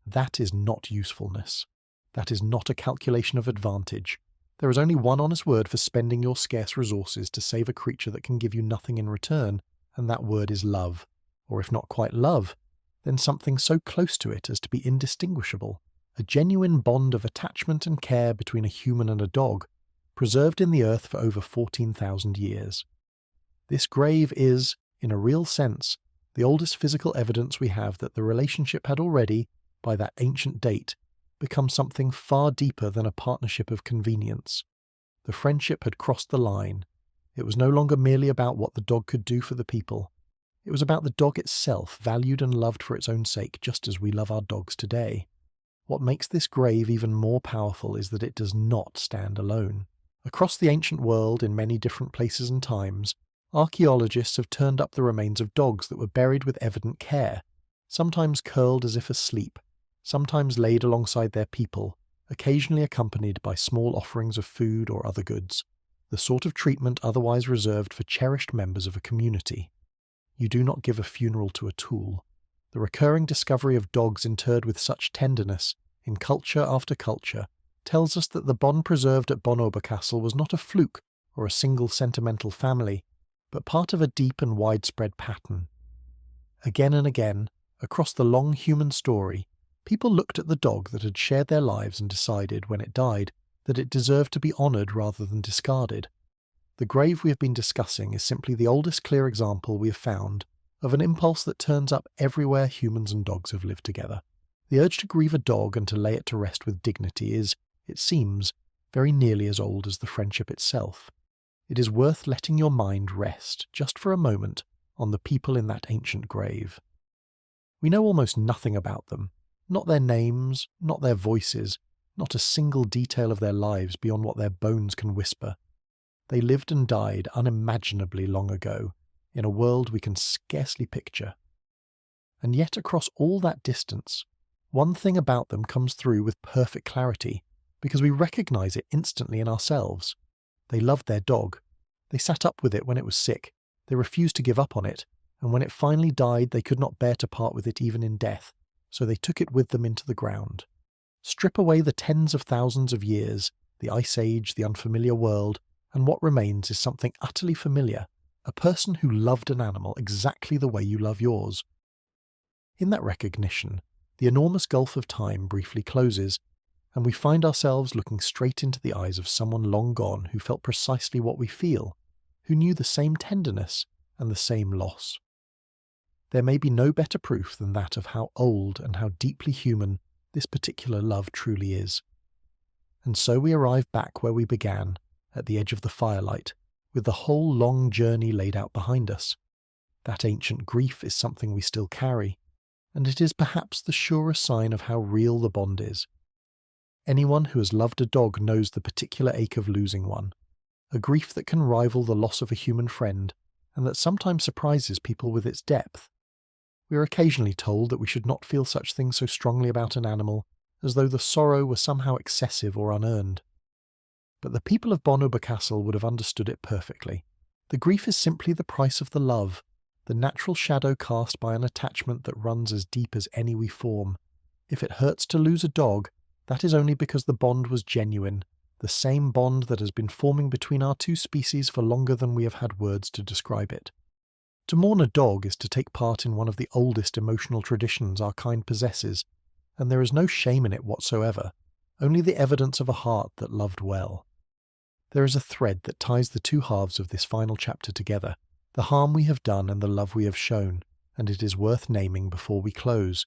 That is not usefulness. That is not a calculation of advantage. There is only one honest word for spending your scarce resources to save a creature that can give you nothing in return, and that word is love. Or if not quite love, then something so close to it as to be indistinguishable. A genuine bond of attachment and care between a human and a dog, preserved in the earth for over 14,000 years. This grave is, in a real sense, the oldest physical evidence we have that the relationship had already, by that ancient date, become something far deeper than a partnership of convenience. The friendship had crossed the line. It was no longer merely about what the dog could do for the people. It was about the dog itself, valued and loved for its own sake, just as we love our dogs today. What makes this grave even more powerful is that it does not stand alone. Across the ancient world, in many different places and times, archaeologists have turned up the remains of dogs that were buried with evident care, sometimes curled as if asleep, sometimes laid alongside their people, occasionally accompanied by small offerings of food or other goods, the sort of treatment otherwise reserved for cherished members of a community. You do not give a funeral to a tool. The recurring discovery of dogs interred with such tenderness, in culture after culture, tells us that the bond preserved at Bonobo Castle was not a fluke or a single sentimental family, but part of a deep and widespread pattern. Again and again, across the long human story, people looked at the dog that had shared their lives and decided, when it died, that it deserved to be honoured rather than discarded. The grave we have been discussing is simply the oldest clear example we have found of an impulse that turns up everywhere humans and dogs have lived together. The urge to grieve a dog and to lay it to rest with dignity is, it seems, very nearly as old as the friendship itself. It is worth letting your mind rest, just for a moment, on the people in that ancient grave. We know almost nothing about them, not their names, not their voices, not a single detail of their lives beyond what their bones can whisper. They lived and died unimaginably long ago, in a world we can scarcely picture. And yet across all that distance, one thing about them comes through with perfect clarity, because we recognize it instantly in ourselves. They loved their dog. They sat up with it when it was sick. They refused to give up on it, and when it finally died, they could not bear to part with it even in death, so they took it with them into the ground. Strip away the tens of thousands of years, the ice age, the unfamiliar world, and what remains is something utterly familiar, a person who loved an animal exactly the way you love yours. In that recognition, the enormous gulf of time briefly closes, and we find ourselves looking straight into the eyes of someone long gone who felt precisely what we feel, who knew the same tenderness and the same loss. There may be no better proof than that of how old and how deeply human this particular love truly is. And so we arrive back where we began, at the edge of the firelight, with the whole long journey laid out behind us. That ancient grief is something we still carry, and it is perhaps the surest sign of how real the bond is. Anyone who has loved a dog knows the particular ache of losing one, a grief that can rival the loss of a human friend, and that sometimes surprises people with its depth. We are occasionally told that we should not feel such things so strongly about an animal, as though the sorrow were somehow excessive or unearned. But the people of Castle would have understood it perfectly. The grief is simply the price of the love, the natural shadow cast by an attachment that runs as deep as any we form. If it hurts to lose a dog, that is only because the bond was genuine, the same bond that has been forming between our two species for longer than we have had words to describe it. To mourn a dog is to take part in one of the oldest emotional traditions our kind possesses, and there is no shame in it whatsoever, only the evidence of a heart that loved well. There is a thread that ties the two halves of this final chapter together, the harm we have done and the love we have shown, and it is worth naming before we close.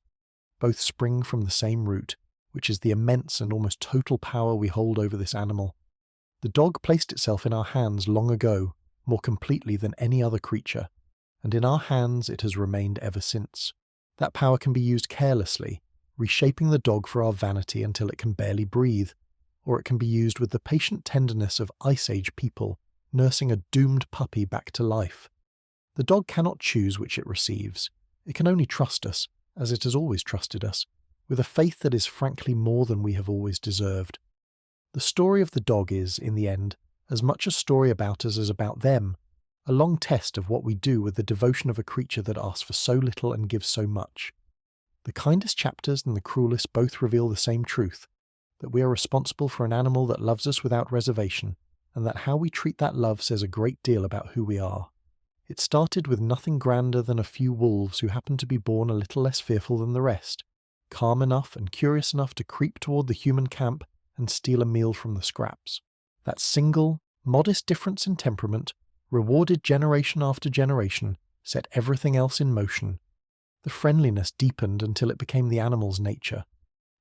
Both spring from the same root, which is the immense and almost total power we hold over this animal. The dog placed itself in our hands long ago, more completely than any other creature, and in our hands it has remained ever since. That power can be used carelessly, reshaping the dog for our vanity until it can barely breathe, or it can be used with the patient tenderness of Ice Age people, nursing a doomed puppy back to life. The dog cannot choose which it receives. It can only trust us, as it has always trusted us, with a faith that is frankly more than we have always deserved. The story of the dog is, in the end, as much a story about us as about them, a long test of what we do with the devotion of a creature that asks for so little and gives so much. The kindest chapters and the cruelest both reveal the same truth, that we are responsible for an animal that loves us without reservation, and that how we treat that love says a great deal about who we are. It started with nothing grander than a few wolves who happened to be born a little less fearful than the rest, calm enough and curious enough to creep toward the human camp and steal a meal from the scraps. That single, modest difference in temperament, rewarded generation after generation, set everything else in motion. The friendliness deepened until it became the animal's nature.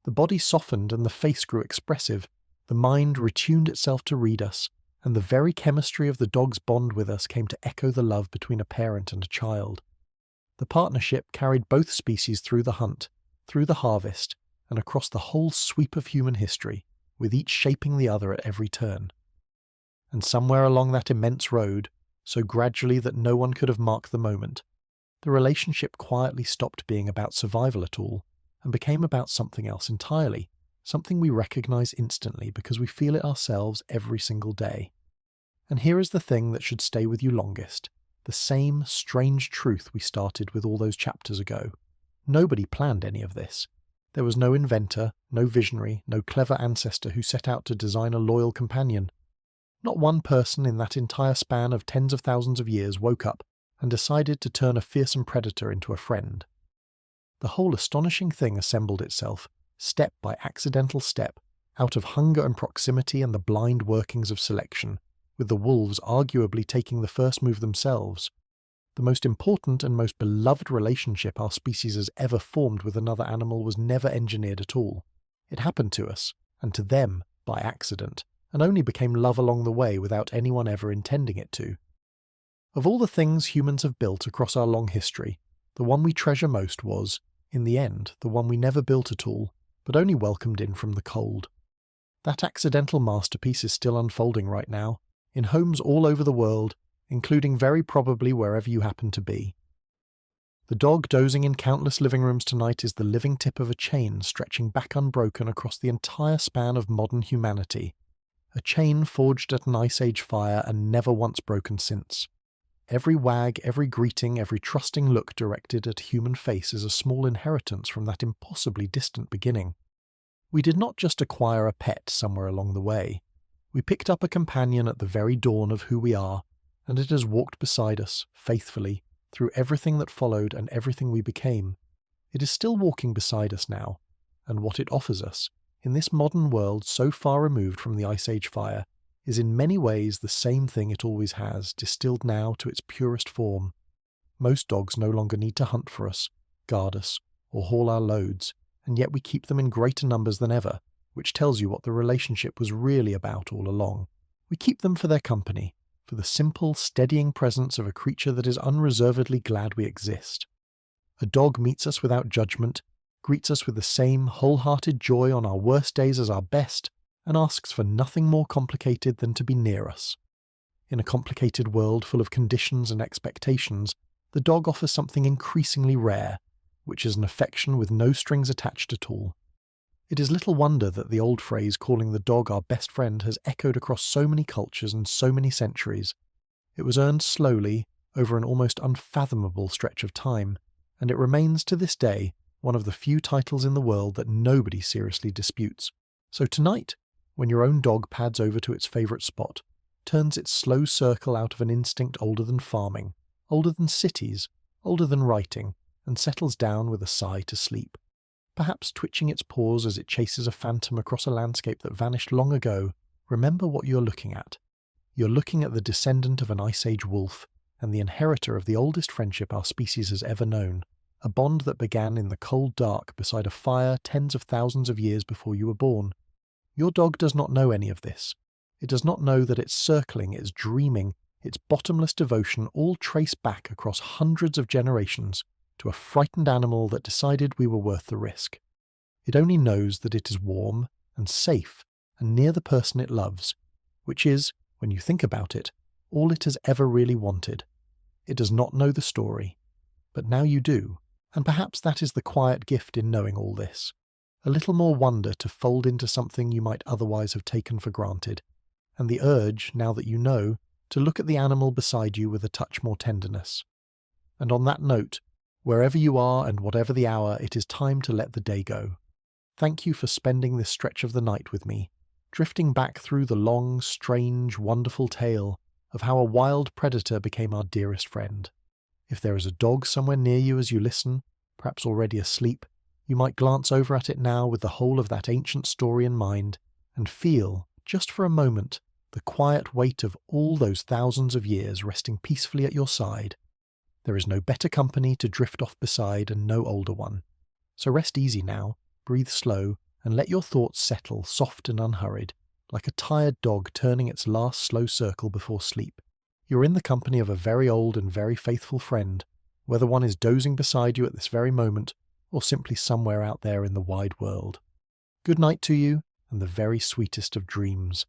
The body softened and the face grew expressive. The mind retuned itself to read us, and the very chemistry of the dog's bond with us came to echo the love between a parent and a child. The partnership carried both species through the hunt, through the harvest, and across the whole sweep of human history, with each shaping the other at every turn. And somewhere along that immense road, so gradually that no one could have marked the moment, the relationship quietly stopped being about survival at all, and became about something else entirely, something we recognize instantly because we feel it ourselves every single day. And here is the thing that should stay with you longest, the same strange truth we started with all those chapters ago. Nobody planned any of this. There was no inventor, no visionary, no clever ancestor who set out to design a loyal companion. Not one person in that entire span of tens of thousands of years woke up and decided to turn a fearsome predator into a friend. The whole astonishing thing assembled itself, step by accidental step, out of hunger and proximity and the blind workings of selection, with the wolves arguably taking the first move themselves. The most important and most beloved relationship our species has ever formed with another animal was never engineered at all. It happened to us, and to them, by accident, and only became love along the way without anyone ever intending it to. Of all the things humans have built across our long history, the one we treasure most was, in the end, the one we never built at all, but only welcomed in from the cold. That accidental masterpiece is still unfolding right now, in homes all over the world, including very probably wherever you happen to be. The dog dozing in countless living rooms tonight is the living tip of a chain stretching back unbroken across the entire span of modern humanity, a chain forged at an Ice Age fire and never once broken since. Every wag, every greeting, every trusting look directed at a human face is a small inheritance from that impossibly distant beginning. We did not just acquire a pet somewhere along the way. We picked up a companion at the very dawn of who we are, and it has walked beside us, faithfully, through everything that followed and everything we became. It is still walking beside us now, and what it offers us, in this modern world so far removed from the Ice Age fire, is in many ways the same thing it always has, distilled now to its purest form. Most dogs no longer need to hunt for us, guard us, or haul our loads, and yet we keep them in greater numbers than ever, which tells you what the relationship was really about all along. We keep them for their company, for the simple, steadying presence of a creature that is unreservedly glad we exist. A dog meets us without judgment, greets us with the same wholehearted joy on our worst days as our best, and asks for nothing more complicated than to be near us. In a complicated world full of conditions and expectations, the dog offers something increasingly rare, which is an affection with no strings attached at all. It is little wonder that the old phrase calling the dog our best friend has echoed across so many cultures and so many centuries. It was earned slowly over an almost unfathomable stretch of time, and it remains to this day one of the few titles in the world that nobody seriously disputes. So tonight, when your own dog pads over to its favourite spot, turns its slow circle out of an instinct older than farming, older than cities, older than writing, and settles down with a sigh to sleep, perhaps twitching its paws as it chases a phantom across a landscape that vanished long ago, remember what you're looking at. You're looking at the descendant of an Ice Age wolf, and the inheritor of the oldest friendship our species has ever known, a bond that began in the cold dark beside a fire tens of thousands of years before you were born. Your dog does not know any of this. It does not know that its circling, its dreaming, its bottomless devotion all trace back across hundreds of generations to a frightened animal that decided we were worth the risk. It only knows that it is warm and safe and near the person it loves, which is, when you think about it, all it has ever really wanted. It does not know the story, but now you do, and perhaps that is the quiet gift in knowing all this. A little more wonder to fold into something you might otherwise have taken for granted, and the urge, now that you know, to look at the animal beside you with a touch more tenderness. And on that note, wherever you are and whatever the hour, it is time to let the day go. Thank you for spending this stretch of the night with me, drifting back through the long, strange, wonderful tale of how a wild predator became our dearest friend. If there is a dog somewhere near you as you listen, perhaps already asleep, you might glance over at it now with the whole of that ancient story in mind and feel, just for a moment, the quiet weight of all those thousands of years resting peacefully at your side. There is no better company to drift off beside and no older one. So rest easy now, breathe slow, and let your thoughts settle soft and unhurried, like a tired dog turning its last slow circle before sleep. You're in the company of a very old and very faithful friend, whether one is dozing beside you at this very moment or simply somewhere out there in the wide world. Good night to you, and the very sweetest of dreams.